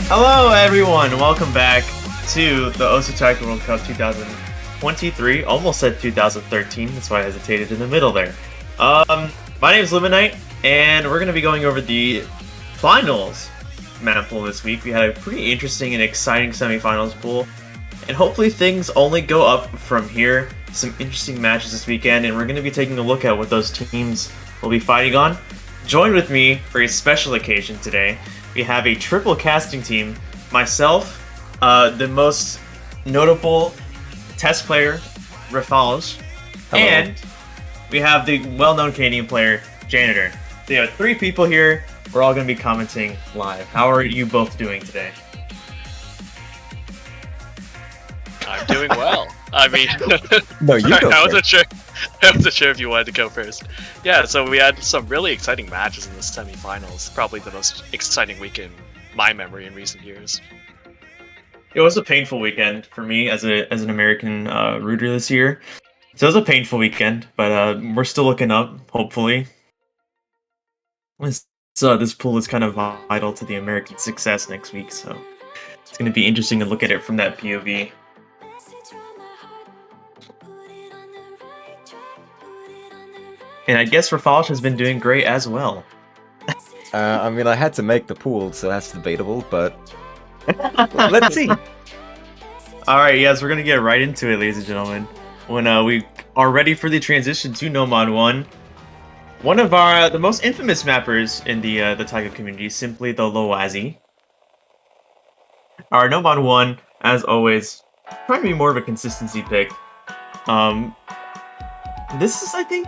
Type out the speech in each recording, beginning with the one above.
Hello, everyone. Welcome back to the Taiko World Cup 2023. Almost said 2013. That's why I hesitated in the middle there. My name is Limonite, and we're going to be going over the finals map pool this week. We had a pretty interesting and exciting semifinals pool, and hopefully things only go up from here. Some interesting matches this weekend, and we're going to be taking a look at what those teams will be fighting on. Join with me for a special occasion today. We have a triple casting team. Myself, the most notable test player, Rafalj, and we have the well-known Canadian player, Janitor. So you have three people here. We're all going to be commenting live. How are you both doing today? I'm doing well. I mean, no, you go. I wasn't sure. I wasn't sure if you wanted to go first. Yeah, so we had some really exciting matches in the semifinals. Probably the most exciting week in my memory in recent years. It was a painful weekend for me as an American rooter this year. So it was a painful weekend, but we're still looking up. Hopefully, this pool is kind of vital to the American success next week. So it's going to be interesting to look at it from that POV. And I guess Rafalj has been doing great as well. I mean, I had to make the pool, so that's debatable, but let's see. Alright, yes, we're going to get right into it, ladies and gentlemen. When we are ready for the transition to No Mod 1, one of the most infamous mappers in the taiko community, simply the Loazi. Our No Mod 1, as always, trying to be more of a consistency pick. This is, I think,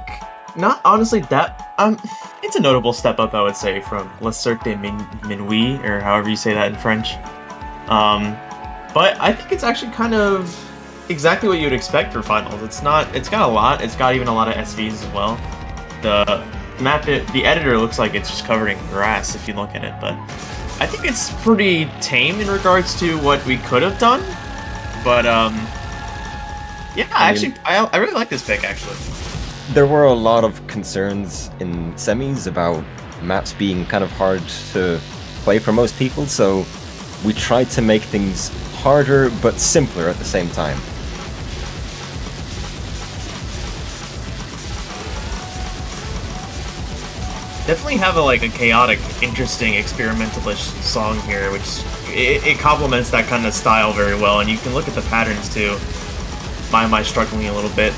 not honestly that it's a notable step up, I would say, from La Sorte Minui, or however you say that in French. But I think it's actually kind of exactly what you would expect for finals. It's got a lot. It's got even a lot of SVs as well. The editor looks like it's just covered in grass if you look at it, but I think it's pretty tame in regards to what we could have done. But yeah, I really like this pick actually. There were a lot of concerns in semis about maps being kind of hard to play for most people, so we tried to make things harder but simpler at the same time. Definitely have a chaotic, interesting, experimentalish song here, which it complements that kind of style very well, and you can look at the patterns too. Why am I struggling a little bit?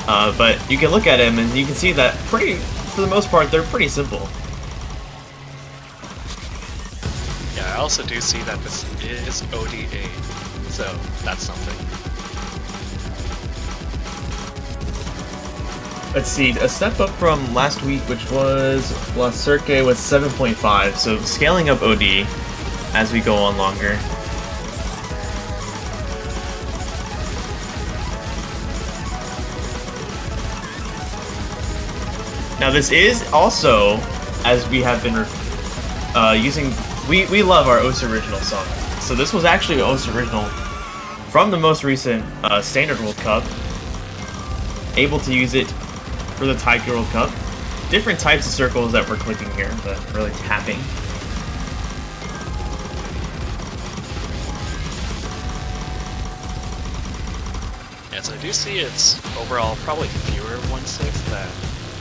But you can look at him and you can see that for the most part, they're pretty simple. Yeah, I also do see that this is ODA, so that's something. Let's see, a step up from last week, which was La Cirque with 7.5, so scaling up OD as we go on longer. Now this is also, as we have been using, we love our OS original song. So this was actually an OS original from the most recent Standard World Cup. Able to use it for the Taiko World Cup. Different types of circles that we're clicking here, but really tapping. Yeah, so I do see it's overall probably fewer 1/6 than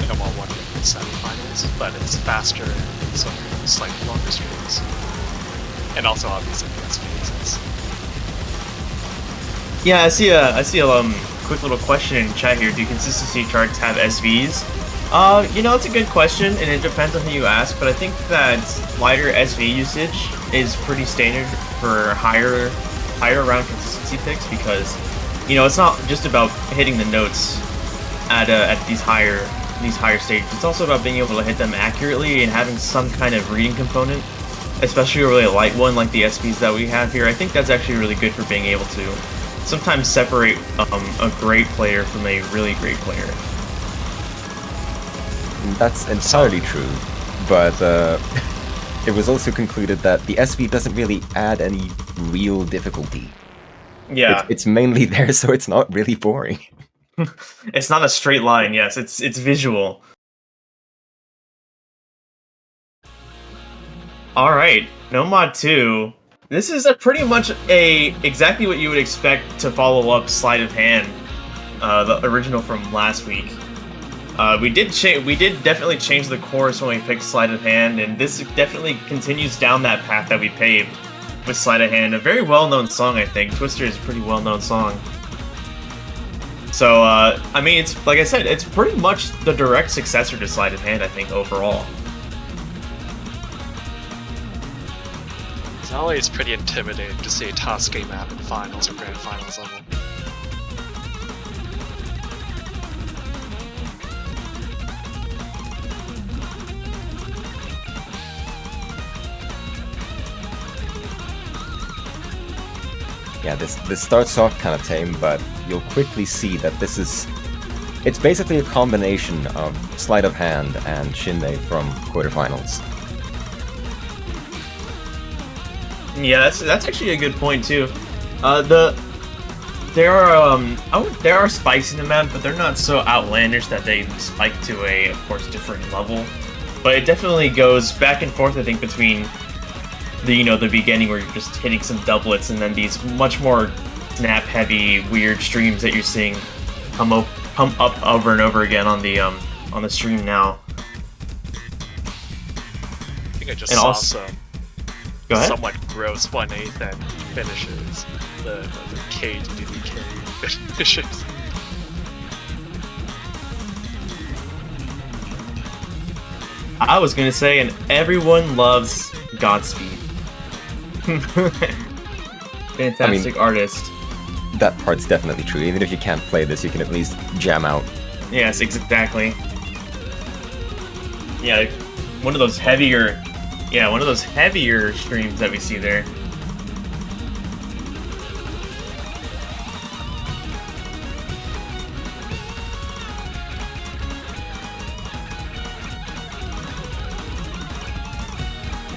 No Mod 1 in the semifinals, but it's faster and some slightly longer streams. And also obviously the SVs. Yeah, I see a quick little question in chat here. Do consistency charts have SVs? It's a good question, and it depends on who you ask, but I think that lighter SV usage is pretty standard for higher round consistency picks because, it's not just about hitting the notes at these higher stages. It's also about being able to hit them accurately and having some kind of reading component, especially a really light one like the SVs that we have here. I think that's actually really good for being able to sometimes separate a great player from a really great player. That's entirely true, but it was also concluded that the SV doesn't really add any real difficulty. Yeah. It's mainly there, so it's not really boring. It's not a straight line, yes, it's visual. Alright, No Mod 2. This is a pretty much exactly what you would expect to follow up Sleight of Hand, the original from last week. We did definitely change the course when we picked Sleight of Hand, and this definitely continues down that path that we paved with Sleight of Hand. A very well-known song, I think. Twister is a pretty well-known song. So, I mean, it's like I said, it's pretty much the direct successor to Sleight of Hand, I think, overall. It's always pretty intimidating to see a toss game map in finals or grand finals level. Yeah, this starts off kind of tame, but you'll quickly see that it's basically a combination of Sleight of Hand and Shinmei from quarterfinals. Yeah, that's actually a good point too. There are spikes in the map, but they're not so outlandish that they spike to a, of course, different level. But it definitely goes back and forth, I think, between the beginning where you're just hitting some doublets, and then these much more snap-heavy, weird streams that you're seeing come up over and over again on the stream now. I think I just And saw also- some Go ahead. somewhat gross 1/8 that finishes the K to DDK finishes. I was gonna say, and everyone loves Godspeed. Fantastic artist. That part's definitely true. Even if you can't play this, you can at least jam out. Yes, exactly. Yeah, one of those heavier streams that we see there.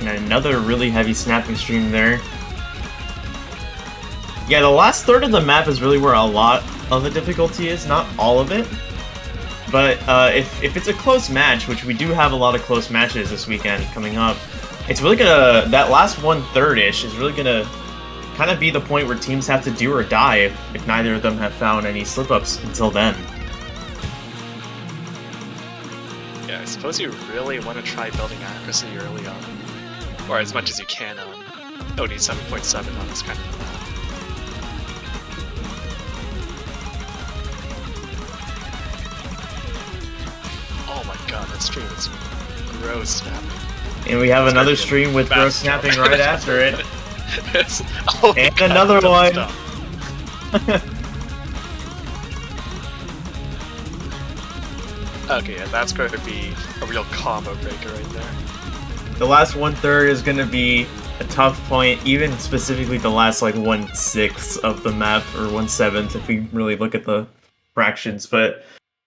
And another really heavy snapping stream there. Yeah, the last third of the map is really where a lot of the difficulty is, not all of it. But if it's a close match, which we do have a lot of close matches this weekend coming up, it's really gonna, that last 1/3-ish is really gonna kind of be the point where teams have to do or die if neither of them have found any slip-ups until then. Yeah, I suppose you really want to try building accuracy early on. Or as much as you can on OD 7.7 on this kind of map. Oh my god, that stream is gross snapping. And we have It's another gonna be a stream with fast Bro snapping jump. right after it. Oh my And god, another don't one. stop. Okay, yeah, that's going to be a real combo breaker right there. The last 1/3 is going to be a tough point, even specifically the last like 1/6 of the map, or 1/7 if we really look at the fractions. But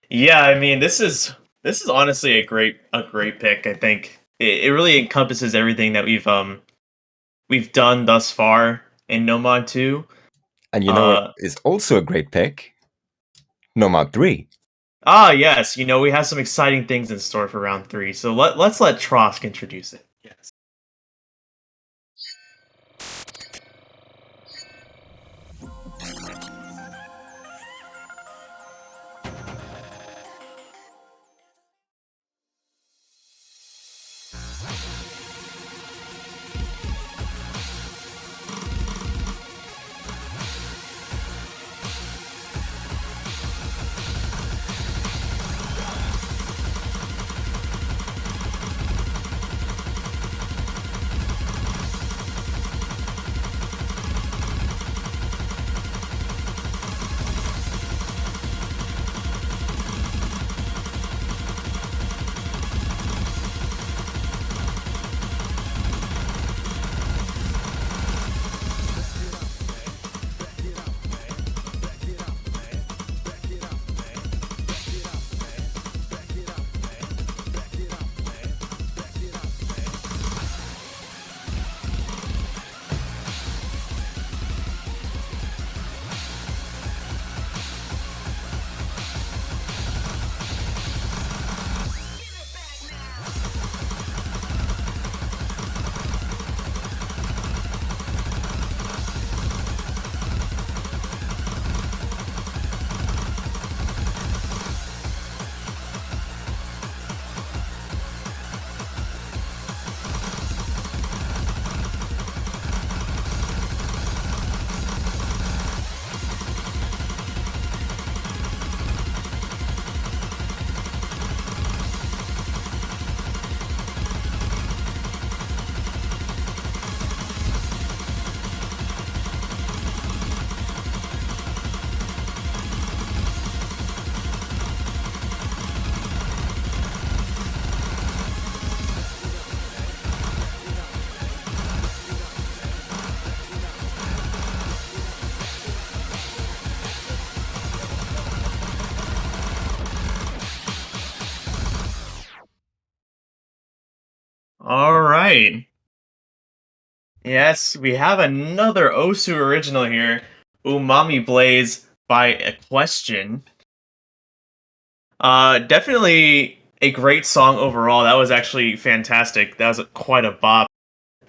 yeah, I mean, this is honestly a great pick. I think it really encompasses everything that we've done thus far in Nomad 2. And you know what is also a great pick? Nomad 3. Ah, yes, we have some exciting things in store for round 3. So let's let Trosk introduce it. Yes. All right. Yes, we have another Osu original here. Umami Blaze by a question. Definitely a great song overall. That was actually fantastic. That was quite a bop.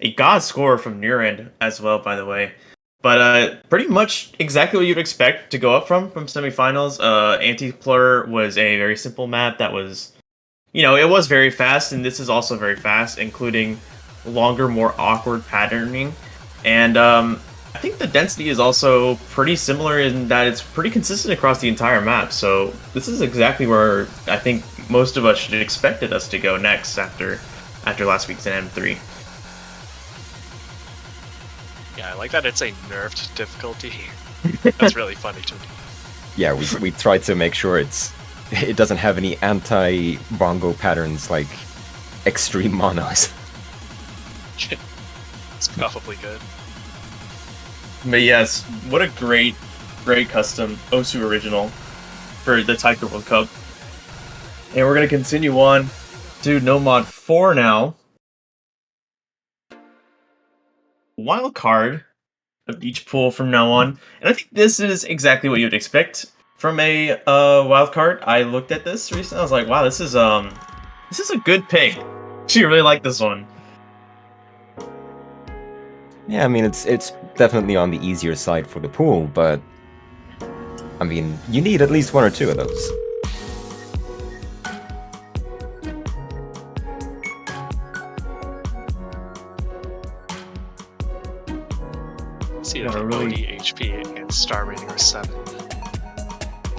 A god score from near end as well, by the way. But pretty much exactly what you'd expect to go up from semifinals. Anti-Plur was a very simple map that was, it was very fast, and this is also very fast, including longer, more awkward patterning. And I think the density is also pretty similar in that it's pretty consistent across the entire map. So this is exactly where I think most of us should have expected us to go next after last week's M3. Yeah, I like that it's a nerfed difficulty. That's really funny to me. Yeah, we tried to make sure it doesn't have any anti-bongo patterns like extreme monos. It's probably good. But yes, what a great custom Osu original for the Taiko World Cup. And we're going to continue on to No Mod 4 now. Wild card of each pool from now on. And I think this is exactly what you'd expect from a wild card. I looked at this recently. I was like, wow, this is a good pick. Actually, really like this one. Yeah, I mean it's definitely on the easier side for the pool, but I mean you need at least one or two of those. See if OD, HP, and star rating are 7.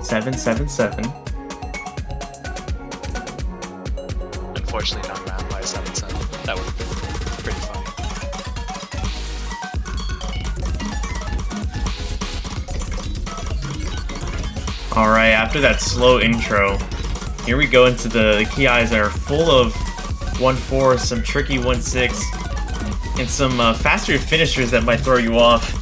777. Unfortunately, not mapped by 7-7. That would be pretty funny. Alright, after that slow intro, here we go into the key eyes that are full of 1-4, some tricky 1-6, and some faster finishers that might throw you off.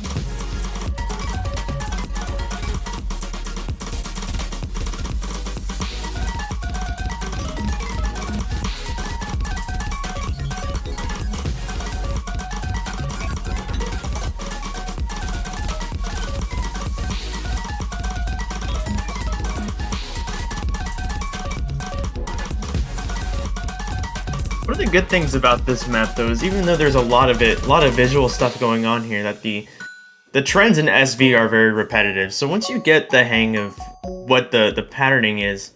One of the good things about this map, though, is even though there's a lot of visual stuff going on here, that the trends in SV are very repetitive. So once you get the hang of what the patterning is,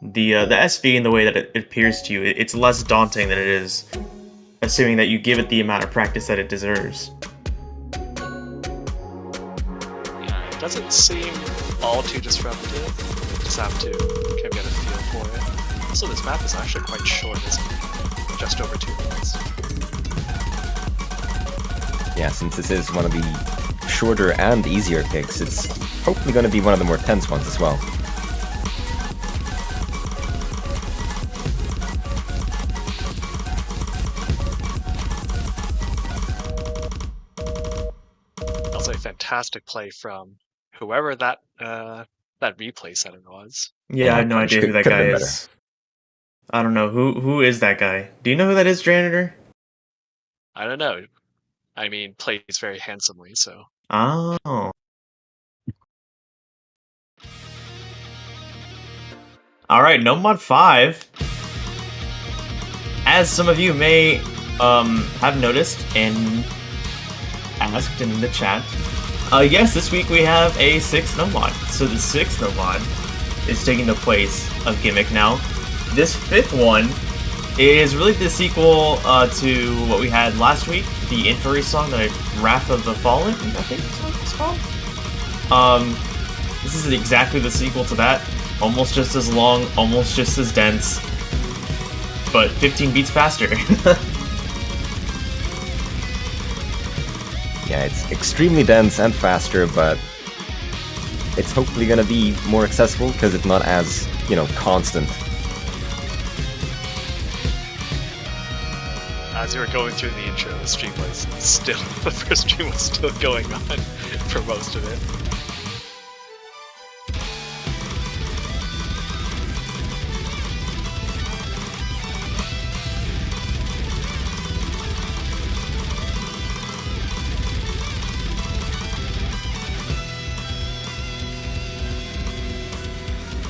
the SV and the way that it appears to you, it's less daunting than it is, assuming that you give it the amount of practice that it deserves. Yeah, it doesn't seem all too disruptive. You just have to kind of get a feel for it. Also, this map is actually quite short, isn't it? Just over 2 minutes. Yeah, since this is one of the shorter and easier picks, it's hopefully going to be one of the more tense ones as well. Also a fantastic play from whoever that replay setter was. Yeah, I have no idea who that guy is. I don't know. Who is that guy? Do you know who that is, Janitor? I don't know. I mean, plays very handsomely, so. Oh. Alright, No Mod 5. As some of you may have noticed and asked in the chat, yes, this week we have a 6th No Mod. So the 6th No Mod is taking the place of Gimmick now. This 5th one is really the sequel to what we had last week, the Inferi song, the Wrath of the Fallen, I think is what it's called. This is exactly the sequel to that. Almost just as long, almost just as dense, but 15 beats faster. Yeah, it's extremely dense and faster, but it's hopefully going to be more accessible because it's not as, constant. As you were going through the intro, the stream was still, the first stream was still going on for most of it.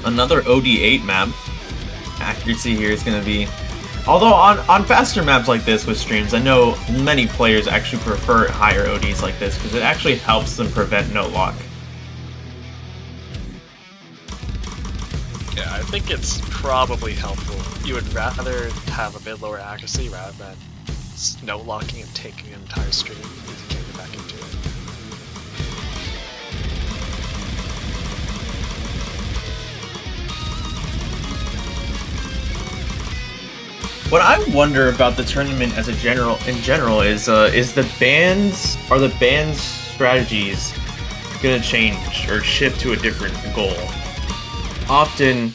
Another OD8 map. Accuracy here is going to be... Although on faster maps like this with streams, I know many players actually prefer higher ODs like this because it actually helps them prevent no lock. Yeah, I think it's probably helpful. You would rather have a bit lower accuracy rather than no locking and taking an entire stream if you can't get back into it. What I wonder about the tournament as in general is the band's strategies gonna change or shift to a different goal? Often,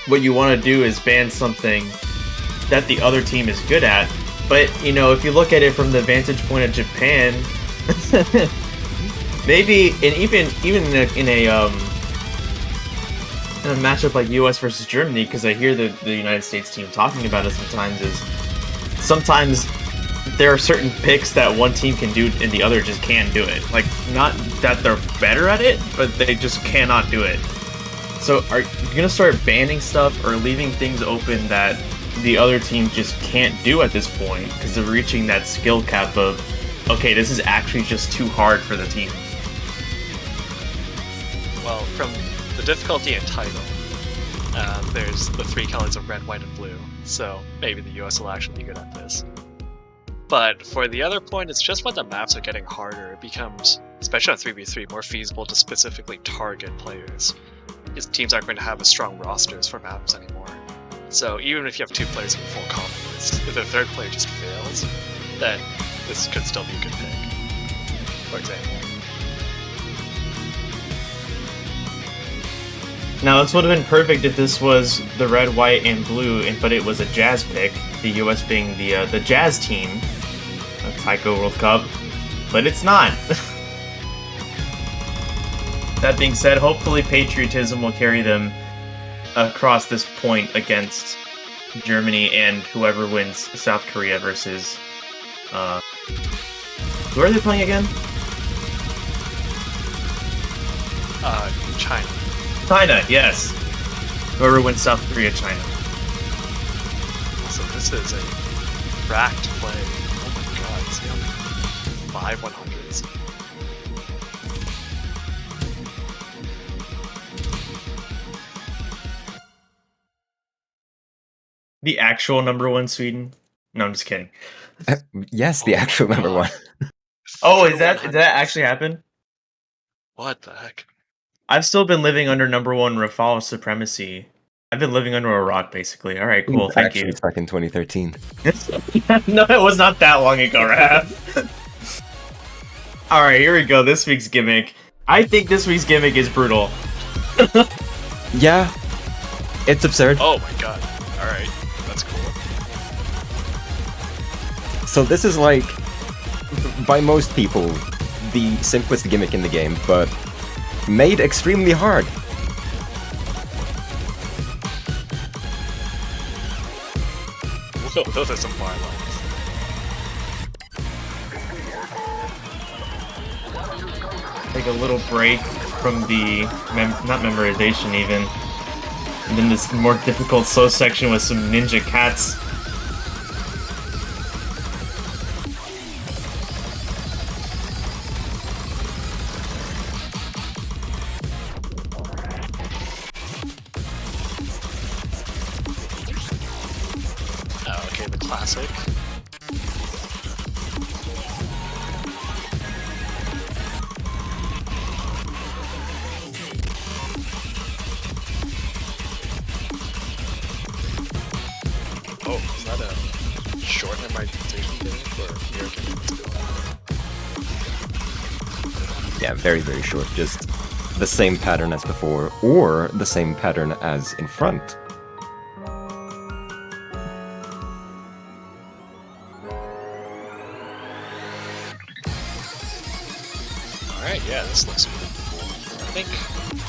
what you want to do is ban something that the other team is good at, but you know, if you look at it from the vantage point of Japan, maybe, and even in a matchup like US versus Germany, because I hear the United States team talking about it sometimes there are certain picks that one team can do and the other just can't do it. Like, not that they're better at it, but they just cannot do it. So are you gonna start banning stuff or leaving things open that the other team just can't do at this point because they're reaching that skill cap of, okay, this is actually just too hard for the team? Well, from the difficulty in title, there's the 3 colors of red, white, and blue, so maybe the US will actually be good at this. But for the other point, it's just when the maps are getting harder, it becomes, especially on 3v3, more feasible to specifically target players. Because teams aren't going to have as strong rosters for maps anymore. So even if you have 2 players in full combat, if the third player just fails, then this could still be a good pick, for example. Now, this would have been perfect if this was the red, white, and blue, but it was a Jazz pick, the US being the Jazz team of Taiko World Cup, but it's not. That being said, hopefully patriotism will carry them across this point against Germany and whoever wins South Korea versus... who are they playing again? China. China, yes. Whoever wins South Korea, China. So this is a racked play. Oh my god, see how 5 100s. The actual #1 Sweden? No, I'm just kidding. Yes, the actual number 1. Oh, did that actually happen? What the heck? I've still been living under #1 Rafal supremacy. I've been living under a rock, basically. Alright, cool, thank you. Actually, back in 2013. No, it was not that long ago, Raph. Alright, here we go, this week's gimmick. I think this week's gimmick is brutal. Yeah, it's absurd. Oh my god. Alright, that's cool. So this is like, by most people, the simplest gimmick in the game, but made extremely hard. Whoa, those are some bar lines. Take a little break from the, not memorization even. And then this more difficult slow section with some ninja cats. Oh, okay, the classic. Oh, is that a short memorization gimmick or mirror gimmick? Yeah, very, very short. Just the same pattern as before, or the same pattern as in front. Alright, yeah, this looks pretty cool. I think,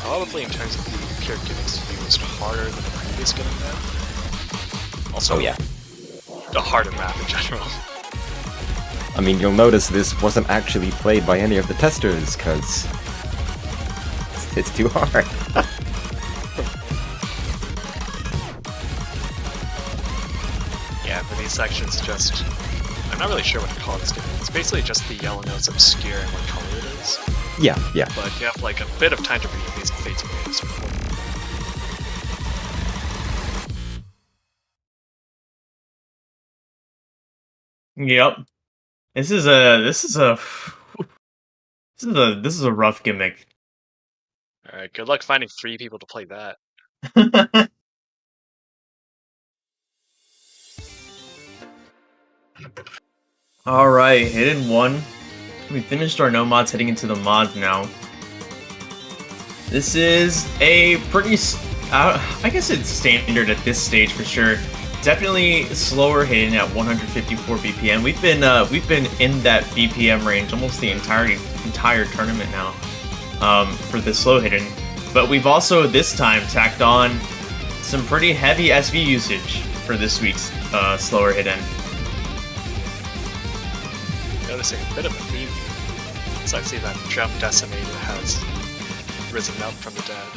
probably in terms of the pure gimmicks, it was harder than the previous gimmick map. Also, Oh yeah. the harder map in general. I mean, you'll notice this wasn't actually played by any of the testers, because it's too hard. section's just... I'm not really sure what to call this game. It's basically just the yellow notes obscure and what color it is. Yeah, yeah. But you have like a bit of time to read these fates waves. Yep. This is a rough gimmick. Alright, good luck finding 3 people to play that. Alright, hidden 1. We finished our no mods, heading into the mods now. This is a pretty, I guess it's standard at this stage for sure. Definitely slower hidden at 154 BPM. We've been in that BPM range almost the entire tournament now for the slow hidden. But we've also this time tacked on some pretty heavy SV usage for this week's slower hidden. Noticing a bit of a theme here. So I see that Jump Decimator has risen up from the dead.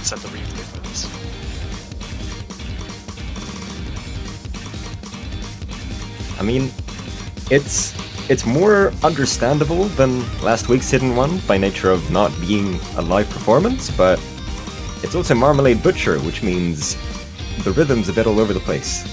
Set the replay for this. I mean, it's more understandable than last week's hidden one by nature of not being a live performance, but it's also Marmalade Butcher, which means the rhythm's a bit all over the place.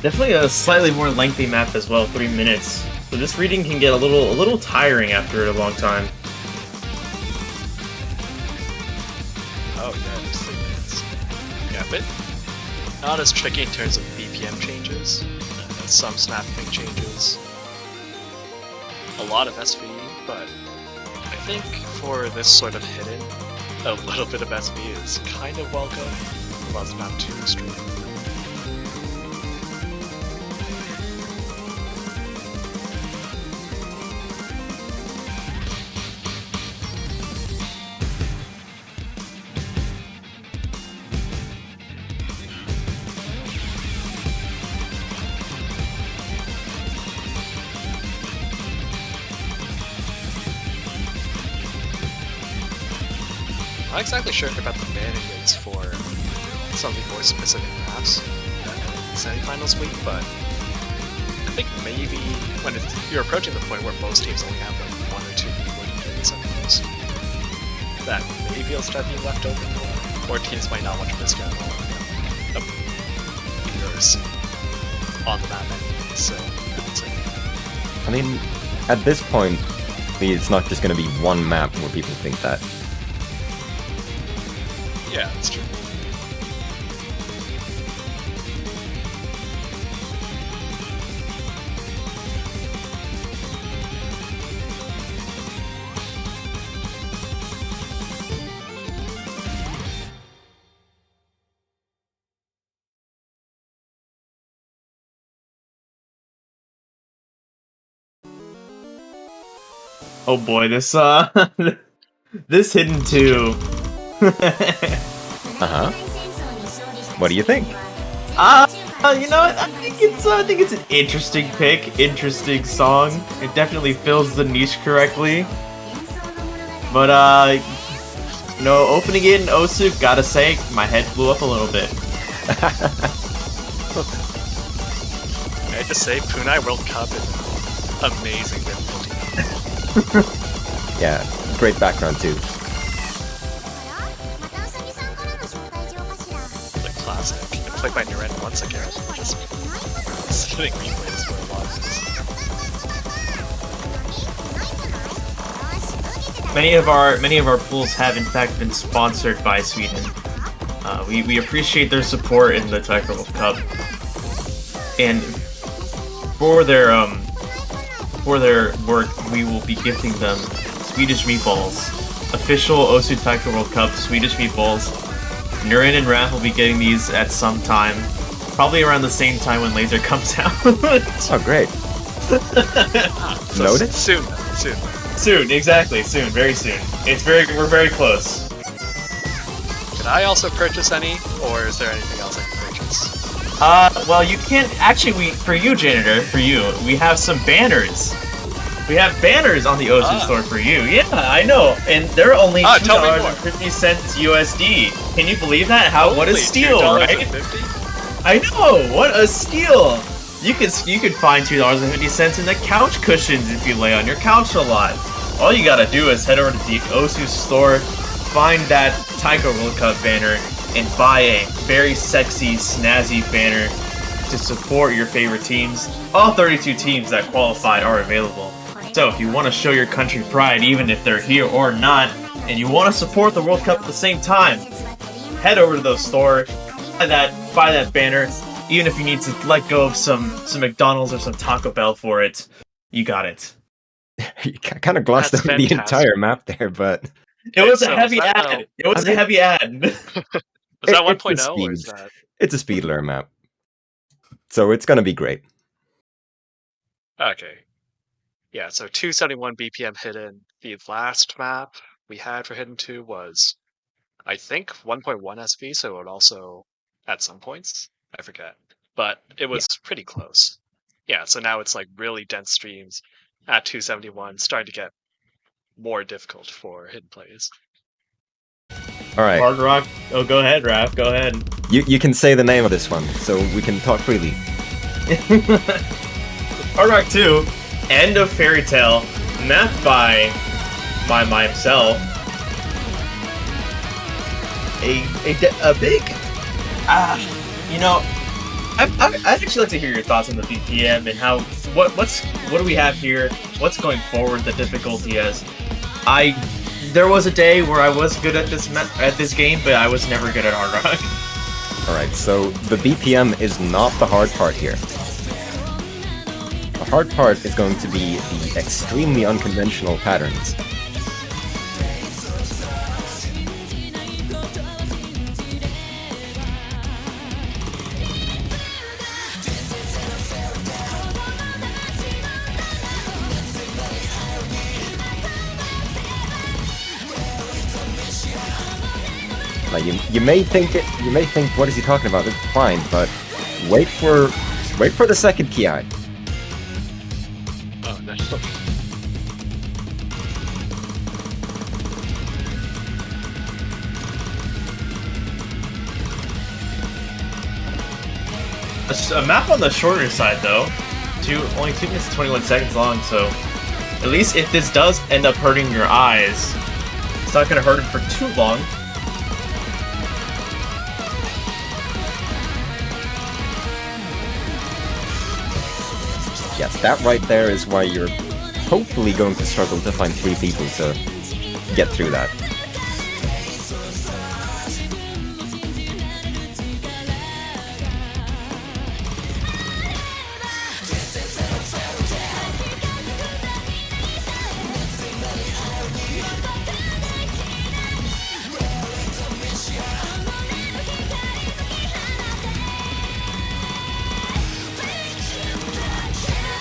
Definitely a slightly more lengthy map as well, 3 minutes. So this reading can get a little tiring after a long time. Oh yeah, there's 3 minutes. Yeah, but not as tricky in terms of BPM changes. Some snapping changes. A lot of SV, but I think for this sort of hidden, a little bit of SV is kind of welcome. Well, it's not too extreme. I'm not exactly sure about the banning rates for some of the more specific maps semifinals week, but I think maybe when you're approaching the point where most teams only have like 1 or 2 people doing semifinals, that maybe will start being left open more, or teams might not want to risk out all viewers on the map anyway, so I mean, at this point, it's not just going to be one map where people think that. Yeah, that's true. Oh boy, this this hidden 2. Uh-huh. What do you think? You know what? I think it's an interesting pick, interesting song. It definitely fills the niche correctly. But you know, opening it in Osu, gotta say, my head blew up a little bit. I just say Punai World Cup is amazing difficulty. Yeah, great background too. Like classic. Played by Nuren once again. Just sitting replays for a lot of this. Many of our pools have in fact been sponsored by Sweden. We appreciate their support in the Taiko World Cup, and for their work, we will be gifting them Swedish meatballs official Osu Taiko World Cup Swedish meatballs. Nurin and Raph will be getting these at some time. Probably around the same time when Laser comes out. Oh, great. So Noted? Soon. Soon, exactly. Soon, very soon. We're very close. Can I also purchase any, or is there anything else I can purchase? Well, you can't. Actually, for you, Janitor, we have some banners. We have banners on the Osu store for you. Yeah, I know. And they're only $2.50 USD. Can you believe that? What a steal, right? $2.50? I know! What a steal! You could find $2.50 in the couch cushions if you lay on your couch a lot. All you gotta do is head over to the Osu store, find that Taiko World Cup banner, and buy a very sexy, snazzy banner to support your favorite teams. All 32 teams that qualified are available. So if you want to show your country pride, even if they're here or not, and you want to support the World Cup at the same time, head over to the store, buy that banner. Even if you need to let go of some McDonald's or some Taco Bell for it, you got it. You kind of glossed That's over the fantastic. entire map there, but It was a So, heavy is that ad. It was a heavy ad. Is that it's 1.0 or is speed. that? It's a speedler map, so it's gonna be great. Okay. Yeah, so 271 BPM hidden. The last map we had for Hidden 2 was, I think, 1.1 SV, so it would also, at some points, I forget. But it was pretty close. Yeah, so now it's like really dense streams at 271, starting to get more difficult for hidden plays. All right, Hard Rock. Oh, go ahead, Raph. Go ahead. you can say the name of this one, so we can talk freely. Hard Rock 2, End of Fairy Tale, mapped by myself. A big, you know, I'd actually like to hear your thoughts on the BPM and how what do we have here? What's going forward? The difficulty is, there was a day where I was good at this game, but I was never good at Hard Rock. All right, so the BPM is not the hard part here. The hard part is going to be the extremely unconventional patterns. Now you may think what is he talking about? It's fine, but wait for the second ki. Oh, no. A map on the shorter side, though. Only 2 minutes and 21 seconds long, so at least if this does end up hurting your eyes, it's not going to hurt it for too long. Yes, that right there is why you're hopefully going to struggle to find 3 people to get through that.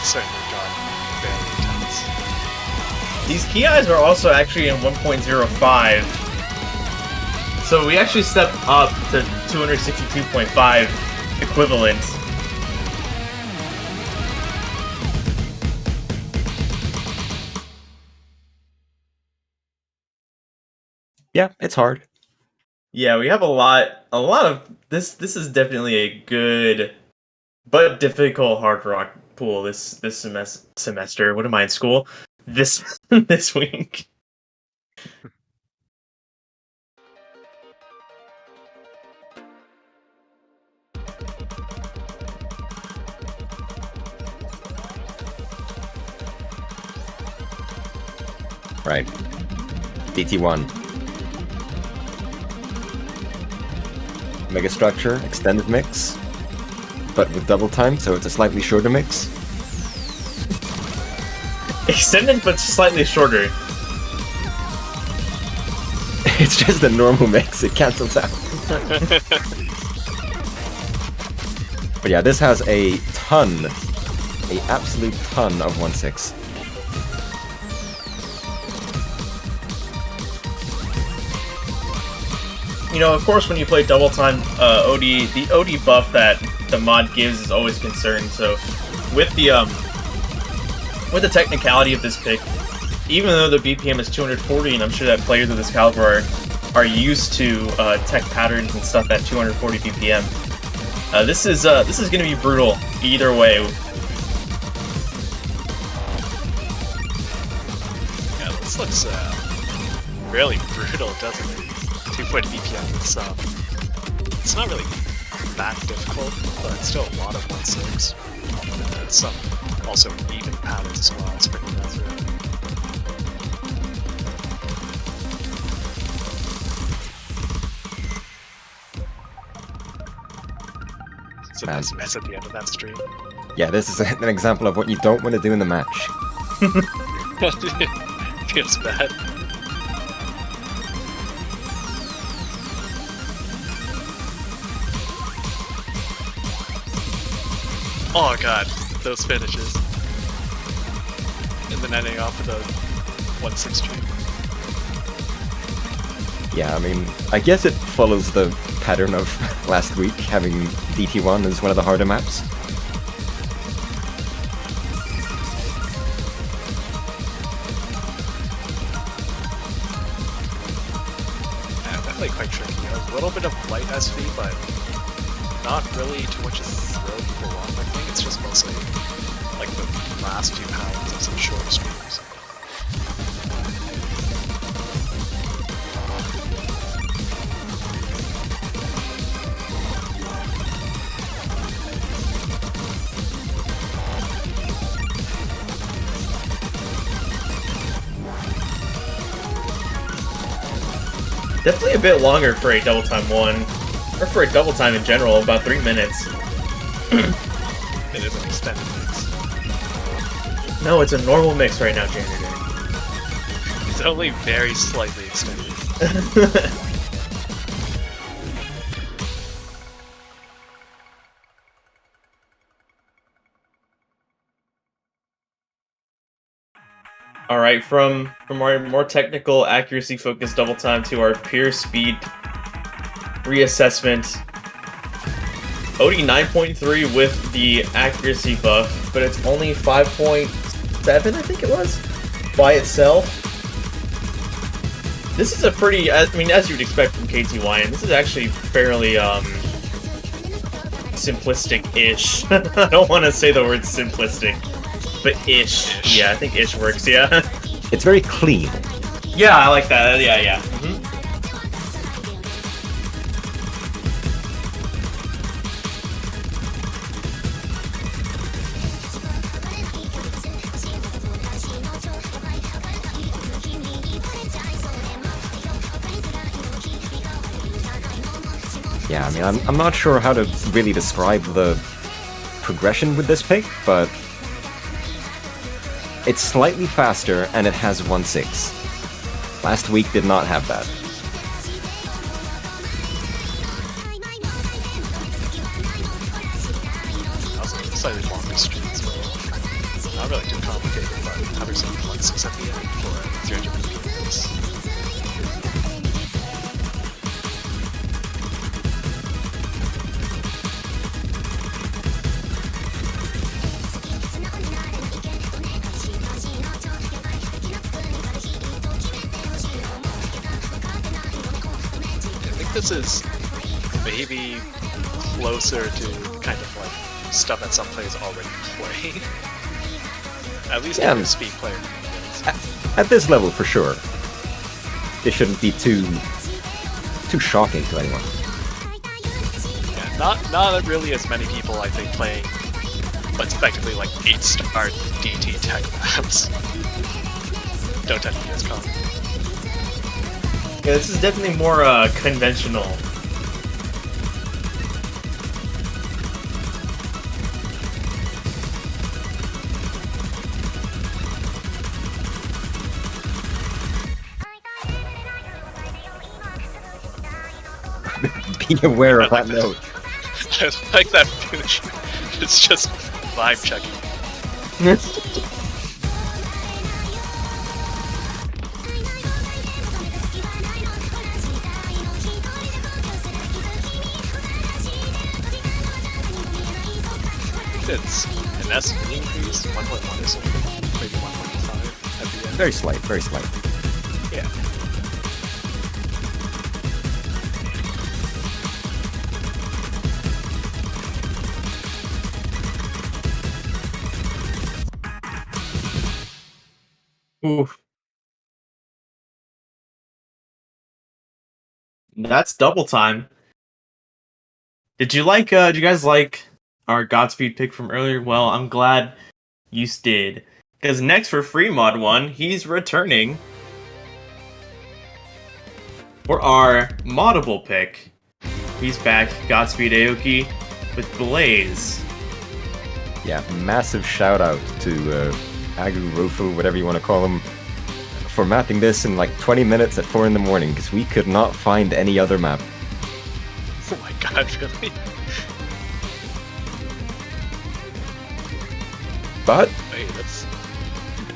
Certainly got very intense. These key eyes are also actually in 1.05, so we actually stepped up to 262.5 equivalent. Yeah, it's hard. Yeah, we have a lot of this. This is definitely a good but difficult Hard Rock pool this semester. What am I in school? This week. Right. DT1. Mega Structure, Extended Mix, but with double time, so it's a slightly shorter mix. Extended but slightly shorter. It's just a normal mix, it cancels out. But yeah, this has a ton, a absolute ton of 1/6. You know, of course, when you play double time OD, the OD buff that the mod gives is always concerned. So, with the technicality of this pick, even though the BPM is 240, and I'm sure that players of this caliber are used to tech patterns and stuff at 240 BPM, this is going to be brutal either way. Yeah, this looks really brutal, doesn't it? 240 BPM. It's not really that difficult, but it's still a lot of 1/6. And some also even patterns as well. It's pretty nice. It's a nice mess at the end of that stream. Yeah, this is an example of what you don't want to do in the match. Feels bad. Oh god, those finishes. And then ending off with a 1/6 stream. Yeah, I mean, I guess it follows the pattern of last week, having DT1 as one of the harder maps. Yeah, definitely quite tricky. A little bit of light SV, but not really too much to throw people off. I think it's just mostly like the last few pounds of some short streams. Definitely a bit longer for a double time one, or for a double time in general, about 3 minutes. It is an extended mix. No, it's a normal mix right now, Janitor. It's only very slightly extended. All right, from our more technical, accuracy-focused double time to our pure speed reassessment. OD 9.3 with the accuracy buff, but it's only 5.7, I think it was, by itself. This is a pretty, I mean, as you'd expect from KTYN, this is actually fairly simplistic-ish. I don't want to say the word simplistic. But ish. Yeah, I think ish works, yeah. It's very clean. Yeah, I like that. Yeah. Mm-hmm. Yeah, I mean, I'm not sure how to really describe the progression with this pick, but it's slightly faster, and it has 1/6. Last week did not have that. Also, slightly longer streams, well, not really too complicated, but having some 1/6 at the end for 300 BPMs. This is maybe closer to kind of like stuff that some players already play. At least Yeah, if you're a speed player. At this level, for sure. It shouldn't be too shocking to anyone. Yeah, not really as many people I think playing what's effectively like 8-star DT tech maps. Don't tend to be as common. Yeah, this is definitely more conventional. be aware of that note. I like that finish. It's just vibe checking. It's an SP increase, 1.1 or something, maybe 1.5 at the end. Very slight, very slight. Yeah. Oof. That's double time. Did you guys like our Godspeed pick from earlier? Well, I'm glad you did. Because next for Free Mod 1, he's returning for our moddable pick. He's back, Godspeed Aoki with Blaze. Yeah, massive shout out to Agu, Rofu, whatever you want to call him, for mapping this in like 20 minutes at 4 in the morning, because we could not find any other map. Oh my god, really? But Wait, that's...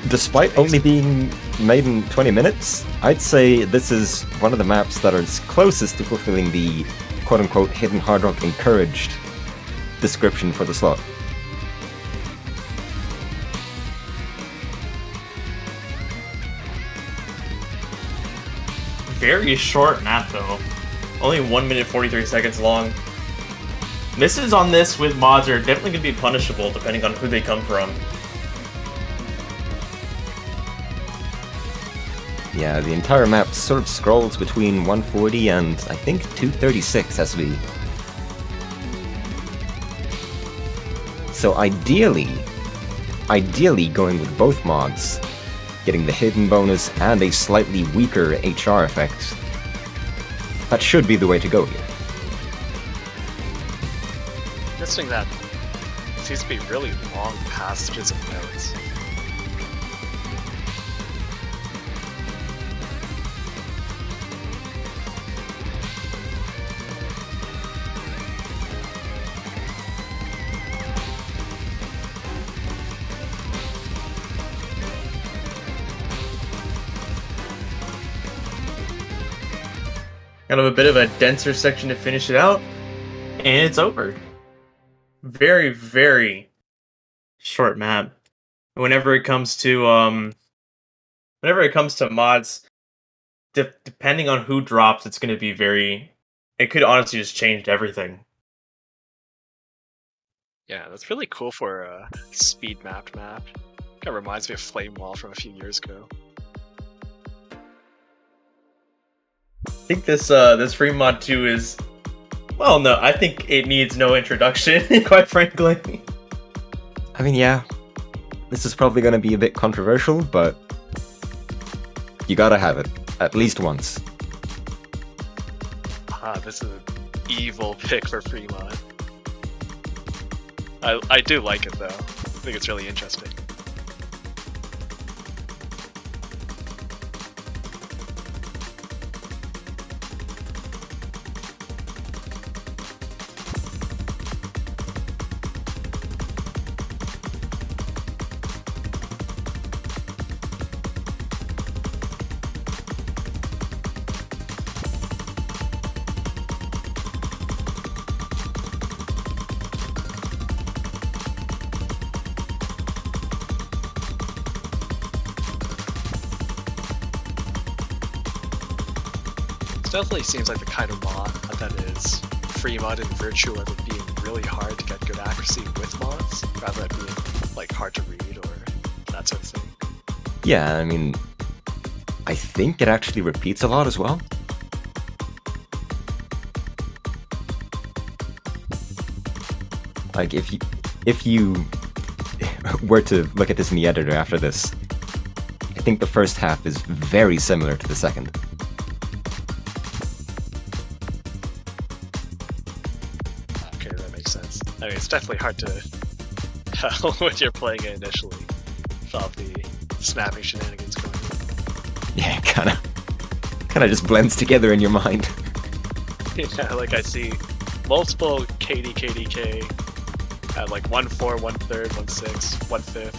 despite only being made in 20 minutes, I'd say this is one of the maps that are closest to fulfilling the quote-unquote hidden hard rock encouraged description for the slot. Very short map though. Only 1 minute 43 seconds long. Misses on this with mods are definitely going to be punishable depending on who they come from. Yeah, the entire map sort of scrolls between 140 and I think 236 SV. So ideally going with both mods, getting the hidden bonus and a slightly weaker HR effect, that should be the way to go here. Interesting that it seems to be really long passages of notes. Kind of a bit of a denser section to finish it out, and it's over. Very, very short map. Whenever it comes to mods, depending on who drops, it's going to be very. It could honestly just change everything. Yeah, that's really cool for a speed mapped map. Kind of reminds me of Flame Wall from a few years ago. I think this free mod 2 is, well, no, I think it needs no introduction, quite frankly. I mean, yeah, this is probably going to be a bit controversial, but you gotta have it, at least once. This is an evil pick for free mod. I do like it though. I think it's really interesting. Definitely seems like the kind of mod that is free mod and virtue of it being really hard to get good accuracy with mods, rather than being like hard to read or that sort of thing. Yeah, I mean, I think it actually repeats a lot as well. Like if you were to look at this in the editor after this, I think the first half is very similar to the second. I mean, it's definitely hard to tell when you're playing it initially without the snapping shenanigans going on. Yeah, kind of just blends together in your mind. Yeah, like I see multiple KDK at like 1/4, 1/3, 1/6, 1/5.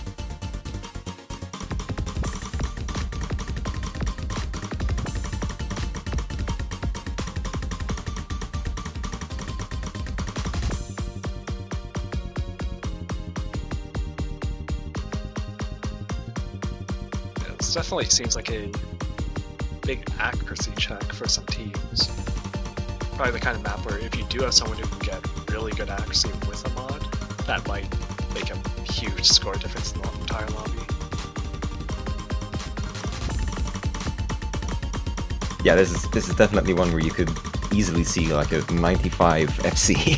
Yeah, this definitely seems like a big accuracy check for some teams. Probably the kind of map where if you do have someone who can get really good accuracy with a mod, that might make a huge score difference in the entire lobby. Yeah, this is definitely one where you could easily see like a 95 FC.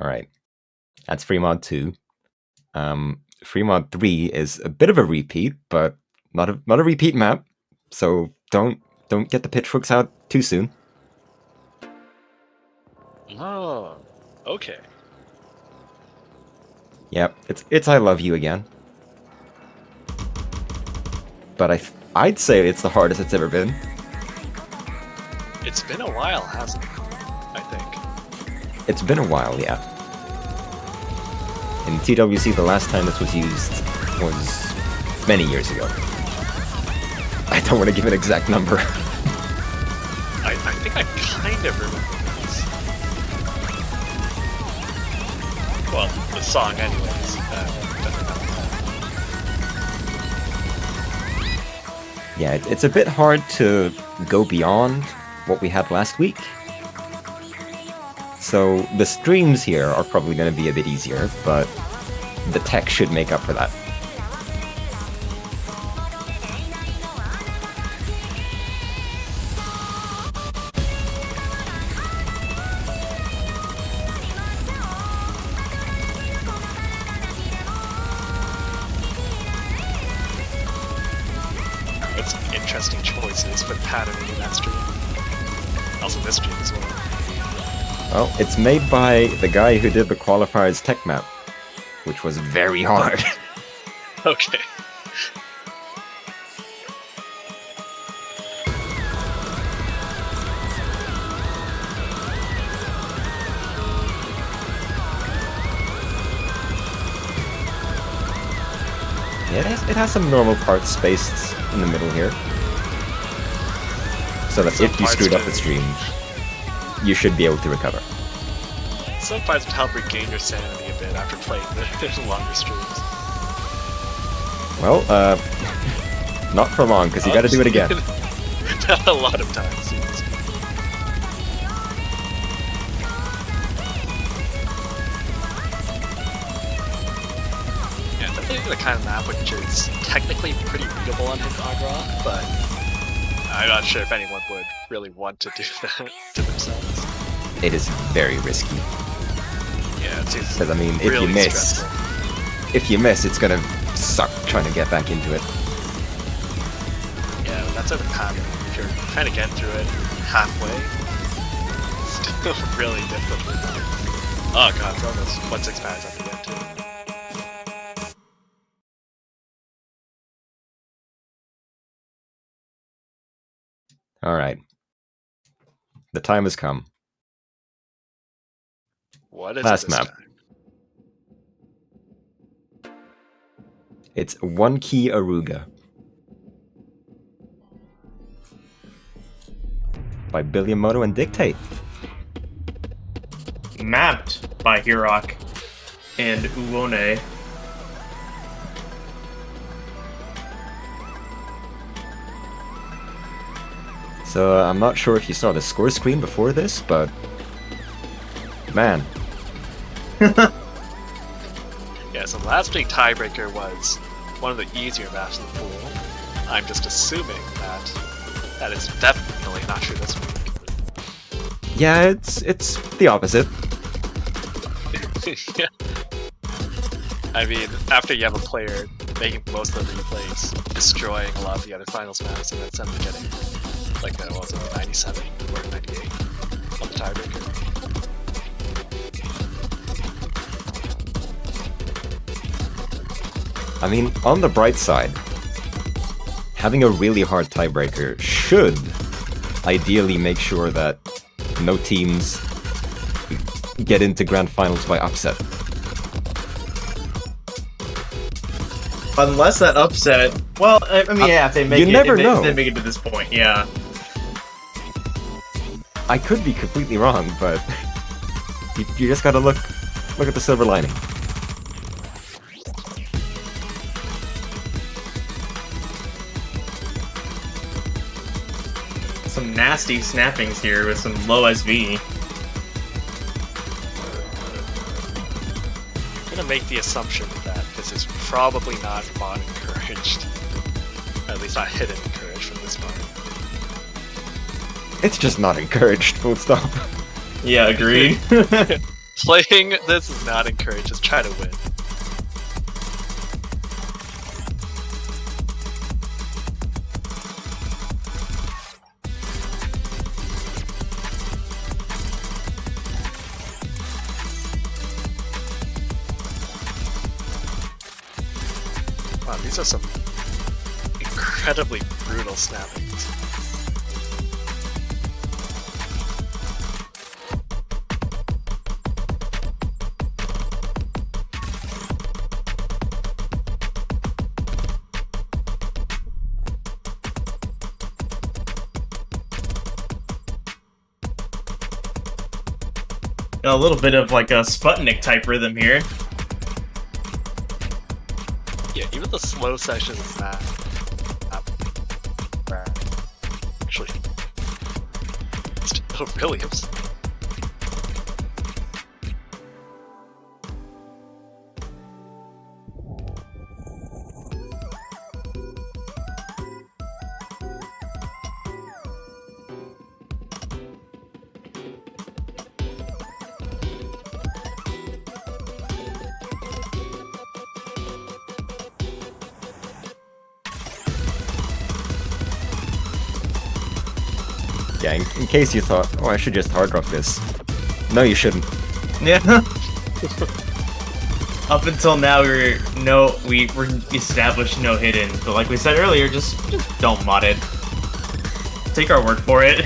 Alright, that's free mod 2. Free mod 3 is a bit of a repeat, but not a repeat map, so don't get the pitchforks out too soon. Oh, okay. Yep, it's I Love You again. But I'd say it's the hardest it's ever been. It's been a while, hasn't it? I think. It's been a while, yeah. In TWC, the last time this was used was many years ago. I don't want to give an exact number. I think I kind of remember this. Well, the song anyways. Definitely Yeah, it's a bit hard to go beyond what we had last week. So the streams here are probably going to be a bit easier, but the tech should make up for that. It's interesting choices for patterning in that stream. Also this stream as well. Well, it's made by the guy who did the qualifiers tech map, which was very hard. Okay. Yeah, it has some normal parts spaced in the middle here. So that Some if you parts screwed up do. the stream, you should be able to recover. Some parts would help regain your sanity a bit after playing the longer streams. Well, not for long, because you gotta do it again. A lot of times. Yes. Yeah, definitely the kind of map which is technically pretty readable on Hidden Rock, but I'm not sure if anyone would really want to do that to themselves. It is very risky. Yeah, it seems Because, I mean, if really you miss, stressful. it's gonna suck trying to get back into it. Yeah, that's sort of pattern. If you're trying to get through it halfway, it's still really difficult. Oh god, throw those 1/6 pads at the end too. Alright. The time has come. What is Last it this map. time? It's One Key Aruga. By Billiamoto and Dictate. Mapped by Hirok and Uone. So I'm not sure if you saw the score screen before this, but man, Yeah, so last week tiebreaker was one of the easier maps in the pool. I'm just assuming that is definitely not true this week. yeah, it's the opposite. Yeah. I mean, after you have a player making most of the replays, destroying a lot of the other finals maps, and then suddenly getting like what was it, 97 or 98 on the tiebreaker. I mean, on the bright side, having a really hard tiebreaker should ideally make sure that no teams get into grand finals by upset. Unless that upset. Well, I mean, yeah, if they make You never know. If they make it to this point, yeah. I could be completely wrong, but you just gotta look at the silver lining. Some nasty snappings here with some low SV. I'm gonna make the assumption that this is probably not mod encouraged. At least not hidden encouraged from this part. It's just not encouraged, full stop. Yeah, agreed. Playing this is not encouraged, just try to win. Wow, these are some incredibly brutal snappings. A little bit of like a Sputnik type rhythm here. Yeah, even the slow sections is not actually still Williams. Yeah, in case you thought, oh, I should just hard rock this. No, you shouldn't. Yeah. Up until now, we were established no hidden, but like we said earlier, just don't mod it. Take our word for it.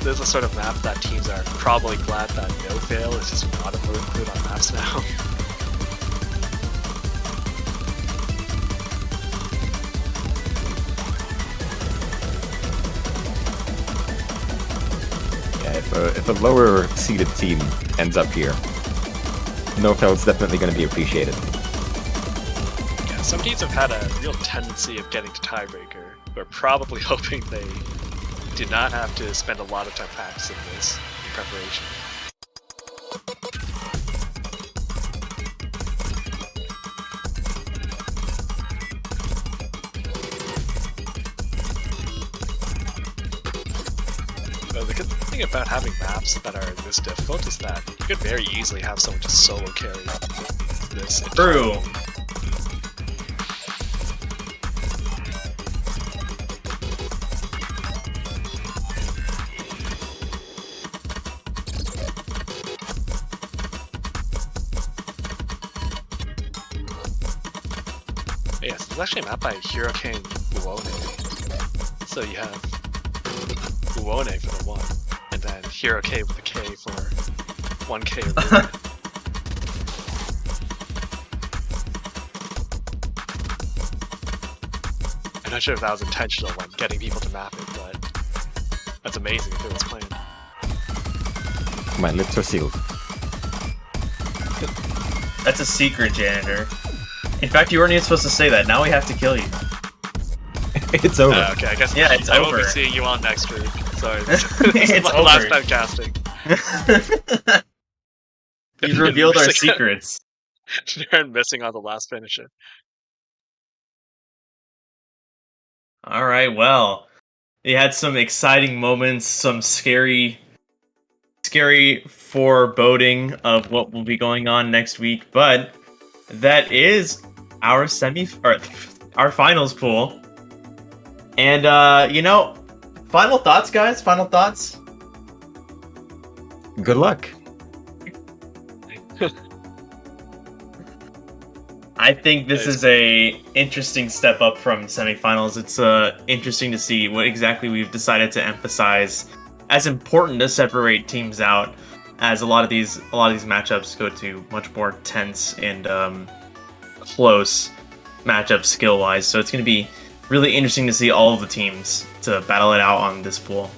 This is a sort of map that teams are probably glad that no fail is just not included on maps now. Yeah, if a lower seeded team ends up here, no fail is definitely going to be appreciated. Yeah, some teams have had a real tendency of getting to tiebreaker. We're probably hoping they do not have to spend a lot of time practicing this in preparation. The good thing about having maps that are this difficult is that you could very easily have someone just solo carry this. True. Yes, it's actually a map by Hurricane Uone. So you have Uone for the 1, and then Hiroke with the K for 1K Arena. I'm not sure if that was intentional when getting people to map it, but that's amazing if it was planned. My lips are sealed. That's a secret, janitor. In fact, you weren't even supposed to say that. Now we have to kill you. It's over. Okay, I guess Yeah, it's I over. will be seeing you on next week. Sorry, It's my over. last time casting. You've revealed our secrets. Darren missing on the last finisher. All right, well, you had some exciting moments, some scary foreboding of what will be going on next week, but that is our our finals pool. And final thoughts, guys. Final thoughts. Good luck. I think this is a interesting step up from semifinals. It's interesting to see what exactly we've decided to emphasize as important to separate teams out, as a lot of these matchups go to much more tense and close matchups skill wise. So it's going to be really interesting to see all of the teams to battle it out on this pool.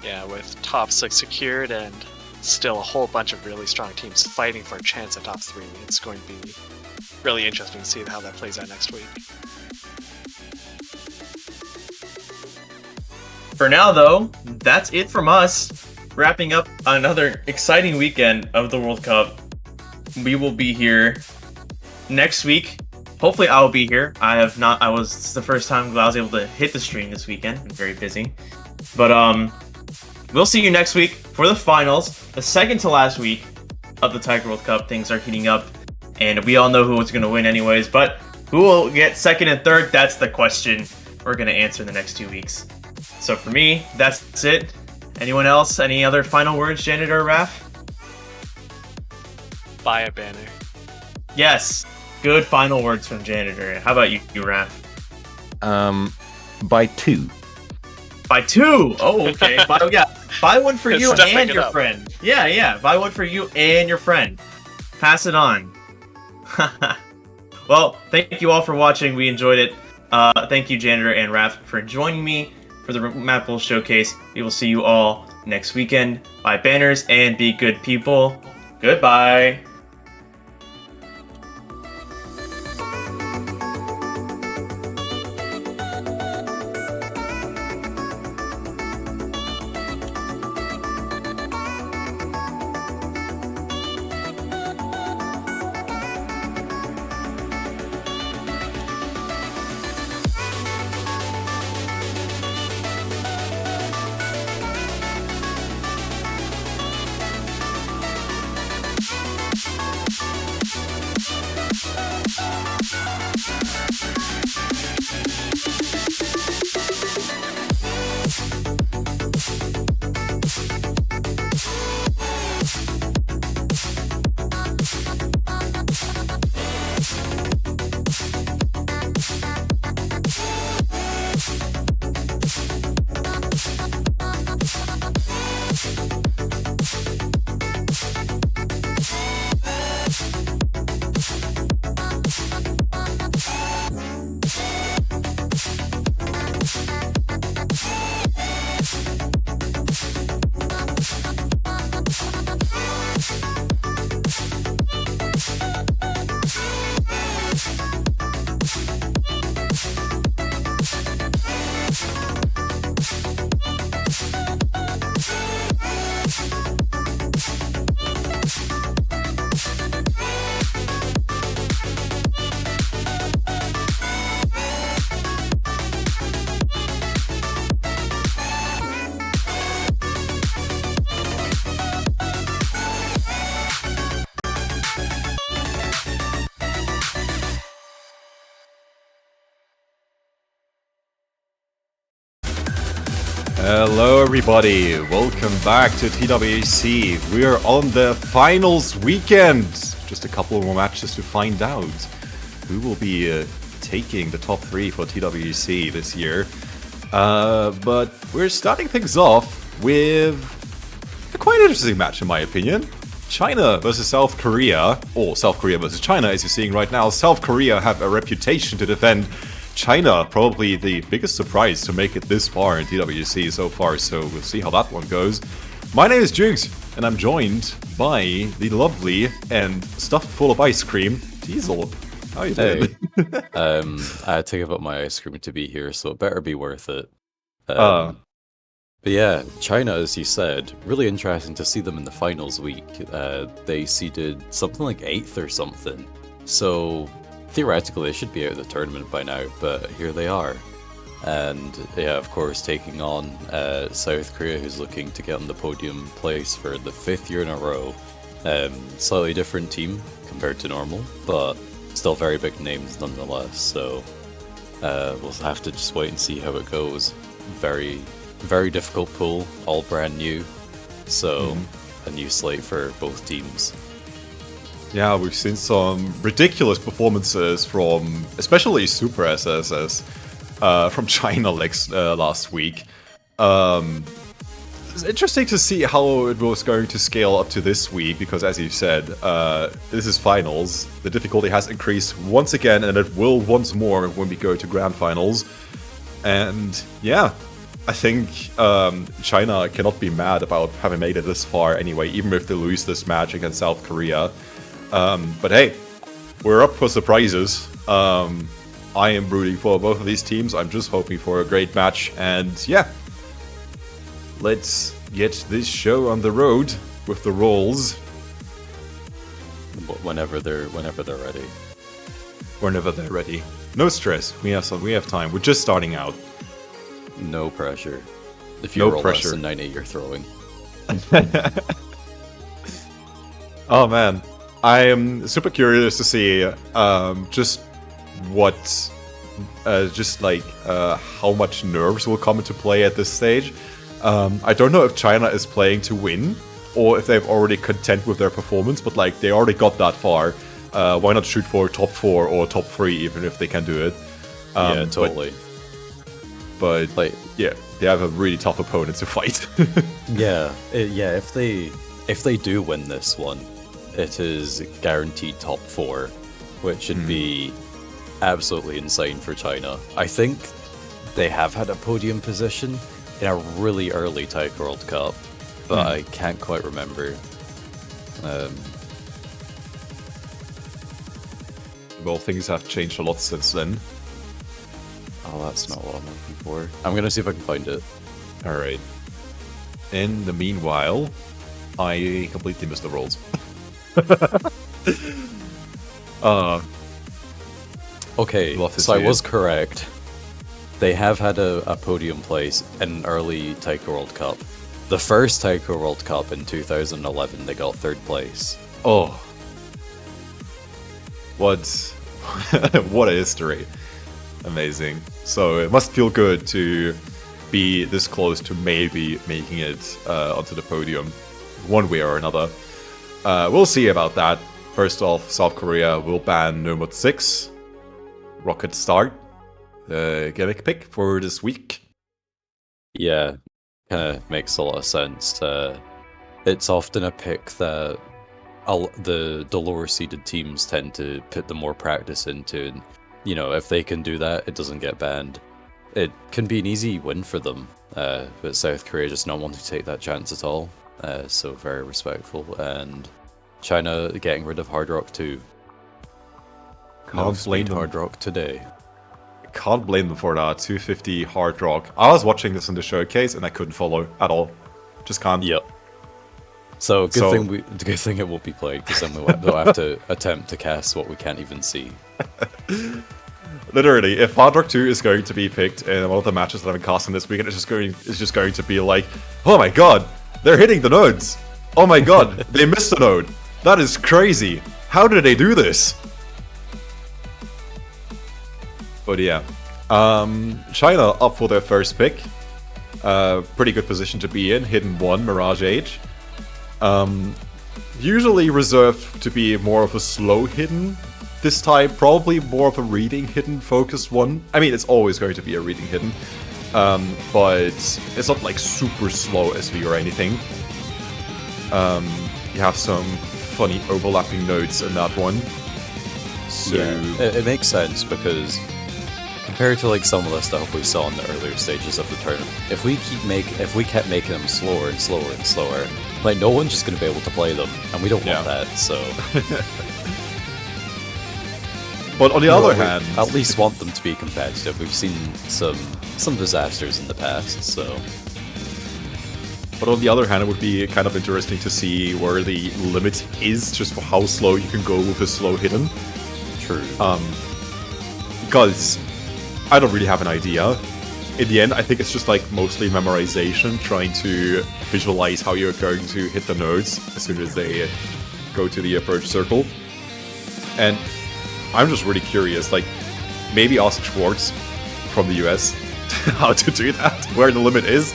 Yeah, with top 6 secured and still a whole bunch of really strong teams fighting for a chance at top 3, it's going to be really interesting to see how that plays out next week. For now, though, that's it from us. Wrapping up another exciting weekend of the World Cup. We will be here next week. Hopefully, I will be here. It's the first time I was able to hit the stream this weekend. I'm very busy. But we'll see you next week for the finals, the second to last week of the Taiko World Cup. Things are heating up, and we all know who's going to win anyways. But who will get second and third? That's the question we're going to answer in the next 2 weeks. So for me, that's it. Anyone else? Any other final words, Janet or Raph? Buy a banner. Yes. Good final words from Janitor. How about you, Raph? By 2. By 2. Oh, okay. Buy one for you and your up. friend. Yeah. Buy one for you and your friend. Pass it on. Well, thank you all for watching. We enjoyed it. Thank you, Janitor and Raph, for joining me for the Map Bull Showcase. We will see you all next weekend. Buy banners and be good people. Goodbye. Hello everybody, welcome back to TWC. We are on the finals weekend. Just a couple more matches to find out who will be taking the top 3 for TWC this year. But we're starting things off with a quite interesting match in my opinion. China versus South Korea, or South Korea versus China as you're seeing right now. South Korea have a reputation to defend. China, probably the biggest surprise to make it this far in TWC so far, so we'll see how that one goes. My name is Jukes, and I'm joined by the lovely and stuffed full of ice cream, Diesel. How are you doing? I had to give up my ice cream to be here, so it better be worth it. But yeah, China, as you said, really interesting to see them in the finals week. They seeded something like 8th or something. So theoretically, they should be out of the tournament by now, but here they are. And yeah, of course, taking on South Korea, who's looking to get on the podium place for the 5th year in a row. Slightly different team compared to normal, but still very big names nonetheless. So we'll have to just wait and see how it goes. Very difficult pool, all brand new, so a new slate for both teams. Yeah, we've seen some ridiculous performances from, especially Super SSS, from China last week. It's interesting to see how it was going to scale up to this week, because as you said, this is finals. The difficulty has increased once again, and it will once more when we go to grand finals. And yeah, I think China cannot be mad about having made it this far anyway, even if they lose this match against South Korea. But hey, we're up for surprises. I am rooting for both of these teams. I'm just hoping for a great match. And yeah, let's get this show on the road with the rolls. Whenever they're ready. Whenever they're ready. No stress. We have time. We're just starting out. No pressure. If you No roll pressure. less than 90, you're throwing. Oh man, I am super curious to see just what, how much nerves will come into play at this stage. I don't know if China is playing to win, or if they've already content with their performance, but like they already got that far. Why not shoot for top 4 or top 3, even if they can do it? Yeah, totally. But like, yeah, they have a really tough opponent to fight. Yeah, if they do win this one, it is guaranteed top 4, which should be absolutely insane for China. I think they have had a podium position in a really early Taiko World Cup, but I can't quite remember. Well, things have changed a lot since then. Oh, that's not what I'm looking for. I'm gonna see if I can find it. Alright. In the meanwhile, I completely missed the rolls. Okay, Love to so I see was it. correct. They have had a podium place in an early Taiko World Cup. The first Taiko World Cup in 2011, they got 3rd place. Oh. What what a history. Amazing. So it must feel good to be this close to maybe making it onto the podium one way or another. We'll see about that. First off, South Korea will ban Nomad 6. Rocket Start. Gimmick pick for this week. Yeah, kind of makes a lot of sense. It's often a pick that the lower seeded teams tend to put the more practice into. And, you know, if they can do that, it doesn't get banned. It can be an easy win for them, but South Korea just not wanting to take that chance at all. So very respectful. And China getting rid of Hard Rock too. No Can't blame speed them. Hard Rock today. Can't blame them for that. 250 Hard Rock. I was watching this in the showcase and I couldn't follow at all. Just can't. Yep. So good thing it won't be played, because then we'll have to attempt to cast what we can't even see. Literally, if Hard Rock 2 is going to be picked in one of the matches that I'm casting this weekend, it's just going to be like, oh my god, they're hitting the nodes. Oh my god, they missed a node. That is crazy. How did they do this? But yeah, China up for their first pick. Pretty good position to be in. Hidden 1, Mirage Age. Usually reserved to be more of a slow hidden. This time, probably more of a reading hidden focused one. I mean, it's always going to be a reading hidden. But it's not like super slow SV or anything. You have some funny overlapping nodes in that one. So Yeah, it makes sense, because compared to like some of the stuff we saw in the earlier stages of the tournament, if we kept making them slower and slower and slower, like no one's just going to be able to play them, and we don't want that. So, but on the other hand, at least want them to be competitive. We've seen some disasters in the past, so But on the other hand, it would be kind of interesting to see where the limit is just for how slow you can go with a slow hidden. True. Because I don't really have an idea. In the end, I think it's just like mostly memorization, trying to visualize how you're going to hit the nodes as soon as they go to the approach circle. And I'm just really curious, like, maybe ask Schwartz from the US how to do that, where the limit is.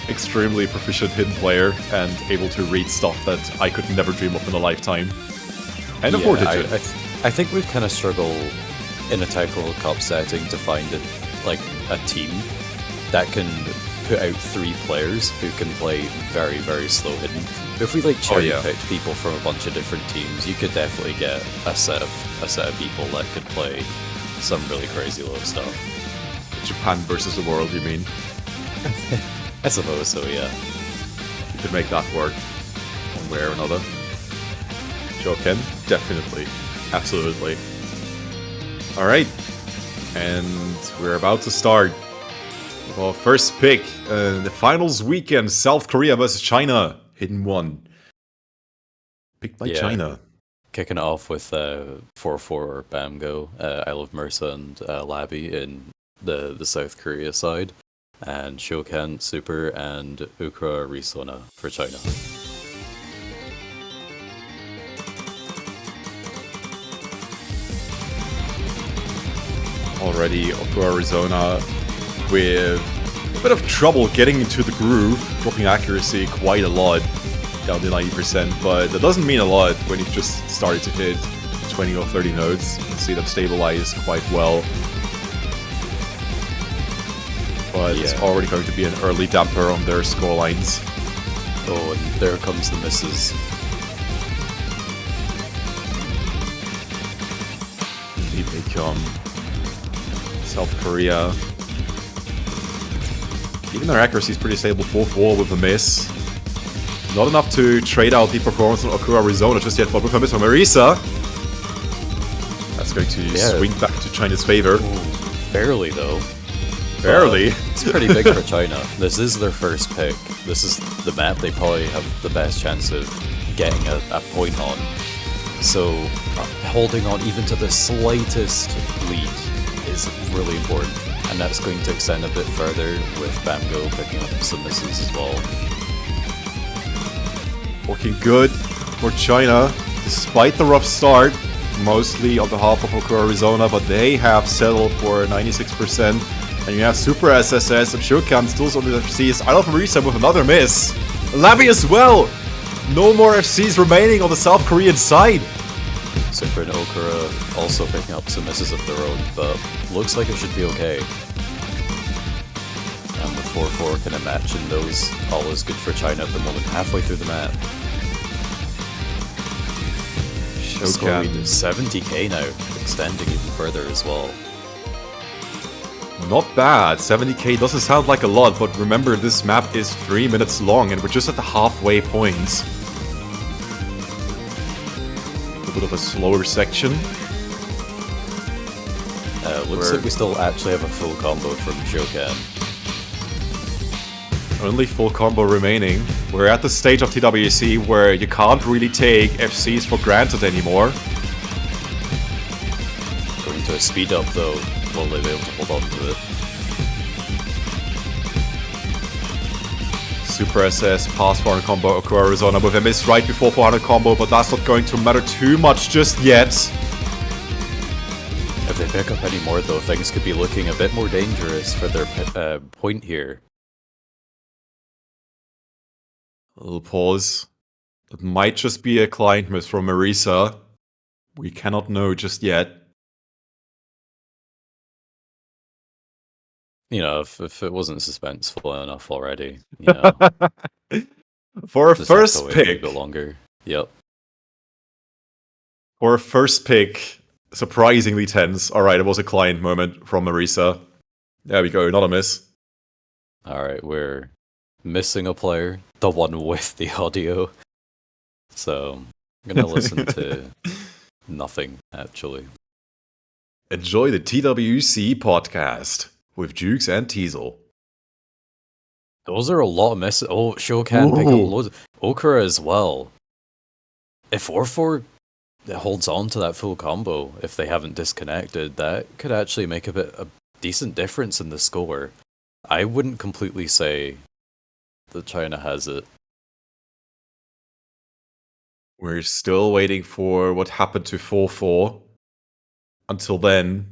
Extremely proficient hidden player and able to read stuff that I could never dream of in a lifetime. And a 4-digit. I think we'd kind of struggle in a Taiko Cup setting to find it, like a team that can put out 3 players who can play very, very slow hidden. If we like cherry picked people from a bunch of different teams, you could definitely get a set of people that could play some really crazy low stuff. Japan versus the world, you mean? I suppose so, yeah. You could make that work, one way or another. Shoken, definitely. Absolutely. Alright. And we're about to start. Well, first pick, the finals weekend, South Korea versus China. Hidden 1. Picked by China. Kicking it off with 4-4 Bamgo, Isle of Mersa and Labi in the South Korea side. And Shokan Super and Ukra Risona for China. Already Ukra Arizona with a bit of trouble getting into the groove, dropping accuracy quite a lot, down to 90%, but that doesn't mean a lot when you've just started to hit 20 or 30 nodes. You can see them stabilize quite well. But it's already going to be an early damper on their scorelines. Oh, and there comes the misses. Indeed they come. South Korea. Even their accuracy is pretty stable, 4-4 with a miss. Not enough to trade out the performance on Okura Arizona just yet, but with a miss from Marisa, that's going to swing back to China's favor. Ooh, barely, though. Barely? It's pretty big for China. This is their first pick. This is the map they probably have the best chance of getting a point on. So, holding on even to the slightest lead is really important. And that's going to extend a bit further with Bamgo picking up some misses as well. Working good for China, despite the rough start, mostly on behalf of Okura Arizona, but they have settled for 96%. And you have Super SSS and Shokan still on the FCs. Isle of Marisa with another miss. Labi as well! No more FCs remaining on the South Korean side. Super and Okura also picking up some misses of their own, but looks like it should be okay. And with 4-4 kind of matching those, all is good for China at the moment, halfway through the map. Scoring to 70k now, extending even further as well. Not bad, 70k doesn't sound like a lot, but remember this map is 3 minutes long and we're just at the halfway point. A bit of a slower section. Looks like we still actually have a full combo from Shokan. Only full combo remaining. We're at the stage of TWC where you can't really take FCs for granted anymore. Going to a speed up though, will they be able to hold on to it? Super SS pass 400 combo Okura Arizona with a miss right before 400 combo, but that's not going to matter too much just yet. If they pick up any more though, things could be looking a bit more dangerous for their point here. A little pause. It might just be a client miss from Marisa. We cannot know just yet. You know, if it wasn't suspenseful enough already, you know. For a just first have to wait pick. a bit longer. Yep. For a first pick, surprisingly tense. Alright, it was a client moment from Marisa. There we go, not a miss. Alright, we're missing a player. The one with the audio. So, I'm gonna listen to nothing, actually. Enjoy the TWC podcast with Jukes and Teasel. Those are a lot of misses. Oh, Shokan pick up Ooh. loads. Okura as well. If Orfor holds on to that full combo, if they haven't disconnected, that could actually make a decent difference in the score. I wouldn't completely say that China has it. We're still waiting for what happened to 4-4. Until then,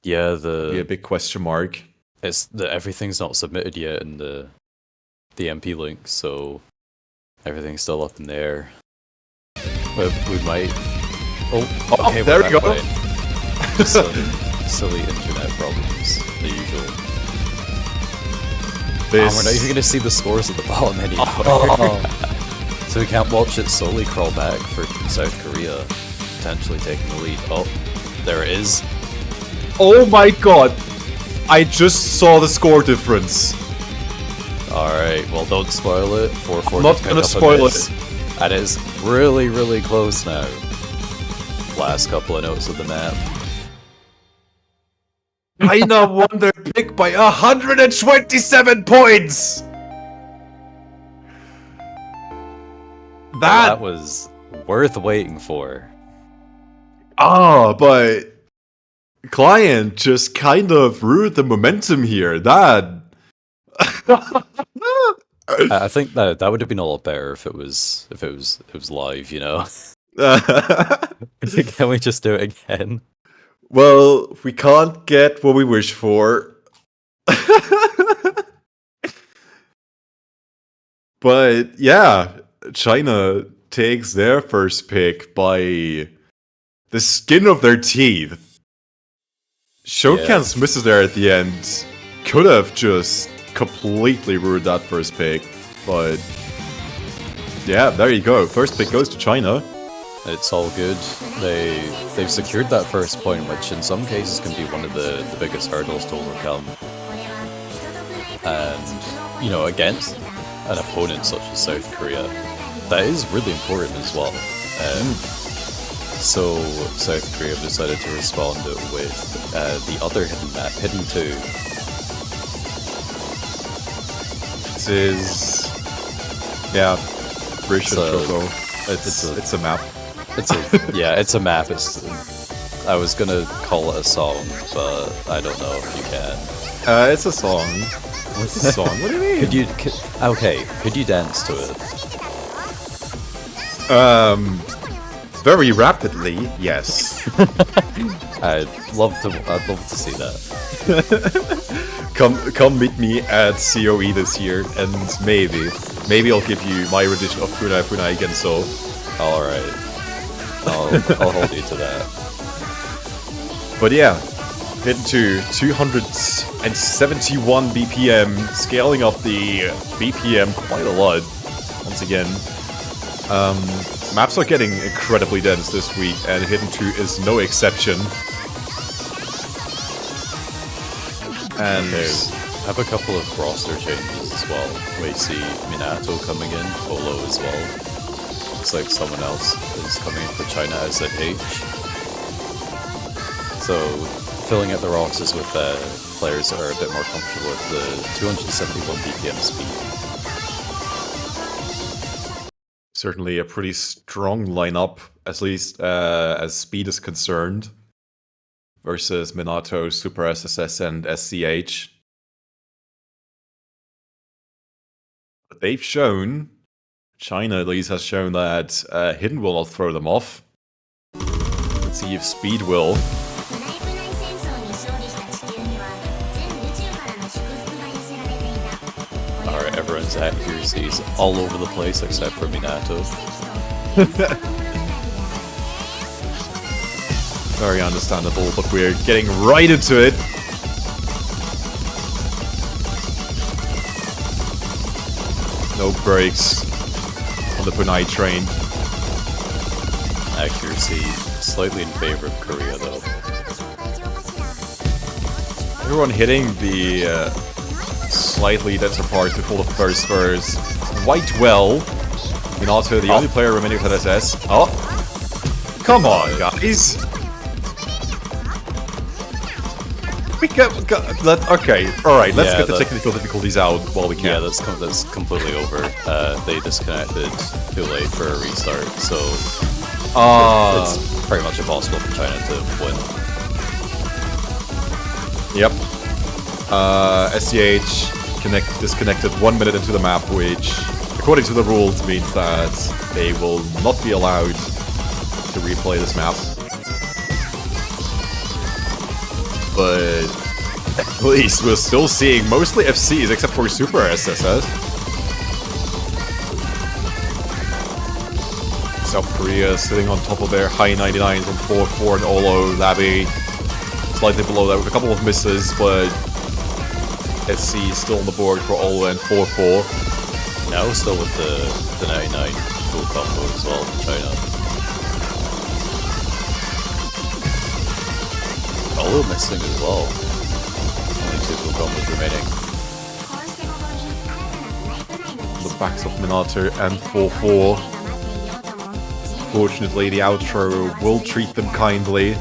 Yeah, be a big question mark. it's everything's not submitted yet in the MP link, so everything's still up in the air. But we might. Oh, okay, there we go. Just some silly internet problems, the usual. We're not even going to see the scores at the bottom anymore. So we can't watch it slowly crawl back for South Korea potentially taking the lead. Oh, there it is. Oh my god! I just saw the score difference. Alright, well don't spoil it. 4-4 I'm not gonna spoil it. And it's really, really close now. Last couple of notes of the map. China won their pick by 127 points! That was worth waiting for. But Client just kind of ruined the momentum here. That I think that would have been a lot better if it was live, you know. Can we just do it again? Well, we can't get what we wish for. But yeah, China takes their first pick by the skin of their teeth. Shokan's misses there at the end could have just completely ruined that first pick, but yeah, there you go. First pick goes to China. It's all good. They've secured that first point, which in some cases can be one of the biggest hurdles to overcome. And, you know, against an opponent such as South Korea, that is really important as well. So South Korea have decided to respond with the other hidden map, Hidden 2. This is... yeah, British Choco. It's a map. It's a map. I was gonna call it a song, but I don't know if you can. It's a song. What's a song? What do you mean? Could you dance to it? Very rapidly, yes. I'd love to see that. Come meet me at COE this year, and maybe I'll give you my rendition of Funai Funai Genso. All right, I'll hold you to that. But yeah, Hidden 2, 271 BPM, scaling up the BPM quite a lot. Once again, maps are getting incredibly dense this week, and Hidden 2 is no exception. And I have a couple of roster changes as well. We see Minato coming in, Polo as well. Looks like someone else is coming in for China as ZH. So, filling out the rosters with players that are a bit more comfortable with the 271 BPM speed. certainly a pretty strong lineup, at least as speed is concerned, versus Minato, Super SSS, and SCH. But they've shown, China at least has shown that Hidden will not throw them off. Let's see if Speed will. Alright, everyone's accuracy's all over the place except for Minato. Very understandable, but we're getting right into it. No brakes on the Punai train. Accuracy slightly in favor of Korea though. Everyone hitting the slightly denser part before the first verse quite well. Minato, the only player remaining with SS. Oh! Come on, guys! Okay, alright, let's Yeah, get the technical difficulties out while we can. Yeah, that's completely over. They disconnected too late for a restart, so it's pretty much impossible for China to win. Yep. SCH disconnected 1 minute into the map, which, according to the rules, means that they will not be allowed to replay this map. But at least we're still seeing mostly FCs except for Super SSS. South Korea sitting on top of their high 99s on 4-4 and Olo, Labby slightly below that with a couple of misses, but SC is still on the board for Olo and 4-4. Now still with the 99 full combo as well from China. Olo missing as well. Only 2 full combos remaining. The backs of Minato and 4-4. Fortunately, the outro will treat them kindly.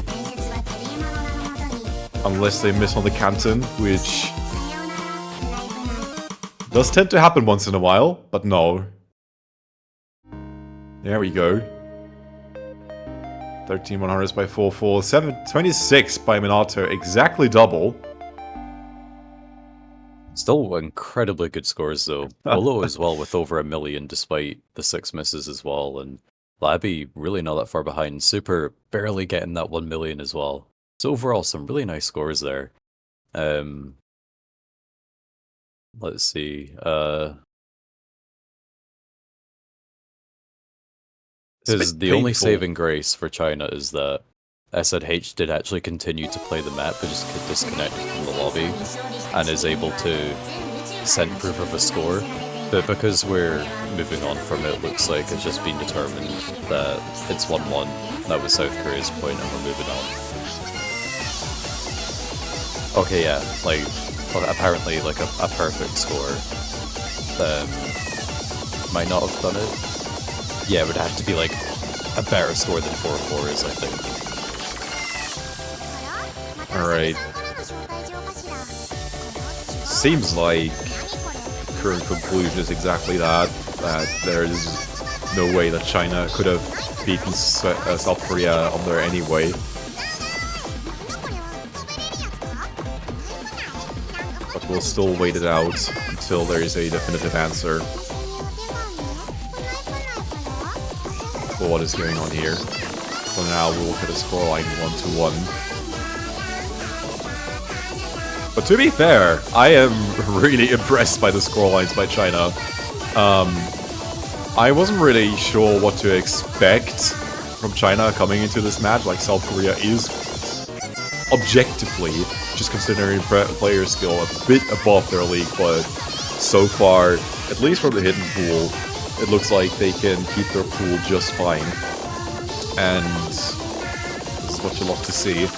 Unless they miss on the canton, which does tend to happen once in a while, but no. There we go. 13-100s by 4-4, 726 by Minato, exactly double. Still incredibly good scores though. Olo as well with over 1 million despite the 6 misses as well, and Labby really not that far behind. Super barely getting that 1 million as well. So overall some really nice scores there. Let's see. Because the only saving grace for China is that SNH did actually continue to play the map, but just could disconnect from the lobby, and is able to send proof of a score. But because we're moving on from it, looks like it's just been determined that it's 1-1. That was South Korea's point, and we're moving on. Okay, yeah, like, well, apparently, like, a perfect score might not have done it. Yeah, it would have to be, like, a better score than 4-4 is, I think. Alright. Seems like the current conclusion is exactly that. That there is no way that China could have beaten South Korea on there anyway. But we'll still wait it out until there is a definitive answer for what is going on here. For now, we'll look at a scoreline 1-1. But to be fair, I am really impressed by the scorelines by China. I wasn't really sure what to expect from China coming into this match. Like, South Korea is objectively, just considering player skill, a bit above their league, but so far, at least from the hidden pool, it looks like they can keep their pool just fine. And this is what you love to see.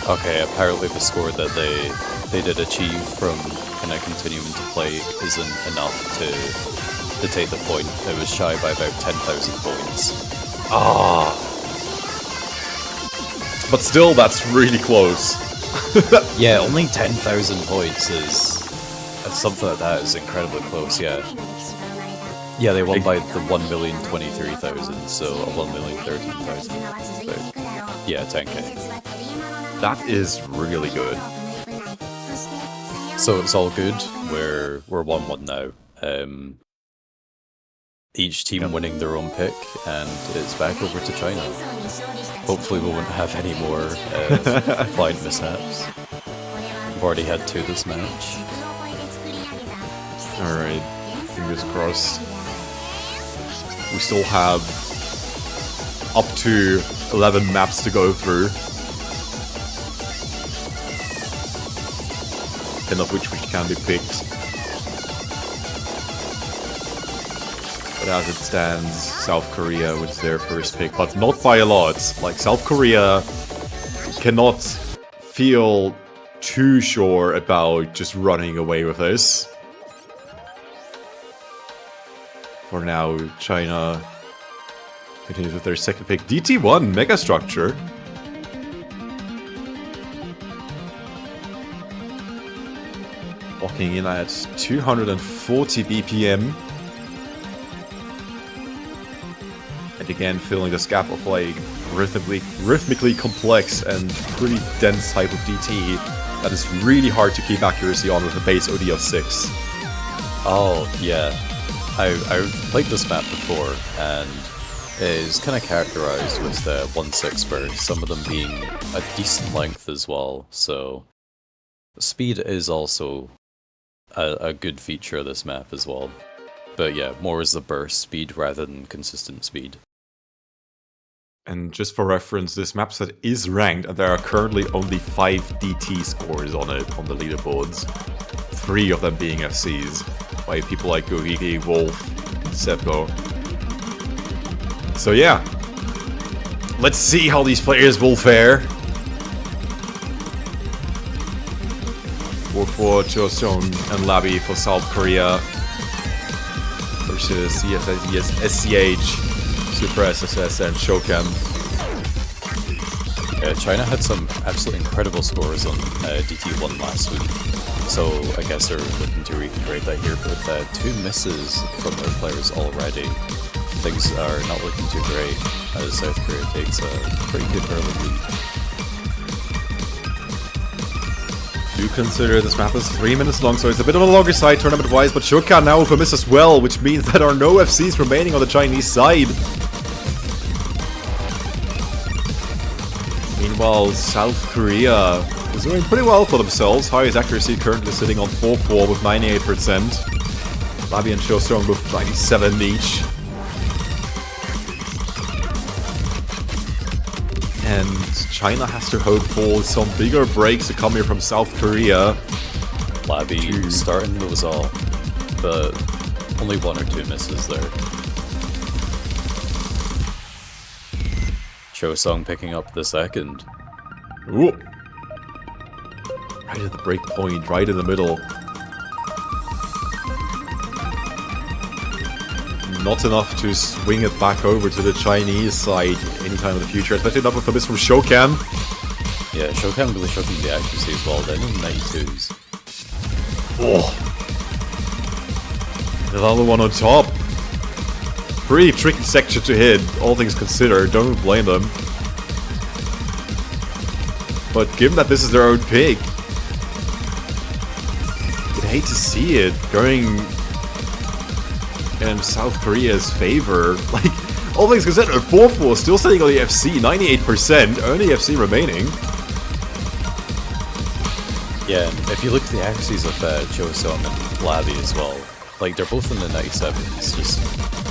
Okay, apparently the score that they did achieve from kind of continuing to play isn't enough to take the point. It was shy by about 10,000 points. Ah. But still, that's really close. Yeah, only 10,000 points is something like that is incredibly close. Yeah. Yeah, they won by the 1,023,000, so 1,013,000. Yeah, 10k. That is really good. So it's all good. We're 1-1 now. Each team winning their own pick, and it's back over to China. Hopefully we won't have any more blind mishaps. We've already had 2 this match. Alright, fingers crossed. We still have up to 11 maps to go through. 10 of which can be picked. But as it stands, South Korea was their first pick, but not by a lot. Like, South Korea cannot feel too sure about just running away with this. For now, China continues with their second pick. DT1 Megastructure. clocking in at 240 BPM. And again, filling this gap of like rhythmically complex and pretty dense type of DT that is really hard to keep accuracy on with a base OD of 6. Oh, yeah. I've played this map before, and it is kind of characterized with the 1/6 bursts, some of them being a decent length as well, so speed is also a good feature of this map as well. But yeah, more is the burst speed rather than consistent speed. And just for reference, this map set is ranked, and there are currently only 5 DT scores on it on the leaderboards. 3 of them being FCs, by people like Gohiki, Wolf, Sevko. So yeah, let's see how these players will fare. 4-4, Choseon and Labi for South Korea versus CSIS, SCH, Super SSS, and Shokan. Yeah, China had some absolutely incredible scores on DT1 last week, so I guess they're looking to recreate that here, but with 2 misses from their players already, things are not looking too great as South Korea takes a pretty good early lead. Do consider this map is 3 minutes long, so it's a bit on the longer side tournament-wise, but Shokan now with a miss as well, which means that there are no FCs remaining on the Chinese side. Meanwhile, South Korea is doing pretty well for themselves. Highest accuracy currently sitting on 4-4 with 98%. Labi and Choseon with 97 each. And China has to hope for some bigger breaks to come here from South Korea. Labi starting those off, but only 1 or 2 misses there. Choseon picking up the second. Ooh. Right at the break point, right in the middle. Not enough to swing it back over to the Chinese side anytime in the future, especially not with a miss from Shokan. Yeah, Shokan really showing the accuracy as well, then in 92s. Oh. Another one on top. Pretty tricky section to hit, all things considered, don't blame them. But given that this is their own pick, I'd hate to see it going in South Korea's favor. Like, all things considered, 4-4 still sitting on the FC, 98%, only FC remaining. Yeah, and if you look at the accuracies of Choseon and Labi as well, like they're both in the 97s, just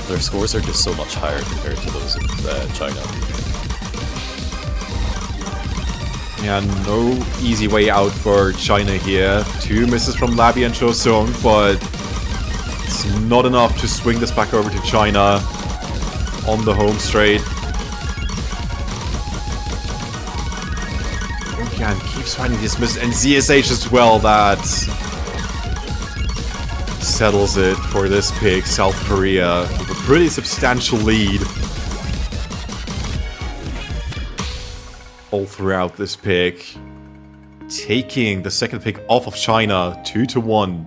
their scores are just so much higher compared to those of China. Yeah, no easy way out for China here. 2 misses from Labi and Choseon, but it's not enough to swing this back over to China on the home straight. Yeah, and keeps finding this miss, and ZSH as well, that settles it for this pick. South Korea with a pretty substantial lead all throughout this pick, taking the second pick off of China 2-1.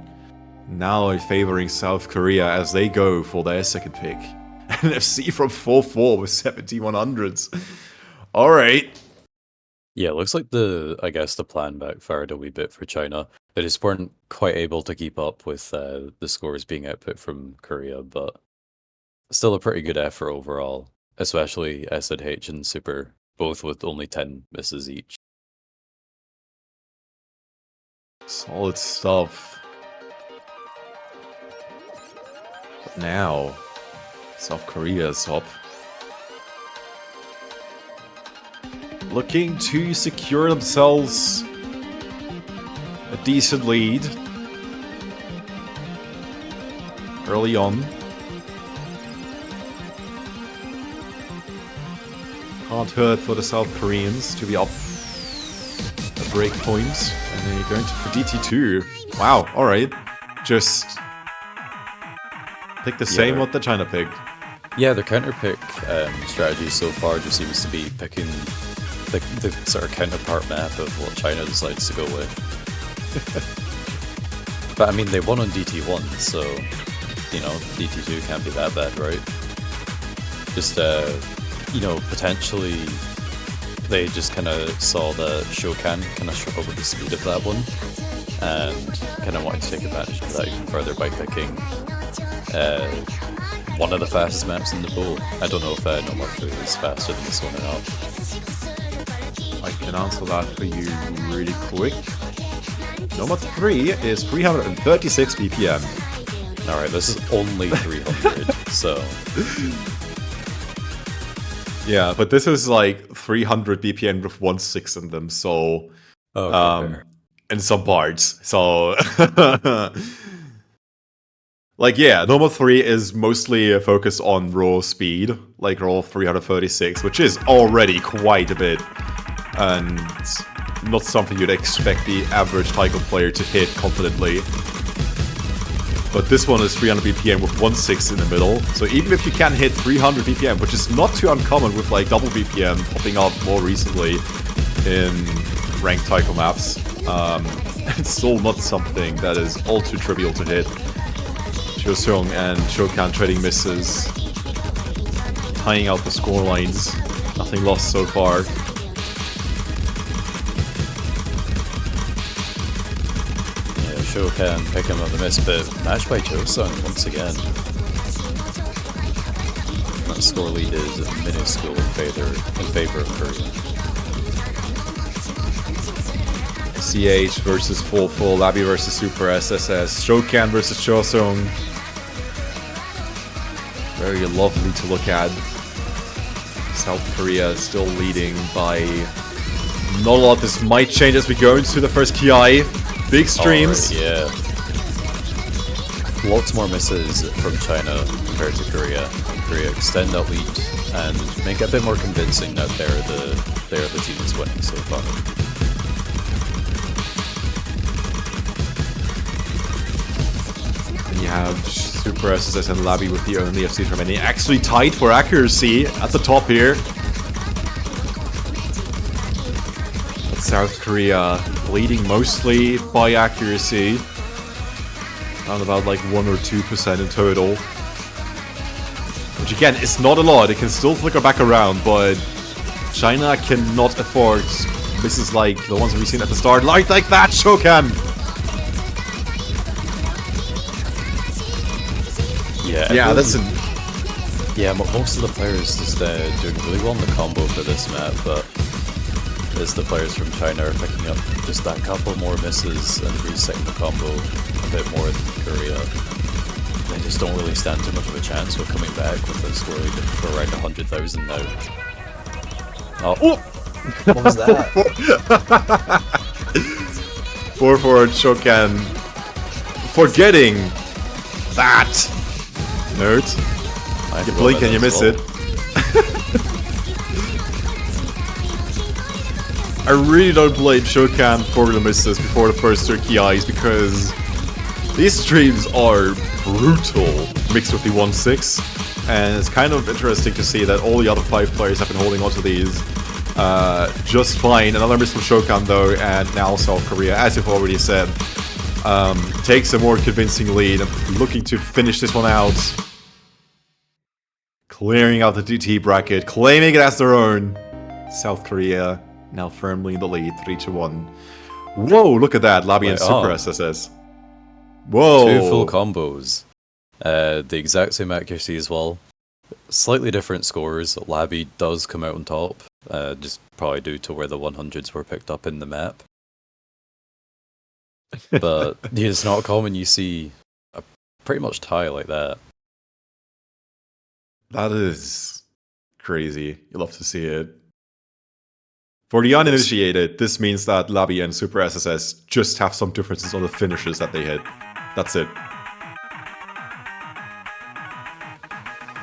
Now favoring South Korea as they go for their second pick. An FC from 4-4 with 7100s. Alright. Yeah, it looks like I guess the plan backfired a wee bit for China. They just weren't quite able to keep up with the scores being output from Korea, but still a pretty good effort overall, especially SNH and Super, both with only 10 misses each. Solid stuff. But now, South Korea's up. Looking to secure themselves a decent lead early on. Can't hurt for the South Koreans to be up a break point, and then you're going to for DT2. Wow, alright. Just pick the same what the China picked. Yeah, their counter pick strategy so far just seems to be picking the sort of counterpart map of what China decides to go with. But I mean, they won on DT1, so, you know, DT2 can't be that bad, right? Just, you know, potentially they just kind of saw that Shokan kind of struggled with the speed of that one, and kind of wanted to take advantage of that even further by picking one of the fastest maps in the pool. I don't know if No More 3 is faster than this one or not. I can answer that for you really quick. Nomad 3 is 336 BPM. Alright, this is only 300, so... Yeah, but this is like 300 BPM with 1/6 in them, so... fair. in some parts, so... like, yeah, Nomad 3 is mostly focused on raw speed, like raw 336, which is already quite a bit. And not something you'd expect the average taiko player to hit confidently. But this one is 300 BPM with 1/6 in the middle, so even if you can hit 300 BPM, which is not too uncommon with like double BPM popping up more recently in ranked taiko maps, it's still not something that is all too trivial to hit. Seong and Shokan trading misses, tying out the score lines, nothing lost so far. Shokan pick him up the miss, but matched by Josung once again. That score lead is minuscule in favor of Korea. CH versus Full, Labby versus Super SSS, Shokan versus Josung. Very lovely to look at. South Korea still leading by not a lot. This might change as we go into the first Ki. Big streams. Yeah. Lots more misses from China compared to Korea. Korea extend that lead and make it a bit more convincing that they're the team that's winning so far. And you have Super SSS and Labby with the only FCs remaining. Actually tied for accuracy at the top here. But South Korea leading mostly by accuracy. Around about like 1 or 2% in total. Which again, is not a lot. It can still flicker back around, but China cannot afford misses like the ones we've seen at the start. Like that, Shokan! Yeah, that's an... Yeah, most of the players just doing really well in the combo for this map, but as the players from China are picking up just that couple more misses and resetting the combo a bit more than Korea, they just don't really stand too much of a chance with coming back with a score lead for around 100,000 now. Oh! What was that? 4-4 Shokan forgetting that. Nerd. You blink and you miss it. I really don't blame Shokan for the misses before the first 3 KIs because these streams are brutal mixed with the 1/6, and it's kind of interesting to see that all the other 5 players have been holding onto these just fine. Another miss from Shokan though, and now South Korea, as you've already said, takes a more convincing lead and looking to finish this one out. Clearing out the DT bracket, claiming it as their own. South Korea now firmly in the lead, 3-1. Whoa, look at that, Labby and Super SSS. Whoa! 2 full combos. The exact same accuracy as well. Slightly different scores. Labby does come out on top, just probably due to where the 100s were picked up in the map. But yeah, it's not common you see a pretty much tie like that. That is crazy. You love to see it. For the uninitiated, this means that Labby and Super SSS just have some differences on the finishes that they hit. That's it.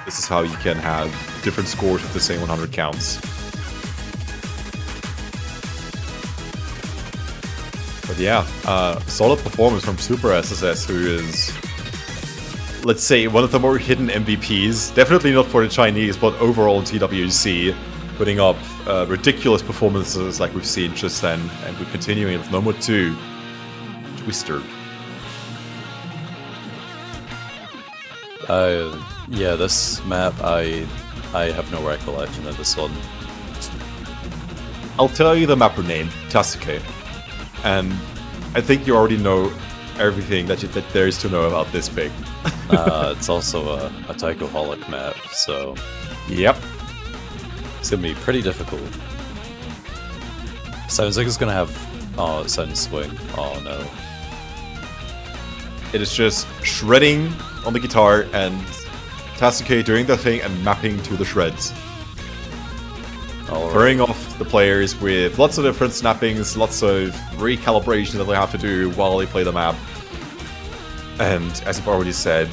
This is how you can have different scores with the same 100 counts. But yeah, solid performance from Super SSS, who is, let's say, one of the more hidden MVPs. Definitely not for the Chinese, but overall in TWC, putting up ridiculous performances like we've seen just then, and we're continuing with Nomad 2, Twister. Yeah, this map, I have no recollection of this one. I'll tell you the mapper name, Tasuke. And I think you already know everything that there is to know about this pig. It's also a taiko-holic map, so Yep. it's gonna be pretty difficult. Sounds like it's gonna have... Oh, it sounds swing. Oh no. It is just shredding on the guitar and Tasuke doing the thing and mapping to the shreds. Alright. Throwing off the players with lots of different snappings, lots of recalibration that they have to do while they play the map. And as I've already said,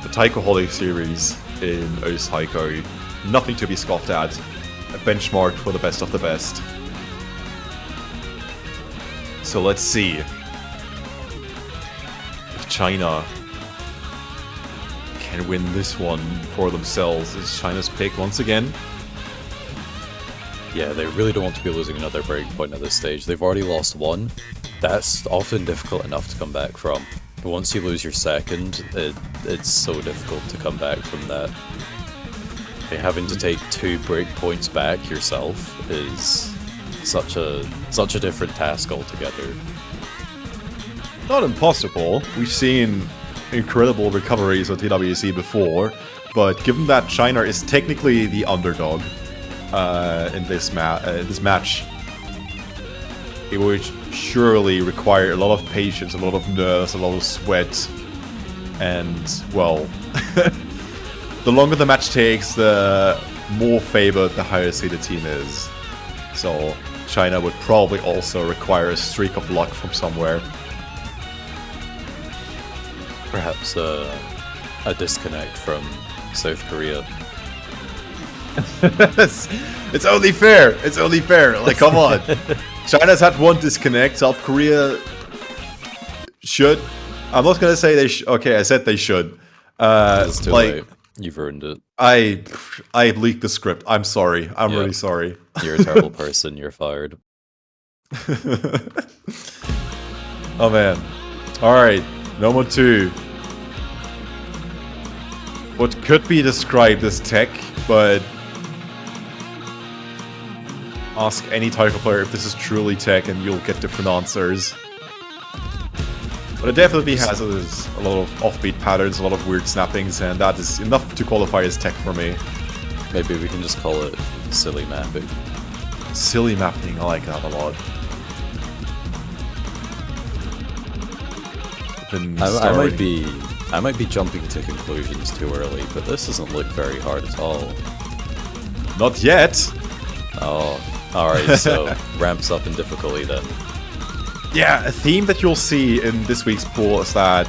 the Taiko Holiday series in O's Taiko, nothing to be scoffed at. A benchmark for the best of the best. So let's see if China can win this one for themselves. Is China's pick once again? Yeah, they really don't want to be losing another breakpoint at this stage. They've already lost one. That's often difficult enough to come back from. But once you lose your second, it's so difficult to come back from that. Having to take 2 breakpoints back yourself is such a different task altogether. Not impossible. We've seen incredible recoveries of TWC before, but given that China is technically the underdog in this match, it would surely require a lot of patience, a lot of nerves, a lot of sweat, and, well, the longer the match takes, the more favored the higher seeded team is. So China would probably also require a streak of luck from somewhere. Perhaps a disconnect from South Korea. It's only fair. It's only fair. Like, come on. China's had one disconnect. South Korea should. I'm not gonna say they. Okay, I said they should. It's too like late. You've ruined it. I leaked the script. I'm sorry. I'm really sorry. You're a terrible person. You're fired. Oh man. All right. Number 2. What could be described as tech, but ask any Taiko player if this is truly tech and you'll get different answers. But it definitely has a lot of offbeat patterns, a lot of weird snappings, and that is enough to qualify as tech for me. Maybe we can just call it silly mapping. Silly mapping, I like that a lot. I might be jumping to conclusions too early, but this doesn't look very hard at all. Not yet! Oh, alright, so ramps up in difficulty then. Yeah, a theme that you'll see in this week's pool is that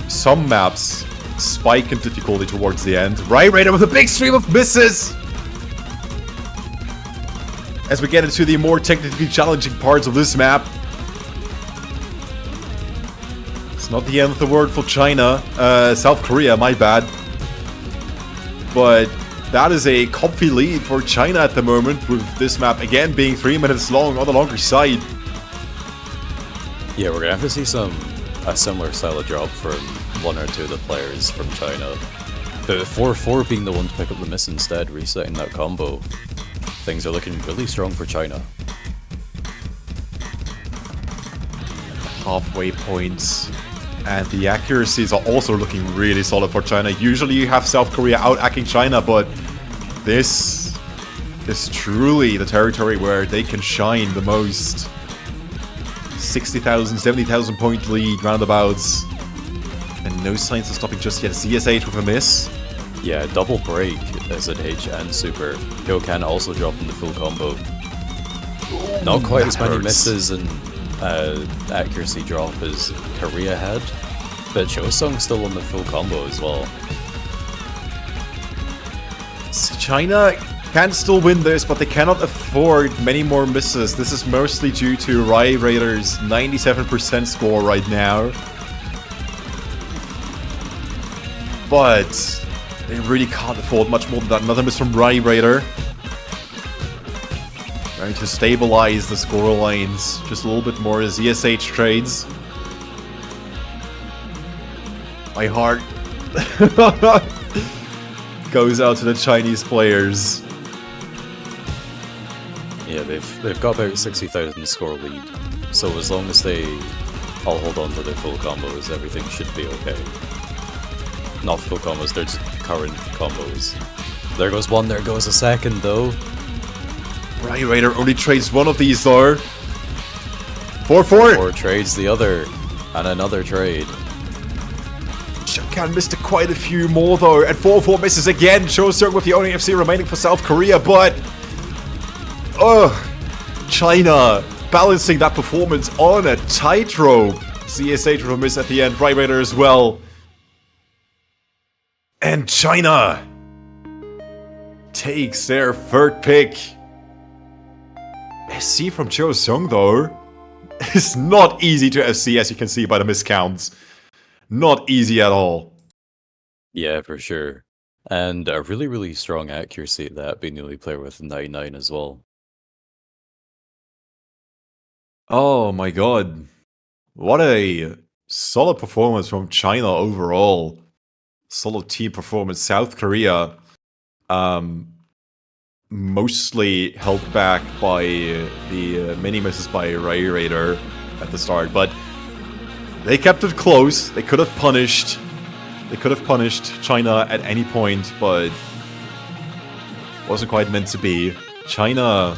some maps spike in difficulty towards the end. Right Raider with a big stream of misses! As we get into the more technically challenging parts of this map. It's not the end of the world for China. South Korea, my bad. But that is a comfy lead for China at the moment, with this map again being 3 minutes long on the longer side. Yeah, we're gonna have to see a similar style of drop from 1 or 2 of the players from China. But 4-4 being the one to pick up the miss instead, resetting that combo. Things are looking really strong for China. Halfway points. And the accuracies are also looking really solid for China. Usually you have South Korea out-acking China, but this is truly the territory where they can shine the most. 60,000, 70,000 point lead, roundabouts. And no signs of stopping just yet. ZSH with a miss. Yeah, double break SNH and Super. Hyokan also dropping the full combo. Not quite as many misses and accuracy drop as Korea had, but Chosung's still on the full combo as well. China can still win this, but they cannot afford many more misses. This is mostly due to Rai Raider's 97% score right now. But they really can't afford much more than that. Another miss from Rai Raider. Trying to stabilize the score lines just a little bit more as ZSH trades. My heart. goes out to the Chinese players. Yeah, they've got about 60,000 score lead. So as long as they all hold on to their full combos, everything should be okay. Not full combos, they're just current combos. There goes one, there goes a second though. Right Raider only trades one of these though. 4-4. 4 trades the other, and another trade. Shokan missed quite a few more though, and 4-4 misses again. Choseung with the only FC remaining for South Korea, but... China balancing that performance on a tightrope. CSH with a miss at the end, Right Raider as well. And China takes their third pick. SC from Choseung though is not easy to SC, as you can see by the miscounts. Not easy at all. Yeah, for sure. And a really, really strong accuracy at that, being the only player with 9-9 as well. Oh my god. What a solid performance from China overall. Solid team performance. South Korea, mostly held back by the mini misses by Rai Raider at the start, but they kept it close. They could have punished China at any point, but wasn't quite meant to be. China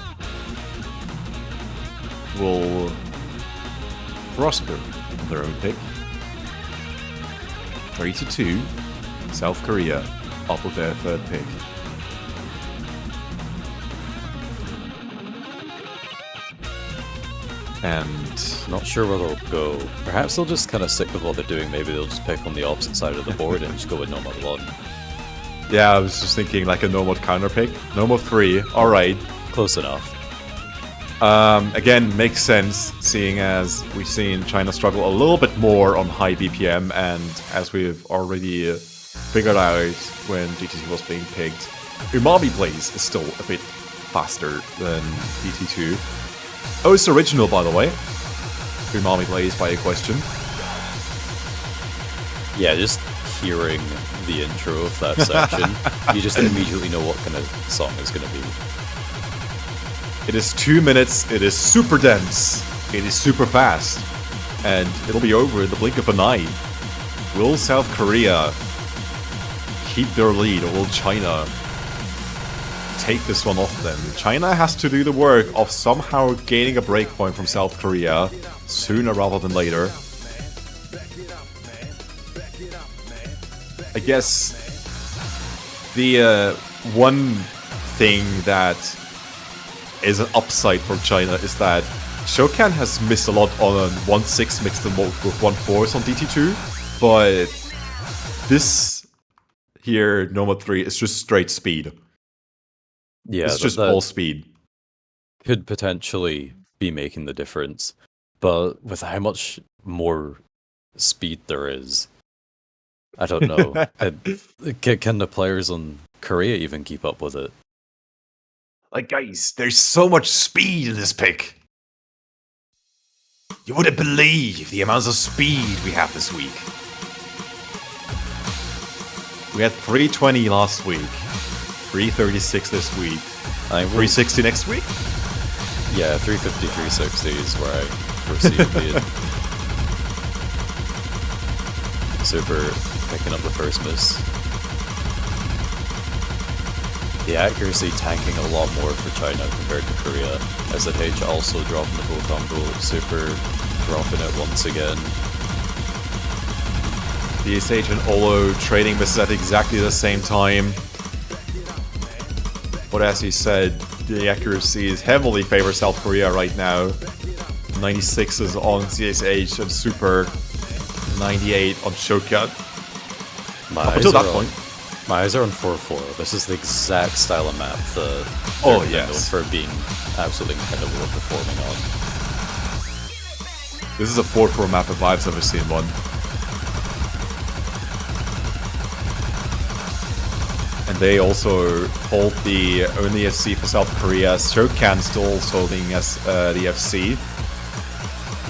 will prosper on their own pick. 3-2. South Korea up with their third pick. And Not sure where they'll go. Perhaps they'll just kind of stick with what they're doing. Maybe they'll just pick on the opposite side of the board and just go with Nomad 1. yeah, I was just thinking like a Nomad counter pick. Nomad 3, alright. Close enough. Again, makes sense, seeing as we've seen China struggle a little bit more on high BPM, and as we've already figured out when DT2 was being picked, Umami Blaze is still a bit faster than DT2. Oh, it's original, by the way. Umami Blaze by a question. Yeah, just hearing the intro of that section, you just immediately know what kind of song it's going to be. It is 2 minutes, it is super dense, it is super fast, and it'll be over in the blink of an eye. Will South Korea keep their lead, or will China take this one off them? China has to do the work of somehow gaining a breakpoint from South Korea sooner rather than later. I guess the one thing that is an upside for China is that Shokan has missed a lot on 1-6 mixed with 1-4s on DT2, but this here, Nomad 3, is just straight speed. Yeah, it's just all speed. Could potentially be making the difference, but with how much more speed there is, I don't know. Can the players on Korea even keep up with it? Like, guys, there's so much speed in this pick. You wouldn't believe the amounts of speed we have this week. We had 320 last week, 336 this week, 360 next week? Yeah, 350, 360 is where I foresee it being. Super picking up the first miss. The accuracy tanking a lot more for China compared to Korea. SH also dropping the full combo, Super dropping it once again. DSH and Olo trading misses at exactly the same time. But as he said, the accuracy is heavily favor South Korea right now. 96 is on CSH and Super, 98 on Shokan. Up until that point. My eyes are on 4-4. This is the exact style of map that they're known for being absolutely incredible at performing on. This is a 4-4 map if I've ever seen one. And they also hold the only FC for South Korea. Shokan still also holding as the FC,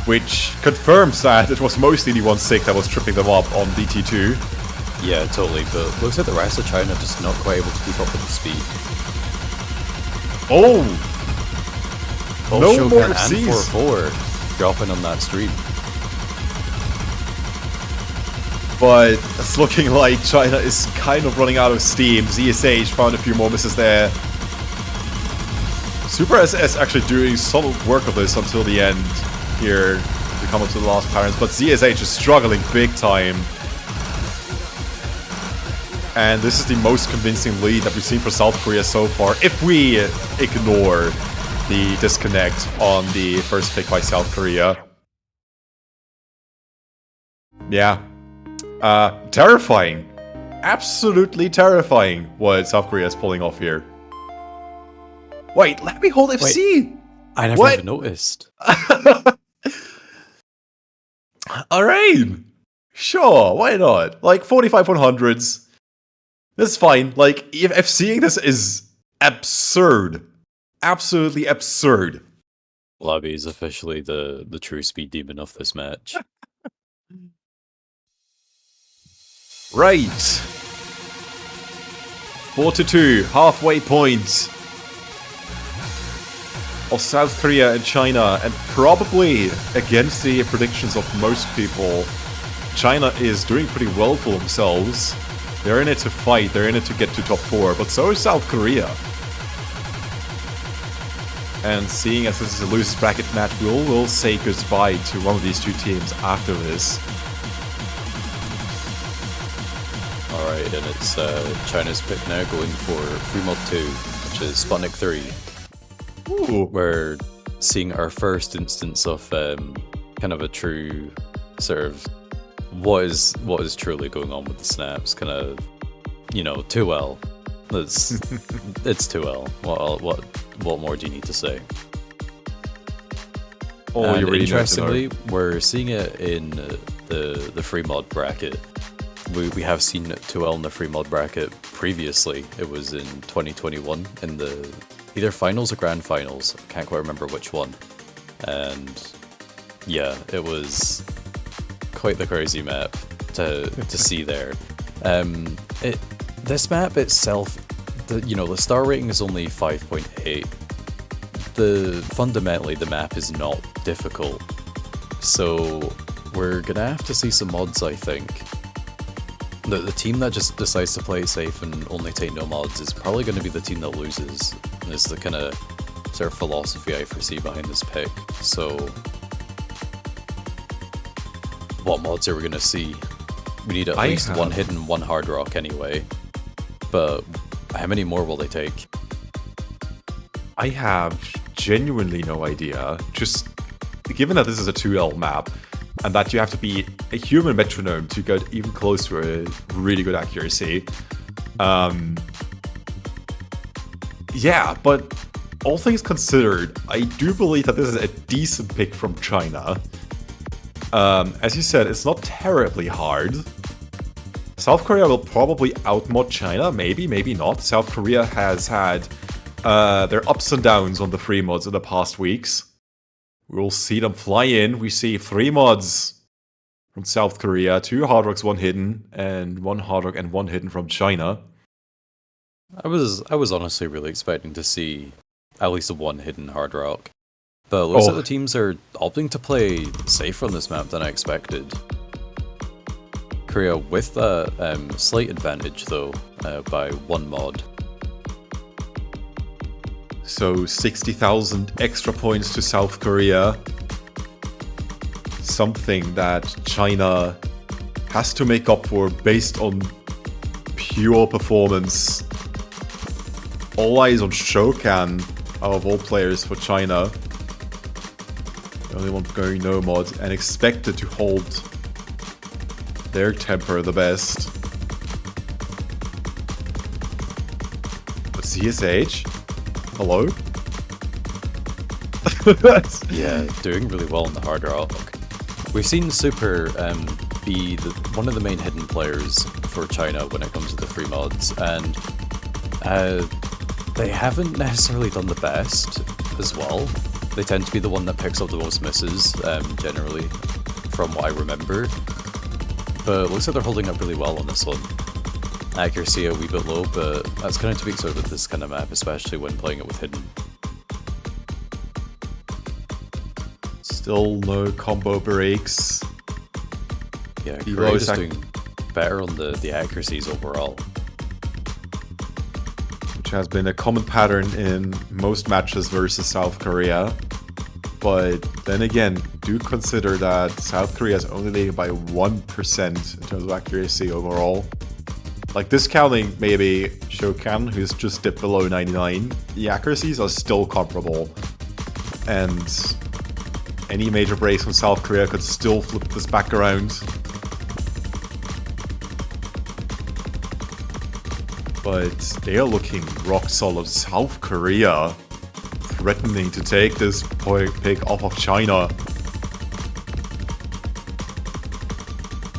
which confirms that it was mostly the 1-6 that was tripping them up on DT2. Yeah, totally, but looks like the rest of China just not quite able to keep up with the speed. Oh! Both No Shogun more and Cs. 4-4 dropping on that stream. But it's looking like China is kind of running out of steam. ZSH found a few more misses there. Super SS actually doing solid work of this until the end here. We come up to the last parents, but ZSH is struggling big time. And this is the most convincing lead that we've seen for South Korea so far, if we ignore the disconnect on the first pick by South Korea. Yeah. Terrifying. Absolutely terrifying what South Korea is pulling off here. Wait, let me hold FC! I never What? even noticed. Alright. Sure, why not? Like, 45 100s. That's fine. Like, if seeing this is absurd. Absolutely absurd. Labby is officially the true speed demon of this match. Right. 4-2, halfway point of South Korea and China, and probably against the predictions of most people, China is doing pretty well for themselves. They're in it to fight, they're in it to get to top 4, but so is South Korea. And seeing as this is a loose bracket match, we'll say goodbye to one of these two teams after this. Alright, and it's China's pick now going for free mod 2, which is Sputnik 3. Ooh. We're seeing our first instance of kind of a true sort of what is truly going on with the snaps. Kind of, you know, 2L. It's 2L. What more do you need to say? Oh, And you really interestingly, we're seeing it in the free mod bracket. We have seen 2L in the free mod bracket previously. It was in 2021 in the either finals or grand finals. I can't quite remember which one. And yeah, it was quite the crazy map to see there. This map itself, the star rating is only 5.8. Fundamentally the map is not difficult, so we're gonna have to see some mods, I think. The team that just decides to play it safe and only take no mods is probably going to be the team that loses. And it's the kind of sort of philosophy I foresee behind this pick. So, what mods are we going to see? We need at least one hidden, one hard rock anyway. But how many more will they take? I have genuinely no idea. Just given that this is a 2L map, and that you have to be a human metronome to get even close to a really good accuracy. Yeah, but all things considered, I do believe that this is a decent pick from China. As you said, it's not terribly hard. South Korea will probably outmod China, maybe not. South Korea has had their ups and downs on the free mods in the past weeks. We'll see them fly in. We see 3 mods from South Korea, 2 hard rocks, 1 hidden, and 1 hard rock and 1 hidden from China. I was honestly really expecting to see at least a 1 hidden hard rock. But it looks like the teams are opting to play safer on this map than I expected. Korea with a slight advantage though, by 1 mod. So 60,000 extra points to South Korea. Something that China has to make up for based on pure performance. All eyes on Shokan out of all players for China. The only one going no mod and expected to hold their temper the best. But CSH? Hello? Yeah, doing really well in the hard rock. We've seen Super be one of the main hidden players for China when it comes to the free mods, and they haven't necessarily done the best as well. They tend to be the one that picks up the most misses, generally, from what I remember. But it looks like they're holding up really well on this one. Accuracy a wee bit low, but that's kind of to be expected with this kind of map, especially when playing it with hidden. Still no combo breaks. Yeah, Evo Korea is is doing better on the accuracies overall. Which has been a common pattern in most matches versus South Korea. But then again, do consider that South Korea is only leading by 1% in terms of accuracy overall. Like, discounting maybe Shokan, who's just dipped below 99, the accuracies are still comparable. And any major breaks from South Korea could still flip this back around. But they are looking rock solid. South Korea threatening to take this pick off of China.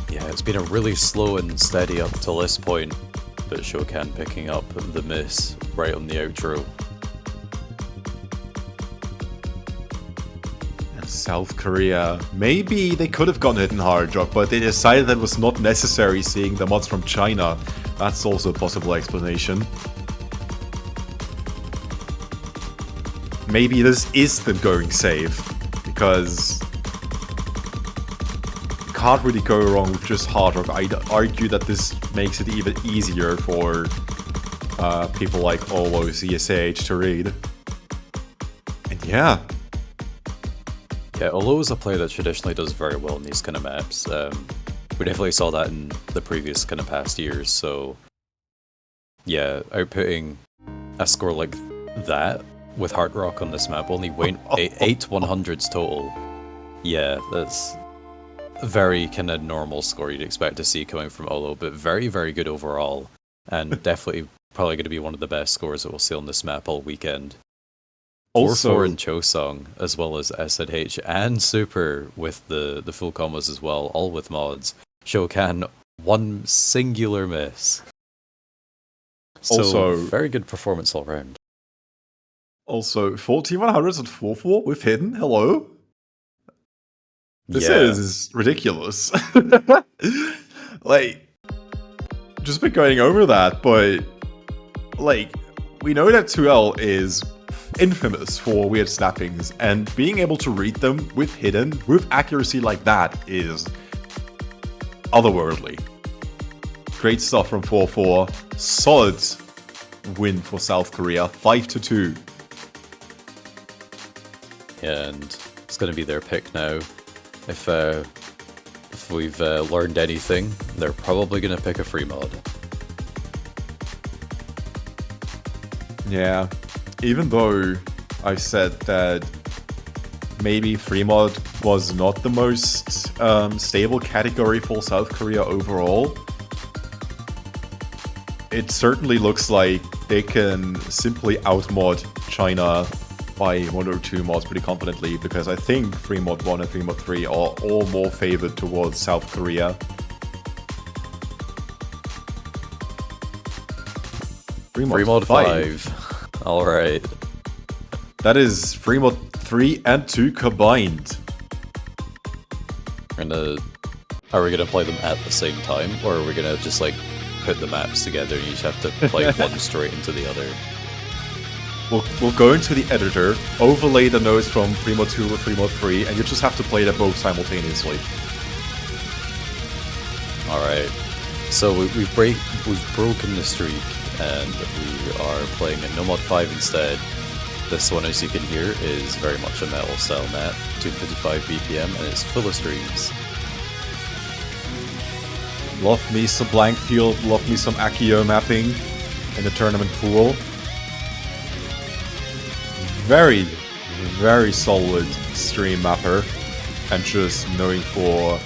Yeah, it's been a really slow and steady up till this point, but Shokan picking up the miss right on the outro. South Korea, maybe they could have gone hidden hard drop, but they decided that it was not necessary seeing the mods from China. That's also a possible explanation. Maybe this is them going safe, because you can't really go wrong with just hard rock. I'd argue that this makes it even easier for people like Olo, CSH to read. And yeah. Yeah, Olo is a player that traditionally does very well in these kind of maps. We definitely saw that in the previous kind of past years, so yeah, outputting a score like that with Hard Rock on this map, only 8 100s total. Yeah, that's a very kind of normal score you'd expect to see coming from Olo, but very, very good overall, and definitely probably going to be one of the best scores that we'll see on this map all weekend. Also, 4-4 in Chosong, as well as SNH and Super with the full combos as well, all with mods. Shokan, one singular miss. So, Also, very good performance all round. Also, 4100s and 4-4 with hidden. Hello? This Yeah. is ridiculous. Like, just been going over that, but like, we know that 2L is infamous for weird snappings, and being able to read them with hidden, with accuracy like that, is otherworldly. Great stuff from 4-4. Solid win for South Korea, 5-2. And it's going to be their pick now. If we've learned anything, they're probably going to pick a free mod. Yeah, even though I said that maybe free mod was not the most stable category for South Korea overall, it certainly looks like they can simply outmod China by 1 or 2 mods pretty confidently, because I think free mod 1 and free mod 3 are all more favored towards South Korea. Free mod 5. Alright. That is free mod 3 and 2 combined. Are we gonna play them at the same time, or are we gonna just like put the maps together and you just have to play one straight into the other? We'll go into the editor, overlay the nodes from free mod 2 or free mod 3, and you just have to play them both simultaneously. Alright. So we've broken the streak, and we are playing a No Mod 5 instead. This one, as you can hear, is very much a metal style map, 255 BPM, and it's full of streams. Love me some blank field, love me some Akio mapping in the tournament pool. Very, very solid stream mapper, and just knowing for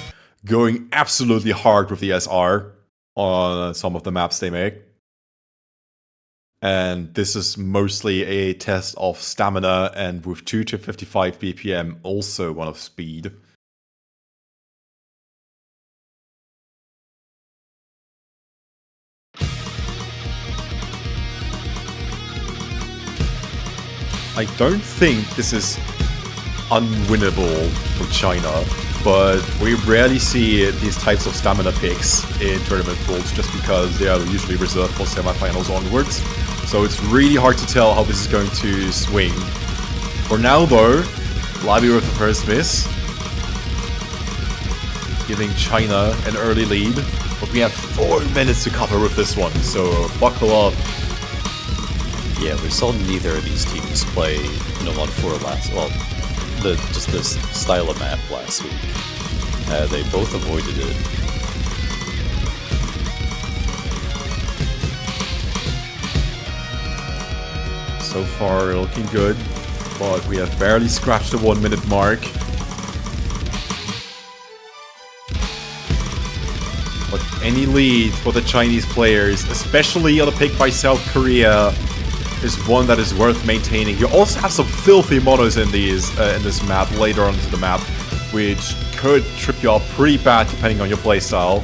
going absolutely hard with the SR on some of the maps they make. And this is mostly a test of stamina, and with 2 to 55 BPM, also one of speed. I don't think this is unwinnable for China, but we rarely see these types of stamina picks in tournament pools just because they are usually reserved for semifinals onwards. So it's really hard to tell how this is going to swing. For now though, Labi with the first miss, giving China an early lead, but we have 4 minutes to cover with this one, so buckle up. Yeah, we saw neither of these teams play No 1-4 last. Well, just this style of map last week. They both avoided it. So far, looking good, but we have barely scratched the 1 minute mark. But any lead for the Chinese players, especially on a pick by South Korea, is one that is worth maintaining. You also have some filthy monos in this map later on into the map, which could trip you up pretty bad depending on your playstyle.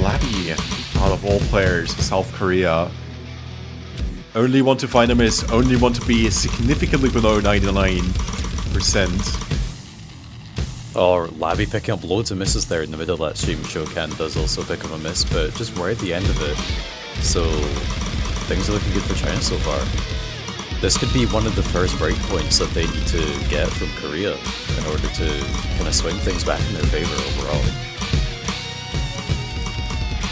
Labi, out of all players, South Korea, only want to find a miss, only want to be significantly below 99%. Or Labi picking up loads of misses there in the middle of that stream. Shokan does also pick up a miss, but just right at the end of it. So things are looking good for China so far. This could be one of the first breakpoints that they need to get from Korea in order to kind of swing things back in their favor overall.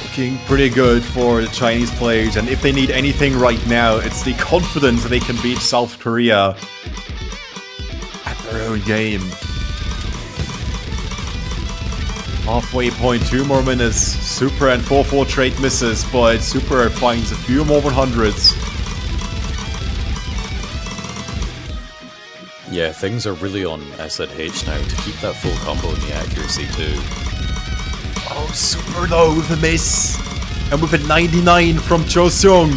Looking pretty good for the Chinese players, and if they need anything right now, it's the confidence that they can beat South Korea at their own game. Halfway point, 2 more minutes. Super and 4-4 trade misses, but Super finds a few more 100s. Yeah, things are really on SNH now to keep that full combo and the accuracy too. Oh, Super though with a miss. And with a 99 from Cho Seung.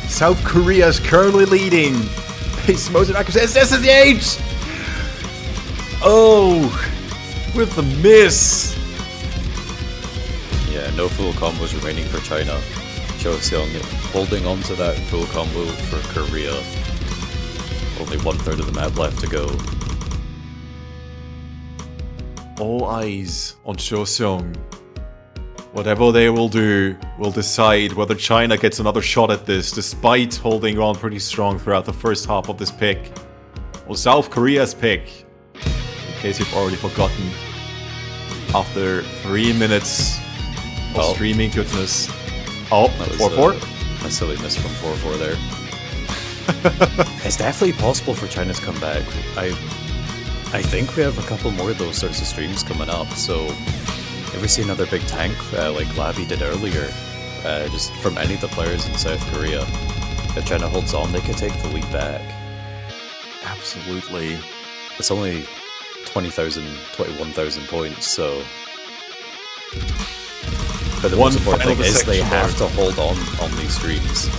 South Korea is currently leading. Base motion accuracy. SSH! Oh, with the miss. Yeah, no full combos remaining for China. Cho Seung holding on to that full combo for Korea. Only 1/3 of the map left to go. All eyes on Cho Seung. Whatever they will do will decide whether China gets another shot at this, despite holding on pretty strong throughout the first half of this pick. Or South Korea's pick, in case you've already forgotten. After 3 minutes of streaming goodness. Oh, that was 4-4? A silly miss from 4-4 there. It's definitely possible for China to come back. I think we have a couple more of those sorts of streams coming up, so if we see another big tank like Labi did earlier, just from any of the players in South Korea, if China holds on, they could take the lead back. Absolutely. It's only 21,000 points, so... But the most important thing is they have to hold on these streams.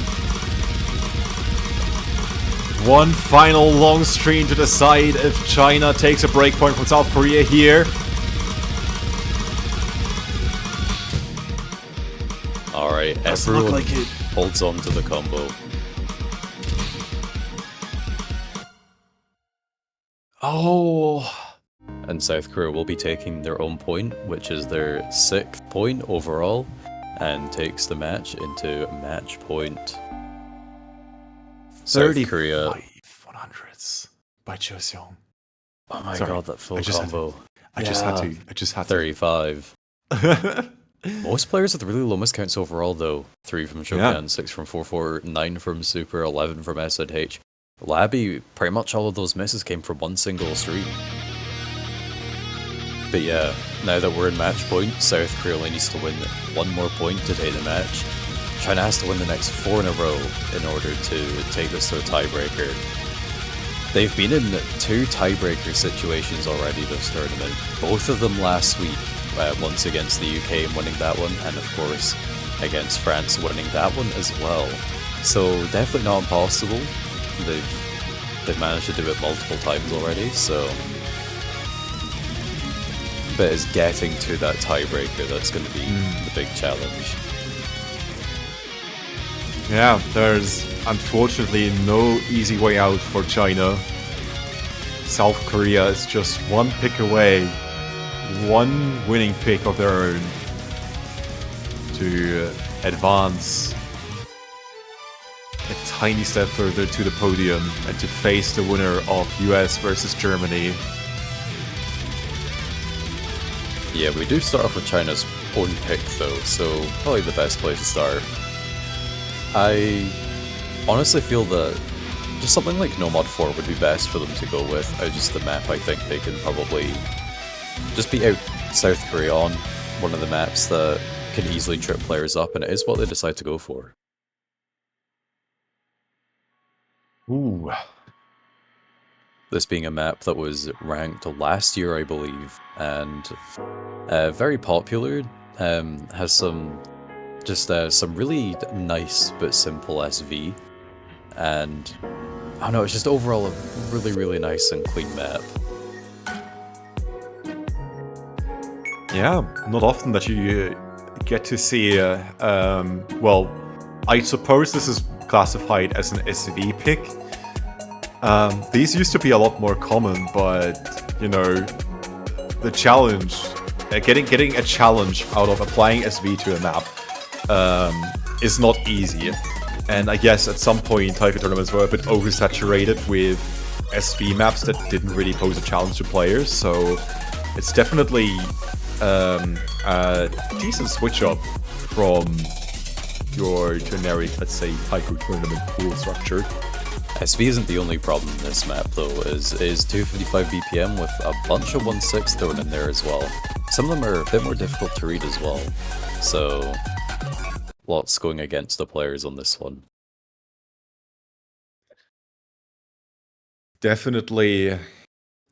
One final long stream to decide if China takes a breakpoint from South Korea here. Alright, everyone like holds on to the combo. Oh. And South Korea will be taking their own point, which is their 6th point overall, and takes the match into match point. South Korea 100s by Cho Seung. Oh my god, that full combo. I just had to. 35. Most players with really low miscounts overall though. 3 from Shokan, 6 from 4-4, 9 from Super, 11 from SNH. Labi, pretty much all of those misses came from one single stream. But yeah, now that we're in match point, South Korea only needs to win 1 more point to take the match. China has to win the next 4 in a row in order to take this to a tiebreaker. They've been in 2 tiebreaker situations already this tournament, both of them last week, once against the UK and winning that one, and of course against France winning that one as well. So definitely not impossible. They've managed to do it multiple times already, so... But it's getting to that tiebreaker that's going to be the big challenge. Yeah, there's unfortunately no easy way out for China. South Korea is just one pick away, one winning pick of their own to advance a tiny step further to the podium and to face the winner of US versus Germany. Yeah, we do start off with China's own pick though, so probably the best place to start. I honestly feel that just something like Nomad 4 would be best for them to go with. Just the map, I think they can probably just beat out South Korea on one of the maps that can easily trip players up, and it is what they decide to go for. Ooh. This being a map that was ranked last year, I believe, and very popular, has some really nice but simple SV, and I don't know, it's just overall a really, really nice and clean map. Yeah, not often that you get to see, well, I suppose this is classified as an SV pick. These used to be a lot more common, but, you know, the challenge, getting a challenge out of applying SV to a map is not easy. And I guess at some point taiko tournaments were a bit oversaturated with SV maps that didn't really pose a challenge to players, so it's definitely a decent switch up from your generic, let's say, taiko tournament pool structure. SV isn't the only problem in this map though, is 255 BPM with a bunch of 1/6 thrown in there as well. Some of them are a bit more difficult to read as well, so lots going against the players on this one. Definitely,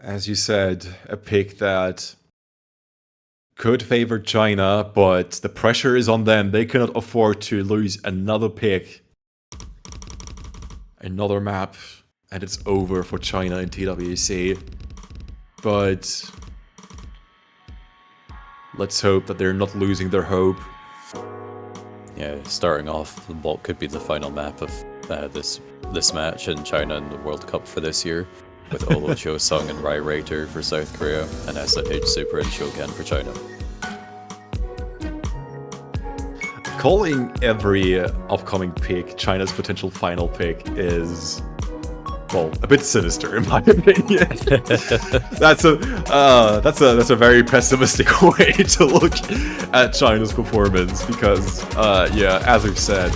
as you said, a pick that could favor China, but the pressure is on them. They cannot afford to lose another pick. Another map, and it's over for China in TWC. But let's hope that they're not losing their hope. Yeah, starting off, what could be the final map of this match in China in the World Cup for this year, with Olo Cho-sung and Rai Rater for South Korea, and SH Super and Shokan for China. Calling every upcoming pick China's potential final pick is, well, a bit sinister in my opinion. That's a very pessimistic way to look at China's performance because, yeah, as we've said,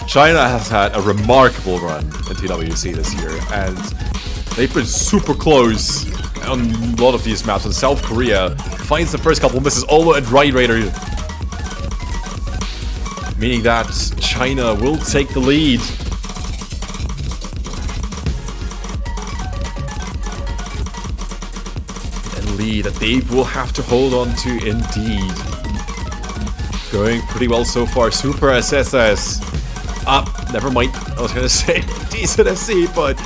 China has had a remarkable run in TWC this year, and they've been super close on a lot of these maps. And South Korea finds the first couple misses, Olo and Rai Rater, meaning that China will take the lead. And lead that they will have to hold on to indeed. Going pretty well so far. Super SSS. Never mind. I was gonna say decent FC, but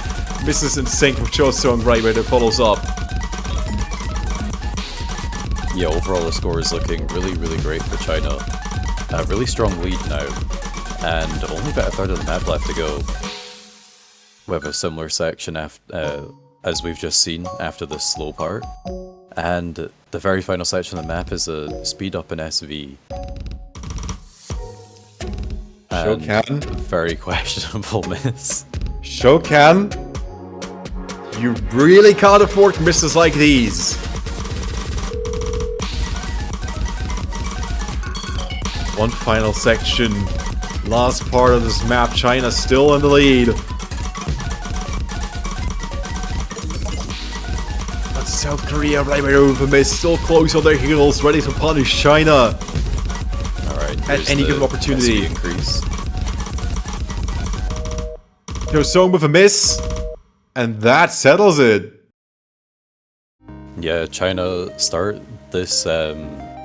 misses in sync with Cho-sung right where it follows up. Yeah, overall the score is looking really, really great for China. A really strong lead now, and only about a third of the map left to go. We have a similar section as we've just seen after this slow part, and the very final section of the map is a speed up in SV. And Shokan. very questionable miss. Shokan, you really can't afford misses like these. One final section, last part of this map. China still in the lead. But South Korea right over miss, still close on their heels, ready to punish China Alright, at any given opportunity. SV increase. Cho-sung with a miss, and that settles it. Yeah, China start this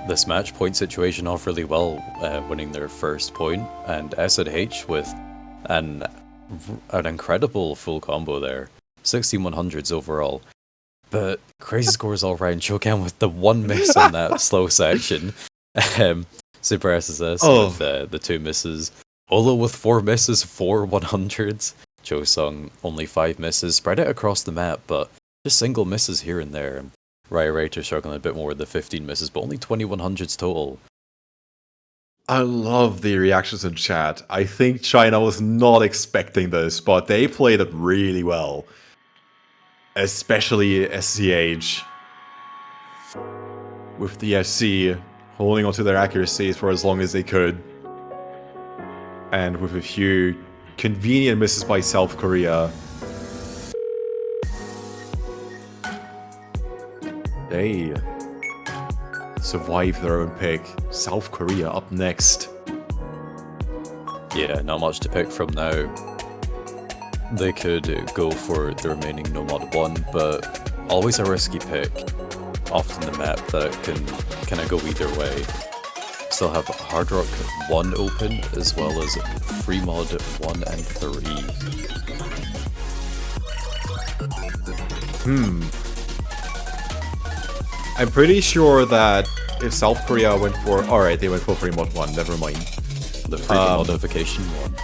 this match point situation off really well, winning their first point, and SH with an incredible full combo there, 16-100s overall. But crazy scores all round. Shokan with the one miss in that slow section. Super SSS with the two misses. Olo with 4 misses, 4 100s. Josung only 5 misses, spread out across the map, but just single misses here and there. Rater struggling a bit more with the 15 misses, but only 2100s total. I love the reactions in chat. I think China was not expecting this, but they played it really well. Especially SCH. With the SC holding onto their accuracies for as long as they could. And with a few convenient misses by South Korea. They survive their own pick. South Korea up next. Yeah, not much to pick from now. They could go for the remaining Nomad 1, but always a risky pick. Often the map that can kind of go either way. Still have Hard Rock 1 open, as well as Free Mod 1 and 3. I'm pretty sure that if South Korea went for... Alright, they went for Free Mod 1, never mind. The freedom modification one.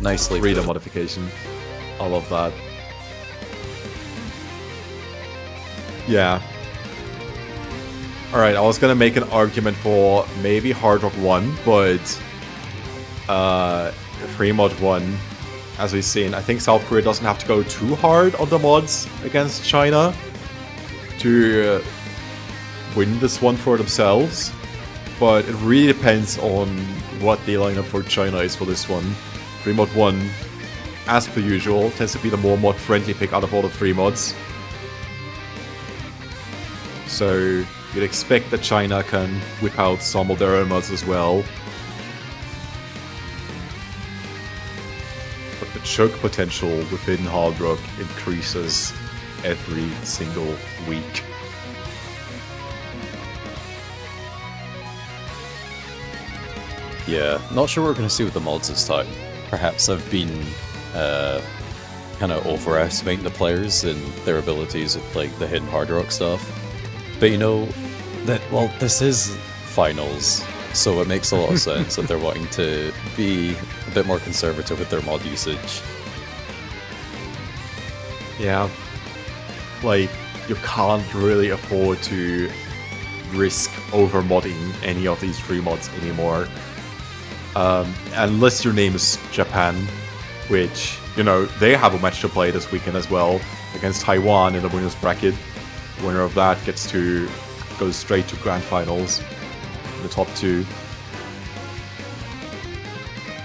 Nicely Freedom put. modification. I love that. Yeah. Alright, I was gonna make an argument for maybe Hard Rock 1, but Free Mod 1, as we've seen, I think South Korea doesn't have to go too hard on the mods against China to win this one for themselves. But it really depends on what the lineup for China is for this one. Free Mod 1, as per usual, tends to be the more mod-friendly pick out of all the free mods. So you'd expect that China can whip out some of their own mods as well. But the choke potential within Hard Rock increases every single week. Yeah, not sure what we're going to see with the mods this time. Perhaps I've been kind of overestimating the players and their abilities with like the hidden Hard Rock stuff. But you know, this is finals, so it makes a lot of sense that they're wanting to be a bit more conservative with their mod usage. Yeah. Like, you can't really afford to risk over-modding any of these free mods anymore. Unless your name is Japan, which, you know, they have a match to play this weekend as well against Taiwan in the winners bracket. The winner of that gets to go straight to grand finals in the top 2.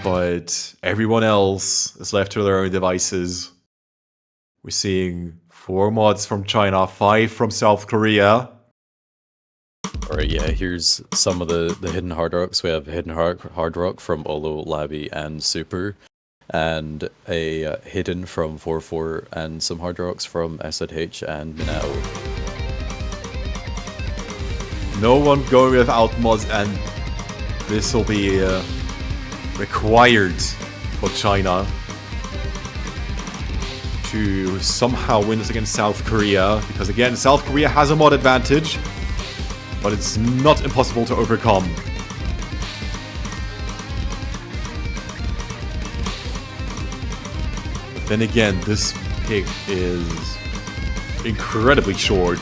But everyone else is left to their own devices. We're seeing 4 mods from China, 5 from South Korea. Alright, yeah, here's some of the hidden Hard Rocks. We have hidden Hard Rock from Olo, Labby, and Super. And a hidden from 4-4 and some Hard Rocks from SZH and Minato. No one going without mods, and this will be required for China to somehow win this against South Korea, because again, South Korea has a mod advantage, but it's not impossible to overcome. Then again, this pick is incredibly short.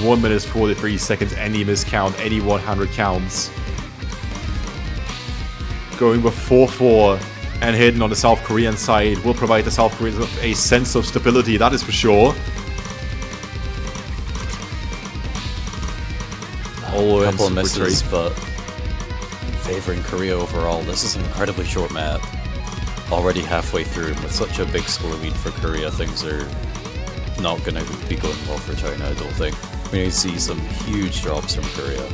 1 minute 43 seconds, any miscount, any 100 counts. Going with 4-4 and hidden on the South Korean side will provide the South Koreans with a sense of stability, that is for sure. A couple of misses, but favoring Korea overall. This is an incredibly short map. Already halfway through, and with such a big score lead for Korea, things are not going to be going well for China, I don't think. We need to see some huge drops from Korea.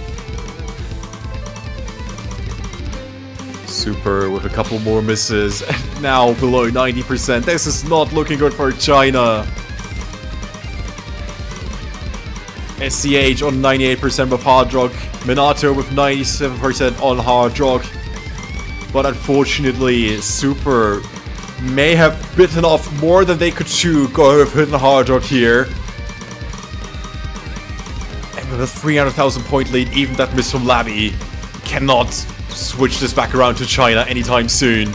Super with a couple more misses, and now below 90%. This is not looking good for China. SCH on 98% with Hard Rock, Minato with 97% on Hard Rock. But unfortunately, Super may have bitten off more than they could chew going with hidden Hard Rock here. And with a 300,000 point lead, even that miss from Labby cannot switch this back around to China anytime soon.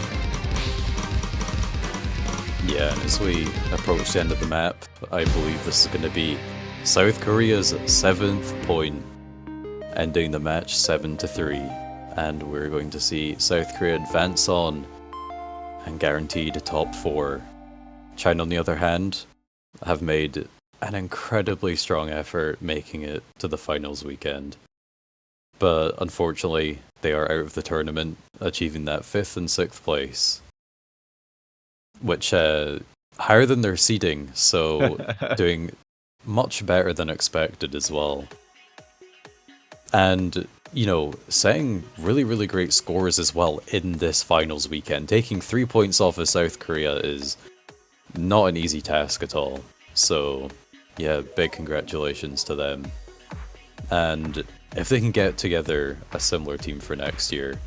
Yeah, and as we approach the end of the map, I believe this is going to be South Korea's 7th point, ending the match 7-3. And we're going to see South Korea advance on and guaranteed a top 4. China, on the other hand, have made an incredibly strong effort making it to the finals weekend. But unfortunately, they are out of the tournament, achieving that 5th and 6th place, which higher than their seeding, so doing much better than expected as well. And, you know, setting really, really great scores as well in this finals weekend. Taking 3 points off of South Korea is not an easy task at all. So, yeah, big congratulations to them. And if they can get together a similar team for next year,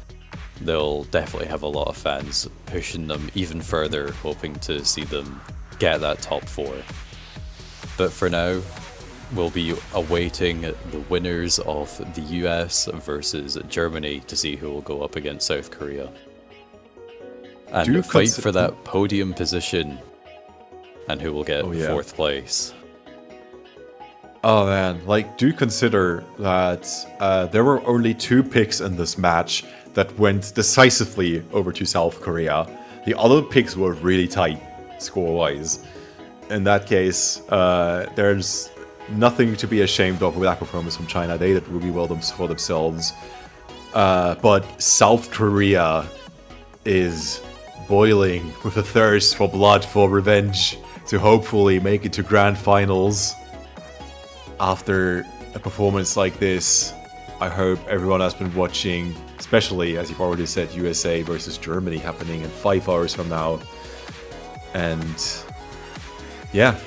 they'll definitely have a lot of fans pushing them even further, hoping to see them get that top 4. But for now, we'll be awaiting the winners of the US versus Germany to see who will go up against South Korea. And fight for that podium position and who will get 4th place. Oh man, like, do consider that there were only 2 picks in this match that went decisively over to South Korea. The other picks were really tight, score-wise. In that case, there's nothing to be ashamed of with that performance from China. They did really well for themselves. But South Korea is boiling with a thirst for blood, for revenge, to hopefully make it to grand finals. After a performance like this, I hope everyone has been watching, especially, as you've already said, USA versus Germany happening in 5 hours from now. And yeah,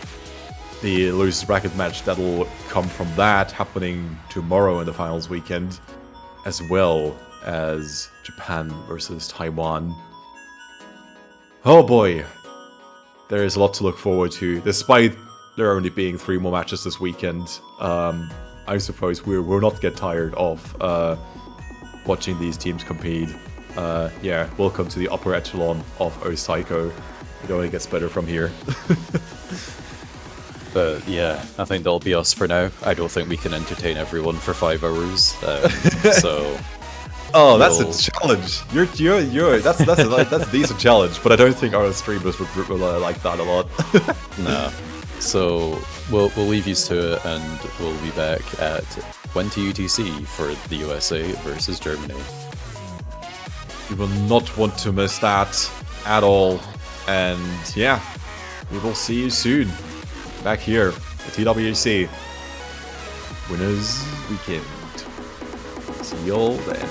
the losers bracket match that'll come from that happening tomorrow in the finals weekend, as well as Japan versus Taiwan. Oh boy, there is a lot to look forward to, despite there only being 3 more matches this weekend. I suppose we will not get tired of watching these teams compete. Yeah, welcome to the upper echelon of Taiko. It only gets better from here. But yeah, I think that'll be us for now. I don't think we can entertain everyone for 5 hours. So. Oh, that's a challenge. That's a decent challenge, but I don't think our streamers would like that a lot. Nah. So we'll leave you to it, and we'll be back at 20 UTC for the USA versus Germany. You will not want to miss that at all. And yeah, we will see you soon back here at TWC Winners Weekend. See you all then.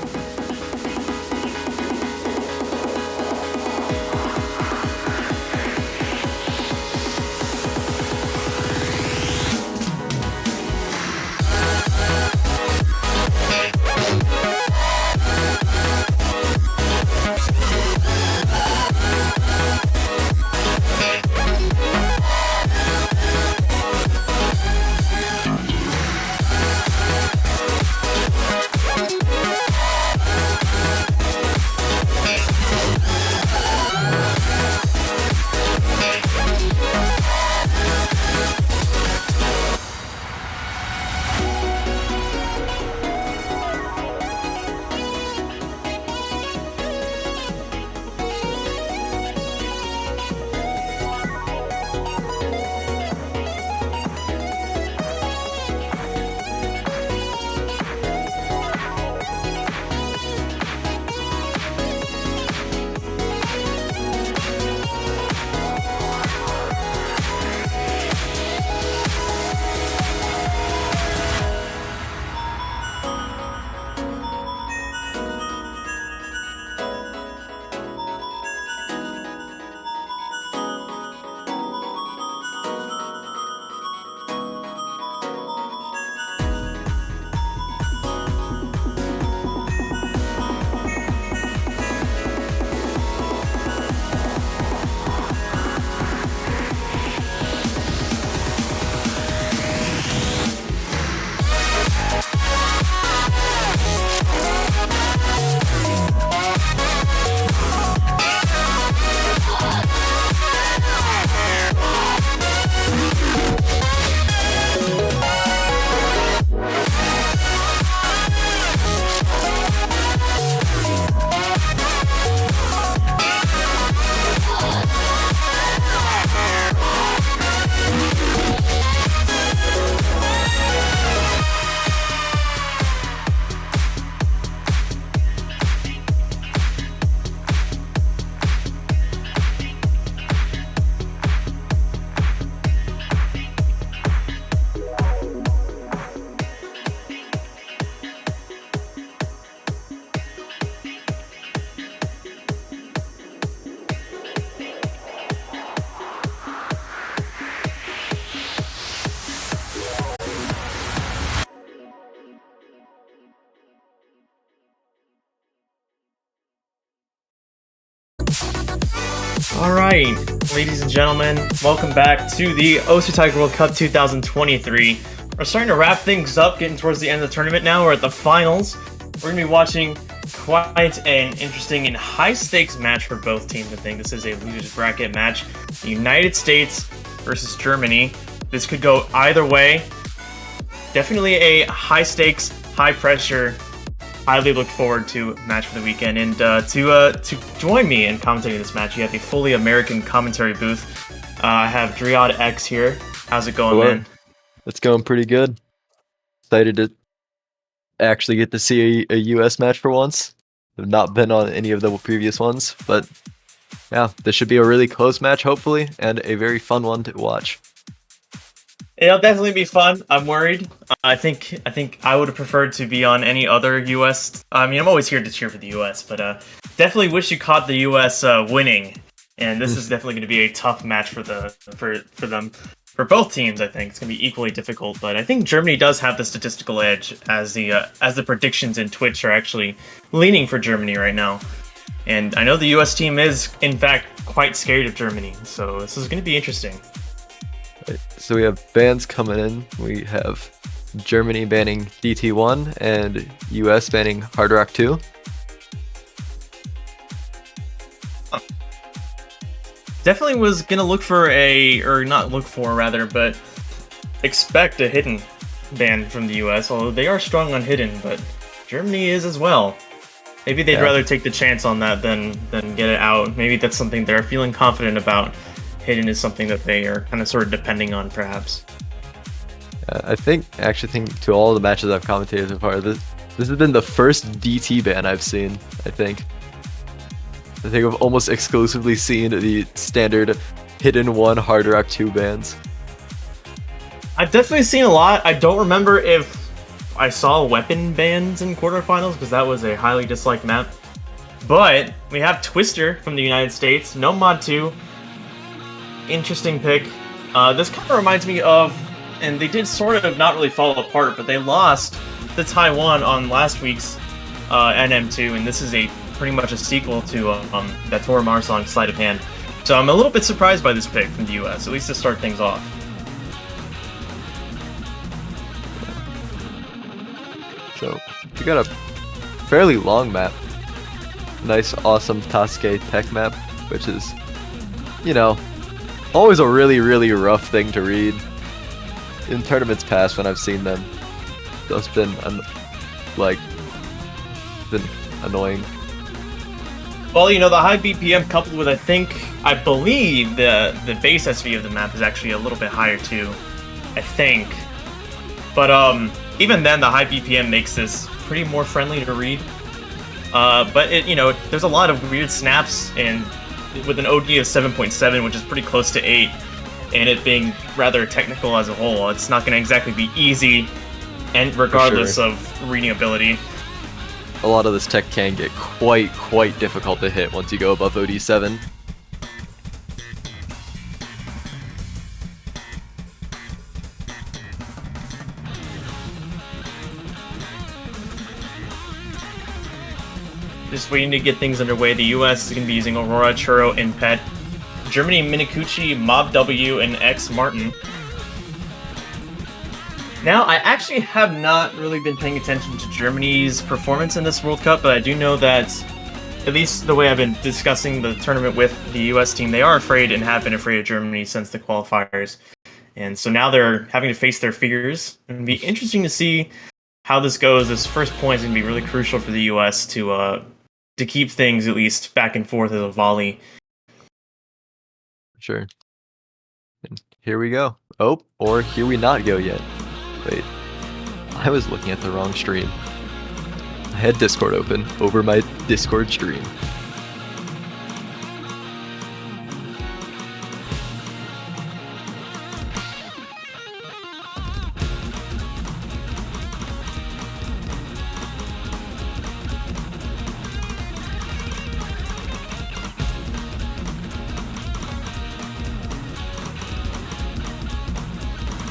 Alright, ladies and gentlemen, welcome back to the Osu Tiger World Cup 2023. We're starting to wrap things up, getting towards the end of the tournament now. We're at the finals. We're going to be watching quite an interesting and high-stakes match for both teams, I think. This is a loser's bracket match. The United States versus Germany. This could go either way. Definitely a high-stakes, high-pressure, highly look forward to match for the weekend. And to join me in commentating this match, you have the fully American commentary booth. I have Driad X here. How's it going, Hello. man? It's going pretty good. Excited to actually get to see a US match for once. I've not been on any of the previous ones, but yeah, this should be a really close match, hopefully, and a very fun one to watch. It'll definitely be fun. I'm worried. I think I would have preferred to be on any other US. I mean, I'm always here to cheer for the US, but definitely wish you caught the US winning. And this is definitely going to be a tough match for them. For both teams, I think it's going to be equally difficult. But I think Germany does have the statistical edge, as the predictions in Twitch are actually leaning for Germany right now. And I know the US team is, in fact, quite scared of Germany. So this is going to be interesting. Right, so we have bans coming in. We have Germany banning DT1 and US banning Hard Rock 2. Definitely was gonna look for but expect a hidden ban from the US, although they are strong on hidden, but Germany is as well. Maybe they'd rather take the chance on that than get it out. Maybe that's something they're feeling confident about. Hidden is something that they are kind of sort of depending on, perhaps. I actually think to all the matches I've commentated so far, this has been the first DT ban I've seen, I think I've almost exclusively seen the standard Hidden 1, Hard Rock 2 bans. I've definitely seen a lot. I don't remember if I saw weapon bans in quarterfinals, because that was a highly disliked map. But we have Twister from the United States, no mod 2. Interesting pick. This kind of reminds me of, and they did sort of not really fall apart, but they lost to Taiwan on last week's NM2, and this is pretty much a sequel to that Toramar song, Sleight of Hand. So I'm a little bit surprised by this pick from the US, at least to start things off. So we got a fairly long map. Nice, awesome Tasuke tech map, which is, always a really, really rough thing to read. In tournaments past, when I've seen them, it's been annoying. Well, the high BPM coupled with, I believe the base SV of the map is actually a little bit higher too, I think. But even then, the high BPM makes this pretty more friendly to read. But there's a lot of weird snaps, and with an OD of 7.7, which is pretty close to 8, and it being rather technical as a whole, it's not going to exactly be easy, and regardless of reading ability. A lot of this tech can get quite difficult to hit once you go above OD7. Just waiting to get things underway. The US is going to be using Aurora, Churro, and Pet. Germany, Minikuchi, Mob W, and X Martin. Now, I actually have not really been paying attention to Germany's performance in this World Cup, but I do know that, at least the way I've been discussing the tournament with the US team, they are afraid and have been afraid of Germany since the qualifiers. And so now they're having to face their fears. It'll be interesting to see how this goes. This first point is going to be really crucial for the US to keep things at least back and forth as a volley. Sure. And here we go. Oh, or here we not go yet. Wait, I was looking at the wrong stream. I had Discord open over my Discord stream.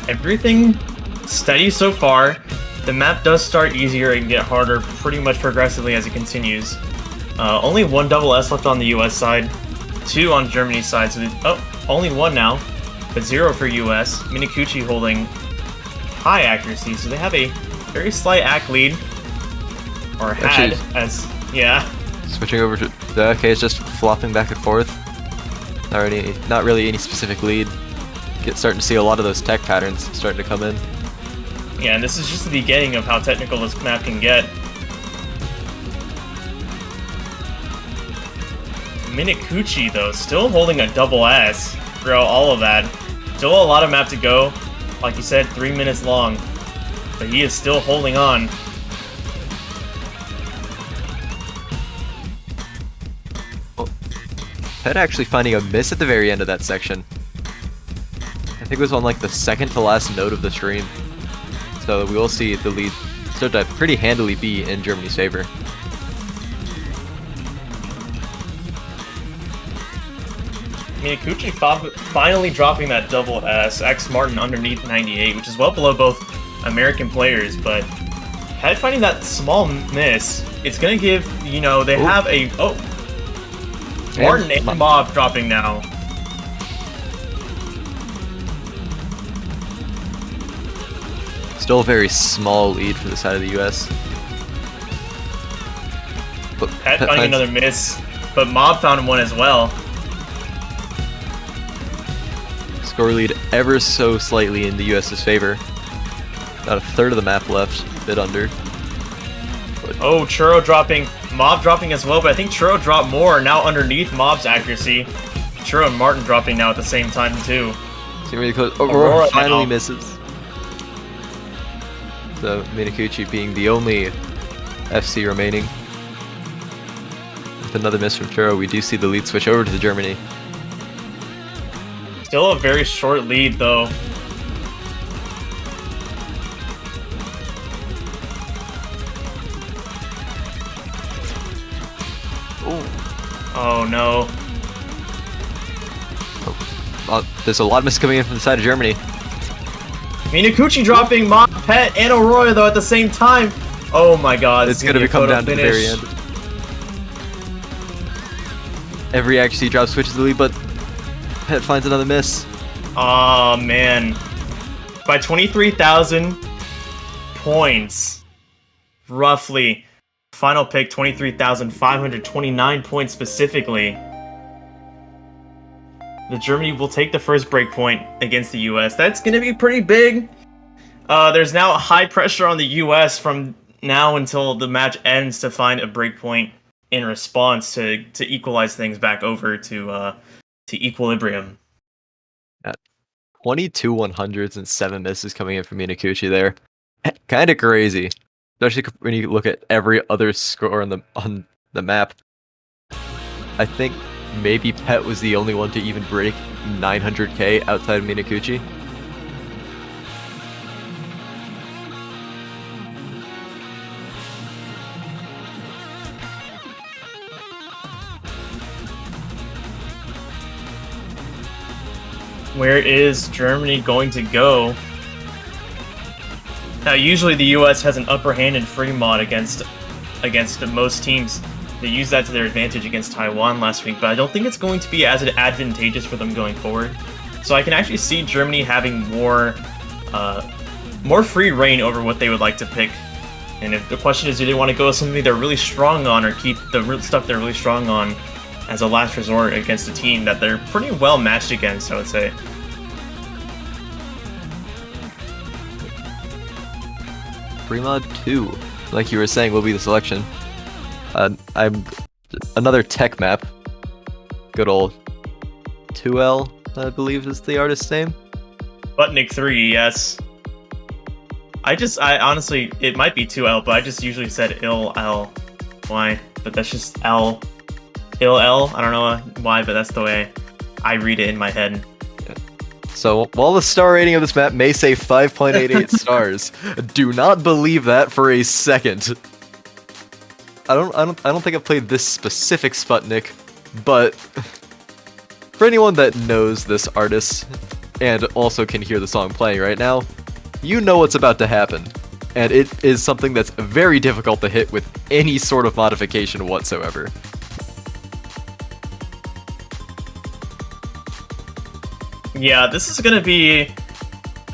Everything steady so far. The map does start easier and get harder pretty much progressively as it continues. Only one double S left on the US side. 2 on Germany's side. So only 1 now, but 0 for US. Minakuchi holding high accuracy, so they have a very slight ac lead, or had, as yeah. Switching over to the okay, it's just flopping back and forth. Not really any specific lead. Starting to see a lot of those tech patterns starting to come in. Yeah, and this is just the beginning of how technical this map can get. Minakuchi, though, still holding a double S throughout all of that. Still a lot of map to go. Like you said, 3 minutes long. But he is still holding on. Pet actually finding a miss at the very end of that section. I think it was on like the second to last note of the stream. So we will see the lead start to pretty handily be in Germany's favor. Minakuchi finally dropping that double S. X Martin underneath 98, which is well below both American players, but Pet finding that small miss, it's gonna give, you know, they have a... Oh! Martin and Mob dropping now. Still a very small lead for the side of the US. But Pet finding another miss, but Mob found one as well. Score lead ever so slightly in the US's favor. About a third of the map left, a bit under. But oh, Churro dropping, Mob dropping as well, but I think Churro dropped more, now underneath Mob's accuracy. Churro and Martin dropping now at the same time too. Seem really close. Aurora finally misses. So Minakuchi being the only FC remaining. With another miss from Churro, we do see the lead switch over to the Germany. Still a very short lead though. Oh no. There's a lot of misses coming in from the side of Germany. Minakuchi dropping Mob, Pet, and Aurora though at the same time. Oh my god. It's gonna come down to the very end. Every accuracy drop switches the lead, but Pet finds another miss. Aw, man. By 23,000 points. Roughly. Final pick, 23,529 points specifically. The Germany will take the first break point against the US. That's going to be pretty big. There's now high pressure on the US from now until the match ends to find a break point in response to equalize things back over to equilibrium. 22 100s and 7 misses coming in from Minakuchi there. Kind of crazy. Especially when you look at every other score on the map. I think maybe Pet was the only one to even break 900k outside of Minakuchi. Where is Germany going to go? Now, usually the US has an upper hand in free mod against most teams. They used that to their advantage against Taiwan last week, but I don't think it's going to be as advantageous for them going forward. So I can actually see Germany having more free reign over what they would like to pick. And if the question is, do they want to go with something they're really strong on, or keep the stuff they're really strong on as a last resort against a team that they're pretty well matched against, I would say. Free mod 2, like you were saying, will be the selection. I'm another tech map. Good old 2L, I believe is the artist's name. Butnick 3, yes. I honestly, it might be 2L, but I just usually said L. Why? But that's just L. L. I don't know why, but that's the way I read it in my head. So while the star rating of this map may say 5.88 stars, do not believe that for a second. I don't think I've played this specific Sputnik, but for anyone that knows this artist and also can hear the song playing right now, you know what's about to happen. And it is something that's very difficult to hit with any sort of modification whatsoever. Yeah, this is gonna be.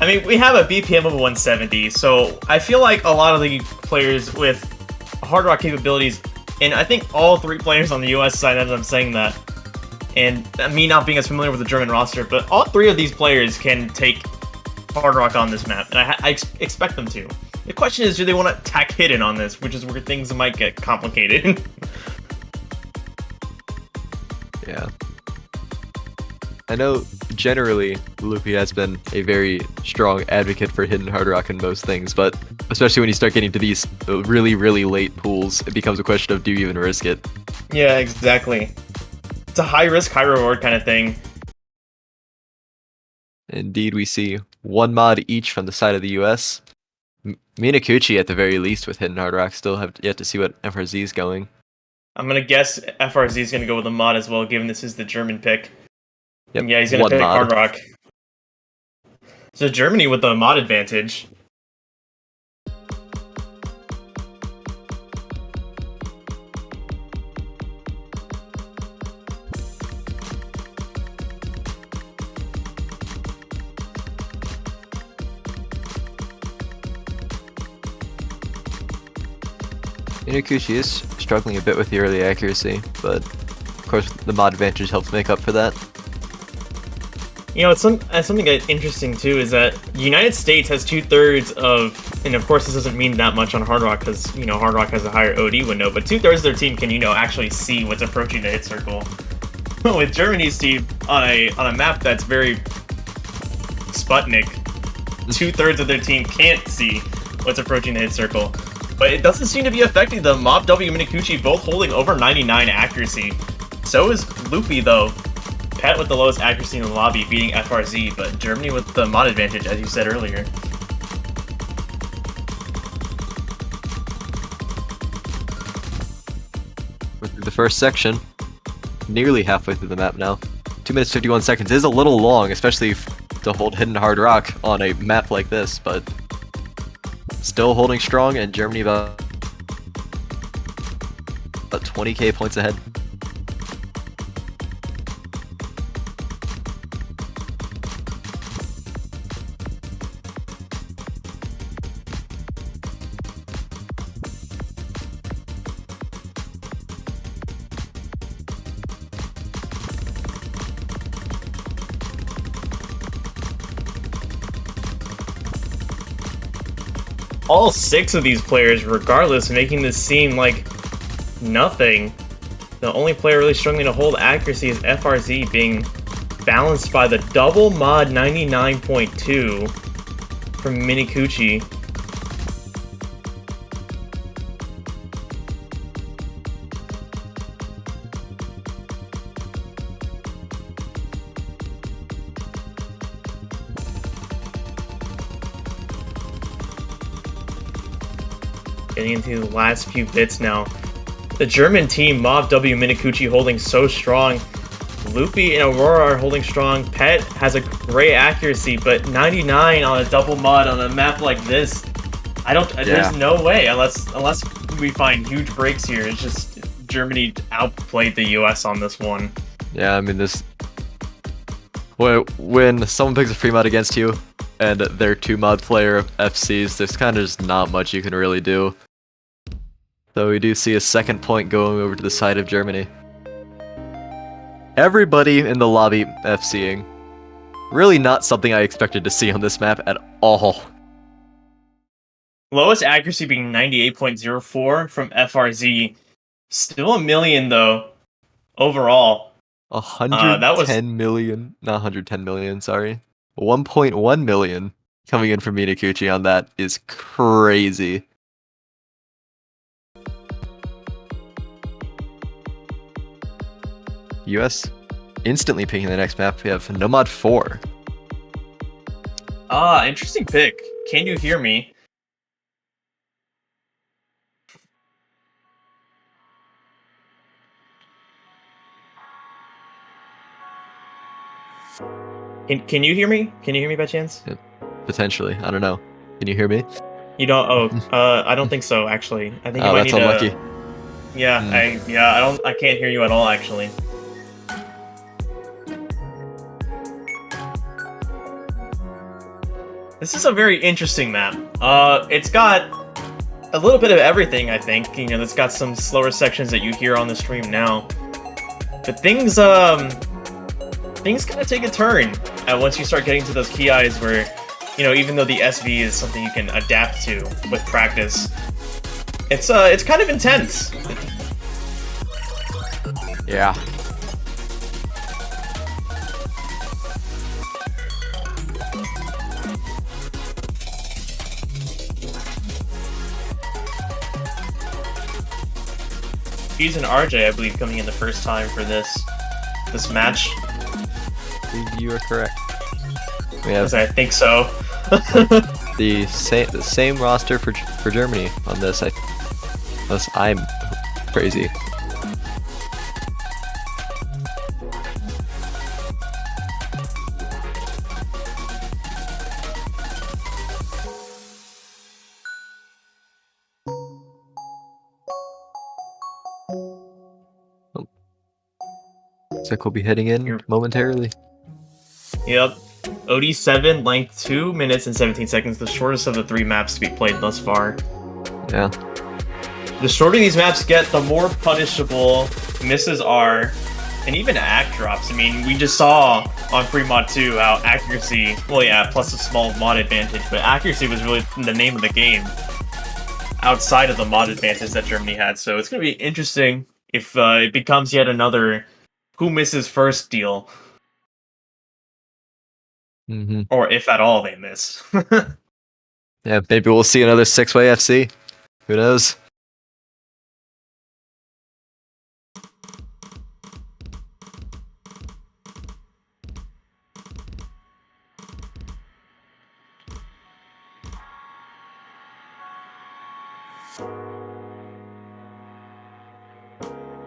I mean, we have a BPM of 170, so I feel like a lot of the players with Hard Rock capabilities, and I think all 3 players on the US side ended up saying that, and me not being as familiar with the German roster, but all 3 of these players can take Hard Rock on this map, and I expect them to. The question is, do they want to attack hidden on this, which is where things might get complicated. Yeah. I know generally Loopy has been a very strong advocate for hidden hard rock in most things, but especially when you start getting to these really, really late pools, it becomes a question of do you even risk it? Yeah, exactly. It's a high risk, high reward kind of thing. Indeed, we see 1 mod each from the side of the US. Minakuchi, at the very least, with hidden hard rock, still have yet to see what FRZ is going. I'm gonna guess FRZ is gonna go with a mod as well, given this is the German pick. Yep, Yeah, he's gonna 1 pick mod. Hard Rock. So Germany with the mod advantage. Minakuchi is struggling a bit with the early accuracy, but of course the mod advantage helps make up for that. You know, it's something interesting too is that the United States has 2/3 of, and of course this doesn't mean that much on Hard Rock because you know Hard Rock has a higher OD window, but 2/3 of their team can actually see what's approaching the hit circle. With Germany's team on a map that's very Sputnik, 2/3 of their team can't see what's approaching the hit circle. But it doesn't seem to be affecting them. Mob W and Minakuchi both holding over 99 accuracy. So is Loopy though. Pet with the lowest accuracy in the lobby, beating FRZ, but Germany with the mod advantage, as you said earlier. With the first section, nearly halfway through the map now. 2 minutes 51 seconds is a little long, especially to hold hidden hard rock on a map like this, but still holding strong, and Germany about 20k points ahead. All 6 of these players, regardless, making this seem like nothing. The only player really struggling to hold accuracy is FRZ, being balanced by the double mod 99.2 from Minakuchi. Getting into the last few bits now. The German team, Mob W, Minakuchi holding so strong. Loopy and Aurora are holding strong. Pet has a great accuracy, but 99 on a double mod on a map like this, there's no way unless we find huge breaks here. It's just Germany outplayed the US on this one. Yeah, I mean this. When someone picks a free mod against you, and their 2-mod player FCs, there's kind of just not much you can really do. So we do see a second point going over to the side of Germany. Everybody in the lobby FCing. Really not something I expected to see on this map at all. Lowest accuracy being 98.04 from FRZ. Still a million though, overall. 110 million, not 110 million, sorry. 1.1 million coming in from Minakuchi on that is crazy. US instantly picking the next map. We have Nomad 4. Ah, interesting pick. Can you hear me? Can you hear me? Can you hear me by chance? Yeah, potentially. I don't know. Can you hear me? You don't. I don't think so. Actually, I think you Oh, might that's need unlucky. to. Yeah, I can't hear you at all. Actually. This is a very interesting map. It's got a little bit of everything, I think. You know, it's got some slower sections that you hear on the stream now. But things kind of take a turn once you start getting to those key eyes where, you know, even though the SV is something you can adapt to with practice, it's kind of intense. Yeah. He's an RJ, I believe, coming in the first time for this match. You are correct. We have I think so. the same roster for Germany on this. Unless I'm crazy. Looks like we'll be heading in momentarily. Yep. OD7, length 2 minutes and 17 seconds, the shortest of the 3 maps to be played thus far. Yeah. The shorter these maps get, the more punishable misses are, and even act drops. I mean, we just saw on Free Mod 2 how accuracy, well yeah, plus a small mod advantage, but accuracy was really the name of the game outside of the mod advantage that Germany had, so it's going to be interesting if it becomes yet another who misses first deal. Mm-hmm. Or if at all they miss. Yeah, maybe we'll see another 6-way FC. Who knows?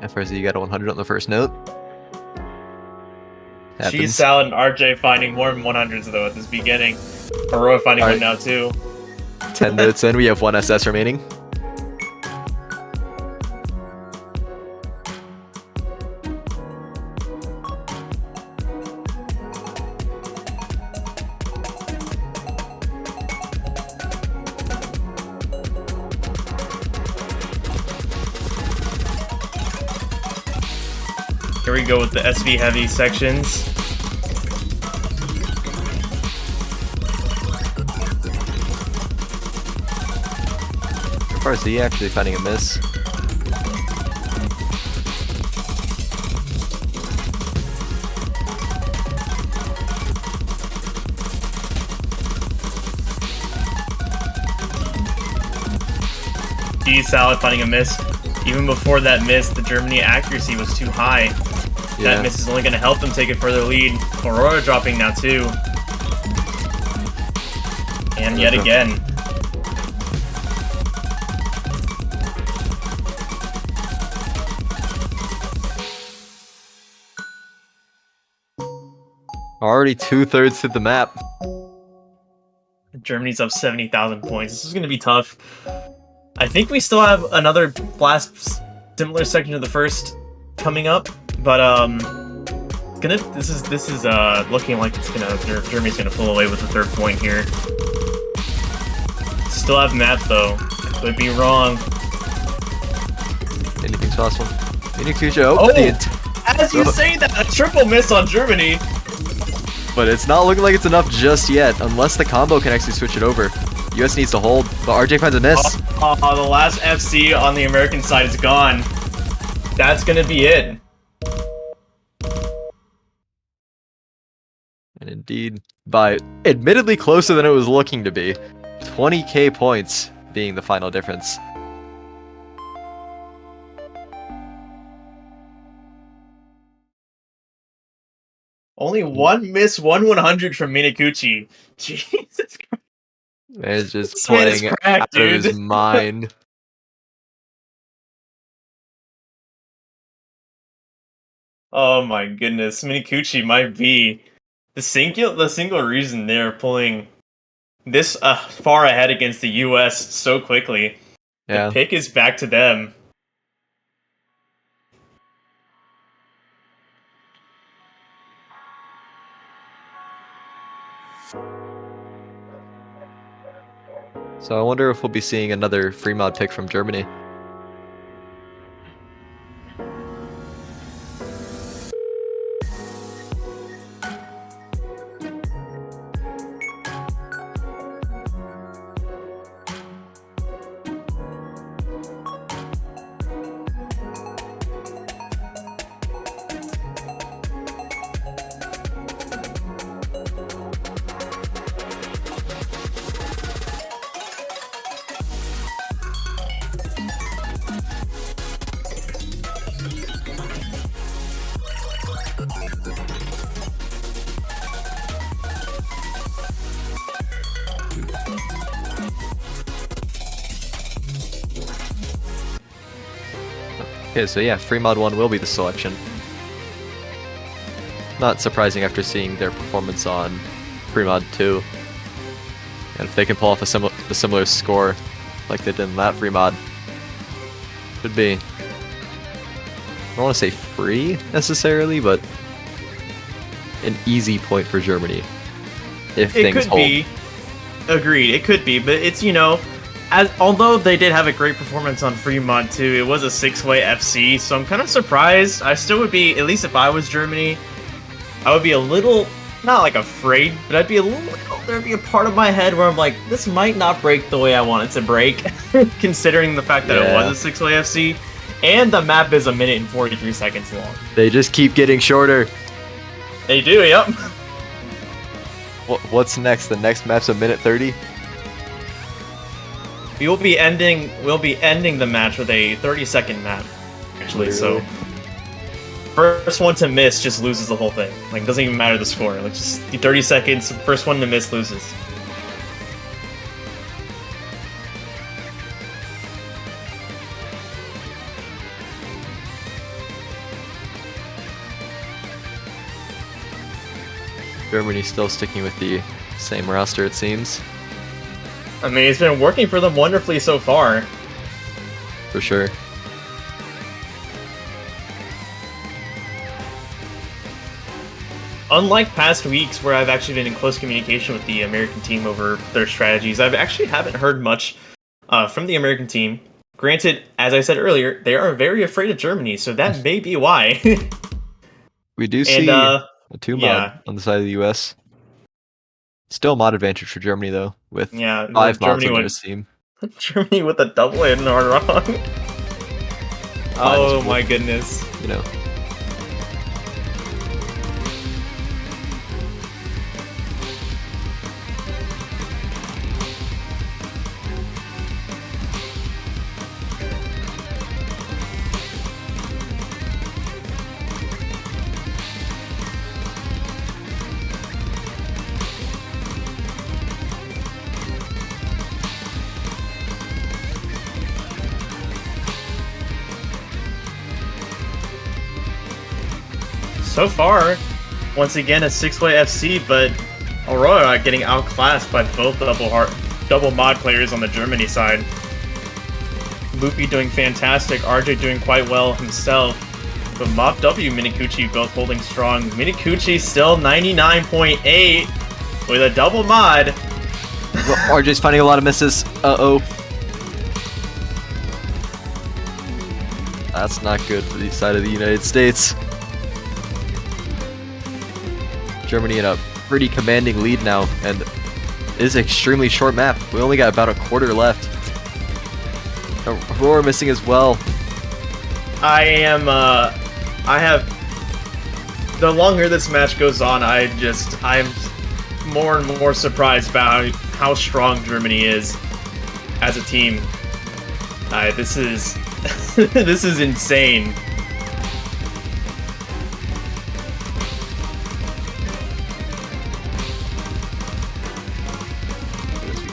FRZ, you got a 100 on the first note. Cheese Happens. Salad and RJ finding more than 100s though at this beginning. Aurora finding All one right. now too. 10 notes in, we have 1 SS remaining. Here we go with the SV heavy sections. FRZ actually finding a miss. Cheese Salad finding a miss. Even before that miss, the Germany accuracy was too high. Yeah. That miss is only going to help them take a further lead. Aurora dropping now too. And yet again. Already 2/3 through the map. Germany's up 70,000 points. This is going to be tough. I think we still have another blast similar section to the first coming up, but this is looking like Germany's gonna pull away with the 3rd point here. Still have map though. Could be wrong. Anything's possible. Minikucho. As you say that, a triple miss on Germany. But it's not looking like it's enough just yet, unless the combo can actually switch it over. US needs to hold, but RJ finds a miss. The last FC on the American side is gone. That's gonna be it. And indeed, by admittedly closer than it was looking to be. 20k points being the final difference. Only one miss, 1/100 from Minakuchi. Jesus Christ. It's just This man is playing cracked, out of his dude. mind. Oh my goodness, Minikuchi might be the single reason they're pulling this far ahead against the US so quickly. Yeah. The pick is back to them. So I wonder if we'll be seeing another free mod pick from Germany. Okay, so yeah, free mod 1 will be the selection. Not surprising after seeing their performance on free mod 2. And if they can pull off a similar score like they did in that free mod, should be, I don't want to say free necessarily, but an easy point for Germany if It things could hold. be. Agreed, it could be, but it's, although they did have a great performance on Free Mod 2, it was a 6-way FC, so I'm kind of surprised. I still would be, at least if I was Germany, I would be a little, not like afraid, but I'd be a little, there'd be a part of my head where I'm like, this might not break the way I want it to break, considering the fact that it was a 6-way FC, and the map is 1 minute and 43 seconds long. They just keep getting shorter. They do, yep. What's next? The next map's 1 minute 30? We'll be ending the match with a 30-second map, actually, so first one to miss just loses the whole thing. Like, it doesn't even matter the score. Like, just the 30 seconds, first one to miss loses. Germany's still sticking with the same roster, it seems. I mean, it's been working for them wonderfully so far. For sure. Unlike past weeks where I've actually been in close communication with the American team over their strategies, I actually haven't heard much from the American team. Granted, as I said earlier, they are very afraid of Germany, so that may be why. We do see a 2 mod yeah. on the side of the US. Still mod advantage for Germany though, with Yeah, 5 mods Germany on their would- team. Germany with a double in our wrong. Oh Finals my goodness. You know. So far, once again a 6-way FC, but Aurora getting outclassed by both double mod players on the Germany side. Loopy doing fantastic, RJ doing quite well himself, but Mop W Minikuchi both holding strong. Minikuchi still 99.8 with a double mod. RJ's finding a lot of misses. Uh-oh. That's not good for the side of the United States. Germany in a pretty commanding lead now, and it is an extremely short map. We only got about a quarter left. Aurora missing as well. I have, the longer this match goes on, I'm more and more surprised about how strong Germany is as a team. This is, this is insane.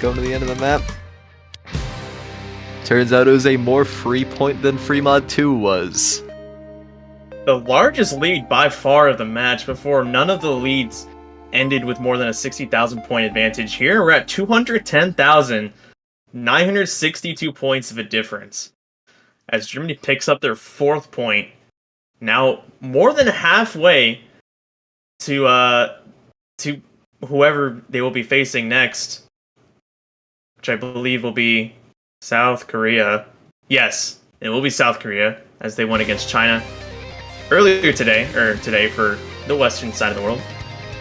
Going to the end of the map. Turns out it was a more free point than free mod 2 was. The largest lead by far of the match before none of the leads ended with more than a 60,000 point advantage. Here we're at 210,962 points of a difference. As Germany picks up their 4th point. Now more than halfway to whoever they will be facing next. which I believe will be South Korea. Yes, it will be South Korea, as they won against China earlier today, or today for the western side of the world.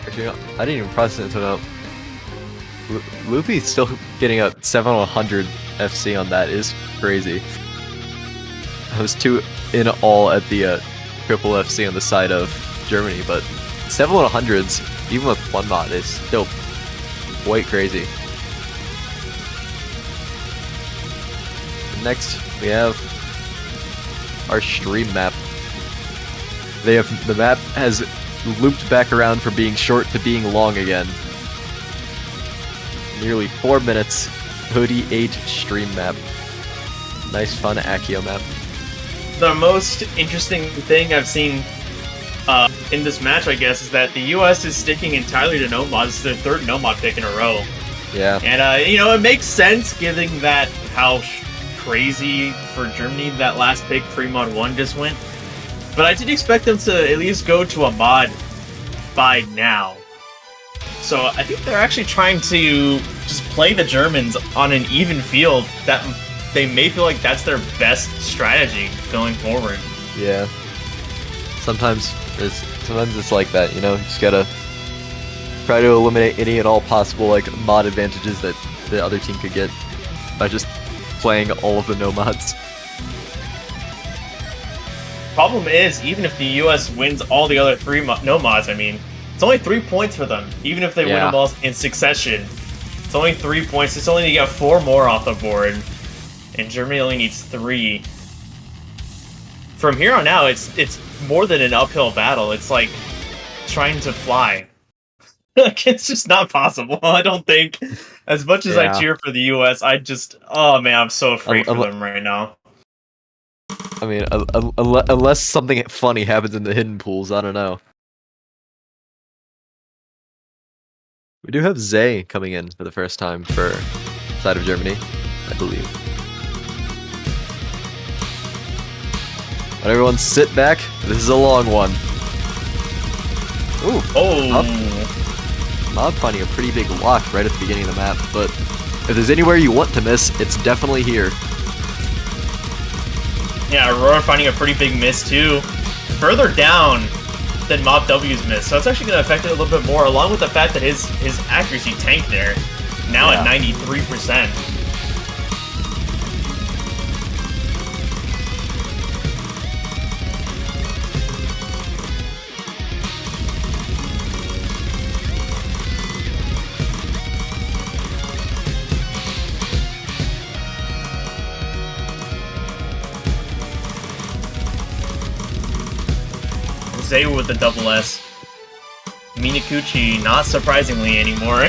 Actually, I didn't even process it until now. Luffy's still getting a 7-100 FC on that is crazy. I was 2 in all at the triple FC on the side of Germany, but 7-100s, even with one mod, is still quite crazy. Next, we have our stream map. The map has looped back around from being short to being long again. Nearly 4 minutes, Hoodie 8 stream map. Nice fun Accio map. The most interesting thing I've seen in this match, I guess, is that the US is sticking entirely to no mods. It's their third no mod pick in a row. Yeah. And, you know, it makes sense given that how crazy for Germany that last pick, free mod 1, just went. But I did expect them to at least go to a mod by now. So I think they're actually trying to just play the Germans on an even field that they may feel like that's their best strategy going forward. Yeah. Sometimes it's like that, you know? You just gotta try to eliminate any and all possible like mod advantages that the other team could get by just playing all of the no mods. Problem is, even if the US wins all the other 3 no mods, I mean, it's only 3 points for them, even if they win them all in succession. It's only 3 points. It's only to get 4 more off the board, and Germany only needs 3. From here on out, it's more than an uphill battle. It's like trying to fly. It's just not possible. I don't think. As much as I cheer for the US, oh man, I'm so afraid for them right now. I mean, unless something funny happens in the hidden pools, I don't know. We do have Zay coming in for the first time for side of Germany, I believe. But everyone sit back. This is a long one. Ooh. Oh. Mob finding a pretty big lock right at the beginning of the map, but if there's anywhere you want to miss, it's definitely here. Yeah, Aurora finding a pretty big miss too. Further down than Mob W's miss, so it's actually going to affect it a little bit more, along with the fact that his accuracy tanked there, now at 93%. Zay with the double S. Minakuchi, not surprisingly anymore,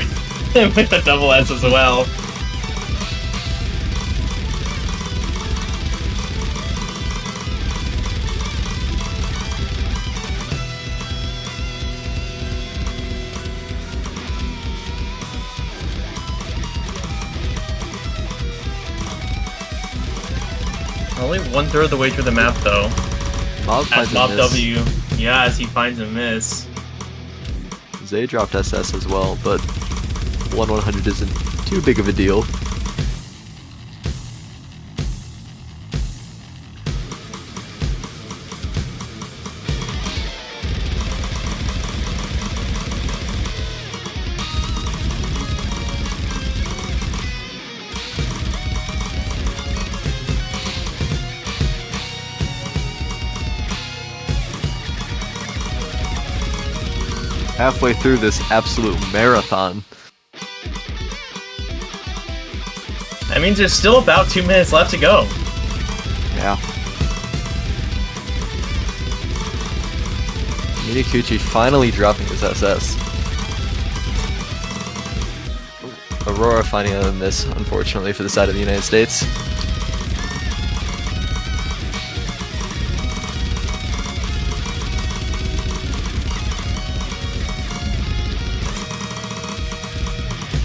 with the double S as well. Only 1/3 of the way through the map though. Mob finds Mob a miss. W, yeah, as he finds a miss. Zay dropped SS as well, but 1/100 isn't too big of a deal. Halfway through this absolute marathon. That means there's still about 2 minutes left to go. Yeah. Minakuchi finally dropping his SS. Aurora finding a miss, unfortunately, for the side of the United States.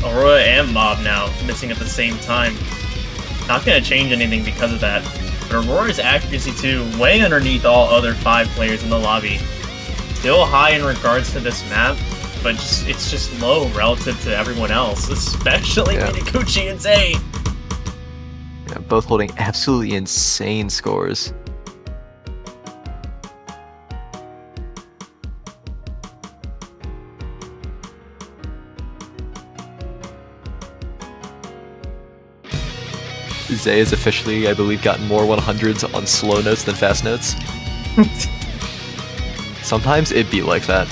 Aurora and Mob now missing at the same time. Not going to change anything because of that. But Aurora's accuracy too, way underneath all other 5 players in the lobby. Still high in regards to this map, but it's just low relative to everyone else, especially Minaguchi and Zay. Yeah, both holding absolutely insane scores. Zay has officially, I believe, gotten more 100s on slow notes than fast notes. Sometimes it'd be like that.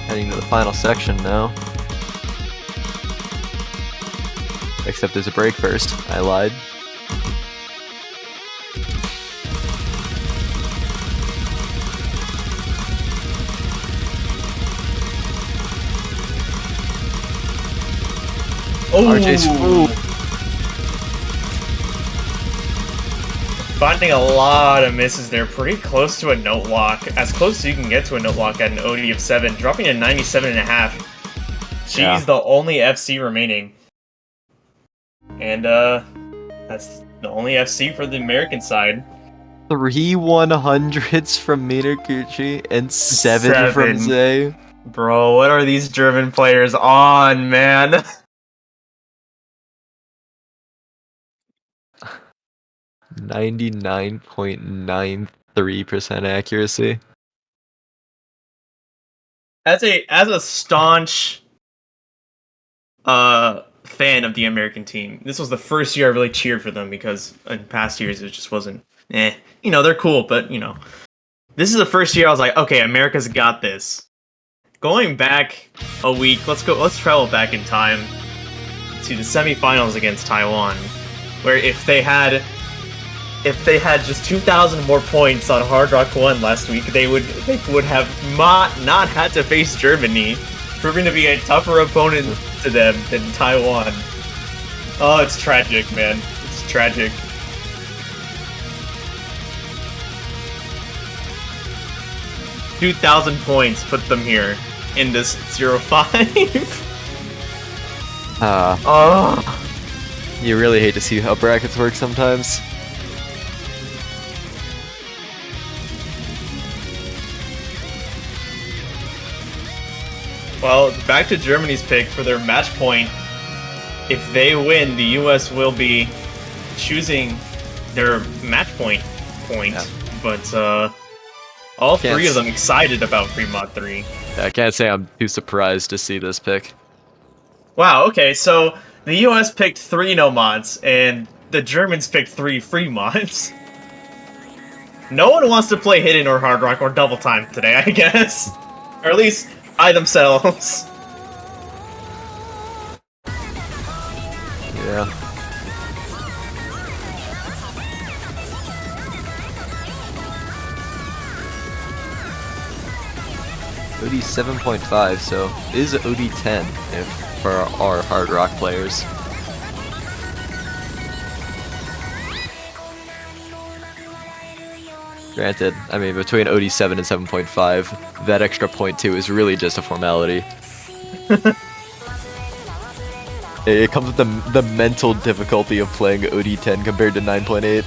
Heading to the final section now. Except there's a break first. I lied. RJ's full. Finding a lot of misses there, pretty close to a note lock. As close as you can get to a note lock at an OD of 7, dropping to 97.5. She's the only FC remaining. And that's the only FC for the American side. 3 100s from Minaguchi and 7 from Zay. Bro, what are these German players on, man? 99.93% accuracy. As a staunch fan of the American team, this was the first year I really cheered for them, because in past years it just wasn't you know, they're cool, but you know. This is the first year I was like, okay, America's got this. Going back a week, let's travel back in time to the semifinals against Taiwan, where if they had just 2,000 more points on Hard Rock 1 last week, they would have not had to face Germany, proving to be a tougher opponent to them than Taiwan. Oh, it's tragic, man. It's tragic. $2,000 points put them here in this 0-5. You really hate to see how brackets work sometimes. Well, back to Germany's pick for their match point. If they win, the US will be choosing their match point. Yeah. But all three of them excited about Fremont 3. I can't say I'm too surprised to see this pick. Wow, okay, so the US picked 3 no mods, and the Germans picked 3 free mods. No one wants to play Hidden or Hard Rock or Double Time today, I guess. Or at least by themselves. Yeah. OD 7.5, so is OD 10 if for our Hard Rock players. Granted, I mean, between OD 7 and 7.5, that extra 0.2 is really just a formality. It comes with the mental difficulty of playing OD 10 compared to 9.8.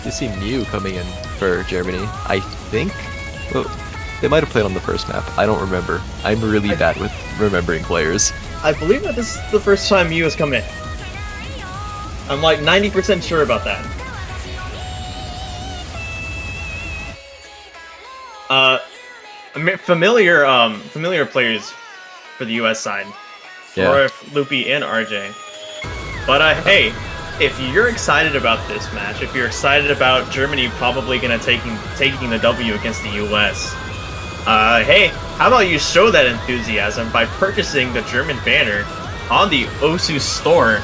You see Mew coming in for Germany, I think. Well, they might have played on the first map. I don't remember. I'm really bad with remembering players. I believe that this is the first time Mew has come in. I'm like 90% sure about that. Familiar players for the US side. Yeah. Loopy and RJ. But hey, if you're excited about this match, if you're excited about Germany probably gonna taking the W against the US, hey, how about you show that enthusiasm by purchasing the German banner on the Osu store?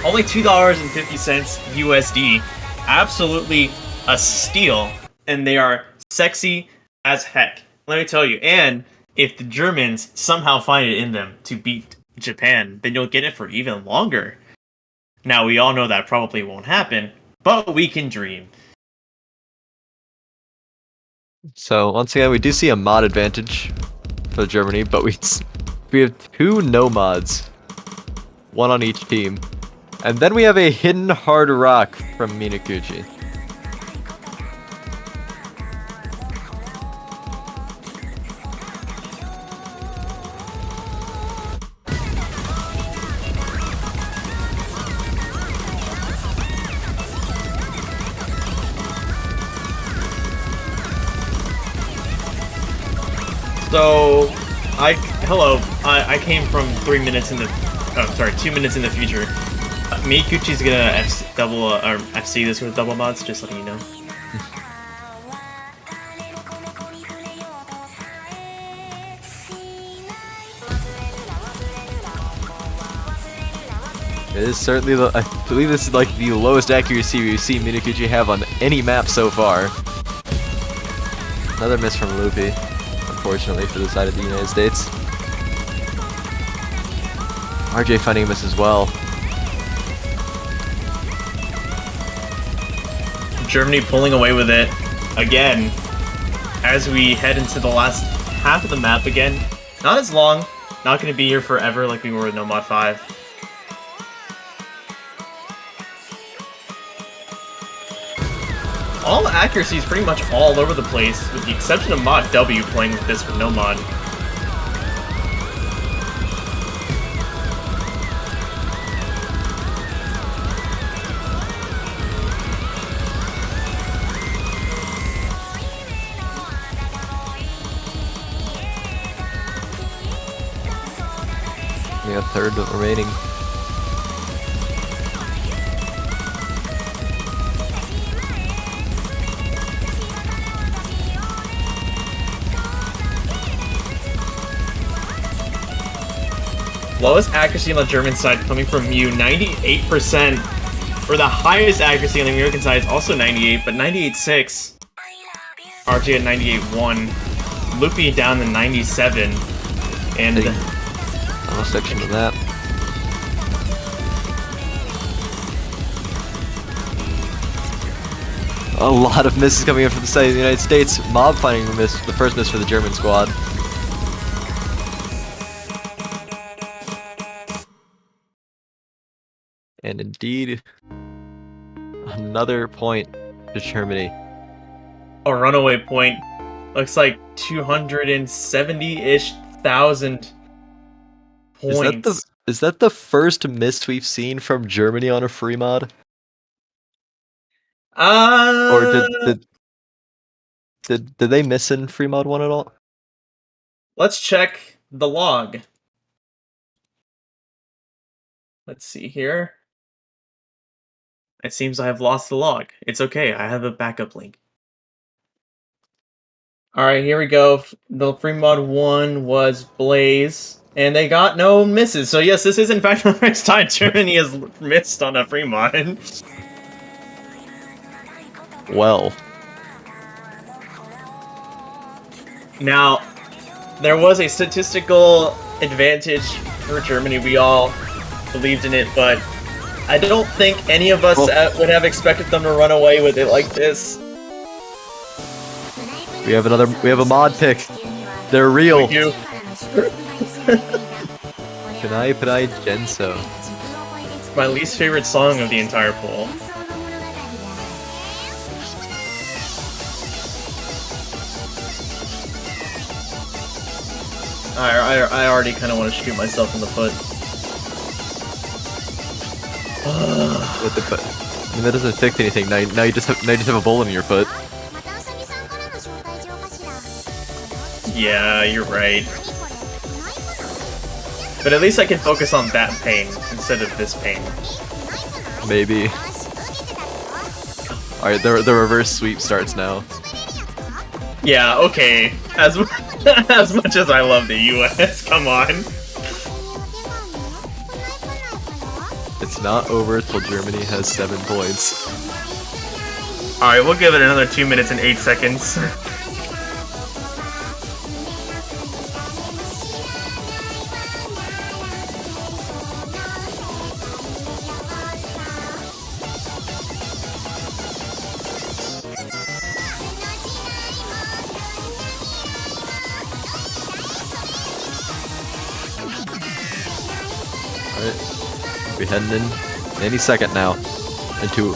Only $2.50 USD. Absolutely a steal, and they are sexy as heck. Let me tell you. And if the Germans somehow find it in them to beat Japan, then you'll get it for even longer. Now, we all know that probably won't happen, but we can dream. So once again, we do see a mod advantage for Germany, but we have 2 no mods, 1 on each team, and then we have a hidden hard rock from Minakuchi. So, I came from 3 minutes in the, oh sorry, 2 minutes in the future. Mikuchi's gonna FC this with double mods, just letting you know. It is certainly I believe this is like the lowest accuracy we've seen Minakuchi have on any map so far. Another miss from Loopy, unfortunately for the side of the United States. RJ finding a miss as well. Germany pulling away with it again as we head into the last half of the map again. Not as long, not going to be here forever like we were with No Mod 5. All accuracy is pretty much all over the place, with the exception of Mod W playing with this with no mod. We have third remaining. Lowest accuracy on the German side coming from Mew, 98%. For the highest accuracy on the American side is also 98, but 98.6. RJ at 98.1. Loopy down to 97. And Almost section to that. A lot of misses coming in from the side of the United States. Mob finding the first miss for the German squad. And indeed, another point to Germany. a runaway point. Looks like 270-ish thousand points. Is that the first miss we've seen from Germany on a free mod? Or did they miss in free mod 1 at all? Let's check the log. Let's see here. It seems I have lost the log. It's okay, I have a backup link. Alright, here we go. The free mod 1 was Blaze, and they got no misses. So yes, this is in fact the first time Germany has missed on a free mod. Well. Now, there was a statistical advantage for Germany. We all believed in it, but I don't think any of us would have expected them to run away with it like this. We have a mod pick. They're real. Thank you. Panai Panai Genso. My least favorite song of the entire poll. I already kind of want to shoot myself in the foot. That doesn't fix anything. Now you just have a bullet in your foot. Yeah, you're right. But at least I can focus on that pain instead of this pain. Maybe. Alright, the reverse sweep starts now. Yeah, okay. As much as I love the US, come on. It's not over till Germany has 7 points. Alright, we'll give it another 2 minutes and 8 seconds. We're heading in any second now into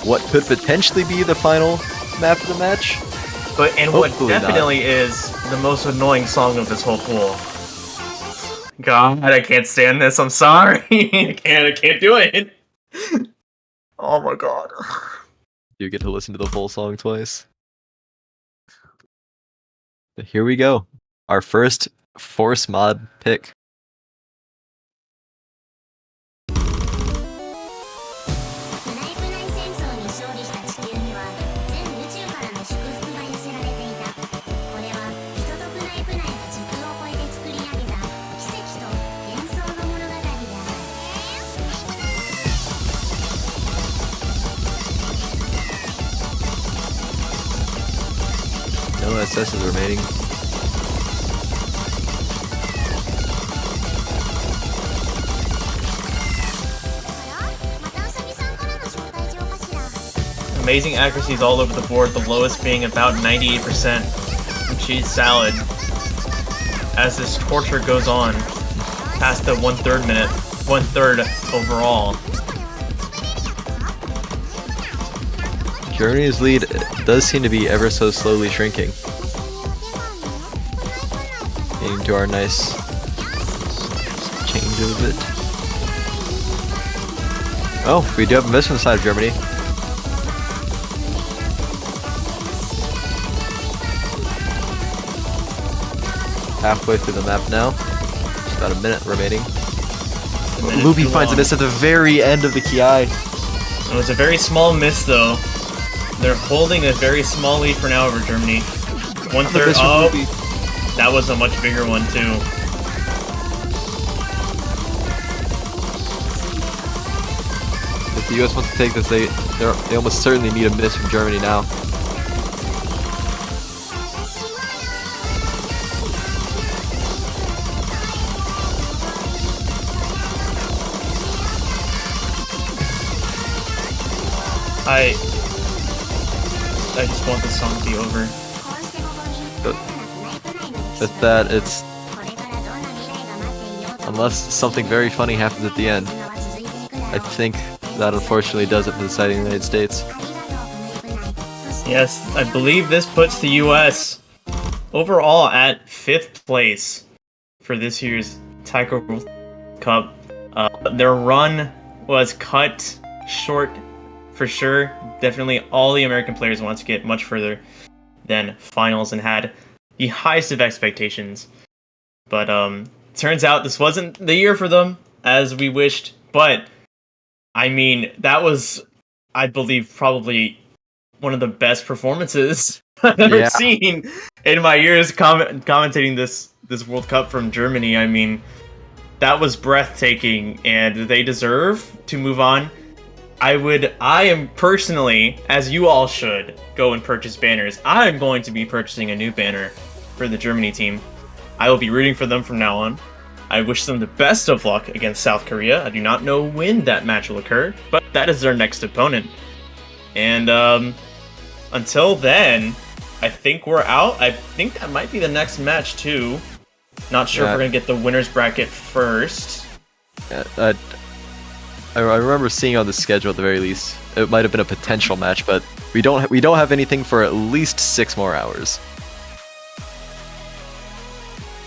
what could potentially be the final map of the match. But what Hopefully not. definitely is the most annoying song of this whole pool. God, I can't stand this. I'm sorry. I can't do it. Oh my god. You get to listen to the full song twice. But here we go. Our first Force mod pick. プナイプナイ戦争に勝利した地球には全宇宙からの祝福が寄せられていた。これは人とプナイプナイが時空を超えて作り上げた奇跡と幻想の物語である。 No SSs remaining. Amazing accuracies all over the board, the lowest being about 98% from Cheese Salad. As this torture goes on, past the 1/3 minute, 1/3 overall. Germany's lead does seem to be ever so slowly shrinking. Getting to our nice change of it. Oh, we do have a miss from the side of Germany. Halfway through the map now. Just about a minute remaining. Luby finds a miss at the very end of the Ki. It was a very small miss though. They're holding a very small lead for now over Germany. 1/3. Oh, that was a much bigger one too. If the US wants to take this, they almost certainly need a miss from Germany now. I just want this song to be over. With that, it's unless something very funny happens at the end. I think that unfortunately does it for the side of the United States. Yes, I believe this puts the US overall at 5th place for this year's Taiko World Cup. Their run was cut short for sure. Definitely all the American players wanted to get much further than finals and had the highest of expectations. But turns out this wasn't the year for them as we wished. But I mean, that was, I believe, probably one of the best performances I've ever seen in my years commentating this World Cup from Germany. I mean, that was breathtaking, and they deserve to move on. I am personally, as you all should, go and purchase banners. I'm going to be purchasing a new banner for the Germany team. I will be rooting for them from now on. I wish them the best of luck against South Korea. I do not know when that match will occur, but that is their next opponent. And until then, I think we're out. I think that might be the next match too. Not sure if we're gonna get the winners bracket first. I remember seeing on the schedule at the very least. It might have been a potential match, but we don't have anything for at least 6 more hours.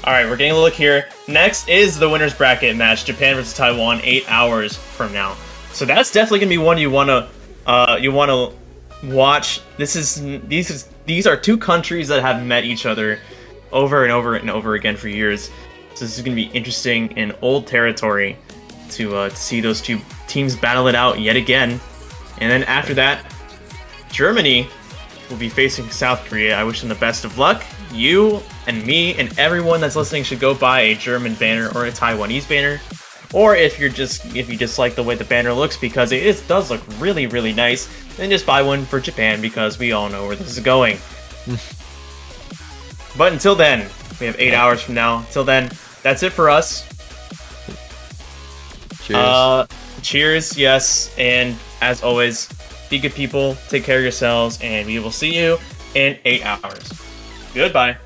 Alright, we're getting a look here. Next is the winners bracket match, Japan versus Taiwan, 8 hours from now. So that's definitely gonna be one you wanna watch. These are two countries that have met each other over and over and over again for years. So this is gonna be interesting in old territory to see those two teams battle it out yet again. And then after that, Germany will be facing South Korea. I wish them the best of luck. You and me and everyone that's listening should go buy a German banner or a Taiwanese banner. Or if you just like the way the banner looks, because it does look really, really nice, then just buy one for Japan, because we all know where this is going. But until then, we have 8 hours from now. Until then, that's it for us. Cheers. Cheers, yes, and as always, be good people, take care of yourselves, and we will see you in 8 hours. Goodbye.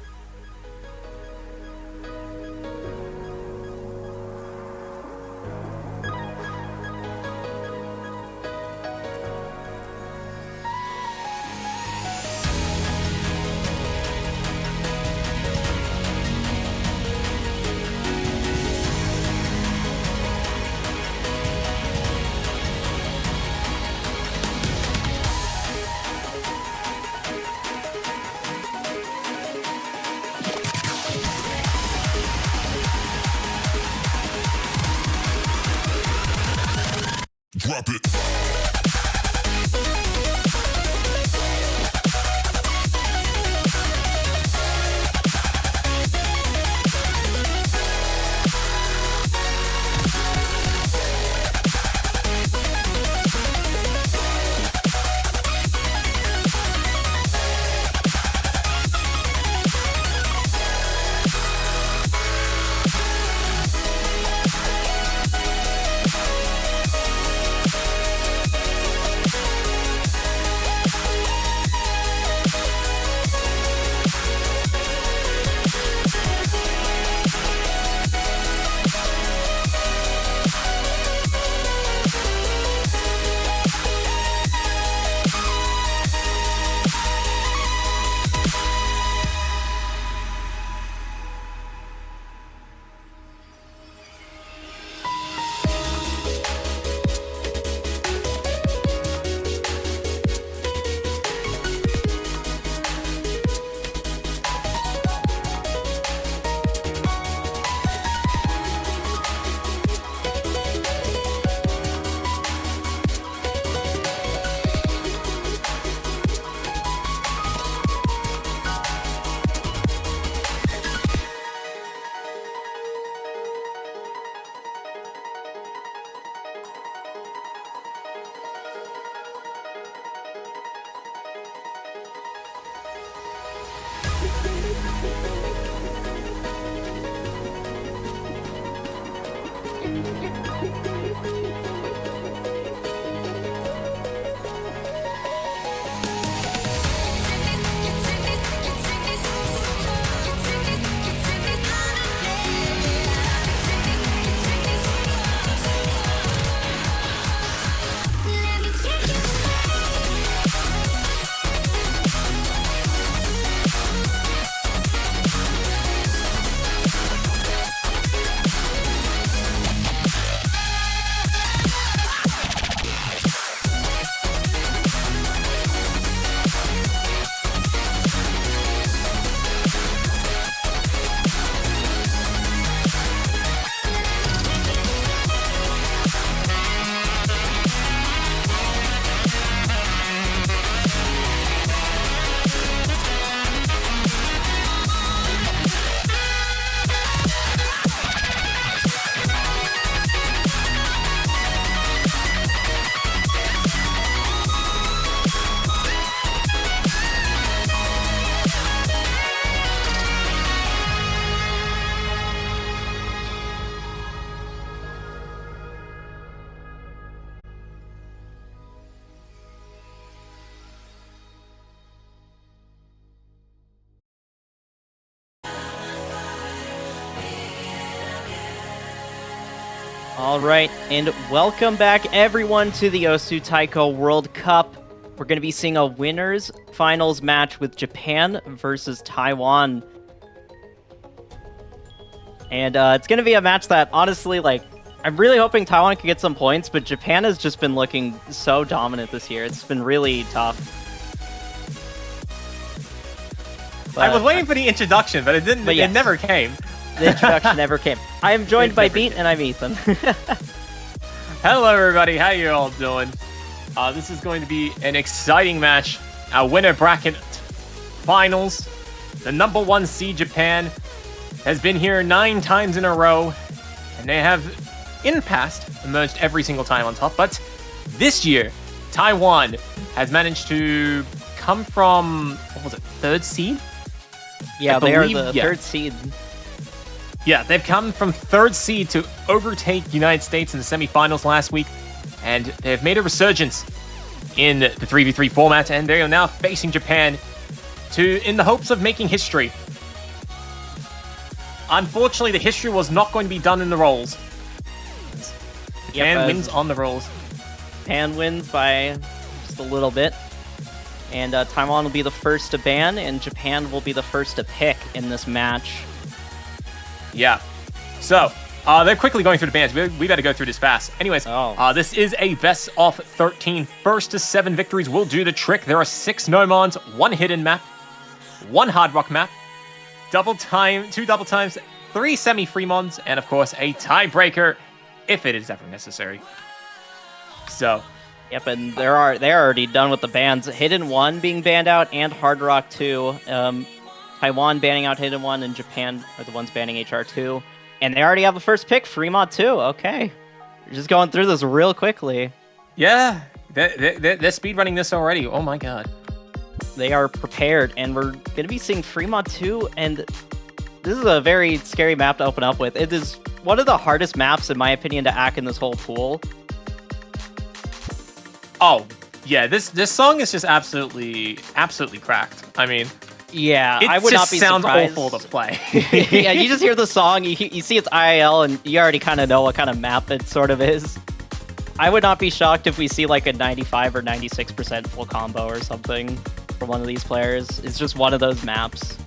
All right, and welcome back everyone to the Osu Taiko World Cup. We're going to be seeing a winners finals match with Japan versus Taiwan. And it's going to be a match that, honestly, like, I'm really hoping Taiwan can get some points, but Japan has just been looking so dominant this year. It's been really tough. I was waiting for the introduction, but it didn't. But yes. It never came. The introduction never came. I am joined by Beat, and I'm Ethan. Hello, everybody. How you all doing? This is going to be an exciting match. Our winner bracket finals. The number 1 seed Japan has been here 9 times in a row, and they have, in the past, emerged every single time on top. But this year, Taiwan has managed to come from, what was it, 3rd seed? Yeah, they are the 3rd seed. Yeah, they've come from 3rd seed to overtake United States in the semifinals last week, and they've made a resurgence in the 3v3 format, and they are now facing Japan in the hopes of making history. Unfortunately, the history was not going to be done in the rolls. Japan wins on the rolls. Japan wins by just a little bit. And Taiwan will be the first to ban, and Japan will be the first to pick in this match. Yeah. So, they're quickly going through the bans. We better go through this fast. Anyways, this is a best of 13. First to 7 victories will do the trick. There are 6 no mods, 1 hidden map, 1 hard rock map, 2 double times, 3 semi-free mods, and of course a tiebreaker if it is ever necessary. So, yep, and they're already done with the bans. Hidden 1 being banned out, and Hard Rock 2. Taiwan banning out Hidden 1, and Japan are the ones banning HR2. And they already have the first pick, Fremont 2. Okay. We're just going through this real quickly. Yeah, they're speedrunning this already. Oh my god. They are prepared, and we're going to be seeing Fremont 2, and this is a very scary map to open up with. It is one of the hardest maps, in my opinion, to act in this whole pool. Oh, yeah, this song is just absolutely cracked. I mean, yeah, I would not be surprised. It just sounds awful to play. Yeah, you just hear the song, you see it's IL, and you already kind of know what kind of map it sort of is. I would not be shocked if we see like a 95 or 96% full combo or something from one of these players. It's just one of those maps.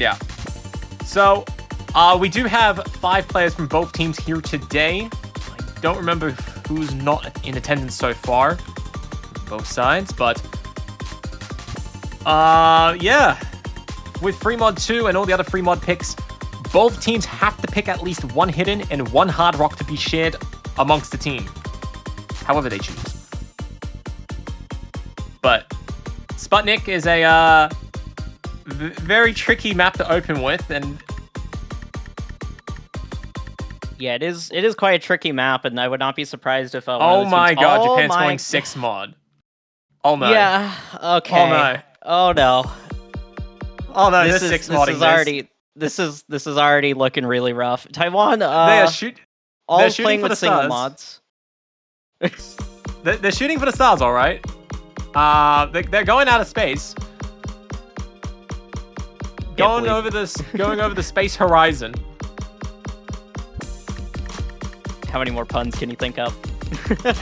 Yeah. So, we do have 5 players from both teams here today. I don't remember who's not in attendance so far. Both sides, but yeah. With free mod 2 and all the other free mod picks, both teams have to pick at least 1 hidden and 1 hard rock to be shared amongst the team. However they choose. But Sputnik is a very tricky map to open with, and yeah, it is quite a tricky map, and I would not be surprised if oh my god, Japan's going 6 mod. Oh no. Yeah, okay. Oh no. Oh no. Oh no, this is 6 modding this is already looking really rough. Taiwan, they're shooting playing for with the single stars. mods. They're shooting for the stars, all right. They're going out of space. Going over the space horizon. How many more puns can you think of?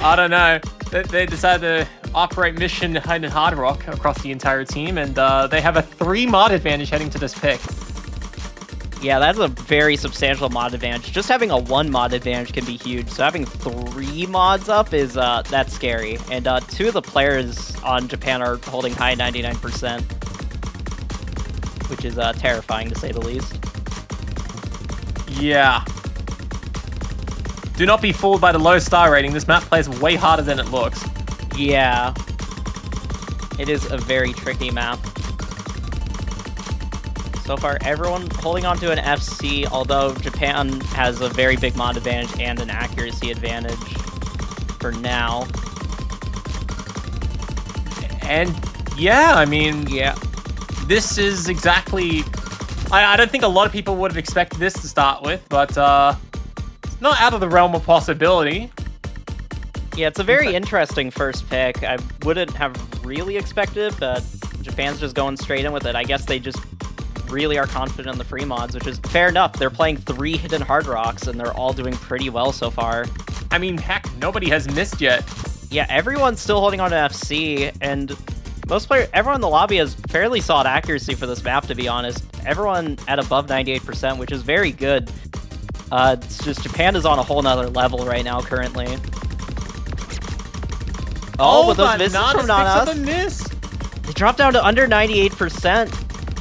I don't know. They decided to operate mission in hard rock across the entire team, and they have a 3 mod advantage heading to this pick. Yeah, that's a very substantial mod advantage. Just having a 1 mod advantage can be huge. So having 3 mods up is that's scary. And 2 of the players on Japan are holding high 99%, which is terrifying to say the least. Yeah. Do not be fooled by the low star rating. This map plays way harder than it looks. Yeah. It is a very tricky map. So far, everyone holding on to an FC, although Japan has a very big mod advantage and an accuracy advantage for now. And yeah, I mean, yeah, this is exactly... I don't think a lot of people would have expected this to start with, but it's not out of the realm of possibility. Yeah, it's a very interesting first pick. I wouldn't have really expected it, but Japan's just going straight in with it. I guess they just really are confident in the free mods, which is fair enough. They're playing 3 hidden hard rocks, and they're all doing pretty well so far. I mean, heck, nobody has missed yet. Yeah, everyone's still holding on to FC, and everyone in the lobby has fairly solid accuracy for this map, to be honest. Everyone at above 98%, which is very good. It's just Japan is on a whole nother level right now, currently. Oh, but those misses from Nanas. Miss. They dropped down to under 98%,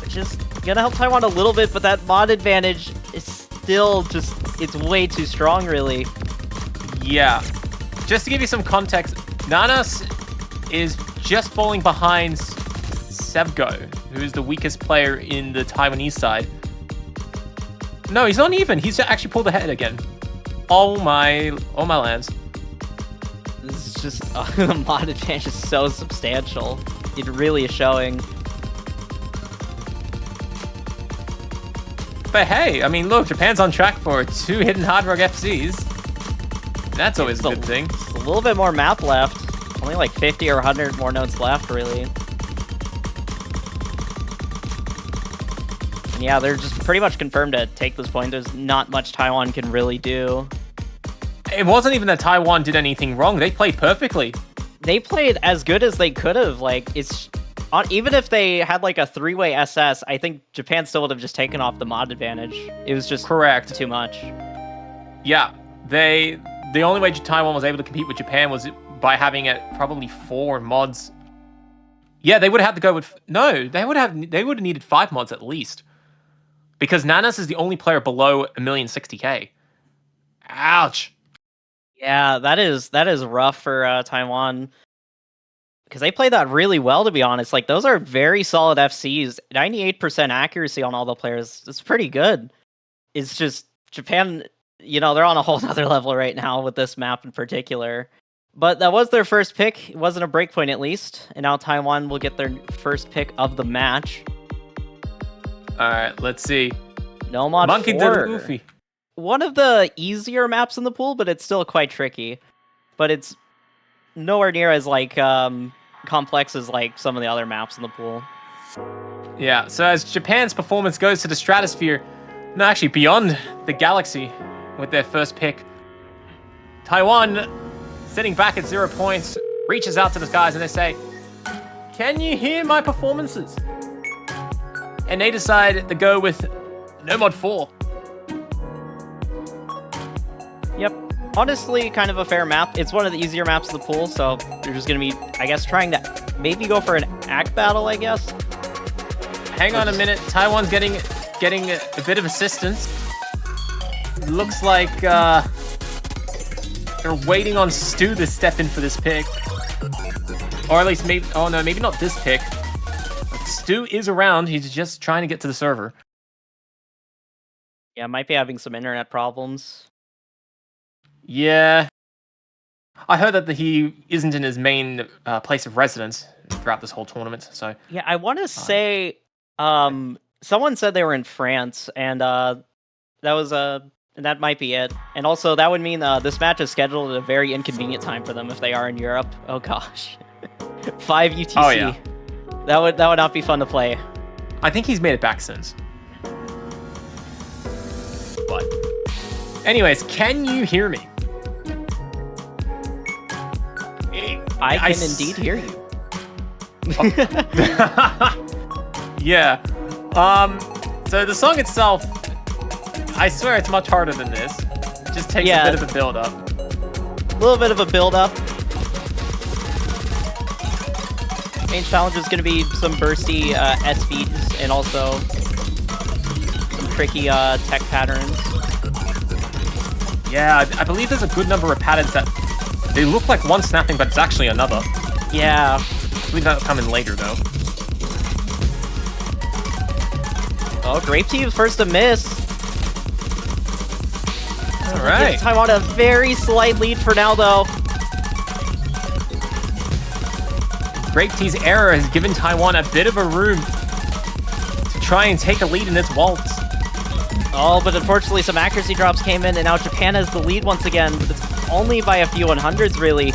which is gonna help Taiwan a little bit, but that mod advantage is still just, it's way too strong, really. Yeah. Just to give you some context, Nanas is just falling behind Sevgo, who is the weakest player in the Taiwanese side. No, he's not even. He's actually pulled ahead again. Oh my lands. This is just, the mod advantage is so substantial. It really is showing. But hey, I mean, look, Japan's on track for 2 hidden hard rock FCs. That's always a good thing. Just a little bit more map left. Only like 50 or 100 more nodes left, really. And yeah, they're just pretty much confirmed to take this point. There's not much Taiwan can really do. It wasn't even that Taiwan did anything wrong. They played perfectly. They played as good as they could have. Like, it's even if they had like a 3-way SS, I think Japan still would have just taken off the mod advantage. It was just correct. Too much. Yeah, the only way Taiwan was able to compete with Japan was by having probably 4 mods. Yeah, they would have had to go with they would have needed 5 mods at least, because Nanas is the only player below 1,060,000. Ouch. Yeah, that is rough for Taiwan, because they played that really well, to be honest. Like, those are very solid FCs. 98% accuracy on all the players. It's pretty good. It's just Japan, they're on a whole other level right now with this map in particular. But that was their first pick. It wasn't a breakpoint, at least. And now Taiwan will get their first pick of the match. All right, let's see. No mod Monkey 4. did Goofy. One of the easier maps in the pool, but it's still quite tricky. But it's nowhere near as complex as some of the other maps in the pool. Yeah, so as Japan's performance goes to the stratosphere, no, actually beyond the galaxy with their first pick, Taiwan, sitting back at 0 points, reaches out to the skies and they say, "Can you hear my performances?" And they decide to go with no mod 4. Yep. Honestly, kind of a fair map. It's one of the easier maps in the pool, so they're just going to be, I guess, trying to maybe go for an act battle, I guess. Hang on a minute. Taiwan's getting a bit of assistance. Looks like they're waiting on Stu to step in for this pick. Or at least maybe not this pick. But Stu is around. He's just trying to get to the server. Yeah, might be having some internet problems. Yeah. I heard that he isn't in his main place of residence throughout this whole tournament, so... Yeah, I want to say... someone said they were in France, and that might be it. And also, that would mean this match is scheduled at a very inconvenient time for them if they are in Europe. Oh gosh. 5 UTC. Oh, yeah. That would not be fun to play. I think he's made it back since. But... anyways, can you hear me? I can indeed hear you. Yeah. So the song itself, I swear it's much harder than this. It just takes a bit of a build-up. A little bit of a build-up. Main challenge is going to be some bursty SVs and also some tricky tech patterns. Yeah, I believe there's a good number of patterns that they look like one snapping, but it's actually another. Yeah. I believe that'll come in later, though. Oh, Grape Team's first to miss. All right. Gives Taiwan a very slight lead for now, though. Grape Tea's error has given Taiwan a bit of a room to try and take a lead in this waltz. Oh, but unfortunately some accuracy drops came in, and now Japan has the lead once again, but it's only by a few 100s, really.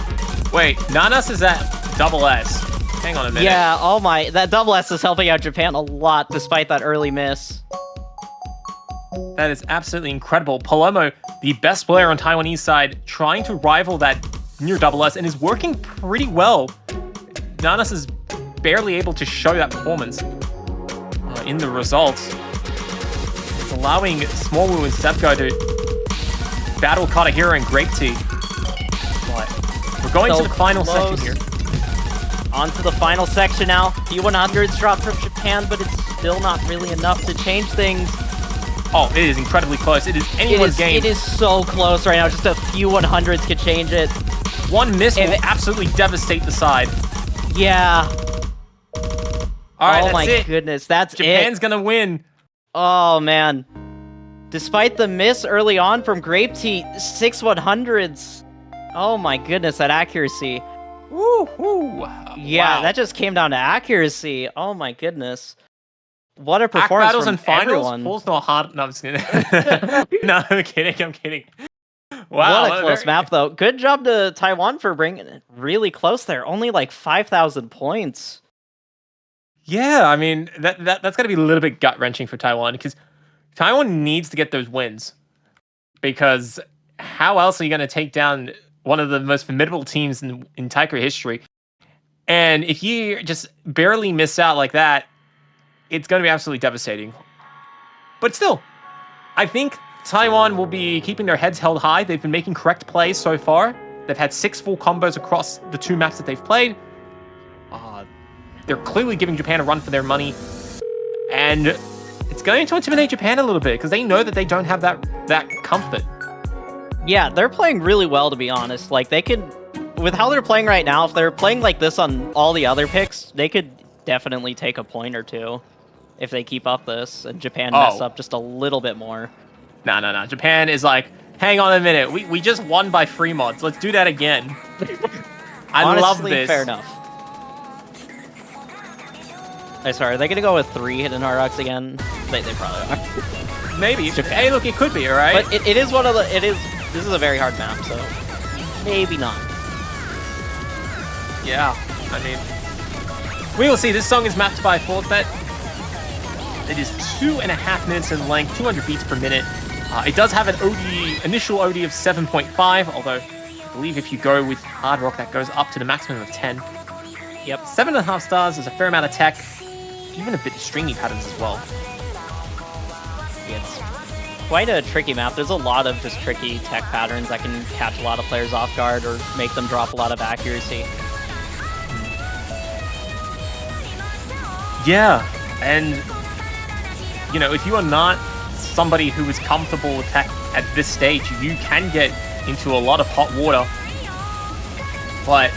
Wait, Nanas is at double S. Hang on a minute. Yeah, oh my, that double S is helping out Japan a lot despite that early miss. That is absolutely incredible. Palomo, the best player on Taiwanese side, trying to rival that near double S and is working pretty well. Nanas is barely able to show that performance in the results. It's allowing Smallwoo and Zepko to battle Katahira and Grape Tea. But we're going So to the final section close. here. On to the final section now. P100s dropped from Japan, but it's still not really enough to change things. Oh, it is incredibly close. It is anyone's game. It is so close right now. Just a few 100s could change it. One miss will If it- absolutely devastate the side. Yeah. All right, Oh that's my it. goodness, that's Japan's it. gonna win. Oh man. Despite the miss early on from Grape Tea, 6 100s. Oh my goodness, that accuracy. Woo, woo. Yeah, Wow. that just came down to accuracy. Oh my goodness. What a Act performance battles from and finals. everyone. Pulls not hard. No, I'm just kidding. No, I'm kidding. I'm kidding. Wow, What a close map, though. Good job to Taiwan for bringing it really close there. Only like 5,000 points. Yeah, I mean that's got to be a little bit gut wrenching for Taiwan because Taiwan needs to get those wins because how else are you going to take down one of the most formidable teams in Taiko history? And if you just barely miss out like that, it's going to be absolutely devastating. But still, I think Taiwan will be keeping their heads held high. They've been making correct plays so far. They've had 6 full combos across the 2 maps that they've played. They're clearly giving Japan a run for their money. And it's going to intimidate Japan a little bit because they know that they don't have that comfort. Yeah, they're playing really well, to be honest. Like, they could, with how they're playing right now, if they're playing like this on all the other picks, they could definitely take a point or two if they keep up this and Japan mess up just a little bit more. No. Japan is like, hang on a minute. We just won by free mods. Let's do that again. I Honestly, love this. Fair enough. Sorry, are they gonna go with 3 hidden hard rocks again? They probably are. Maybe. Hey, look, it could be, alright? But it is one of the, this is a very hard map, so maybe not. Yeah, I mean, we will see. This song is mapped by Fortbet. It is 2.5 minutes in length, 200 beats per minute. It does have an initial OD of 7.5, although I believe if you go with hard rock, that goes up to the maximum of 10. Yep, 7.5 stars. There's a fair amount of tech, even a bit of stringy patterns as well. It's quite a tricky map. There's a lot of just tricky tech patterns that can catch a lot of players off guard or make them drop a lot of accuracy. Yeah, and you know, if you are not somebody who is comfortable with tech at this stage, you can get into a lot of hot water. But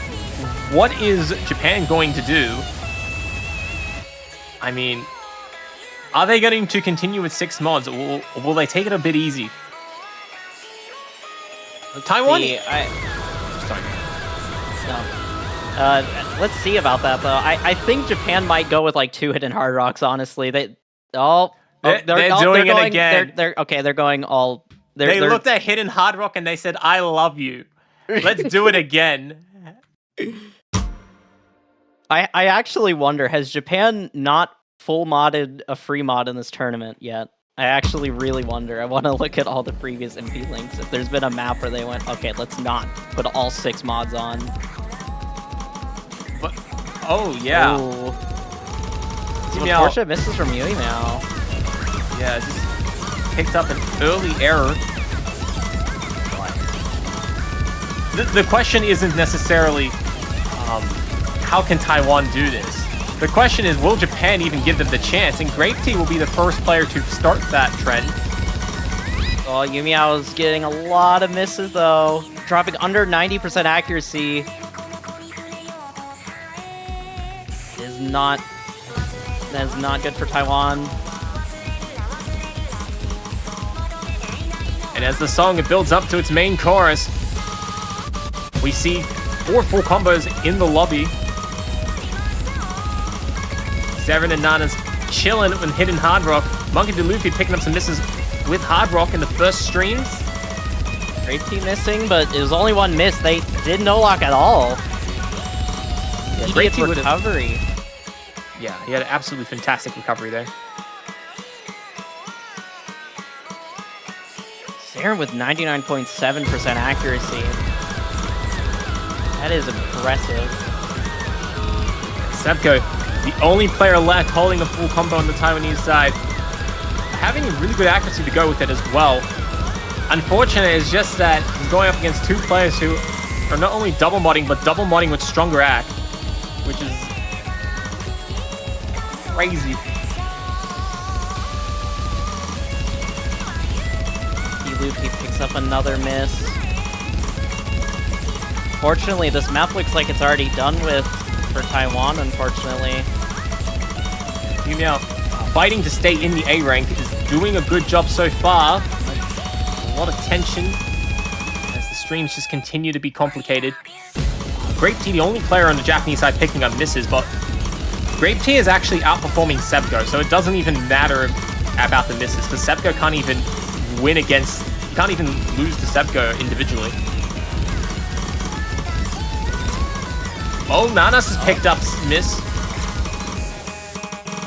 what is Japan going to do? I mean, are they going to continue with 6 mods, or will they take it a bit easy? Taiwan? Let's see about that though. I think Japan might go with like 2 hidden hard rocks. Honestly, they're doing it again. They're going all. They looked at hidden hard rock and they said, "I love you. Let's do it again." I actually wonder, has Japan not full modded a free mod in this tournament yet? I actually really wonder. I want to look at all the previous MP links. If there's been a map where they went, okay, let's not put all 6 mods on. But, oh, yeah. Some unfortunate misses from Yui now. Yeah, just picked up an early error. The question isn't necessarily how can Taiwan do this? The question is, will Japan even give them the chance? And Grape Tea will be the first player to start that trend. Oh, Yumiao's getting a lot of misses, though. Dropping under 90% accuracy. That is not good for Taiwan. And as the song builds up to its main chorus, we see 4 full combos in the lobby. Severin and Nana's chilling with hidden hard rock. Monkey D. Luffy picking up some misses with hard rock in the first streams. Grape Tea missing, but it was only 1 miss. They did no lock at all. Yeah, Great great T would've- recovery. Yeah, he had an absolutely fantastic recovery there. Saren with 99.7% accuracy. That is impressive. Sevco, the only player left holding a full combo on the Taiwanese side, having a really good accuracy to go with it as well. Unfortunate is just that he's going up against two players who are not only double modding, but double modding with stronger act, which is crazy. Luffy picks up another miss. Fortunately, this map looks like it's already done with for Taiwan, unfortunately. Yumio, fighting to stay in the A rank, is doing a good job so far. A lot of tension as the streams just continue to be complicated. Grape Tea, the only player on the Japanese side picking up misses, but Grape Tea is actually outperforming Sevco, so it doesn't even matter about the misses, because Sevco can't even win against, can't even lose to Sevco individually. Oh, Nanas has picked up miss.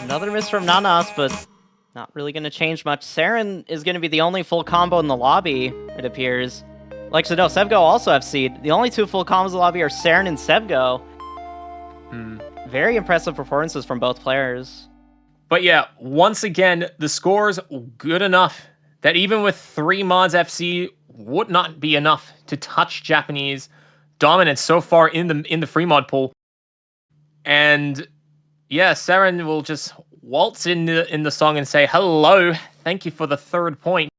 Another miss from Nanas, but not really going to change much. Saren is going to be the only full combo in the lobby, it appears. Like, so no, Sevgo also have seed. The only two full combos in the lobby are Saren and Sevgo. Very impressive performances from both players. But yeah, once again, the score's good enough that even with 3 mods FC would not be enough to touch Japanese dominance so far in the free mod pool. And yeah, Saren will just waltz in the song and say, hello, thank you for the 3rd point.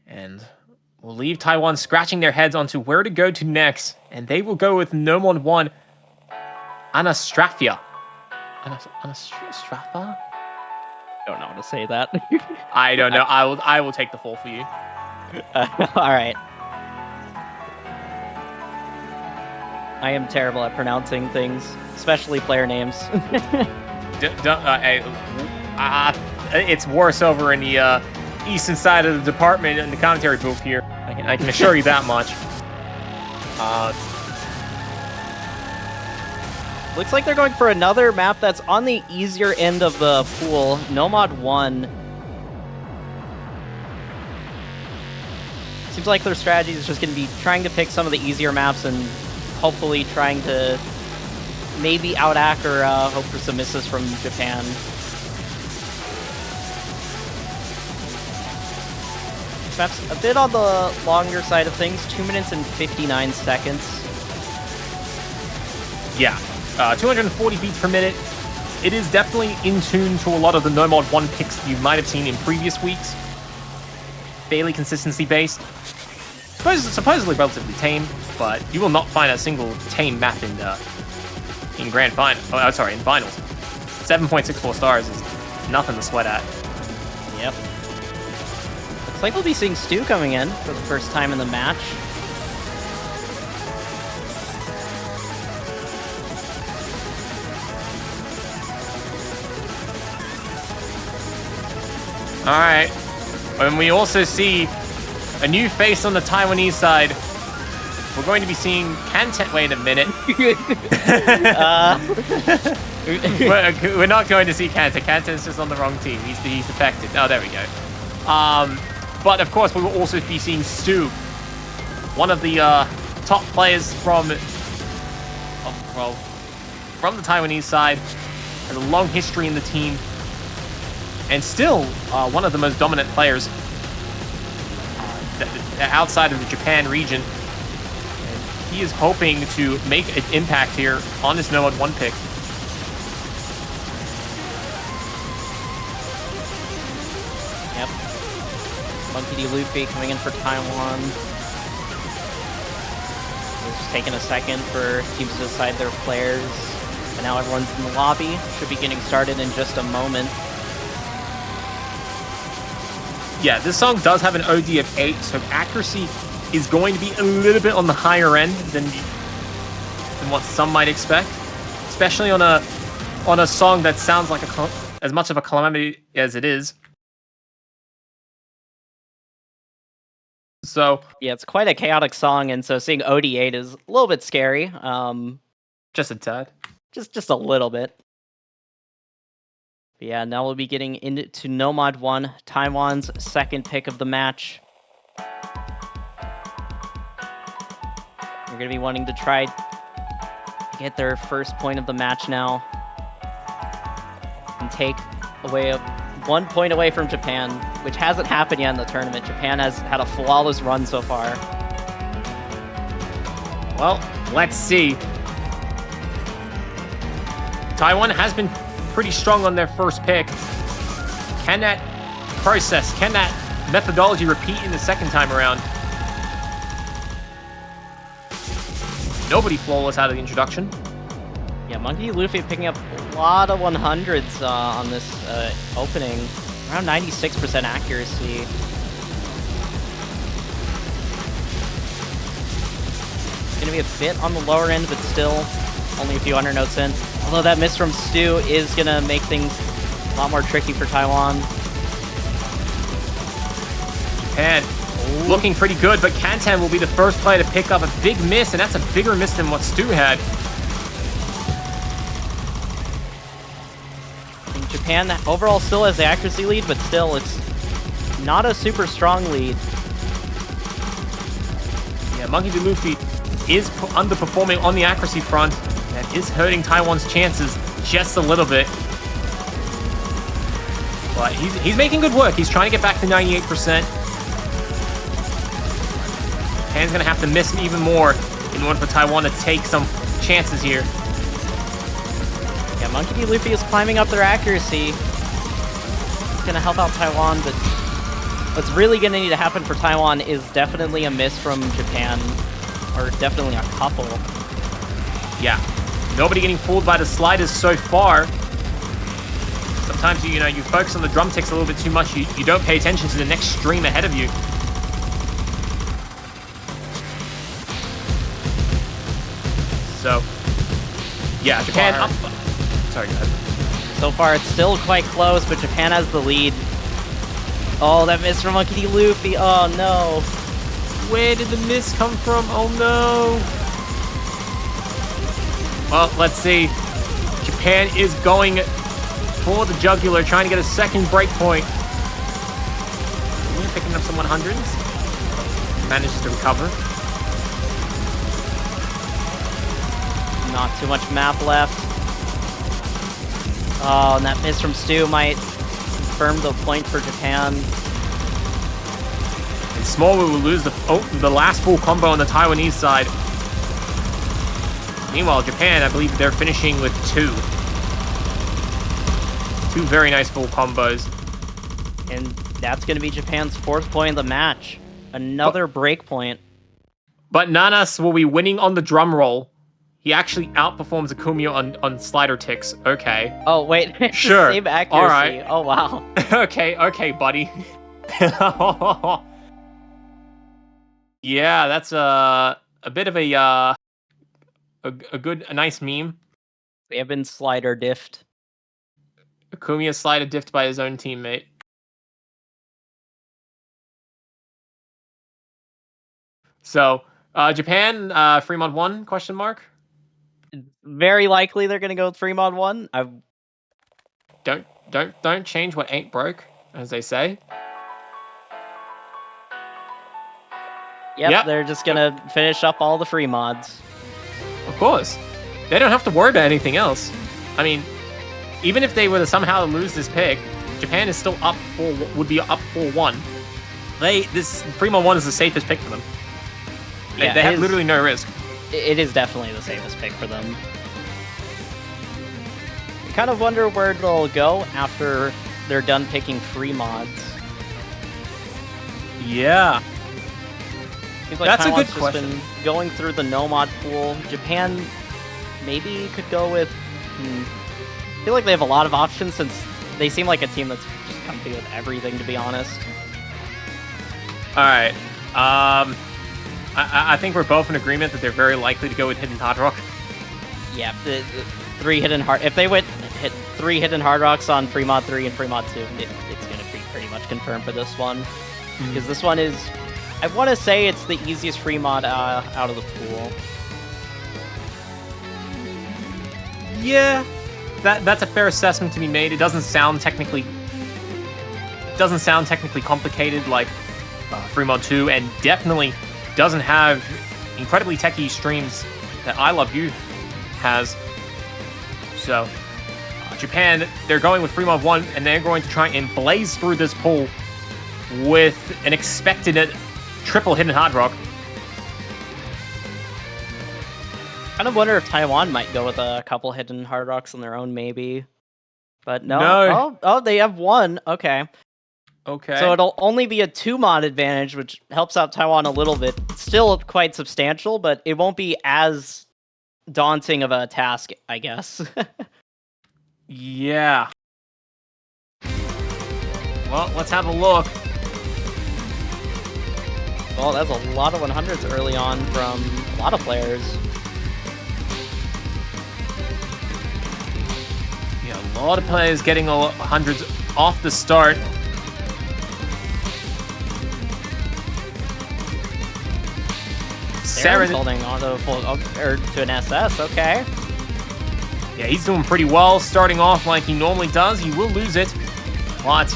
And we'll leave Taiwan scratching their heads onto where to go to next. And they will go with no mod 1, Anastrafia. Anastrafa? Don't know how to say that. I don't know. I will take the fall for you. All right. I am terrible at pronouncing things, especially player names. It's worse over in the eastern side of the department in the commentary booth here. I can assure you that much. Looks like they're going for another map that's on the easier end of the pool. Nomad 1. Seems like their strategy is just going to be trying to pick some of the easier maps and hopefully trying to maybe out-act or hope for some misses from Japan. This map's a bit on the longer side of things, 2 minutes and 59 seconds. Yeah, 240 beats per minute. It is definitely in tune to a lot of the No Mod 1 picks you might have seen in previous weeks. Fairly consistency-based. Supposedly relatively tame, but you will not find a single tame map in Grand Final. Oh, sorry, in Finals. 7.64 stars is nothing to sweat at. Yep. Looks like we'll be seeing Stu coming in for the first time in the match. Alright. And we also see a new face on the Taiwanese side. We're going to be seeing Kanten. Wait a minute. We're not going to see Kanten. Kanten's just on the wrong team. He's defected. Oh, there we go. But of course, we will also be seeing Stu, one of the top players from the Taiwanese side, has a long history in the team, and still one of the most dominant players outside of the Japan region. And he is hoping to make an impact here on this No Mod 1 pick. Yep. Monkey D. Luffy coming in for Taiwan. It's just taking a second for teams to decide their players. But now everyone's in the lobby. Should be getting started in just a moment. Yeah, this song does have an OD of 8, so accuracy is going to be a little bit on the higher end than what some might expect, especially on a song that sounds like as much of a calamity as it is. So yeah, it's quite a chaotic song, and so seeing OD8 is a little bit scary. Just a tad. Just a little bit. But yeah, now we'll be getting into No Mod 1, Taiwan's second pick of the match. They're going to be wanting to try to get their first point of the match now and take away 1 point away from Japan, which hasn't happened yet in the tournament. Japan has had a flawless run so far. Well, let's see. Taiwan has been pretty strong on their first pick. Can that process, can that methodology repeat in the second time around? Nobody flawless out of the introduction. Yeah, Monkey Luffy picking up a lot of 100s on this opening. Around 96% accuracy. It's going to be a bit on the lower end, but still only a few hundred notes in. Although that miss from Stu is going to make things a lot more tricky for Taiwan. Japan looking pretty good, but Kantan will be the first player to pick up a big miss, and that's a bigger miss than what Stu had. I think Japan overall still has the accuracy lead, but still it's not a super strong lead. Yeah, Monkey D. Luffy is underperforming on the accuracy front. That is hurting Taiwan's chances just a little bit. But he's making good work. He's trying to get back to 98%. Japan's going to have to miss even more in order for Taiwan to take some chances here. Yeah, Monkey D. Luffy is climbing up their accuracy. It's going to help out Taiwan, but what's really going to need to happen for Taiwan is definitely a miss from Japan, or definitely a couple. Yeah, nobody getting fooled by the sliders so far. Sometimes, you know, you focus on the drum ticks a little bit too much. You don't pay attention to the next stream ahead of you. So, yeah, Japan up. Sorry, go ahead. So far, it's still quite close, but Japan has the lead. Oh, that miss from Monkey D. Luffy. Oh, no. Where did the miss come from? Oh, no. Well, let's see. Japan is going for the jugular, trying to get a second break point. Picking up some 100s. Manages to recover. Not too much map left. Oh, and that miss from Stu might confirm the point for Japan. And Small will lose the last full combo on the Taiwanese side. Meanwhile, Japan, I believe they're finishing with two. Two very nice full combos. And that's going to be Japan's fourth point of the match. Another break point. But Nanas will be winning on the drum roll. He actually outperforms Akumiya on slider ticks. Okay. Oh, wait. Sure. Same accuracy. All right. Oh, wow. okay, buddy. Yeah, that's a bit of a nice meme. We have been slider diffed. Akumiya slider diffed by his own teammate. So, Japan, Fremont 1, question mark? Very likely they're going to go with 3-mod 1. Don't change what ain't broke, as they say. Yep, they're just going to finish up all the free mods. Of course. They don't have to worry about anything else. I mean, even if they were to somehow lose this pick, Japan is still would be up 4-1. This Fremont 1 is the safest pick for them. Yeah, they have literally no risk. It is definitely the safest pick for them. I kind of wonder where they'll go after they're done picking free mods. Yeah. Seems like That's a Taiwan's good just question. been going through the no mod pool. Japan maybe could go with... I feel like they have a lot of options since they seem like a team that's just comfy with everything, to be honest. Alright. I think we're both in agreement that they're very likely to go with Hidden Hard Rock. Yeah, the 3 hidden hard... If they went hit 3 hidden hard rocks on free mod 3 and free mod 2, it's going to be pretty much confirmed for this one. Because this one is... I want to say it's the easiest free mod out of the pool. Yeah, that's a fair assessment to be made. It doesn't sound technically complicated like Free Mod 2, and definitely doesn't have incredibly techy streams that I Love You has. So Japan, they're going with Free Mod 1, and they're going to try and blaze through this pool with an expected triple hidden hard rock. Kind of wonder if Taiwan might go with a couple hidden hard rocks on their own, maybe. But no. No. Oh, they have one. Okay. Okay. So it'll only be a 2-mod advantage, which helps out Taiwan a little bit. Still quite substantial, but it won't be as daunting of a task, I guess. Yeah. Well, let's have a look. Well, that's a lot of 100s early on from a lot of players. Yeah, a lot of players getting 100s off the start. Saren's holding on to, to an SS, okay. Yeah, he's doing pretty well, starting off like he normally does. He will lose it, but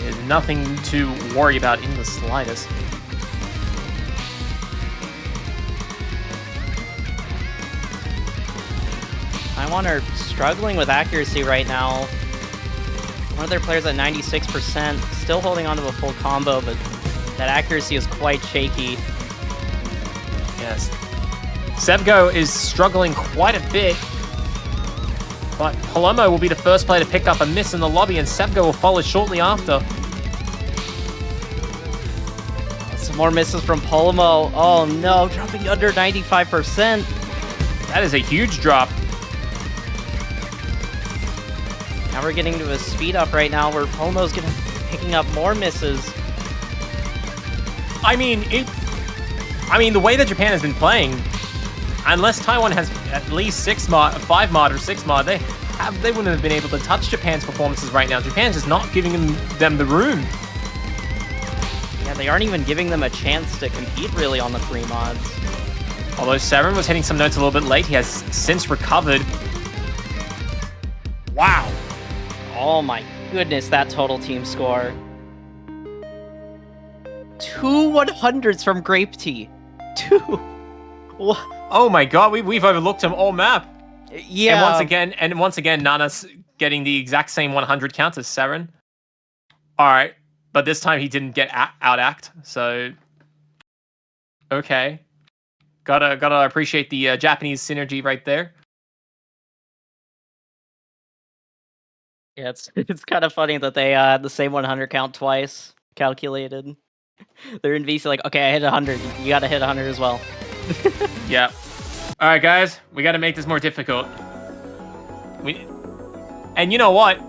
there's nothing to worry about in the slightest. Taiwan are struggling with accuracy right now. One of their players at 96%, still holding on to a full combo, but that accuracy is quite shaky. Yes. Sevgo is struggling quite a bit, but Palomo will be the first player to pick up a miss in the lobby, and Sevgo will follow shortly after. Some more misses from Palomo. Oh no, dropping under 95%. That is a huge drop. Now we're getting to a speed up right now where Palomo's picking up more misses. I mean, the way that Japan has been playing, unless Taiwan has at least 5 mod or 6 mod, they wouldn't have been able to touch Japan's performances right now. Japan's just not giving them the room. Yeah, they aren't even giving them a chance to compete really on the 3 mods. Although Saren was hitting some notes a little bit late, he has since recovered. Wow. Oh my goodness, that total team score. 2 100s from Grape Tea. 2. What? Oh my god, we've overlooked him all map. Yeah. And once again, Nana's getting the exact same 100 count as Saren. Alright, but this time he didn't get out-act, so... Okay. Gotta appreciate the Japanese synergy right there. Yeah, it's kind of funny that they had the same 100 count twice calculated. They're in VC like, okay, I hit 100. You gotta hit 100 as well. Yep. All right, guys, we got to make this more difficult. And you know what?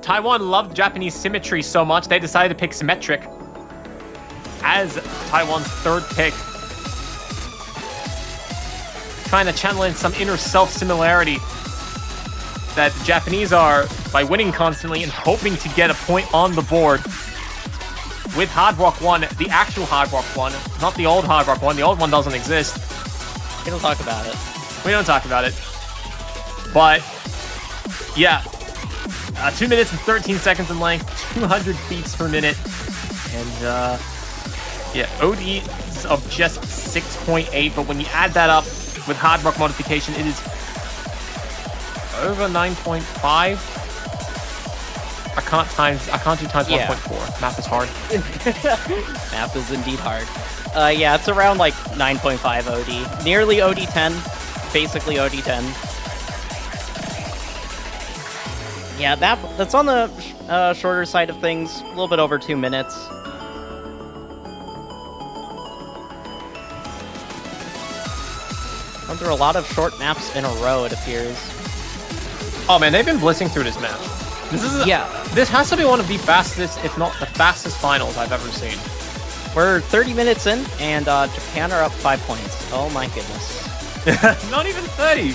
Taiwan loved Japanese symmetry so much they decided to pick symmetric as Taiwan's third pick, trying to channel in some inner self-similarity that the Japanese are by winning constantly and hoping to get a point on the board. With Hard Rock 1, the actual Hard Rock 1, not the old Hard Rock 1. The old one doesn't exist. We don't talk about it. We don't talk about it. But, yeah. 2 minutes and 13 seconds in length, 200 beats per minute. And, yeah, ODs of just 6.8. But when you add that up with Hard Rock modification, it is over 9.5. I can't do times 1.4. Math is hard. Math is indeed hard. Yeah, it's around like 9.5 OD. Nearly OD 10. Basically OD 10. Yeah, that's on the shorter side of things. A little bit over 2 minutes. Went through a lot of short maps in a row, it appears. Oh man, they've been blitzing through this map. This has to be one of the fastest, if not the fastest finals I've ever seen. We're 30 minutes in, and Japan are up 5 points. Oh my goodness. Not even 30.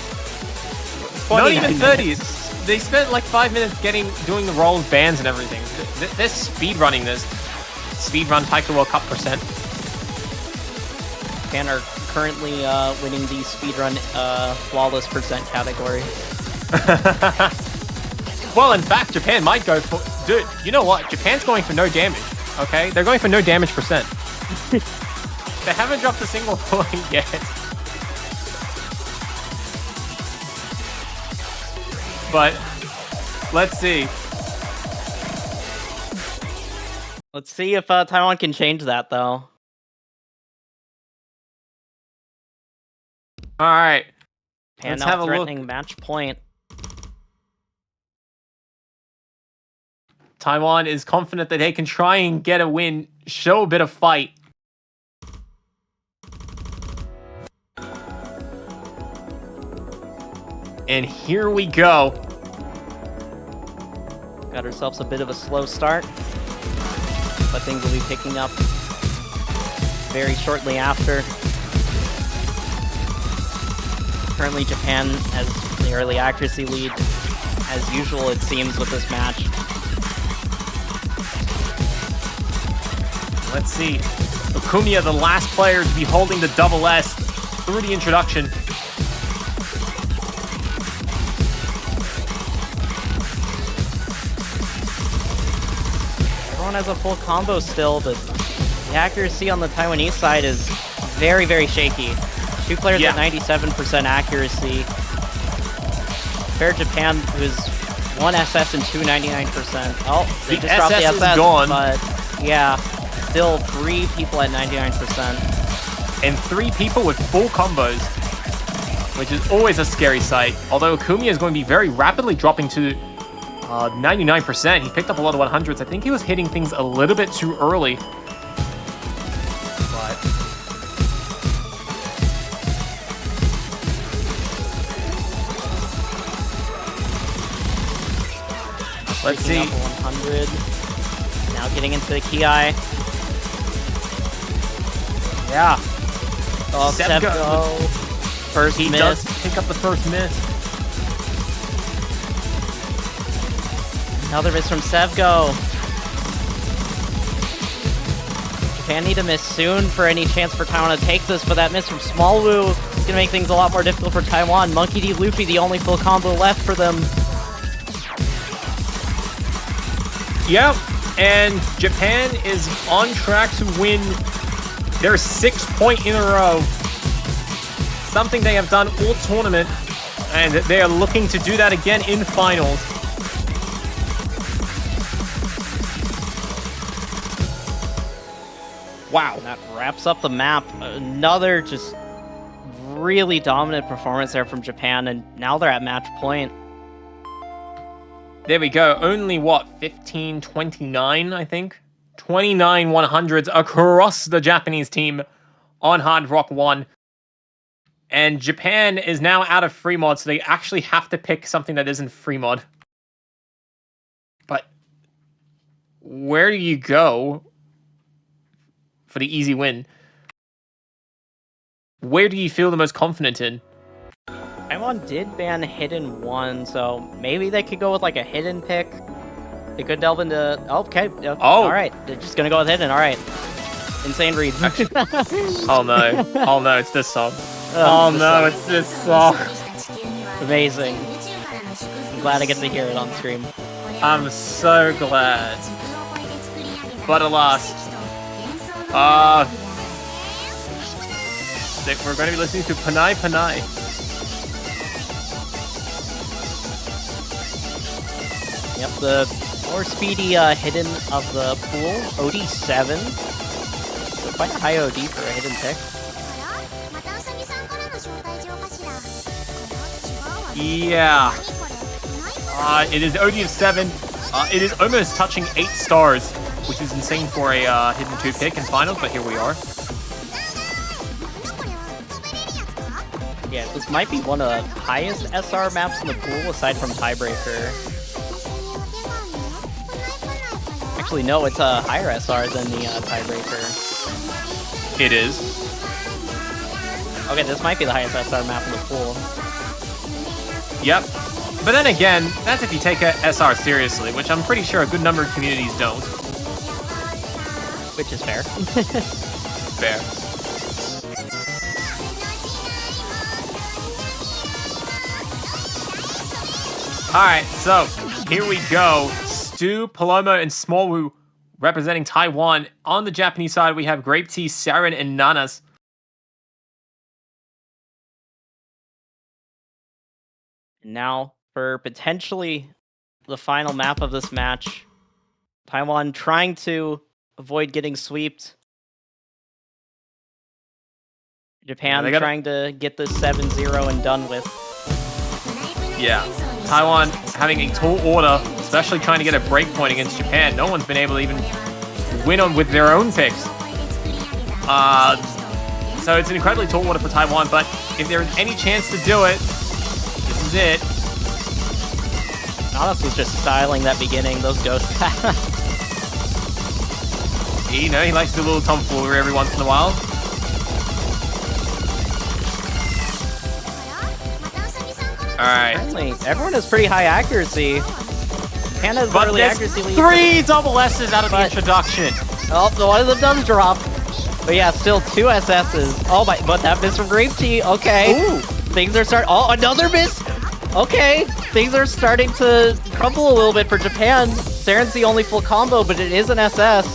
Not even 30. Minutes. They spent like 5 minutes doing the rolls, bands, and everything. They're speedrunning this. Speedrun Taiko World Cup %. Japan are currently winning the speedrun flawless percent category. Well, in fact, Japan might go for... Dude, you know what? Japan's going for no damage, okay? They're going for no damage percent. They haven't dropped a single point yet. But, let's see. Let's see if Taiwan can change that, though. Alright. Japan Let's now have a look. threatening match point. Taiwan is confident that they can try and get a win, show a bit of fight. And here we go. Got ourselves a bit of a slow start, but things will be picking up very shortly after. Currently, Japan has the early accuracy lead, as usual it seems with this match. Let's see. Okumiya, the last player to be holding the double S through the introduction. Everyone has a full combo still, but the accuracy on the Taiwanese side is very, very shaky. Two players at 97% accuracy. Fair Japan, who's 1 SS and 2 99%. Oh, they just dropped the SS is SS, gone. but yeah, still 3 people at 99%. And 3 people with full combos, which is always a scary sight. Although Okumiya is going to be very rapidly dropping to 99%. He picked up a lot of 100s. I think he was hitting things a little bit too early. But let's see. Up 100. Now getting into the Ki. Yeah. Oh, Sevgo. First He miss. does pick up the first miss. Another miss from Sevgo. Japan need a miss soon for any chance for Taiwan to take this, but that miss from Smallwoo is going to make things a lot more difficult for Taiwan. Monkey D. Luffy, the only full combo left for them. Yep, and Japan is on track to win their 6th point in a row. Something they have done all tournament, and they are looking to do that again in finals. Wow. And that wraps up the map. Another just really dominant performance there from Japan, and now they're at match point. There we go. Only, what, 15, 29, I think? 29 100s across the Japanese team on Hard Rock 1. And Japan is now out of free mod, so they actually have to pick something that isn't free mod. But where do you go for the easy win? Where do you feel the most confident in? Taiwan did ban Hidden 1, so maybe they could go with like a Hidden pick. They could delve into... Okay. Alright. They're just gonna go with Hidden. Alright. Insane read. Oh no. Oh no, it's this song. Oh no, it's this song. Amazing. I'm glad I get to hear it on stream. I'm so glad. But alas. We're going to be listening to Panai Panai. Yep, the more speedy Hidden of the pool. OD7. So quite a high OD for a Hidden pick. Yeah. It is OD of 7. It is almost touching 8 stars, which is insane for a Hidden 2 pick in finals, but here we are. Yeah, this might be one of the highest SR maps in the pool, aside from Tiebreaker. Actually, no, it's a higher SR than the Tiebreaker. It is. Okay, this might be the highest SR map in the pool. Yep. But then again, that's if you take a SR seriously, which I'm pretty sure a good number of communities don't. Which is fair. Fair. Alright, so here we go. Stu, Palomo, and Smallwoo representing Taiwan. On the Japanese side, we have Grape Tea, Saren, and Nanas. And now for potentially the final map of this match. Taiwan trying to avoid getting swept. Japan they gotta- trying to get this 7-0 and done with. Yeah. Taiwan having a tall order, especially trying to get a break point against Japan. No one's been able to even win on with their own picks. So it's an incredibly tall order for Taiwan, but if there's any chance to do it, this is it. Nanas was just styling that beginning, those ghosts. You know, he likes to do a little tomfoolery every once in a while. Alright. Apparently, everyone has pretty high accuracy. Japan has But early there's accuracy lead. 3 double S's out of the But- introduction. Oh, the one of them does drop. But yeah, still 2 SS's. Oh my, but that miss from Grape Tea. Okay. Ooh. Things are starting. Oh, another miss. Okay. Things are starting to crumble a little bit for Japan. Saren's the only full combo, but it is an SS.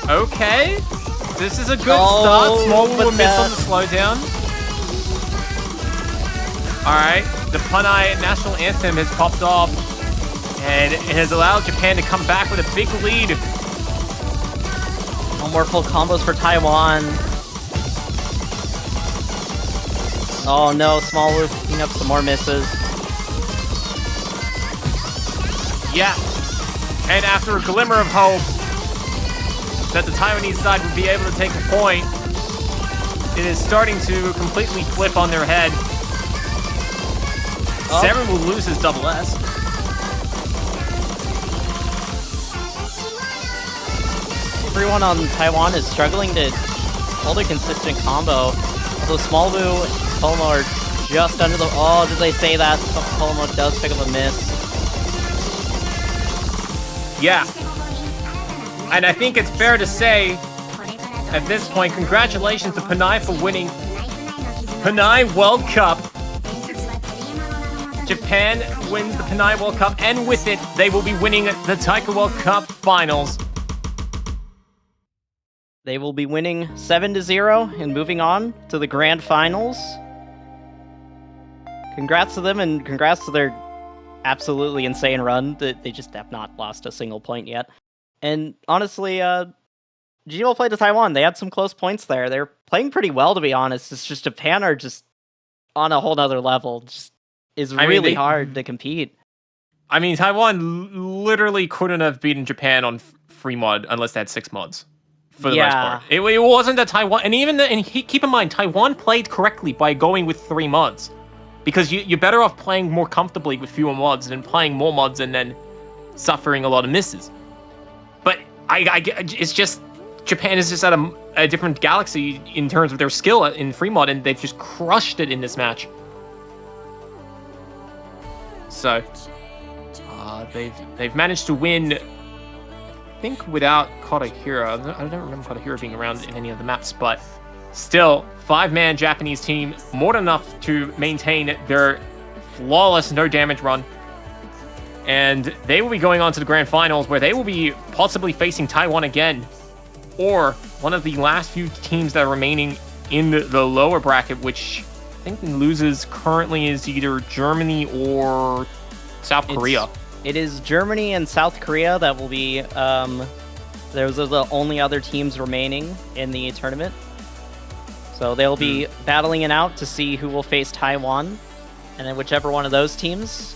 Okay. This is a good Oh, start. Small but will miss on the slowdown. Alright. The Punai national anthem has popped off. And it has allowed Japan to come back with a big lead. No more full combos for Taiwan. Oh no, Smallwoo picking up some more misses. Yeah. And after a glimmer of hope that the Taiwanese side would be able to take a point, it is starting to completely flip on their head. Oh. Saren will lose his double S. Everyone on Taiwan is struggling to hold a consistent combo. Although Smallwoo and Polomo are just under the... Oh, did they say that? Polomo does pick up a miss. Yeah. And I think it's fair to say, at this point, congratulations to Panay for winning Panay World Cup. Japan wins the Panay World Cup, and with it, they will be winning the Taiko World Cup Finals. They will be winning 7-0 and moving on to the Grand Finals. Congrats to them, and congrats to their absolutely insane run. They just have not lost a single point yet. And honestly, GMO played to Taiwan. They had some close points there. They're playing pretty well, to be honest. It's just Japan are just on a whole nother level. Just is really hard to compete. I mean, Taiwan literally couldn't have beaten Japan on free mod unless they had 6 mods. For the most part. It wasn't that Taiwan... And even keep in mind, Taiwan played correctly by going with 3 mods. Because you're better off playing more comfortably with fewer mods than playing more mods and then suffering a lot of misses. But it's just... Japan is just at a different galaxy in terms of their skill in free mod, and they've just crushed it in this match. So, they've managed to win, I think, without Kodahira. I don't remember Kodahira being around in any of the maps, but still, 5-man Japanese team, more than enough to maintain their flawless no damage run. And they will be going on to the Grand Finals, where they will be possibly facing Taiwan again, or one of the last few teams that are remaining in the lower bracket, which I think loses currently is either Germany or South Korea. It is Germany and South Korea that will be... those are the only other teams remaining in the tournament. So they'll be battling it out to see who will face Taiwan. And then whichever one of those teams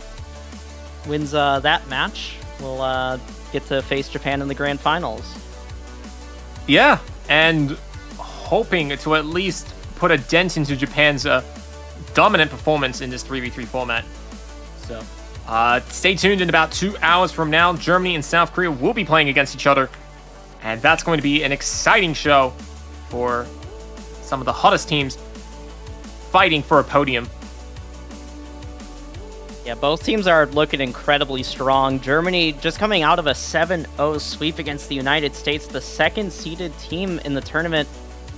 wins that match will get to face Japan in the Grand Finals. Yeah, and hoping to at least put a dent into Japan's dominant performance in this 3v3 format. So, stay tuned. In about 2 hours from now, Germany and South Korea will be playing against each other. And that's going to be an exciting show for some of the hottest teams fighting for a podium. Yeah, both teams are looking incredibly strong. Germany just coming out of a 7-0 sweep against the United States, the second-seeded team in the tournament.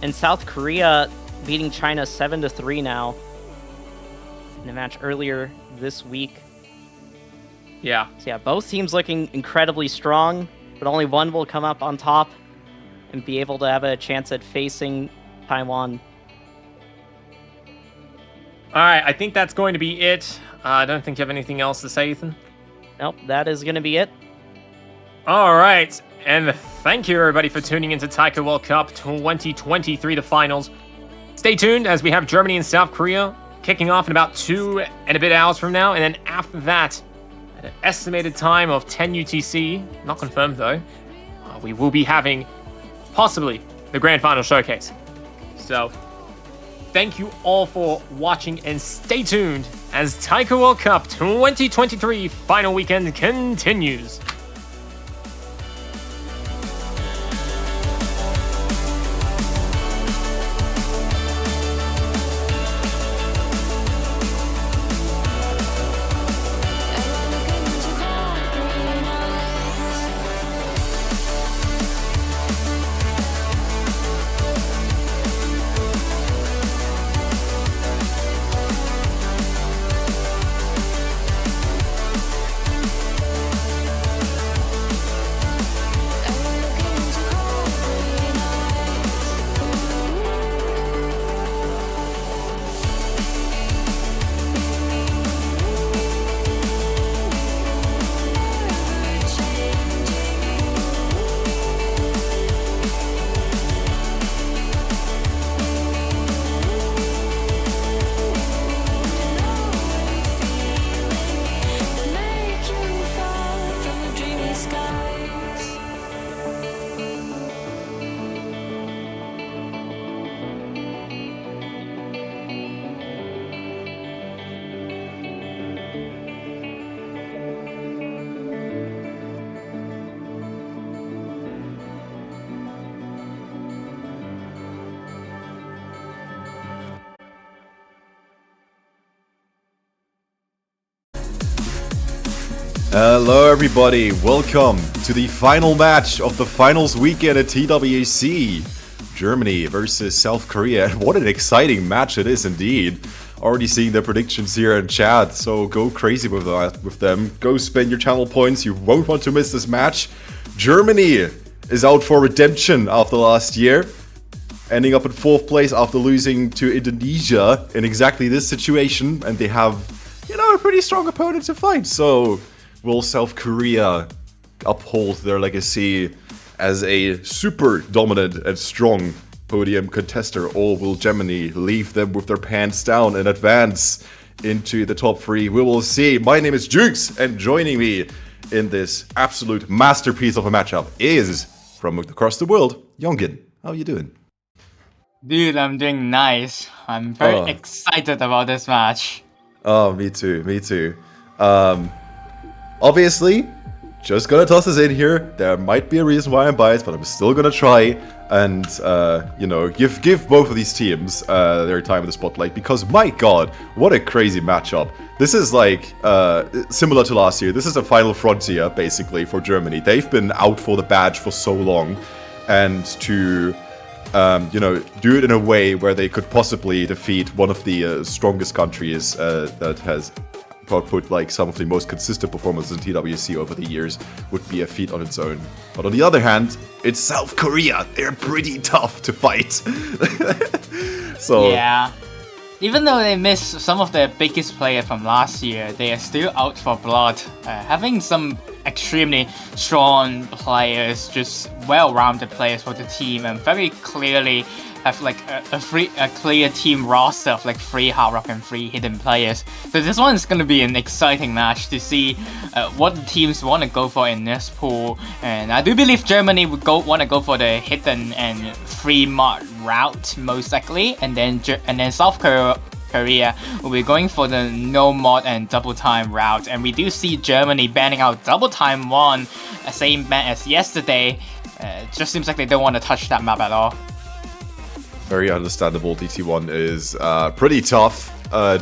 And South Korea beating China 7-3 now in a match earlier this week. Yeah. So yeah, both teams looking incredibly strong, but only one will come up on top and be able to have a chance at facing Taiwan. All right, I think that's going to be it. I don't think you have anything else to say, Ethan. Nope, that is going to be it. All right, and thank you everybody for tuning into Taiko World Cup 2023, the finals. Stay tuned as we have Germany and South Korea kicking off in about 2 and a bit hours from now, and then after that, at an estimated time of 10 UTC, not confirmed though, we will be having possibly the Grand Final Showcase. So, thank you all for watching and stay tuned as Taiko World Cup 2023 final weekend continues. Hello everybody, welcome to the final match of the finals weekend at TWC. Germany versus South Korea. What an exciting match it is indeed. Already seeing the predictions here in chat, so go crazy with them. Go spend your channel points, you won't want to miss this match. Germany is out for redemption after last year, ending up in 4th place after losing to Indonesia in exactly this situation, and they have, you know, a pretty strong opponent to fight. So will South Korea uphold their legacy as a super dominant and strong podium contester, or will Germany leave them with their pants down and advance into the top 3? We will see. My name is Jukes, and joining me in this absolute masterpiece of a matchup is, from across the world, Yongin. How are you doing? Dude, I'm doing nice. I'm very excited about this match. Oh, me too. Obviously, just gonna toss this in here. There might be a reason why I'm biased, but I'm still gonna try and, you know, give both of these teams their time in the spotlight, because my god, what a crazy matchup. This is like, similar to last year. This is a final frontier, basically, for Germany. They've been out for the badge for so long, and to, you know, do it in a way where they could possibly defeat one of the strongest countries that has put like some of the most consistent performances in TWC over the years would be a feat on its own. But on the other hand, it's South Korea. They're pretty tough to fight. So yeah, even though they missed some of their biggest players from last year, they are still out for blood. Having some extremely strong players, just well-rounded players for the team, and very clearly have like a clear team roster of like 3 hard rock and 3 hidden players. So this one is going to be an exciting match to see what the teams want to go for in this pool. And I do believe Germany would want to go for the hidden and free mod route most likely, and then South Korea will be going for the no mod and double time route. And we do see Germany banning out double time 1, same ban as yesterday. It just seems like they don't want to touch that map at all. Very understandable. DT1 is pretty tough.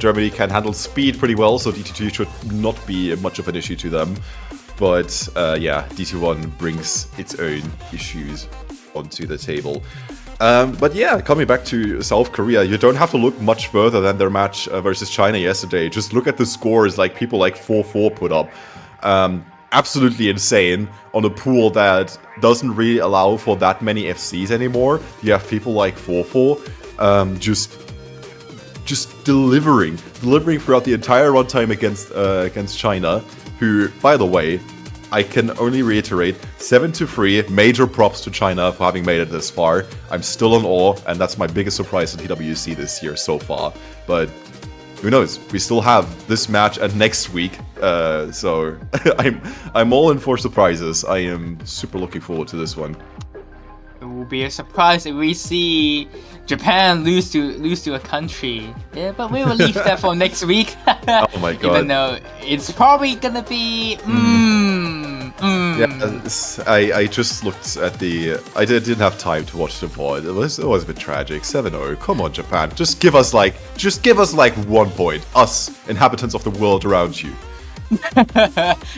Germany can handle speed pretty well, so DT2 should not be much of an issue to them. But yeah, DT1 brings its own issues onto the table. But yeah, coming back to South Korea, you don't have to look much further than their match versus China yesterday. Just look at the scores, like people like 4-4 put up. absolutely insane on a pool that doesn't really allow for that many FCs anymore. You have people like Fofo just delivering throughout the entire runtime against China, who, by the way, I can only reiterate, 7-3, major props to China for having made it this far. I'm still in awe, and that's my biggest surprise in TWC this year so far. But who knows? We still have this match and next week, so I'm all in for surprises. I am super looking forward to this one. It will be a surprise if we see Japan lose to a country. Yeah, but we will leave that for next week. Oh my god! Even though it's probably gonna be. Yeah, I just looked at the. I didn't have time to watch the VOD. It was a bit tragic. 7-0. Come on, Japan. Just give us like 1 point. Us, inhabitants of the world around you.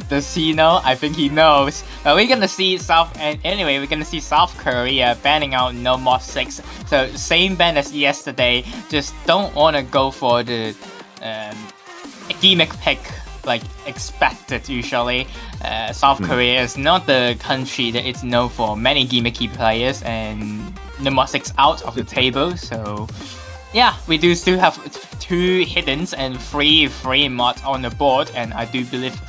Does he know? I think he knows. But we're gonna see we're gonna see South Korea banning out No Mod 6. So same ban as yesterday. Just don't wanna go for the gimmick pick like expected usually. South Korea is not the country that it's known for many gimmicky players, and No Mod 6 out of the table. So yeah, we do still have 2 hiddens and 3 free mods on the board, and I do believe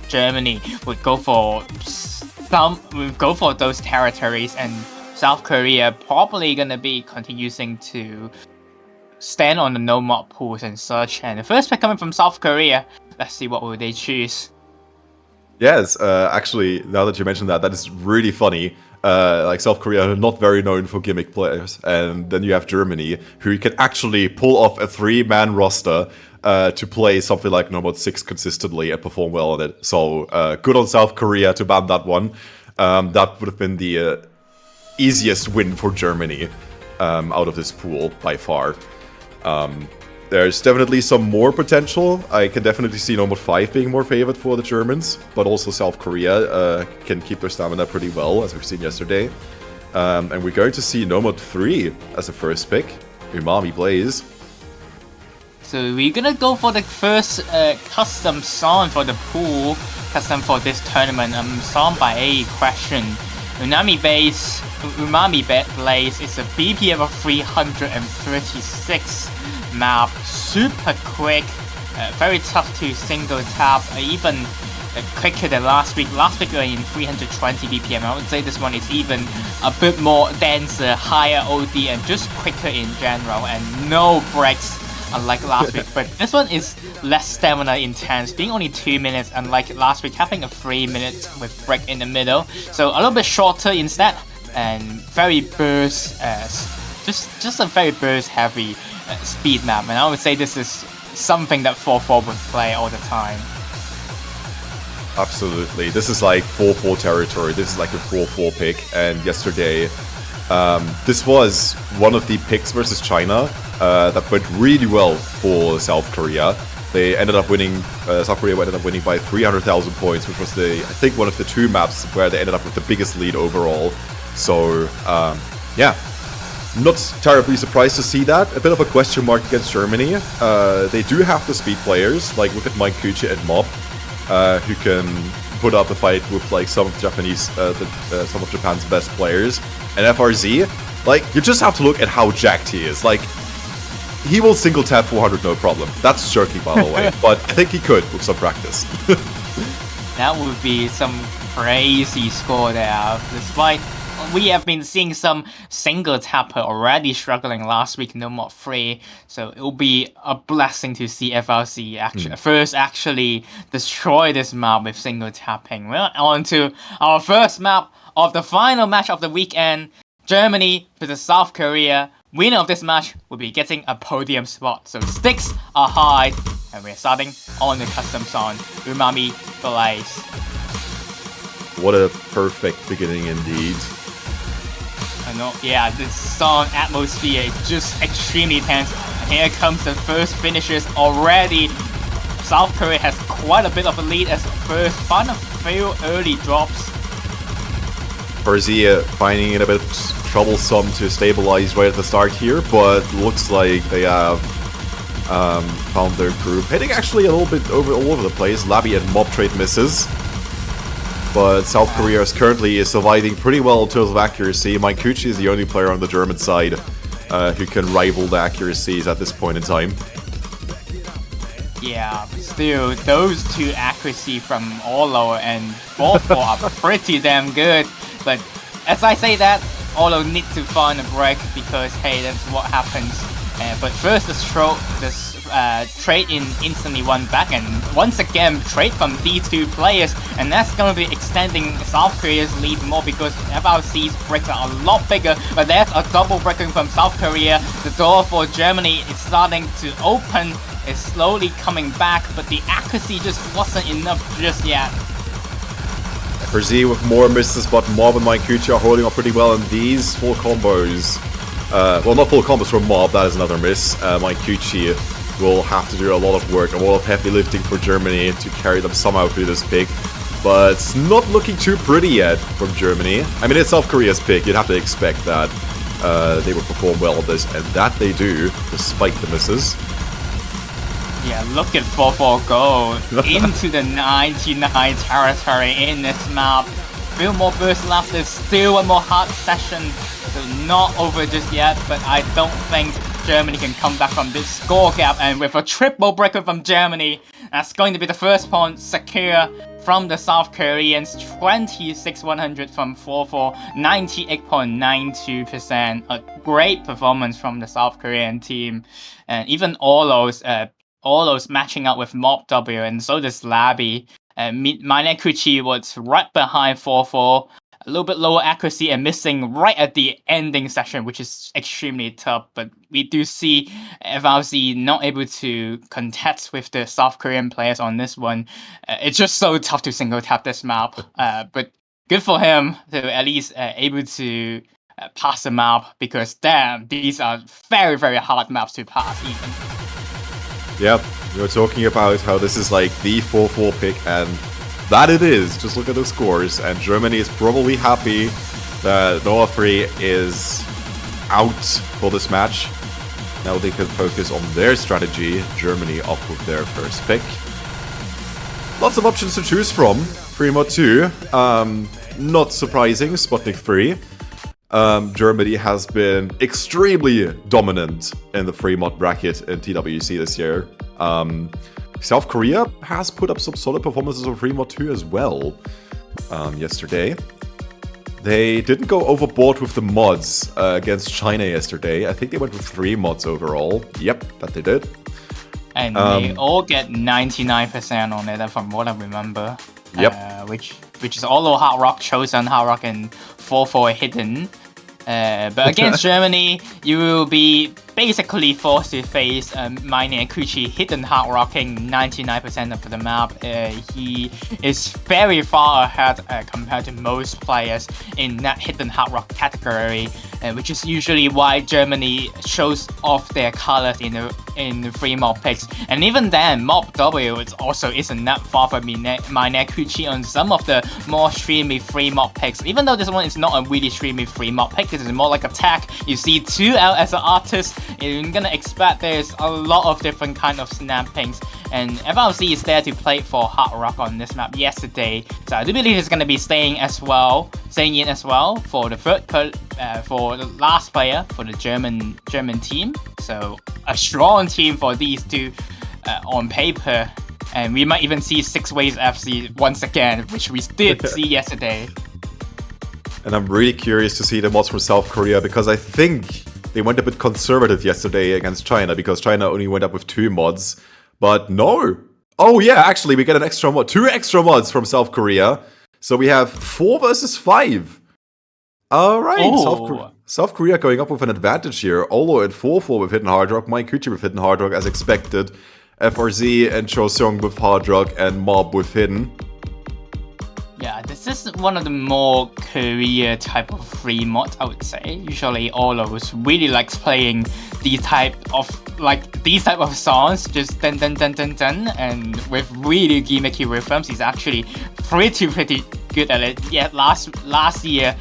Germany would go for those territories, and South Korea probably gonna be continuing to stand on the no mod pools and such. And the first pick coming from South Korea. Let's see what will they choose. Yes, actually, now that you mentioned that is really funny. Like South Korea are not very known for gimmick players, and then you have Germany, who can actually pull off a 3-man roster to play something like No Mod 6 consistently and perform well on it. So good on South Korea to ban that one. That would have been the easiest win for Germany out of this pool by far. There's definitely some more potential. I can definitely see No Mod 5 being more favored for the Germans, but also South Korea can keep their stamina pretty well, as we've seen yesterday. And we're going to see No Mod 3 as a first pick, Umami Blaze. So we're gonna go for the first custom song for the pool, custom for this tournament. Song by A question. Umami Blaze is a BPM of 336 map, super quick, very tough to single tap, even quicker than last week. Last week we were in 320 BPM. I would say this one is even a bit more denser, higher OD, and just quicker in general, and no breaks unlike last week. But this one is less stamina intense, being only 2 minutes, unlike last week having a 3 minutes with break in the middle. So a little bit shorter instead, and very burst, just a very burst heavy speed map. And I would say this is something that 4-4 would play all the time. Absolutely. This is like 4-4 territory. This is like a 4-4 pick. And yesterday, this was one of the picks versus China that went really well for South Korea. They ended up winning, South Korea ended up winning by 300,000 points, which was I think one of the 2 maps where they ended up with the biggest lead overall. So, yeah. Not terribly surprised to see that. A bit of a question mark against Germany. They do have the speed players, like look at Mike Kuchi and Mob, who can put up a fight with like some of some of Japan's best players. And FRZ, like you just have to look at how jacked he is. Like he will single tap 400 no problem. That's jerky, by the way, but I think he could with some practice. That would be some crazy score there. Despite we have been seeing some single tapper already struggling last week, No Mod 3, so it will be a blessing to see FRC actually destroy this map with single tapping. Well, on to our first map of the final match of the weekend, Germany versus South Korea. Winner of this match will be getting a podium spot, so stakes are high, and we're starting on the custom song, Umami Blaze. What a perfect beginning indeed. I know, yeah, this song atmosphere is just extremely tense. And here comes the first finishes already. South Korea has quite a bit of a lead as first, find a few early drops. Perzia finding it a bit troublesome to stabilize right at the start here, but looks like they have found their groove. Hitting actually a little bit all over the place. Labby and Mob trade misses. but South Korea is currently surviving pretty well in terms of accuracy. Maikuchi is the only player on the German side who can rival the accuracies at this point in time. Yeah, but still, those two accuracy from Olo and 4-4 are pretty damn good. But as I say that, Olo needs to find a break because, hey, that's what happens. But first, the trade in instantly won back, and once again, trade from these two players, and that's going to be extending South Korea's lead more because FRC's breaks are a lot bigger, but there's a double breaking from South Korea. The door for Germany is starting to open, is slowly coming back, but the accuracy just wasn't enough just yet. FRZ with more misses, but Mob and Maikuchi are holding up pretty well in these full combos. Well, not full combos from Mob, that is another miss. Maikuchi will have to do a lot of work, a lot of heavy lifting for Germany to carry them somehow through this pick. But it's not looking too pretty yet from Germany. I mean, it's South Korea's pick, you'd have to expect that they would perform well on this, and that they do, despite the misses. Yeah, look at 4-4 go into the 99 territory in this map. Few more bursts left, there's still one more hard session. So not over just yet, but I don't think Germany can come back from this score gap. And with a triple breaker from Germany, that's going to be the first point secure from the South Koreans. 26-100 from 4-4, 98.92%. A great performance from the South Korean team. And even all those matching up with Mob W, and so does Labby. Maikuchi was right behind 4-4, a little bit lower accuracy and missing right at the ending session, which is extremely tough. But we do see FRZ not able to contest with the South Korean players on this one. It's just so tough to single tap this map. But good for him to at least able to pass the map, because damn, these are very, very hard maps to pass even. Yep, we were talking about how this is like the 4-4 pick, and that it is. Just look at the scores, and Germany is probably happy that Noah 3 is out for this match. Now they can focus on their strategy. Germany up with their first pick. Lots of options to choose from. Free mod 2. Not surprising, Sputnik 3. Germany has been extremely dominant in the free mod bracket in TWC this year. South Korea has put up some solid performances on free mod 2 as well yesterday. They didn't go overboard with the mods against China yesterday. I think they went with 3 mods overall. Yep, that they did. And they all get 99% on it, from what I remember. Yep. Which is Olo Hard Rock, Chosen Hard Rock, and 4-4 Hidden. But against Germany, you will be basically forced to face Maikuchi Hidden Hard Rocking 99% of the map. He is very far ahead compared to most players in that Hidden Hard Rock category, which is usually why Germany shows off their colors in the free mob picks. And even then, Mob W isn't that far from Maikuchi on some of the more streamy free mob picks. Even though this one is not a really streamy free mob pick, this is more like attack. You see 2 out as an artist, you're gonna expect there's a lot of different kind of snappings. And FRC is there to play for Hard Rock on this map yesterday, so I do believe it's gonna be staying in as well for the for the last player for the German team. So a strong team for these two on paper, and we might even see 6 ways FC once again, which we did see yesterday. And I'm really curious to see the mods from South Korea, because I think they went a bit conservative yesterday against China, because China only went up with 2 mods. But no! Oh yeah, actually we get an extra mod, 2 extra mods from South Korea. So we have 4 versus 5. Alright, South Korea going up with an advantage here. Olo at 4-4 with Hidden Hard Rock, Maikuchi with Hidden Hard Rock as expected. FRZ and Choseong with Hard Rock, and Mob with Hidden. Yeah, this is one of the more Korea type of free mods, I would say. Usually Olo's really likes playing these type of songs, just dun dun dun dun dun, and with really gimmicky rhythms. He's actually pretty good at it. Yeah, last year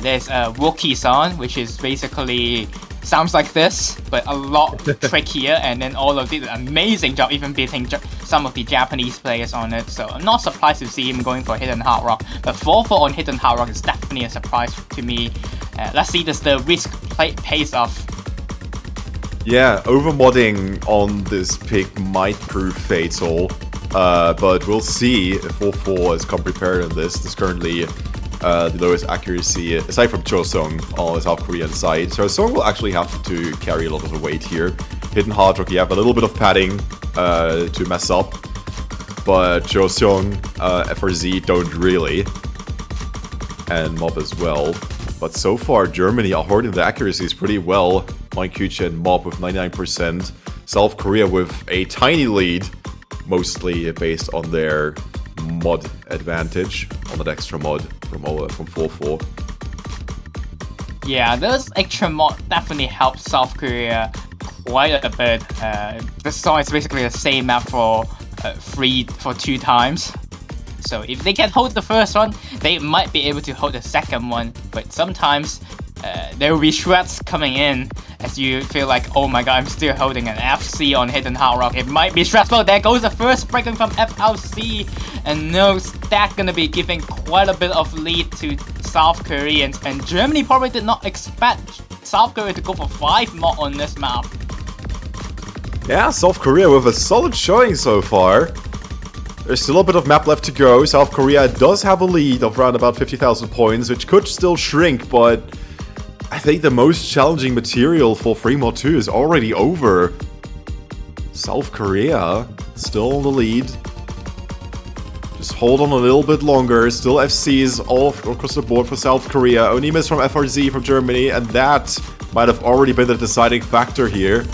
there's a Wookiee song, which is basically sounds like this, but a lot trickier, and then Olo did an amazing job even beating some of the Japanese players on it, so I'm not surprised to see him going for Hidden Hard Rock. But 4-4 on Hidden Hard Rock is definitely a surprise to me. Let's see, does the risk pays off? Yeah, overmodding on this pick might prove fatal, but we'll see if 4-4 has come prepared on this. There's currently the lowest accuracy, aside from Chosung on the South Korean side. Chosung will actually have to carry a lot of the weight here. Hidden Hard Rock, you have a little bit of padding to mess up, but Chosung, FRZ don't really, and Mob as well. But so far, Germany are holding the accuracies pretty well. Kuchi and Mob with 99%. South Korea with a tiny lead, mostly based on their mod advantage, on that extra mod from 4-4. Yeah, those extra mod definitely helped South Korea quite a bit. This song is basically the same map for 2 times. So if they can hold the first one, they might be able to hold the second one. But sometimes there will be shreds coming in as you feel like, oh my god, I'm still holding an FC on Hidden Hard Rock. It might be stressful. There goes the first breaking from FLC. And no, that's gonna be giving quite a bit of lead to South Koreans. And Germany probably did not expect South Korea to go for 5 mod on this map. Yeah, South Korea with a solid showing so far. There's still a bit of map left to go. South Korea does have a lead of around about 50,000 points, which could still shrink, but I think the most challenging material for Free Mod 2 is already over. South Korea still on the lead. Just hold on a little bit longer. Still FCs all across the board for South Korea. Only miss from FRZ from Germany, and that might have already been the deciding factor here.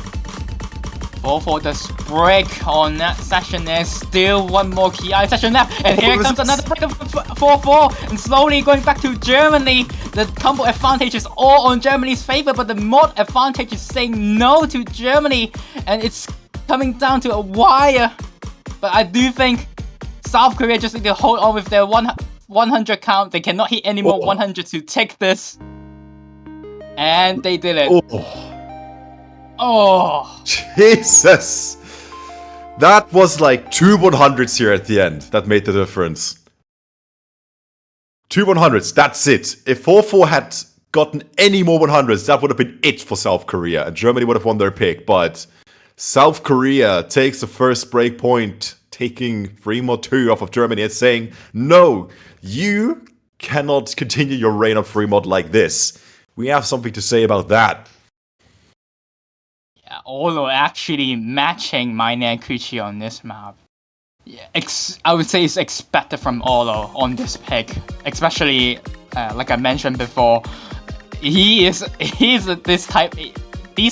4-4 does break on that session. There's still one more KI session left. And here comes another break of 4-4. And slowly going back to Germany. The combo advantage is all on Germany's favor, but the mod advantage is saying no to Germany. And it's coming down to a wire. But I do think South Korea just need to hold on with their 100 count. They cannot hit any more 100 to take this. And they did it. Oh, Jesus! That was like 2 100s here at the end that made the difference. 2 100s, that's it. If 4-4 had gotten any more 100s, that would have been it for South Korea, and Germany would have won their pick. But South Korea takes the first break point, taking Free Mod 2 off of Germany and saying, no, you cannot continue your reign of Free Mod like this. We have something to say about that. yeah, Olo actually matching Mine and Kuchi on this map. Yeah, I would say it's expected from Olo on this pick, especially like I mentioned before. These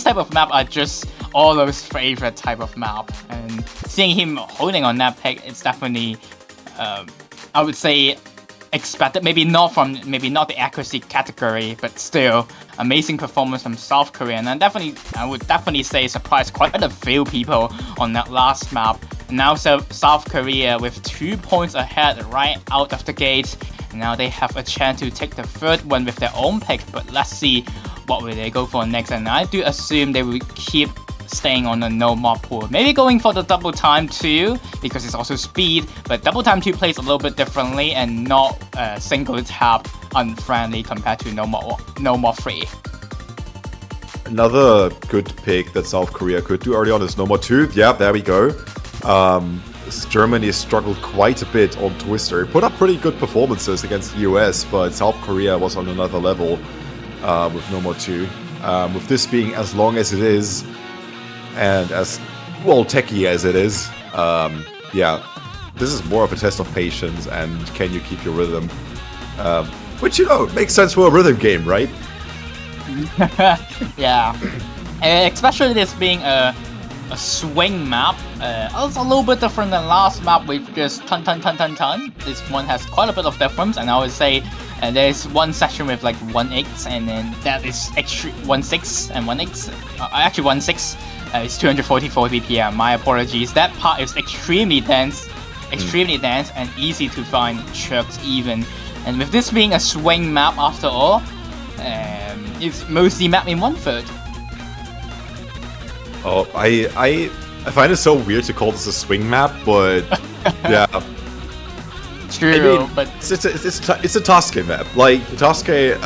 type of map are just Olo's favorite type of map, and seeing him holding on that pick, it's definitely I would say expected. Maybe not the accuracy category, but still amazing performance from South Korea. And I would definitely say surprised quite a few people on that last map. Now South Korea with 2 points ahead right out of the gate. Now they have a chance to take the third one with their own pick, but let's see what will they go for next. And I do assume they will keep staying on the no mod pool. Maybe going for the double time 2 because it's also speed, but double time 2 plays a little bit differently and not single tap unfriendly compared to no mod 3. Another good pick that South Korea could do early on is no mod 2. Yeah, there we go. Germany struggled quite a bit on Twister. Put up pretty good performances against the US, but South Korea was on another level with no mod 2. With this being as long as it is, and as well techy as it is, yeah, this is more of a test of patience and can you keep your rhythm, which, you know, makes sense for a rhythm game, right? Yeah, especially this being a swing map. It's a little bit different than last map with just ton. This one has quite a bit of difference, and I would say there's one section with like 1x, and then that is extra 1.6 and 1x. Actually 1.6. It's 244 BPM. My apologies. That part is extremely dense, and easy to find chirps even. And with this being a swing map after all, it's mostly mapped in 1/3. Oh, I I find it so weird to call this a swing map, but yeah. True, I mean, but it's a Tosuke map. Like Tosuke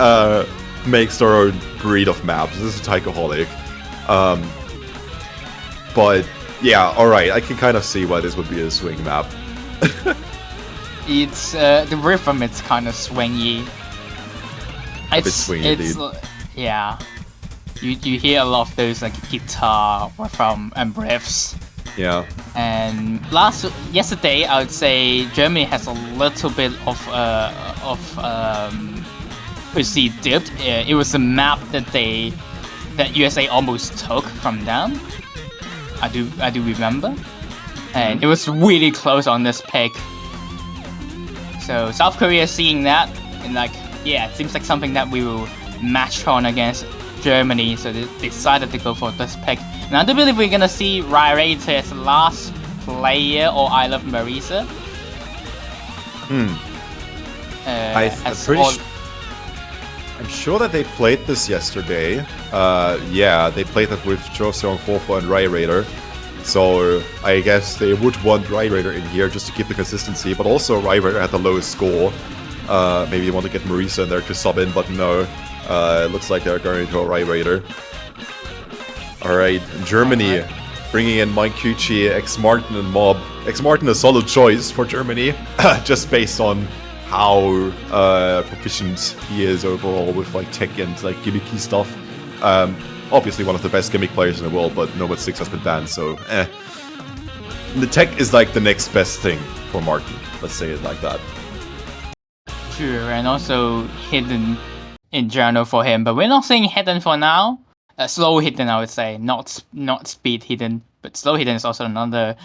makes their own breed of maps. This is a taikoholic. But yeah, all right. I can kind of see why this would be a swing map. it's the rhythm. It's kind of swingy. A bit swingy, it's indeed. yeah. You hear a lot of those like guitar rhythm and riffs. Yeah. And yesterday, I would say Germany has a little bit of dipped. It was a map that USA almost took from them. I do remember, and it was really close on this pick. So South Korea seeing that and like, yeah, it seems like something that we will match on against Germany. So they decided to go for this pick. And I do believe we're gonna see Rairator as the last player, or I Love Marisa. I'm sure that they played this yesterday. Yeah, they played it with Joseon, Fofo, and Rairator. So I guess they would want Rairator in here just to keep the consistency. But also Rairator had the lowest score. Maybe they want to get Marisa in there to sub in, but no. It looks like they're going to a Rairator. Alright, Germany bringing in Mike Kuchi, X Martin, and Mob. X Martin a solid choice for Germany, just based on how proficient he is overall with like tech and like gimmicky stuff. Obviously one of the best gimmick players in the world, but Nomad 6 has been banned, so The tech is like the next best thing for Martin, let's say it like that. Sure, and also hidden in general for him, but we're not saying hidden for now. Slow hidden, I would say, not speed hidden, but slow hidden is also another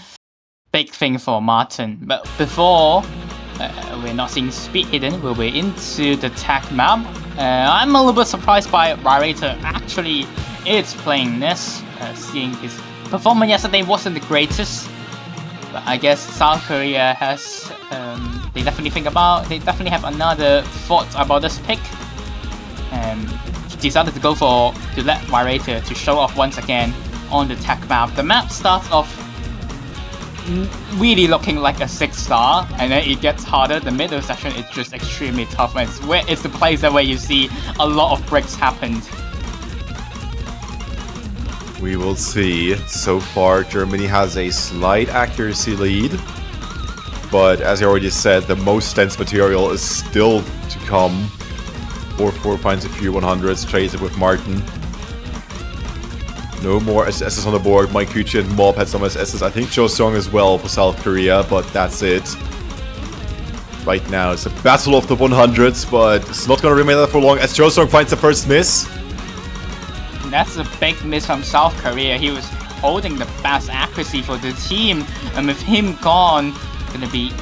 big thing for Martin. But before, we're not seeing speed hidden, we'll be into the tag map. I'm a little bit surprised by Rairator actually is playing this, seeing his performance yesterday wasn't the greatest. But I guess South Korea has, they definitely have another thought about this pick. Decided to go to let Rairator to show off once again on the tech map. The map starts off really looking like a 6-star, and then it gets harder. The middle section is just extremely tough, and it's the place where you see a lot of breaks happen. We will see. So far, Germany has a slight accuracy lead, but as I already said, the most dense material is still to come. 4-4 finds a few 100s, trades it with Martin. No more SSs on the board. Mike Kuchi and Mob had some SSs. I think Joseon as well for South Korea, but that's it. Right now, it's a battle of the 100s, but it's not going to remain that for long as Joseon finds the first miss. That's a big miss from South Korea. He was holding the best accuracy for the team, and with him gone, gonna be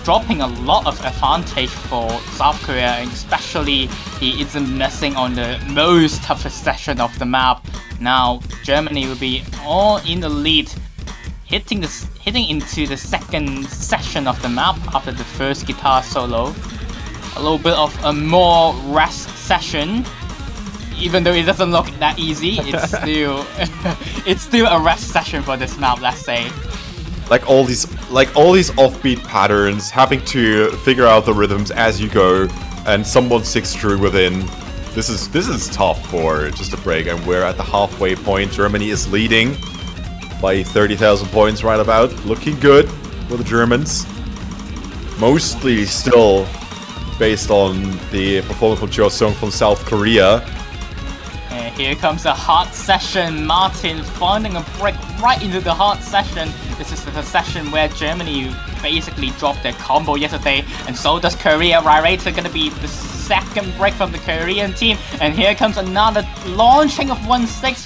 dropping a lot of advantage for South Korea, and especially he isn't messing on the most toughest section of the map. Now Germany will be all in the lead, hitting into the second section of the map after the first guitar solo. A little bit of a more rest session. Even though it doesn't look that easy, it's still a rest session for this map, let's say. Like all these offbeat patterns, having to figure out the rhythms as you go, and someone 6 through within. This is tough for just a break, and we're at the halfway point. Germany is leading by 30,000 points right about. Looking good for the Germans. Mostly still based on the performance from Joseon from South Korea. And here comes a hard session. Martin finding a break right into the hard session. This is the session where Germany basically dropped their combo yesterday, and so does Korea. Rairator gonna be the second break from the Korean team, and here comes another launching of 1-6,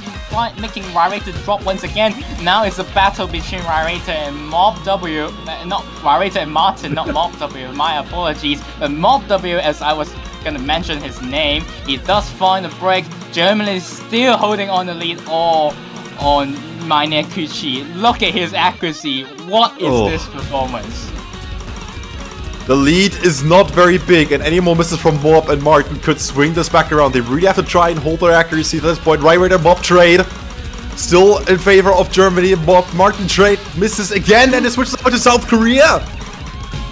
making Rairator drop once again. Now it's a battle between Rairator and Mob W. Not Rairator and Martin, not Mob W. My apologies. But Mob W, as I was gonna mention his name, he does find a break. Germany is still holding on the lead all on Meine Kuchi. Look at his accuracy. What is this performance? The lead is not very big, and any more misses from Mob and Martin could swing this back around. They really have to try and hold their accuracy at this point. Rairator Mob trade. Still in favor of Germany. Martin trade misses again, and it switches over to South Korea.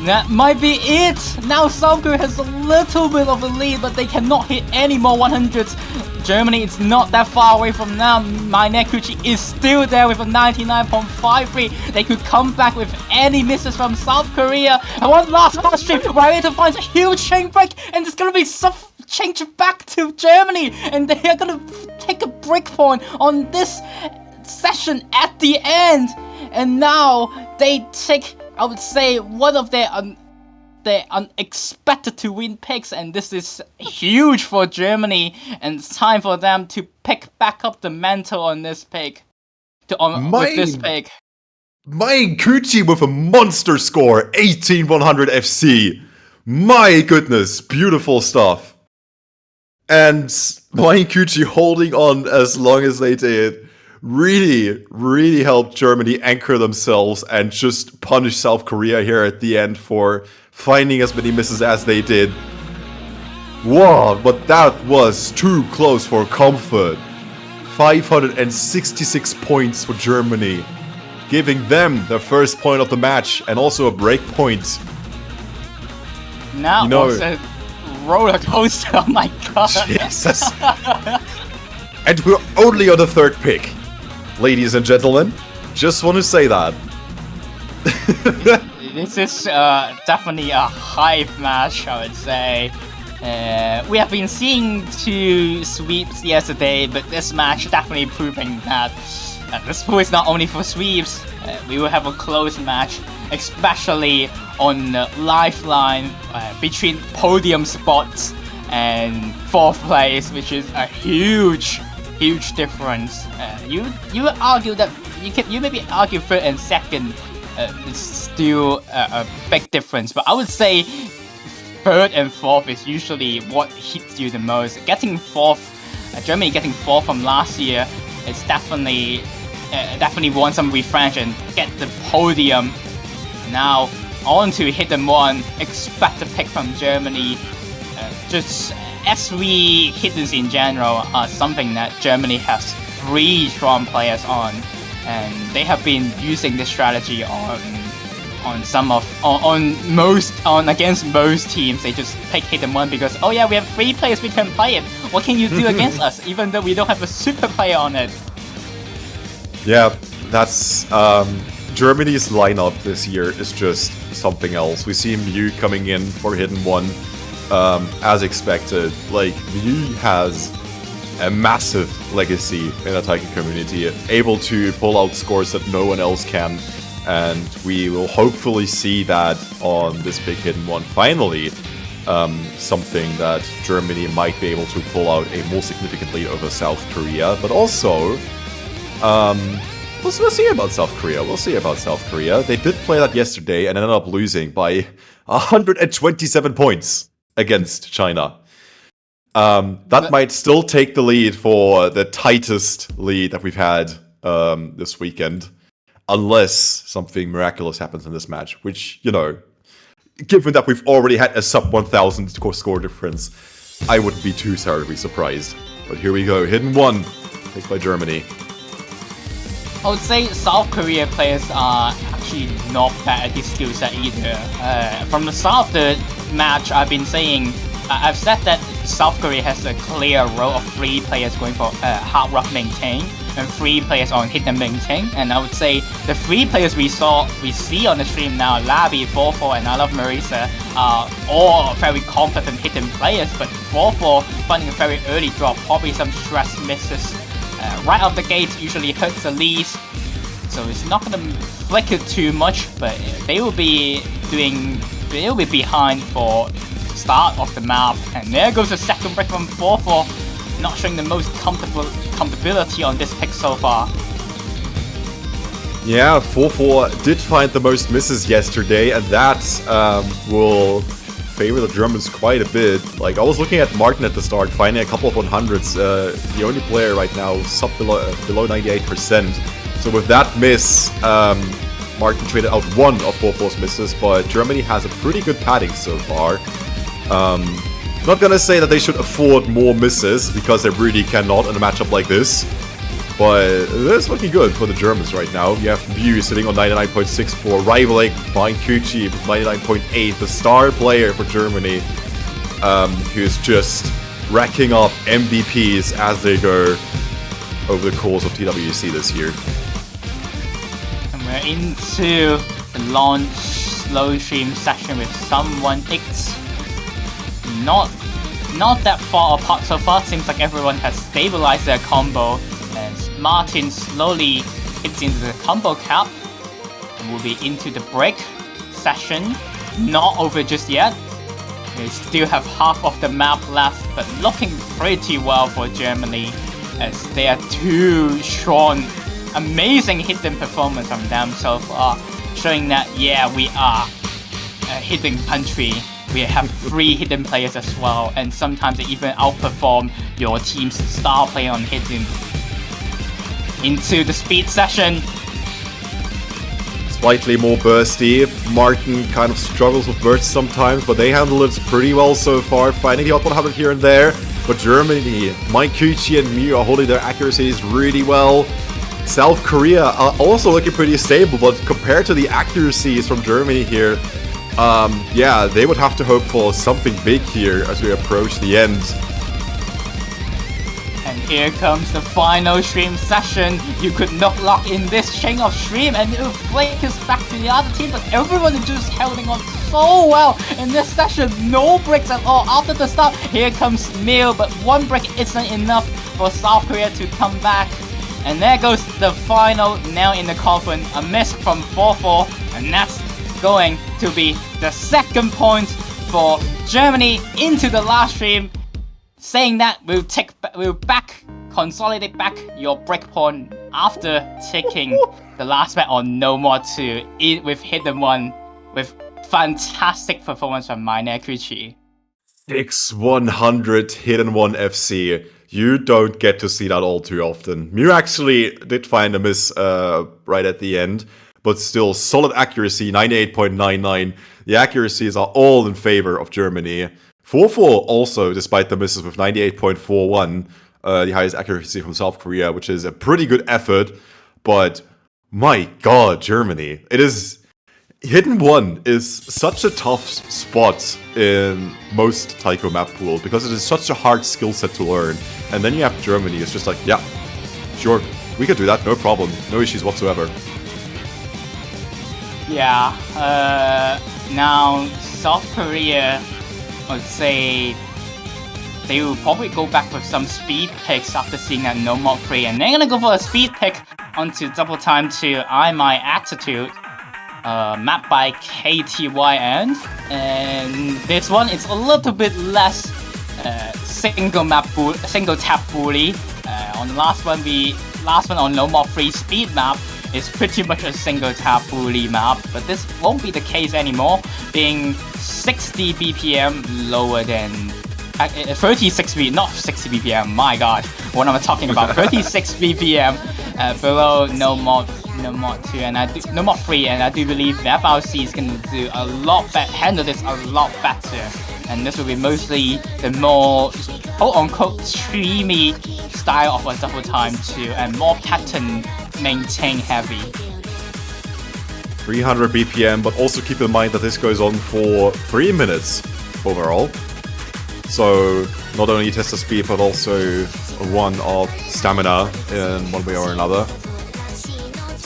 That might be it. Now South Korea has a little bit of a lead, but they cannot hit any more 100s. Germany is not that far away from now. My Nekuchi is still there with a 99.53. They could come back with any misses from South Korea. And one last stream, we're able to find a huge chain break, and it's gonna be change back to Germany, and they are gonna take a break point on this session at the end. And now they take, I would say, one of their unexpected to win picks, and this is huge for Germany, and it's time for them to pick back up the mantle on this pick. With this pick. My Kuchi with a monster score, 18-100 FC. My goodness, beautiful stuff. And my Kuchi holding on as long as they did really, really helped Germany anchor themselves and just punish South Korea here at the end for finding as many misses as they did. Wow, but that was too close for comfort. 566 points for Germany, giving them the first point of the match and also a break point. Now was a roller coaster, oh my god. Jesus. And we're only on the third pick. Ladies and gentlemen, just want to say that. This is definitely a hype match, I would say. We have been seeing 2 sweeps yesterday, but this match definitely proving that this pool is not only for sweeps. We will have a close match, especially on the lifeline between podium spots and 4th place, which is a huge difference. You would argue that you maybe argue 3rd and 2nd is still a big difference, but I would say 3rd and 4th is usually what hits you the most. Getting 4th, Germany getting 4th from last year is definitely want some revenge and get the podium. Now on to Hidden 1, expect a pick from Germany. Just SV hiddens in general are something that Germany has 3 strong players on, and they have been using this strategy against most teams. They just pick Hidden 1 because, oh yeah, we have 3 players, we can play it. What can you do against us, even though we don't have a super player on it? Yeah, that's Germany's lineup this year is just something else. We see Mew coming in for Hidden 1 as expected. Like, Mew has a massive legacy in the taiko community, able to pull out scores that no one else can, and we will hopefully see that on this big Hidden 1 finally. Something that Germany might be able to pull out a more significant lead over South Korea, but also we'll see about South Korea. We'll see about South Korea. They did play that yesterday and ended up losing by 127 points against China. That might still take the lead for the tightest lead that we've had this weekend, unless something miraculous happens in this match, which, you know, given that we've already had a sub 1,000 score difference, I wouldn't be too terribly surprised. But here we go, Hidden 1, picked by Germany. I would say South Korea players are actually not bad at this skill set either. From the start of the match, I've been saying, I've said that South Korea has a clear row of 3 players going for hard rock maintain and 3 players on hit and maintain. And I would say the 3 players we see on the stream now, Labi, 4-4, and I Love Marisa, are all very competent hidden players. But 4-4 finding a very early drop, probably some stress misses. Right off the gate usually hurts the least, so it's not gonna flicker too much, but they will be behind for the start of the map. And there goes the second break from 4-4, not showing the most comfortability on this pick so far. Yeah, 4-4 did find the most misses yesterday, and that will favor the Germans quite a bit. Like, I was looking at Martin at the start, finding a couple of 100s. The only player right now below 98%. So with that miss, Martin traded out 1 of 4-4's misses, but Germany has a pretty good padding so far. Not gonna say that they should afford more misses, because they really cannot in a matchup like this. But it's looking good for the Germans right now. You have View sitting on 99.64, rivaling Mind Kuchi with 99.8, the star player for Germany, who's just racking up MVPs as they go over the course of TWC this year. And we're into the launch slow stream session with someone X. Not that far apart so far. Seems like everyone has stabilized their combo. As Martin slowly hits into the combo cap. And we'll be into the break session. Not over just yet. They still have half of the map left, but looking pretty well for Germany as they are too strong. Amazing hidden performance from them so far, showing that yeah, we are a hidden country. We have 3 hidden players as well, and sometimes they even outperform your team's star player on hidden. Into the speed session. Slightly more bursty. Martin kind of struggles with bursts sometimes, but they handle it pretty well so far, finding the odd 100 here and there. But Germany, Mike Kuchi and Mew are holding their accuracies really well. South Korea are also looking pretty stable, but compared to the accuracies from Germany here, yeah, they would have to hope for something big here as we approach the end. And here comes the final stream session. You could not lock in this chain of stream and it will flank us back to the other team, but everyone is just holding on so well in this session. No breaks at all after the start. Here comes Mew, but 1 break isn't enough for South Korea to come back. And there goes the final nail in the coffin. A miss from 4-4, and that's going to be the 2nd point for Germany into the last stream. Saying that we'll consolidate back your breakpoint after taking the last bet on No More 2 with Hidden 1 with fantastic performance from Mine Kuchi. 6-100 Hidden 1 FC. You don't get to see that all too often. Mew actually did find a miss right at the end, but still solid accuracy, 98.99. The accuracies are all in favor of Germany. 4-4 also, despite the misses, with 98.41, the highest accuracy from South Korea, which is a pretty good effort. But my god, Germany. It is... Hidden 1 is such a tough spot in most taiko map pools because it is such a hard skill set to learn. And then you have Germany, it's just like, yeah, sure, we can do that, no problem, no issues whatsoever. Yeah, now South Korea, I would say they will probably go back with some speed picks after seeing that No More 3, and they're gonna go for a speed pick onto double time to I My Attitude, mapped by KTYN, and this one is a little bit less single tap bully. On the last one on No More 3 speed map is pretty much a single tap bully map, but this won't be the case anymore, being 60 BPM lower than 36 BPM, not 60 BPM, my god, what am I talking about? 36 BPM below No More 2 and No More 3, and I do believe the FRC is going to do a lot better, handle this a lot better, and this will be mostly the more quote-unquote streamy style of a double time 2 and more pattern maintain heavy. 300 BPM, but also keep in mind that this goes on for 3 minutes overall. So not only test the speed, but also one of stamina in one way or another.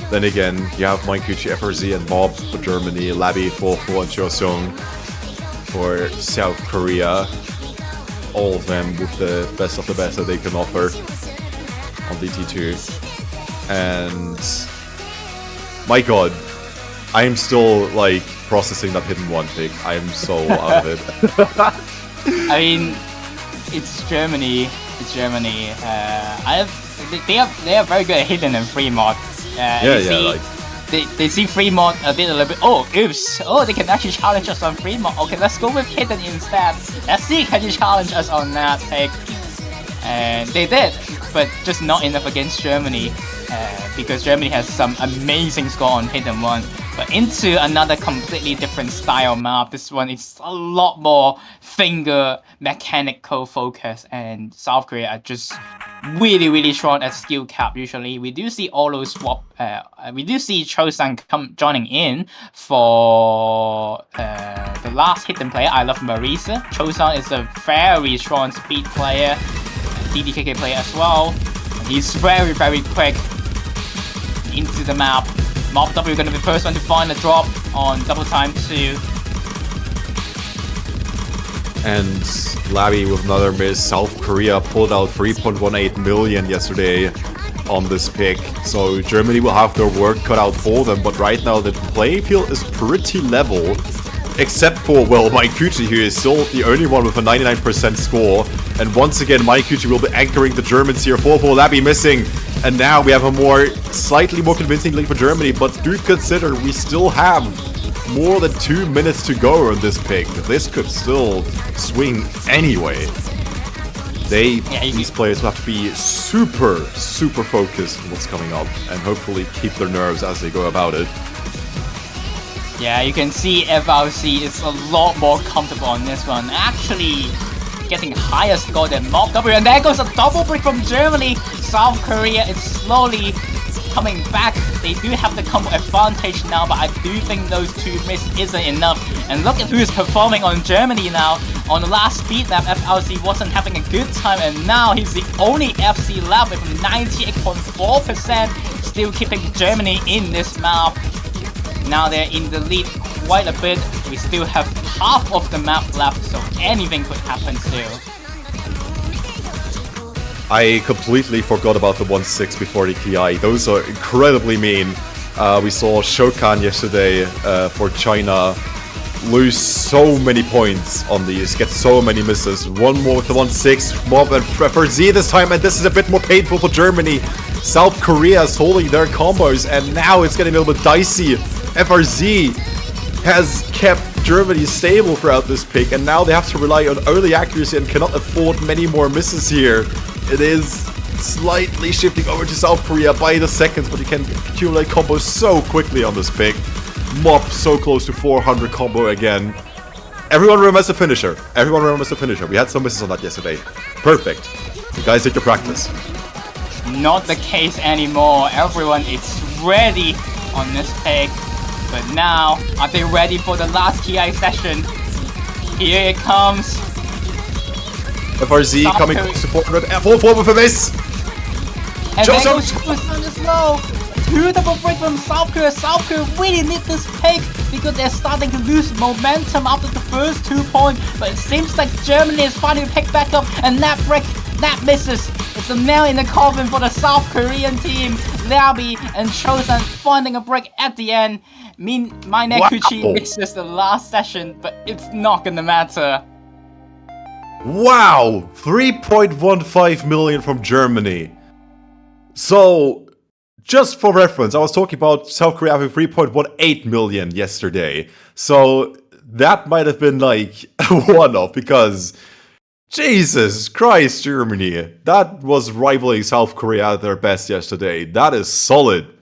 Then again, you have Mainkuchi, FRZ, and Bob for Germany, Labby for and Choseong for South Korea. All of them with the best of the best that they can offer on DT2. And my god, I am still like processing that Hidden 1 pick. I am so out of it. I mean, it's Germany. It's Germany. They are very good at hidden and free mod. They see free mod a little bit. Oh, oops! Oh, they can actually challenge us on free mod. Okay, let's go with hidden instead. Let's see, can you challenge us on that pick? And they did, but just not enough against Germany. Because Germany has some amazing score on hidden 1. but into another completely different style map. This one is a lot more finger mechanical focus, and South Korea are just really strong at skill cap. Usually we do see Olo swap, we do see Chosun joining in for the last hidden player. I love Marisa. Chosun is a very strong speed player, DDKK player as well. And he's very quick into the map. Mob W gonna be the first one to find a drop on double time 2. And Labby with another miss. South Korea pulled out 3.18 million yesterday on this pick. So Germany will have their work cut out for them, but right now the playing field is pretty level. Except for, well, Maikuchi, who is still the only one with a 99% score. And once again, Maikuchi will be anchoring the Germans here. 4-4 Labby missing. And now we have a slightly more convincing lead for Germany. But do consider we still have more than 2 minutes to go on this pick. This could still swing anyway. These players will have to be super focused on what's coming up. And hopefully keep their nerves as they go about it. Yeah, you can see FRC is a lot more comfortable on this one. Actually getting higher score than Mob W. And there goes a double break from Germany. South Korea is slowly coming back. They do have the combo advantage now, but I do think those 2 misses isn't enough. And look at who's performing on Germany now. On the last speed lap, FRC wasn't having a good time, and now he's the only FC lap with 98.4%, still keeping Germany in this map. Now they're in the lead quite a bit. We still have half of the map left, so anything could happen still. I completely forgot about the 1-6 before the KI. Those are incredibly mean. We saw Shokan yesterday for China lose so many points on these, get so many misses. One more with the 1-6, Mob and for Z this time, and this is a bit more painful for Germany. South Korea is holding their combos, and now it's getting a little bit dicey. FRZ has kept Germany stable throughout this pick, and now they have to rely on early accuracy and cannot afford many more misses here. It is slightly shifting over to South Korea by the seconds, but you can accumulate combos so quickly on this pick. Mob so close to 400 combo again. Everyone remembers the finisher. Everyone remembers the finisher. We had some misses on that yesterday. Perfect. You guys did your practice. Not the case anymore. Everyone is ready on this pick. But now, are they ready for the last TI session? Here it comes. FRZ coming close to 400. F4 with a miss. And there goes Chosun as well. 2 double break from South Korea. South Korea really need this pick because they're starting to lose momentum after the first 2 points. But it seems like Germany is finally picked back up, and that break, that misses. It's a nail in the coffin for the South Korean team. Labby and Chosun finding a break at the end. Maikuchi misses the last session, but it's not gonna matter. Wow! 3.15 million from Germany. So, just for reference, I was talking about South Korea having 3.18 million yesterday. So, that might have been like a one-off because Jesus Christ, Germany. That was rivaling South Korea at their best yesterday. That is solid.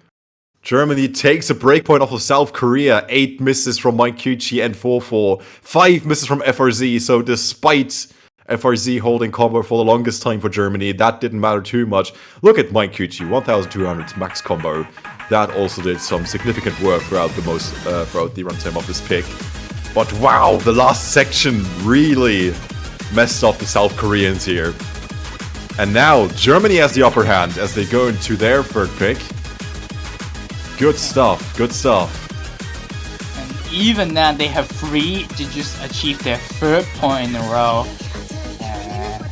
Germany takes a breakpoint off of South Korea. 8 misses from Maikuchi and 4-4. 5 misses from FRZ. So despite FRZ holding combo for the longest time for Germany, that didn't matter too much. Look at Maikuchi, 1,200 max combo. That also did some significant work throughout the runtime of this pick. But wow, the last section really messed up the South Koreans here. And now Germany has the upper hand as they go into their third pick. Good stuff, good stuff. And even then, they have 3 to just achieve their 3rd point in a row.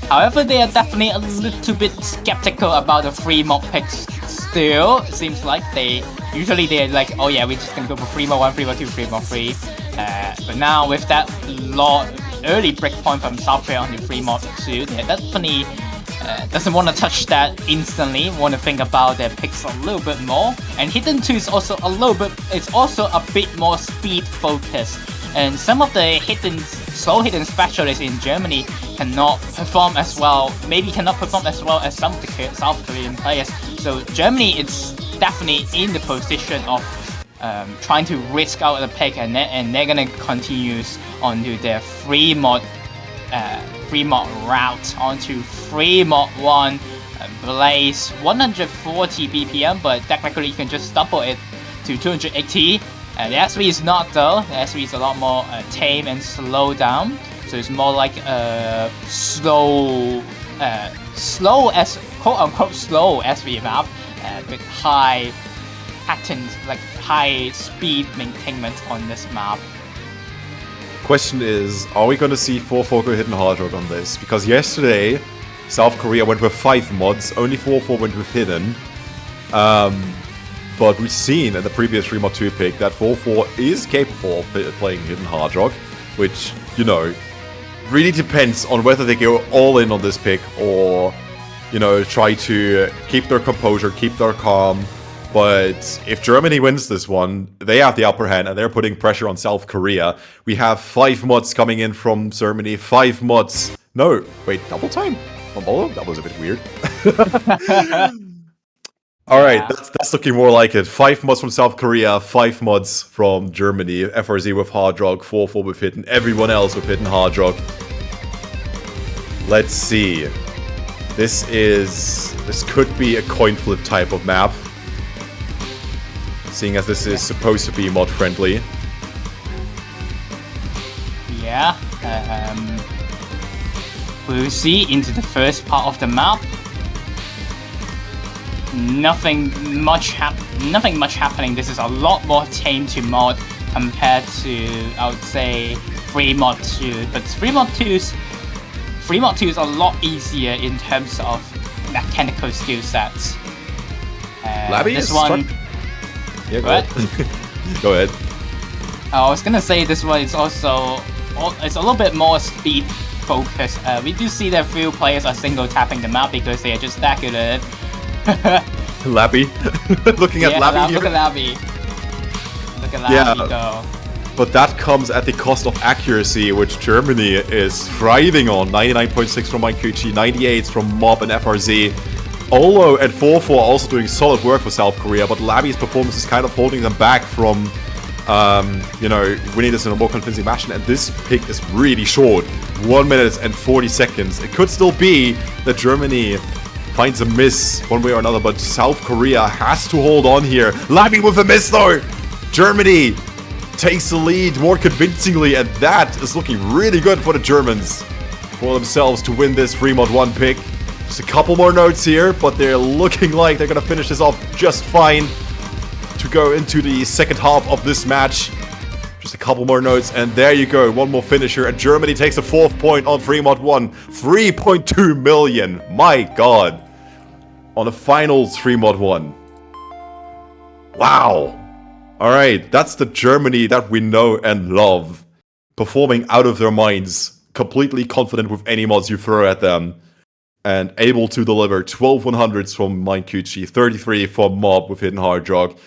However, they are definitely a little bit skeptical about the 3 mob picks still. It seems like usually they're like, oh yeah, we're just gonna go for 3 more 1, 3 more 2, 3 more 3. But now with that early breakpoint from South Korea on the 3 mod 2, they definitely doesn't want to touch that instantly, want to think about their picks a little bit more. And Hidden 2 is also a bit more speed focused. And some of the slow hidden specialists in Germany cannot perform as well, as some of the South Korean players. So Germany is definitely in the position of trying to risk out the pick, and they're gonna continue onto their free mod route onto free mod 1 Blaze 140 BPM, but technically you can just double it to 280. The SV is not though. The SV is a lot more tame and slow down, so it's more like slow as quote unquote slow SV map with high patterns, like high speed maintenance on this map. Question is, are we gonna see 4-4 go hidden hard rock on this? Because yesterday, South Korea went with 5 mods, only 4-4 went with hidden. But we've seen in the previous 3 mod 2 pick that 4-4 is capable of playing hidden hard rock, which, you know, really depends on whether they go all in on this pick or, you know, try to keep their composure, keep their calm. But if Germany wins this one, they have the upper hand and they're putting pressure on South Korea. We have 5 mods coming in from Germany, 5 mods. No, wait, double time? From Bolo? That was a bit weird. Alright, that's looking more like it. 5 mods from South Korea, 5 mods from Germany. FRZ with hard rock, 4-4 with hidden, everyone else with hidden hard rock. Let's see. This could be a coin flip type of map. Seeing as this is supposed to be mod friendly. Yeah, we'll see into the first part of the map. Nothing much happening. This is a lot more tame to mod compared to, I would say, 3 mod 2. But 3 mod 2 is a lot easier in terms of mechanical skill sets. Labby this is one. Yeah, go ahead. Go ahead. I was gonna say this one is also it's a little bit more speed focused. We do see that few players are single tapping the map because they are just stacking it. Labby. Looking at Labby here. Look at Labby. Look at Labby go. But that comes at the cost of accuracy, which Germany is thriving on. 99.6 from Minekuchi, 98 from Mob and FRZ. Olo and 4-4 also doing solid work for South Korea, but Labby's performance is kind of holding them back from, you know, winning this in a more convincing fashion. And this pick is really short, 1 minute and 40 seconds. It could still be that Germany finds a miss one way or another, but South Korea has to hold on here. Labby with a miss though! Germany takes the lead more convincingly, and that is looking really good for the Germans, for themselves to win this 3 mod 1 pick. Just a couple more notes here, but they're looking like they're gonna finish this off just fine to go into the second half of this match. Just a couple more notes, and there you go, one more finisher, and Germany takes the 4th point on 3 mod 1. 3.2 million, my god, on the finals 3 mod 1. Wow. Alright, that's the Germany that we know and love. Performing out of their minds, completely confident with any mods you throw at them, and able to deliver 12 100s from Minekuchi, 33 from Mob with hidden hard rock.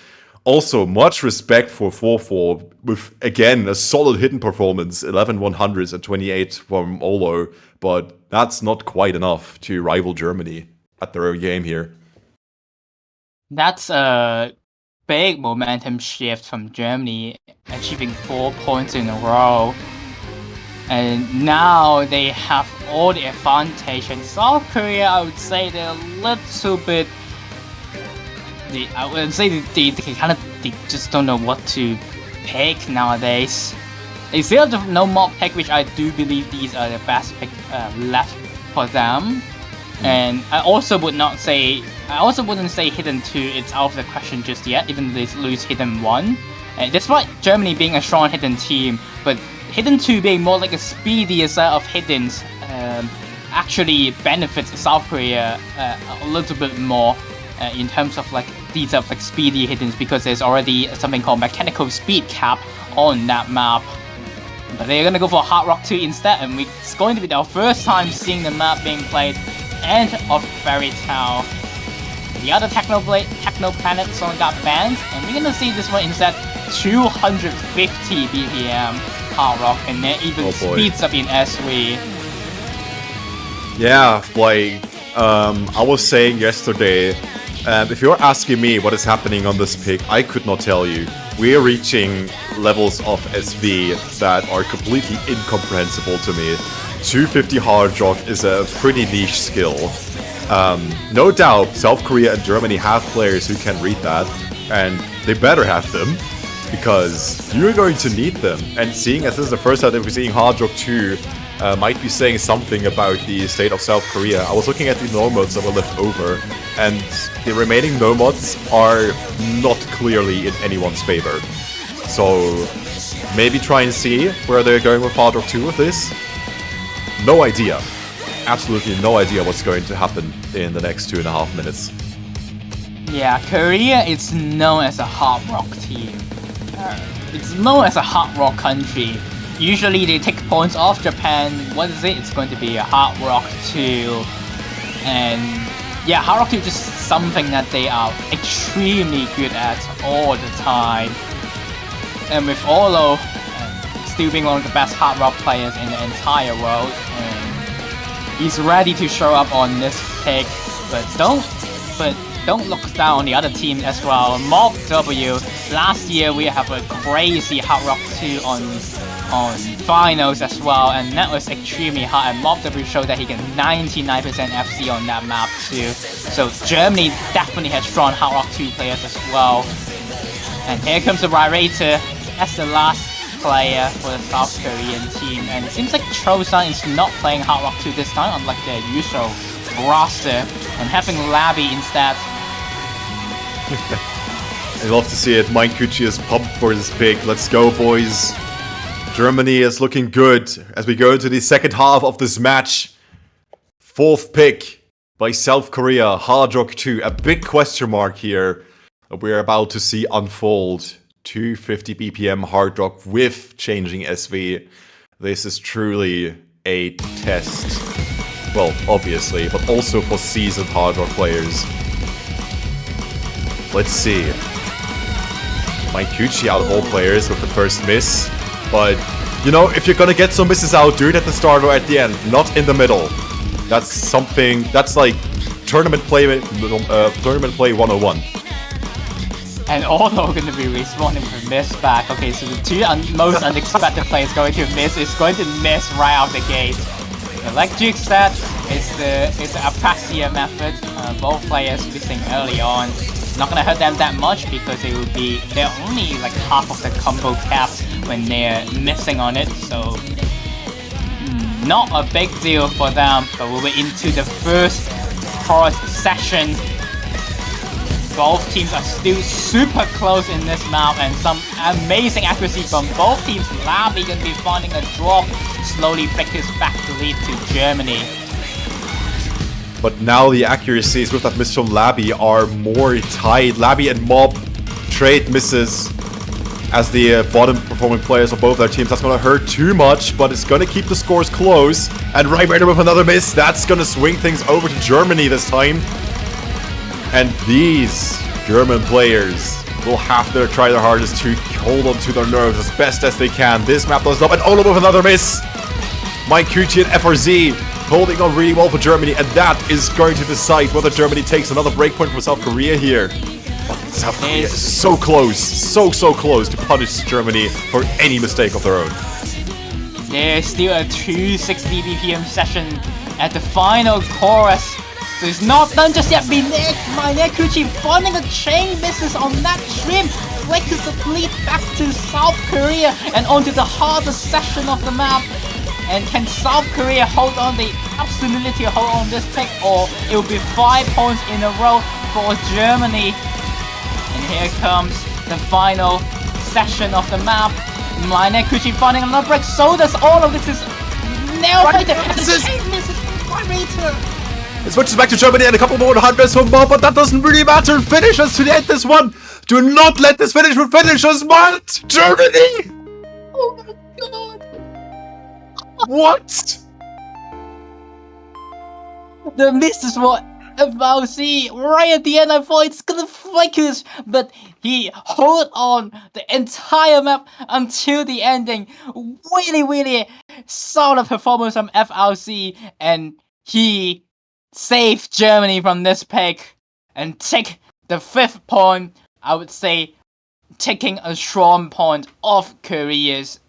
Also, much respect for 4-4 with, again, a solid hidden performance, 11 100s and 28 from Olo, but that's not quite enough to rival Germany at their own game here. That's a big momentum shift from Germany, achieving 4 points in a row. And now they have all the advantage. And South Korea, I would say they're a little bit. I would say they just don't know what to pick nowadays. They still have no mob pick, which I do believe these are the best pick left for them. And I also wouldn't say Hidden 2 is out of the question just yet, even though they lose Hidden 1. And despite Germany being a strong Hidden team, but Hidden 2 being more like a speedier set of Hiddens actually benefits South Korea a little bit more in terms of like these are like speedy Hiddens, because there's already something called mechanical speed cap on that map. But they're gonna go for Hard Rock 2 instead, and it's going to be our first time seeing the map being played. End of Fairy Tale. The other Techno Planet song got banned, and we're gonna see this one instead 250 BPM Hard Rock, and it even speeds up in SV. Yeah, like I was saying yesterday, if you're asking me what is happening on this pick, I could not tell you. we're reaching levels of SV that are completely incomprehensible to me. 250 hard rock is a pretty niche skill. No doubt, South Korea and Germany have players who can read that, and they better have them, because you're going to need them. And seeing as this is the first time that we're seeing hard rock 2, might be saying something about the state of South Korea. I was looking at the no mods that were left over, and the remaining no mods are not clearly in anyone's favor. So maybe try and see where they're going with hard rock 2 with this. No idea. Absolutely no idea what's going to happen in the next 2.5 minutes. Yeah, Korea is known as a hard rock team. It's known as a hard rock country. Usually they take points off Japan. What is it? It's going to be a hard rock 2. And yeah, hard rock 2 is just something that they are extremely good at all the time. And with Olo still being one of the best hard rock players in the entire world, and he's ready to show up on this pick. But don't look down on the other team as well. Mob W, last year we have a crazy hard rock 2 on finals as well, and that was extremely hard, and Mob W showed that he can 99% FC on that map too. So Germany definitely has strong hard rock 2 players as well. And here comes the Rairator as the last player for the South Korean team, and it seems like Chosun is not playing hard rock 2 this time, unlike their usual roster, and having Labby instead. I love to see it. Mindkuchi is pumped for this pick. Let's go, boys. Germany is looking good as we go into the second half of this match. 4th pick by South Korea, Hard Rock 2. A big question mark here that we're about to see unfold. 250 BPM Hard Rock with changing SV. This is truly a test. Well, obviously, but also for seasoned Hard Rock players. Let's see. Mindkuchi out of all players with the first miss. But, you know, if you're gonna get some misses out, do it at the start or at the end, not in the middle. That's something, that's like tournament play 101. And Olo going to be responding with miss back. Okay, so the two most unexpected players going to miss is going to miss right out the gate. So like Duke said, it's the Apraxia method. Both players missing early on. Not gonna hurt them that much because they're only like half of the combo cap when they're missing on it, so not a big deal for them. But we'll be into the first chorus session. Both teams are still super close in this map, and some amazing accuracy from both teams. Labby gonna be finding a drop, slowly pick his back to lead to Germany. But now the accuracies with that miss from Labby are more tight. Labby and Mob trade misses as the bottom performing players of both their teams. That's going to hurt too much, but it's going to keep the scores close. And Rairator with another miss. That's going to swing things over to Germany this time. And these German players will have to try their hardest to hold on to their nerves as best as they can. This map does up, and Olo with another miss. Mindkuchi and FRZ holding on really well for Germany, and that is going to decide whether Germany takes another breakpoint from South Korea here. But South Korea is so close, so close to punish Germany for any mistake of their own. There's still a 260 BPM session at the final chorus. So it's not done just yet. Mindkuchi finding a chain misses on that trim. Flickers the fleet back to South Korea and onto the hardest section of the map. And can South Korea hold on the absolutely hold on this pick, or it will be 5 points in a row for Germany. And here comes the final section of the map. Mindkuchi finding another break. So does all of this is nail biting. It switches back to Germany and a couple more hard misses from Mob, but that doesn't really matter. Finish us to end this one. Do not let this finish with finish us, Mart! Germany! Oh my god! What? The miss is what FLC right at the end. I thought it's gonna flick us, but he hold on the entire map until the ending. Really solid performance from FLC, and he saved Germany from this pick and take the 5th point. I would say taking a strong point of Korea's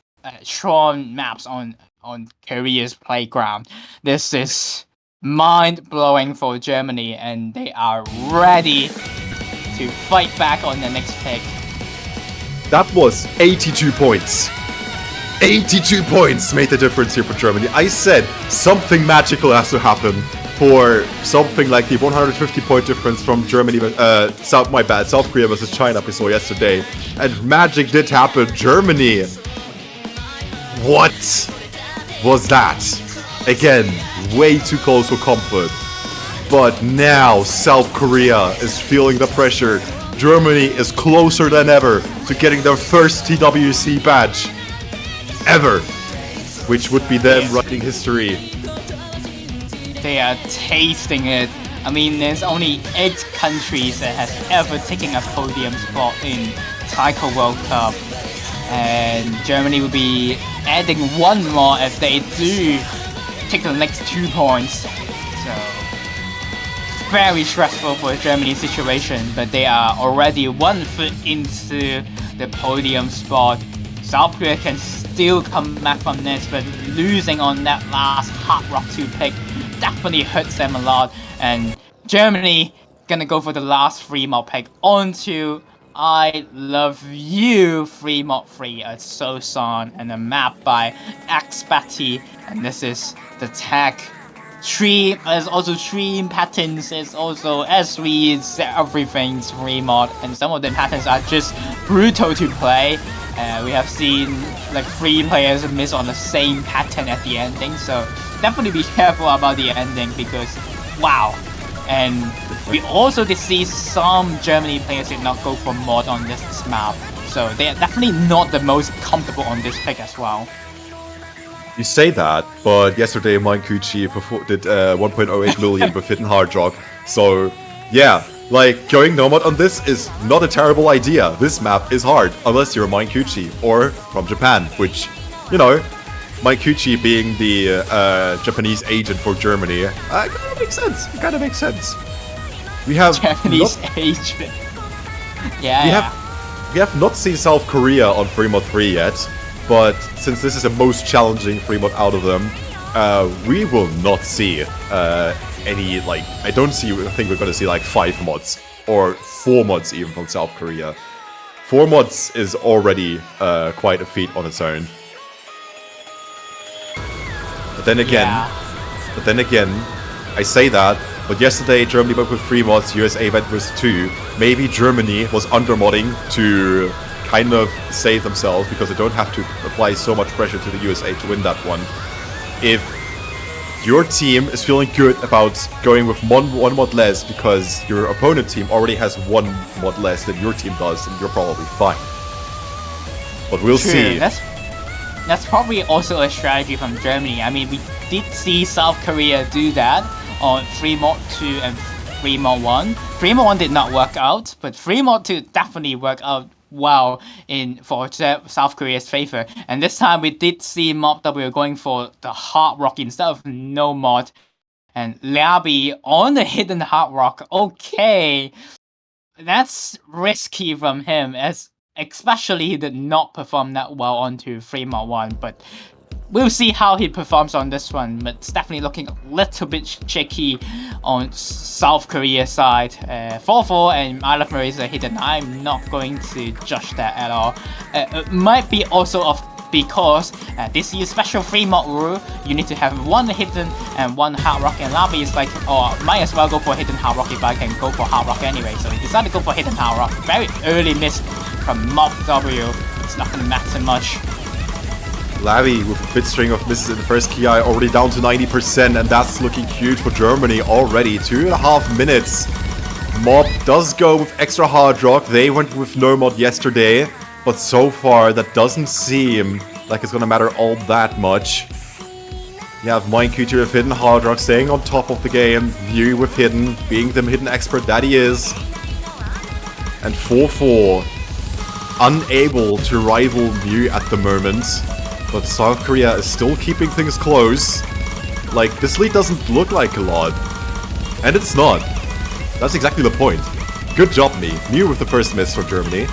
strong maps on Korea's playground. This is mind-blowing for Germany, and they are ready to fight back on the next pick. That was 82 points. 82 points made the difference here for Germany. I said something magical has to happen for something like the 150 point difference from Germany, South Korea versus China we saw yesterday. And magic did happen. Germany. What was that? Again, way too close for comfort. But now South Korea is feeling the pressure. Germany is closer than ever to getting their first TWC badge ever, which would be them writing history. They are tasting it. I mean, there's only 8 countries that has ever taken a podium spot in Taiko World Cup, and Germany will be adding 1 more if they do take the next 2 points. So very stressful for Germany's situation, but they are already 1 foot into the podium spot. South Korea can still come back from this, but losing on that last Hard Rock 2 pick definitely hurts them a lot. And Germany gonna go for the last free mod pick onto I Love You free mod 3, a Sosan and a map by Xbatty, and this is the tag. Stream, there's also stream patterns, there's also SVs, everything's remod, and some of the patterns are just brutal to play. We have seen like 3 players miss on the same pattern at the ending, so definitely be careful about the ending because wow. And we also did see some Germany players did not go for mod on this map, so they are definitely not the most comfortable on this pick as well. You say that, but yesterday Mankuchi did 1.08 million with Hidden Hard Rock, so yeah, like going nomad on this is not a terrible idea. This map is hard, unless you're Mankuchi or from Japan, which, you know, Mankuchi being the Japanese agent for Germany, kind of makes sense. It kind of makes sense. We have Japanese agent. Yeah. We have not seen South Korea on Free Mod 3 yet. But since this is the most challenging free mod out of them, we will not see any, like, I think we're gonna see like 5 mods, or 4 mods even from South Korea. 4 mods is already quite a feat on its own. But then again, I say that, but yesterday Germany went with 3 mods, USA went with 2. Maybe Germany was under-modding to kind of save themselves because they don't have to apply so much pressure to the USA to win that one. If your team is feeling good about going with one mod less because your opponent team already has 1 mod less than your team does, then you're probably fine. But we'll see. That's probably also a strategy from Germany. I mean, we did see South Korea do that on Free Mod 2 and Free Mod 1. Free Mod 1 did not work out, but Free Mod 2 definitely worked out well for South Korea's favor. And this time we did see Mob W going for the Hard Rock instead of no mod. And Liabi on the Hidden Hard Rock. Okay, that's risky from him, as especially he did not perform that well onto Free Mod 1. But we'll see how he performs on this one, but it's definitely looking a little bit shaky on South Korea's side. 4-4 and I Love Marisa hidden. I'm not going to judge that at all. It might be also because this year's special free mod rule, you need to have 1 hidden and 1 hard rock, and Lavi is like, oh, might as well go for hidden hard rock if I can go for hard rock anyway, so he decided to go for hidden hard rock. Very early miss from Mob W, it's not going to matter much. Lavi with a bit string of misses in the first KI, already down to 90%, and that's looking huge for Germany already. 2.5 minutes. Mob does go with extra hard rock. They went with no mod yesterday, but so far that doesn't seem like it's gonna matter all that much. You have Mindcuter with hidden hard rock staying on top of the game, View with hidden, being the hidden expert that he is. And 4-4, unable to rival View at the moment. But South Korea is still keeping things close. Like, this lead doesn't look like a lot. And it's not. That's exactly the point. Good job, Me. Mew with the first miss for Germany.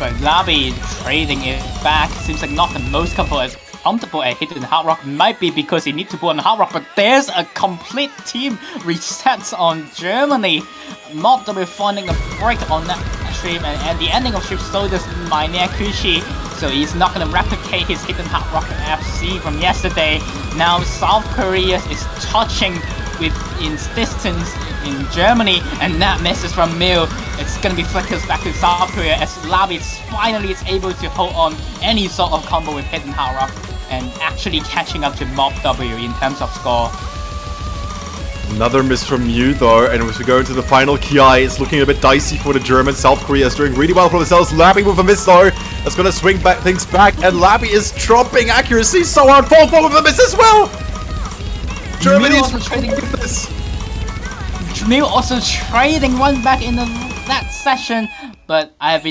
but Labi trading it back. Seems like not the most comfortable at hitting Hard Rock. Might be because he needs to put on Hard Rock, but there's a complete team resets on Germany. Mob W finding a break on that stream, and the ending of stream, so does Meine Kushi. So he's not gonna replicate his hidden Hard Rock FC from yesterday. Now South Korea is touching with its distance in Germany, and that misses from Mill. It's gonna be flickers back to South Korea as Labi finally is able to hold on any sort of combo with hidden Hard Rock and actually catching up to Mob W in terms of score. Another miss from Mew though, and as we go into the final Ki, it's looking a bit dicey for the Germans. South Korea is doing really well for themselves. Labi with a miss though. That's gonna swing back things back, and Labi is dropping accuracy so hard. 4-4 with a miss as well! Germany is trading with this. Mew also trading one back in that session, but I've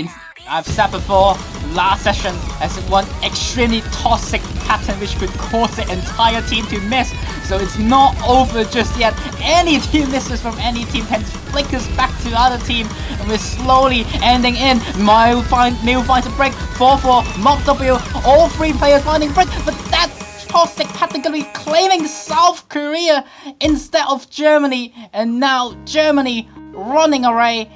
said before, last session has one extremely toxic pattern which could cause the entire team to miss. So it's not over just yet. Any team misses from any team tends flickers back to the other team, and we're slowly ending in. Mew finds a break. 4-4, Mob W, all three players finding break, but that toxic pattern gonna be claiming South Korea instead of Germany, and now Germany running away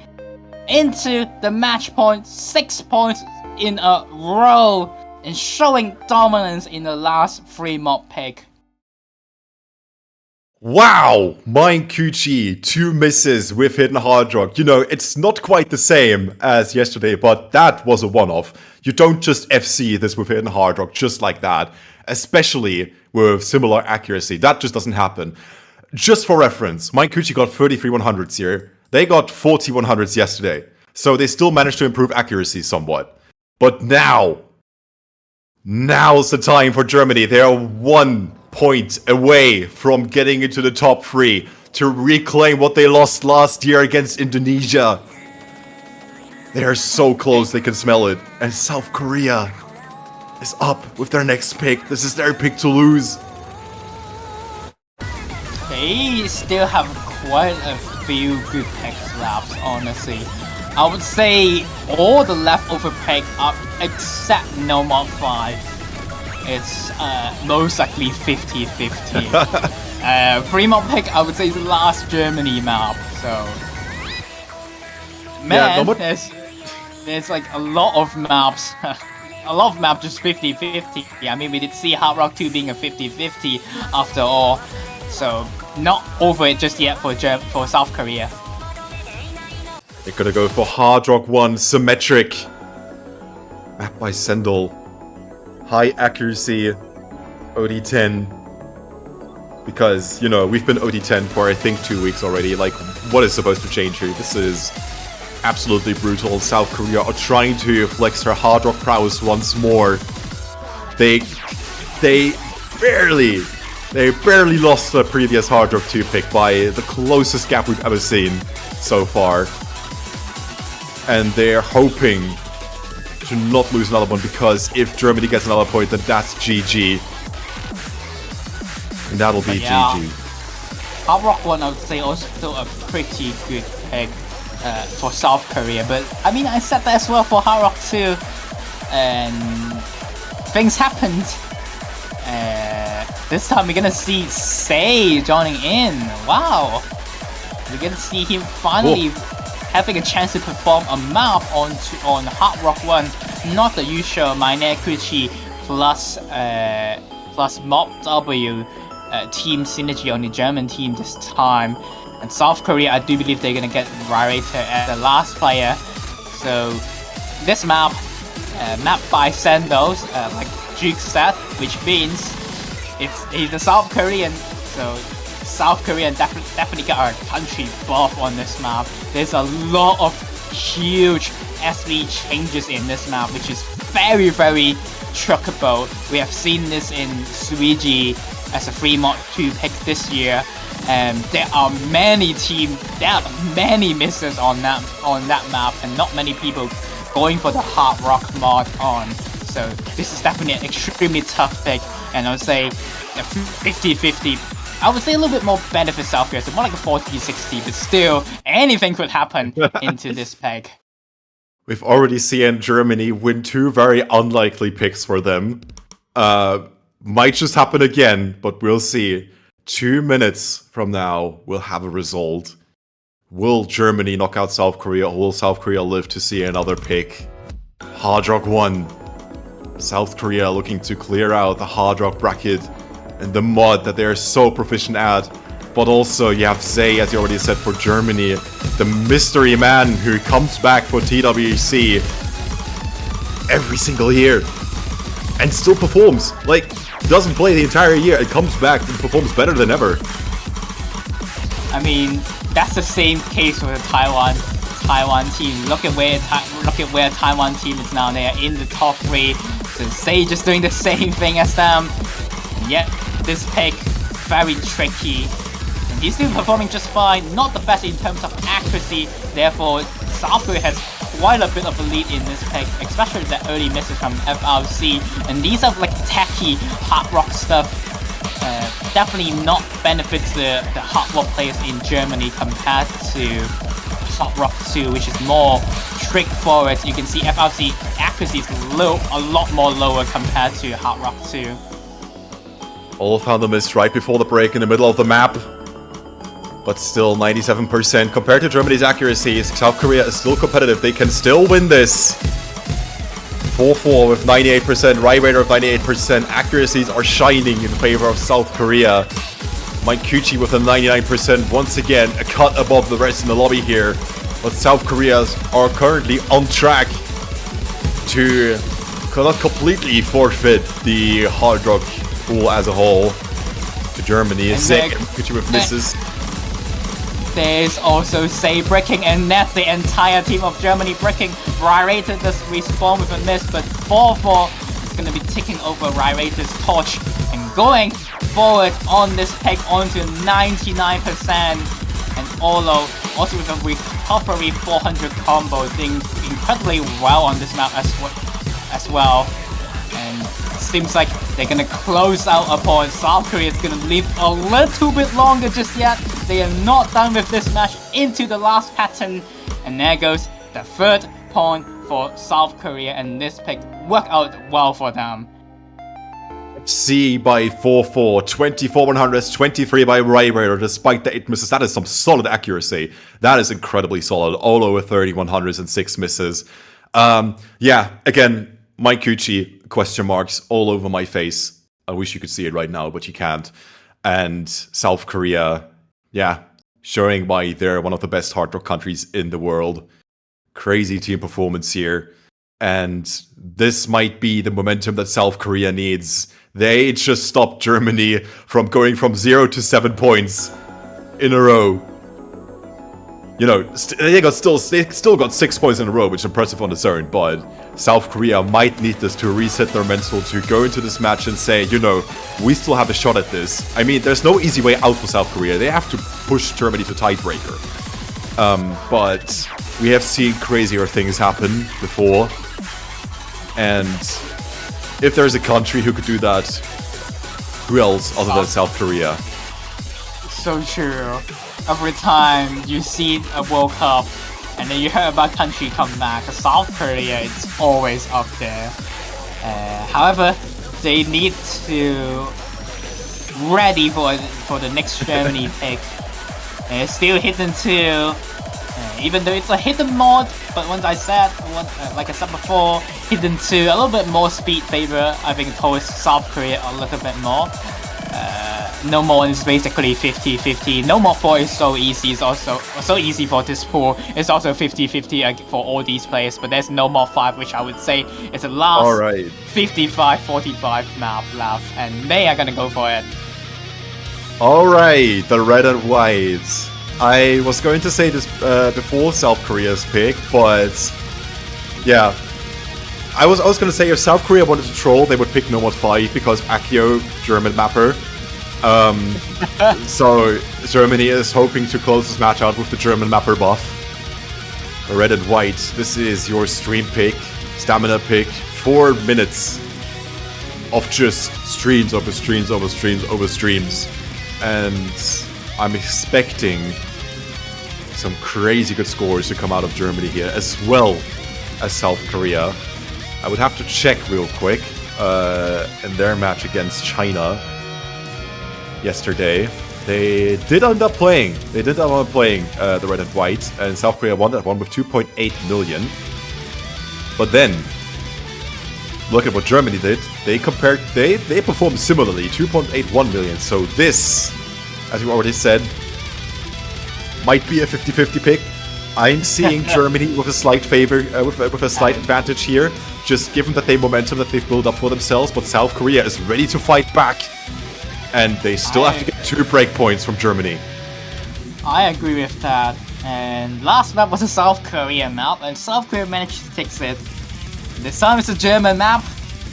into the match point, 6 points in a row, and showing dominance in the last 3 mob pick. Wow! Mein Kuchi, 2 misses with hidden Hard Rock. You know, it's not quite the same as yesterday, but that was a one-off. You don't just FC this with hidden Hard Rock just like that, especially with similar accuracy. That just doesn't happen. Just for reference, Mein Kuchi got 33 100s here. They got 40 100s yesterday. So they still managed to improve accuracy somewhat. But now's the time for Germany. They are 1 point away from getting into the top 3 to reclaim what they lost last year against Indonesia. They are so close, they can smell it. And South Korea is up with their next pick. This is their pick to lose. They still have quite a few good picks left, honestly. I would say all the leftover picks up except No Mod 5. It's most likely 50-50. 3 mod pick, I would say, is the last Germany map. So, man, yeah, there's like a lot of maps. A lot of maps just 50-50. I mean, we did see Hard Rock 2 being a 50-50 after all. So, not over it just yet for South Korea. They're gonna go for Hard Rock 1, Symmetric. Map by Sendel. High accuracy, OD10. Because, you know, we've been OD10 for I think 2 weeks already. Like, what is supposed to change here? This is absolutely brutal. South Korea are trying to flex their Hard Rock prowess once more. They barely lost the previous Hard Rock 2 pick by the closest gap we've ever seen so far. And they're hoping to not lose another one, because if Germany gets another point, then that's GG. And that'll be GG. Hard Rock 1, I would say, also a pretty good pick for South Korea. But, I mean, I said that as well for Hard Rock 2. And things happened. This time we're gonna see Say joining in. Wow. We're gonna see him finally having a chance to perform a map on Hard Rock 1. Not the usual Meine Kuchi plus Mob W team synergy on the German team this time. And South Korea, I do believe they're gonna get Rarita as the last player. So this map, mapped by Sandos, like Duke said, which means he's a South Korean, so South Korea definitely got our country buff on this map. There's a lot of huge SV changes in this map, which is very, very truckable. We have seen this in Suiji as a 3 mod 2 pick this year. There are many misses on that map, and not many people going for the Hard Rock mod on. So this is definitely an extremely tough pick, and I would say a 50-50. I would say a little bit more benefit South Korea, so more like a 40-60, but still, anything could happen into this pick. We've already seen Germany win 2 very unlikely picks for them. Might just happen again, but we'll see. 2 minutes from now, we'll have a result. Will Germany knock out South Korea, or will South Korea live to see another pick? Hard Rock 1. South Korea looking to clear out the Hard Rock bracket and the mod that they're so proficient at. But also you have Zay, as you already said, for Germany. The mystery man who comes back for TWC every single year. And still performs. Like, doesn't play the entire year and comes back and performs better than ever. I mean, that's the same case with the Taiwan team. Look at where Taiwan team is now. They are in the top 3. So Sage is doing the same thing as them. And yet this pick very tricky. And he's still performing just fine. Not the best in terms of accuracy. Therefore, South Korea has quite a bit of a lead in this pick, especially the early misses from FRC. And these are like tacky hard rock stuff. Definitely not benefits the hard rock players in Germany compared to Hard Rock 2, which is more straightforward. You can see FRC accuracy is a lot more lower compared to Hard Rock 2. All found a miss right before the break in the middle of the map. But still 97% compared to Germany's accuracy. South Korea is still competitive. They can still win this. 4-4 with 98%, right rate of 98%. Accuracies are shining in favor of South Korea. Mike Kuchi with a 99%. Once again, a cut above the rest in the lobby here. But South Korea are currently on track to not completely forfeit the Hard Rock pool as a whole. Germany is sick. Kuchi with misses. There's also Say breaking, and that's the entire team of Germany breaking. Ryrated does respawn with a miss, but 4-4 is going to be taking over Ryrated's torch and going forward on this pick onto 99%. And Olo, also with a recovery 400 combo, doing incredibly well on this map as well. And it seems like they're gonna close out upon South Korea. Is gonna leave a little bit longer just yet. They are not done with this match into the last pattern. And there goes the third point for South Korea, and this pick worked out well for them. C by 4-4, 24 100s, 23 by Ryrader, despite the 8 misses. That is some solid accuracy. That is incredibly solid. All over 30 100s and 6 misses. Yeah, again, Mike Kuchi, question marks all over my face. I wish you could see it right now, but you can't. And South Korea, yeah, showing why they're one of the best hard rock countries in the world. Crazy team performance here. And this might be the momentum that South Korea needs. They just stopped Germany from going from 0 to 7 points in a row. You know, they still got 6 points in a row, which is impressive on its own, but South Korea might need this to reset their mental, to go into this match and say, you know, we still have a shot at this. I mean, there's no easy way out for South Korea. They have to push Germany to tiebreaker. But we have seen crazier things happen before. And if there's a country who could do that, who else other than South Korea? So true. Every time you see a World Cup and then you hear about country come back, South Korea is always up there. However, they need to ready for the next Germany pick. It's still hidden too. Even though it's a hidden mod, but like I said before, hidden 2, a little bit more speed favor, I think, towards South Korea a little bit more. No more is basically 50-50. No more 4 is so easy. It's also so easy for this pool. It's also 50-50 for all these players, but there's no more 5, which I would say is the last 55-45 map left, and they are gonna go for it. Alright, the red and white. I was going to say this before South Korea's pick, but yeah. I was going to say if South Korea wanted to troll, they would pick Nomad 5 because Akio, German mapper. So Germany is hoping to close this match out with the German mapper buff. Red and white, this is your stream pick, stamina pick, 4 minutes of just streams over streams over streams over streams. And I'm expecting some crazy good scores to come out of Germany here, as well as South Korea. I would have to check real quick in their match against China yesterday. They did end up playing. The red and white, and South Korea won that one with 2.8 million. But then, look at what Germany did. They performed similarly, 2.81 million. So this, as you already said, might be a 50-50 pick. I'm seeing Germany with a slight favor, with a slight advantage here, just given that momentum that they've built up for themselves. But South Korea is ready to fight back, and they still have to get 2 breakpoints from Germany. I agree with that. And last map was a South Korea map, and South Korea managed to fix it. This time it's a German map.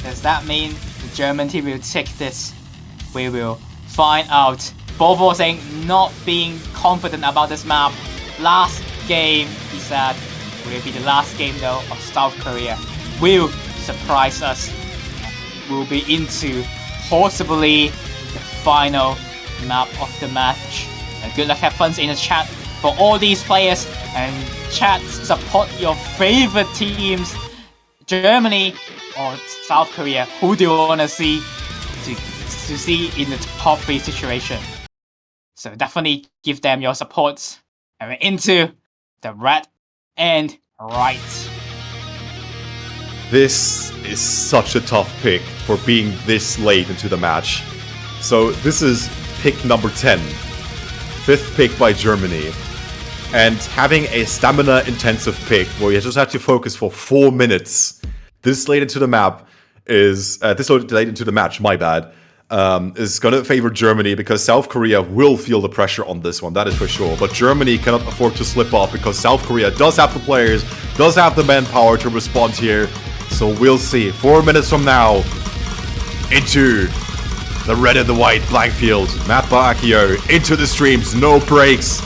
Does that mean the German team will take this? We will find out. Bobo saying not being confident about this map. Last game, he said, will be the last game though of South Korea. Will surprise us. We'll be into possibly the final map of the match. And good luck, have fun in the chat for all these players, and chat, support your favorite teams, Germany or South Korea. Who do you want to see in the top 3 situation? So definitely give them your support. And we're into the red and right. This is such a tough pick for being this late into the match. So this is pick number 10. 5th pick by Germany. And having a stamina intensive pick where you just have to focus for 4 minutes this late into the map is my bad. Is going to favor Germany because South Korea will feel the pressure on this one, that is for sure. But Germany cannot afford to slip up because South Korea does have the players, does have the manpower to respond here. So we'll see. 4 minutes from now, into the red and the white blank field. Matt Baakio into the streams, no breaks.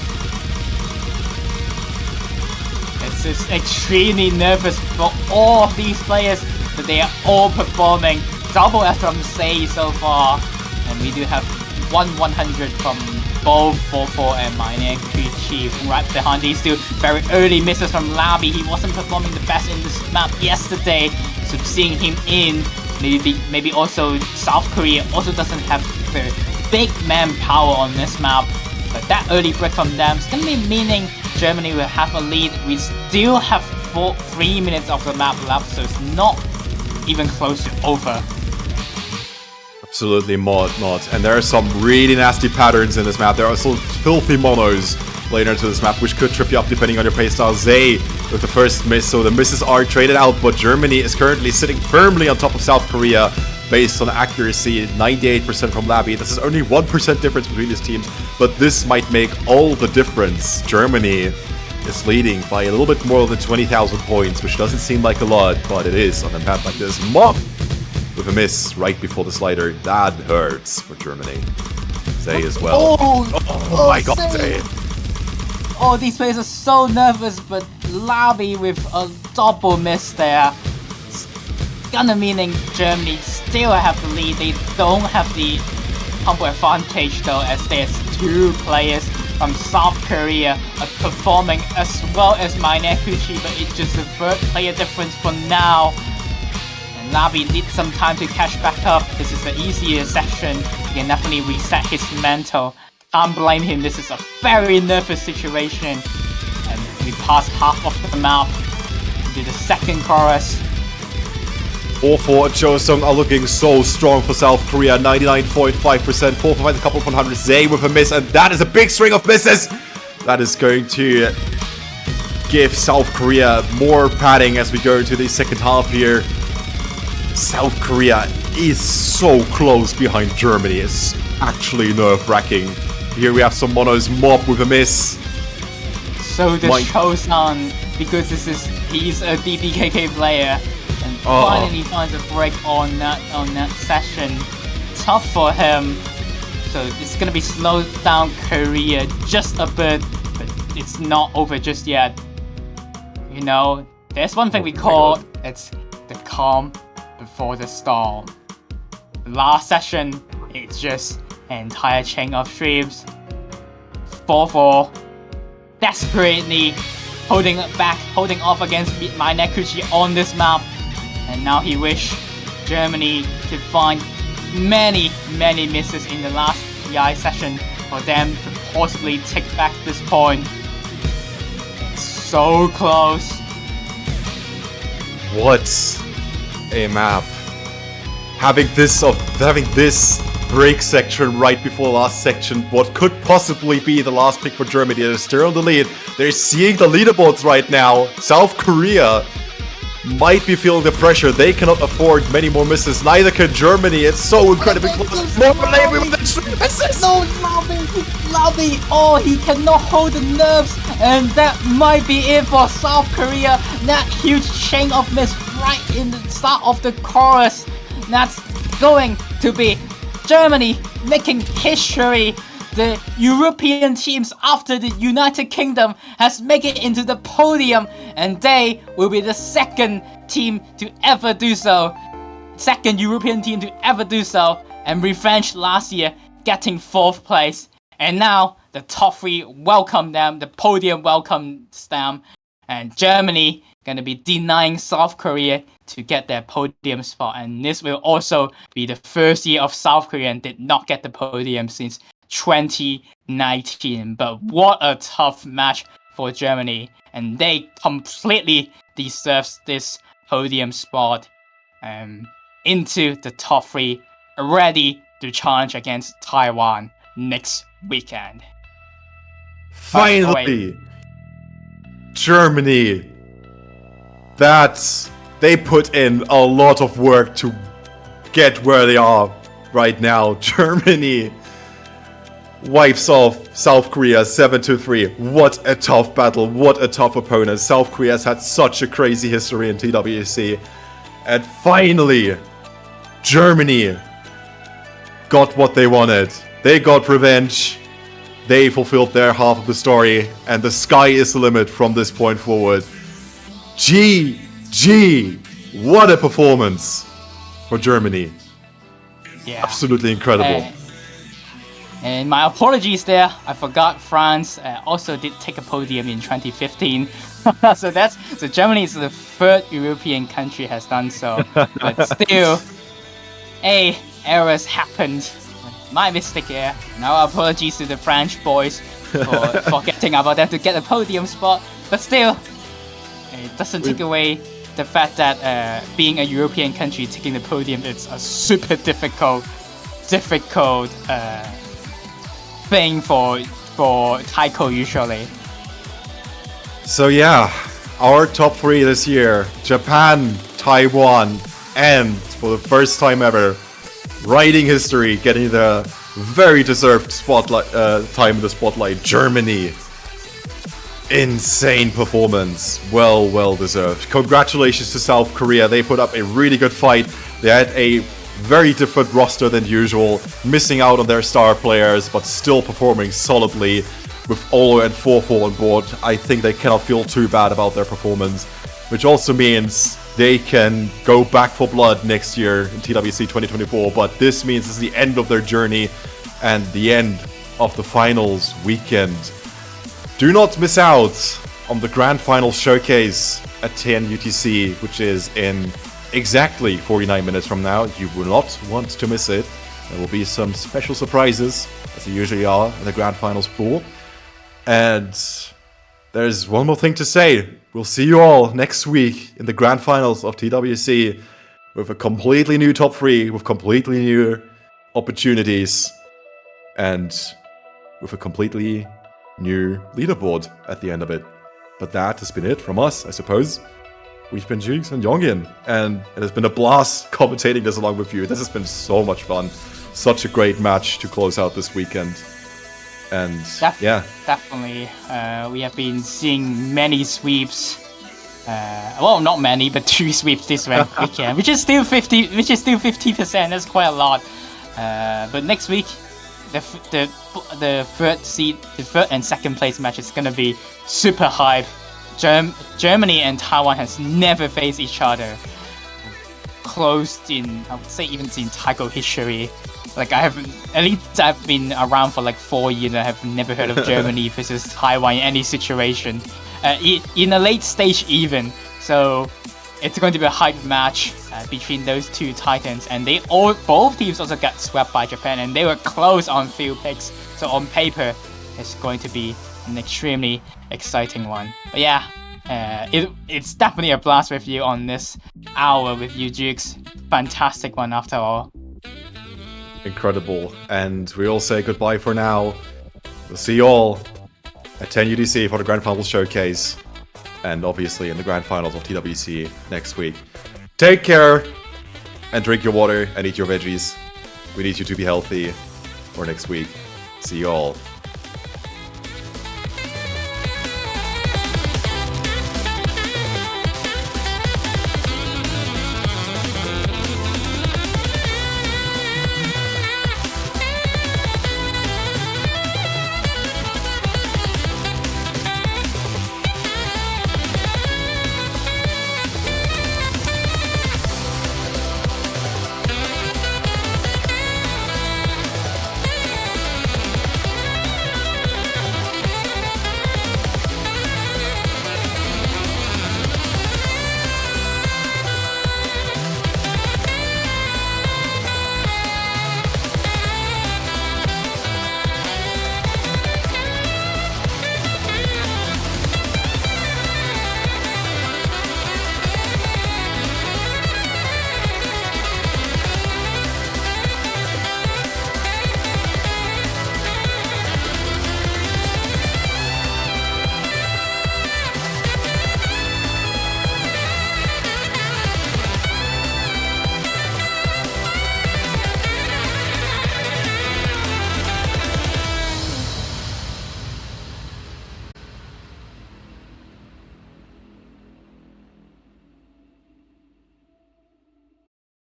This is extremely nervous for all of these players, but they are all performing double as from Say so far, and we do have 100 from both 4-4 and Mine Kuchi right behind these two. Very early misses from Labi. He wasn't performing the best in this map yesterday, so seeing him in, maybe also South Korea also doesn't have the big manpower on this map, but that early break from them is going to be meaning Germany will have a lead. We still have 3 minutes of the map left, so it's not even close to over. Absolutely not. And there are some really nasty patterns in this map. There are some filthy monos later into this map, which could trip you up depending on your playstyle. Zay with the first miss, so the misses are traded out, but Germany is currently sitting firmly on top of South Korea based on accuracy, 98% from Labi. This is only 1% difference between these teams, but this might make all the difference. Germany is leading by a little bit more than 20,000 points, which doesn't seem like a lot, but it is on a map like this. Mop with a miss right before the slider. That hurts for Germany. Zay as well. Oh my god, Zay. Oh, these players are so nervous, but Labi with a double miss there. It's gonna meaning Germany still have the lead. They don't have the humble advantage though, as there's 2 players from South Korea performing as well as Mainekuchi, but it's just a 3rd player difference for now. And Labi needs some time to catch back up. This is the easier section. He can definitely reset his mental. Can't blame him, this is a very nervous situation. And we pass half of the map into the second chorus. 4-4 and Chosung are looking so strong for South Korea, 99.5%, 4 for a couple of 100. Zay with a miss, and that is a big string of misses! That is going to give South Korea more padding as we go into the second half here. South Korea is so close behind Germany, it's actually nerve-wracking. Here we have some monos. Mop with a miss. So the Chosun, because he's a DPKK player, and finally finds a break on that session. Tough for him. So it's gonna be slowed down Korea just a bit, but it's not over just yet. You know, there's one thing we call it's the calm before the storm. Last session, it's just an entire chain of streams. 4-4, desperately holding off against my Nekuchi on this map. And now he wish Germany to find many misses in the last PI session for them to possibly take back this point. It's so close. What a map. Having this break section right before the last section, what could possibly be the last pick for Germany. They're still in the lead. They're seeing the leaderboards right now. South Korea might be feeling the pressure. They cannot afford many more misses. Neither can Germany. It's so incredibly close. No, Lobby! Oh, he cannot hold the nerves, and that might be it for South Korea. That huge chain of miss right in the start of the chorus. That's going to be Germany making history. The European teams after the United Kingdom has made it into the podium, and they will be the second team to ever do so. Second European team to ever do so, and revenge last year getting 4th place. And now the top 3 welcome them, the podium welcomes them, and Germany gonna be denying South Korea to get their podium spot. And this will also be the first year of South Korea did not get the podium since 2019. But what a tough match for Germany, and they completely deserve this podium spot into the top 3, ready to challenge against Taiwan next weekend. Finally, Germany. They put in a lot of work to get where they are right now. Germany wipes off South Korea 7-3. What a tough battle. What a tough opponent. South Korea has had such a crazy history in TWC. And finally, Germany got what they wanted. They got revenge. They fulfilled their half of the story. And the sky is the limit from this point forward. GG. What a performance for Germany. Yeah. Absolutely incredible. And my apologies there. I forgot France also did take a podium in 2015. so Germany is the 3rd European country has done so. But still, errors happened. My mistake here. Now apologies to the French boys for forgetting about them to get a podium spot. But still, it doesn't take away the fact that being a European country taking the podium is a super difficult thing for taiko usually. So yeah, our top 3 this year: Japan, Taiwan, and for the first time ever, writing history, getting the very deserved spotlight time in the spotlight, Germany. Insane performance. Well deserved. Congratulations to South Korea. They put up a really good fight. They had a very different roster than usual, missing out on their star players, but still performing solidly with Olo and Forfo on board. I think they cannot feel too bad about their performance, which also means they can go back for blood next year in TWC 2024, but this means it's the end of their journey and the end of the finals weekend. Do not miss out on the Grand Finals showcase at 10 UTC, which is in exactly 49 minutes from now. You will not want to miss it. There will be some special surprises, as there usually are in the Grand Finals pool. And there's one more thing to say. We'll see you all next week in the Grand Finals of TWC with a completely new top 3, with completely new opportunities, and with a completely new leaderboard at the end of it. But that has been it from us, I suppose. We've been Jigs and Yongin, and it has been a blast commentating this along with you. This has been so much fun. Such a great match to close out this weekend. And yeah. Definitely. We have been seeing many sweeps. Well, not many, but 2 sweeps this weekend, which is still 50%. That's quite a lot. But next week, the third seed, the 3rd and 2nd place match is gonna be super hype. Germany and Taiwan has never faced each other. Closed in, I would say, even in taiko history. Like I've been around for like 4 years and I have never heard of Germany versus Taiwan in any situation. in a late stage even. So it's going to be a hype match between those two titans, and both teams also got swept by Japan, and they were close on field picks. So on paper, it's going to be an extremely exciting one. But yeah, it's definitely a blast with you on this hour with you, Jukes. Fantastic one after all. Incredible. And we all say goodbye for now. We'll see you all at 10 UTC for the Grand Finals Showcase. And obviously in the Grand Finals of TWC next week. Take care and drink your water and eat your veggies. We need you to be healthy for next week. See you all.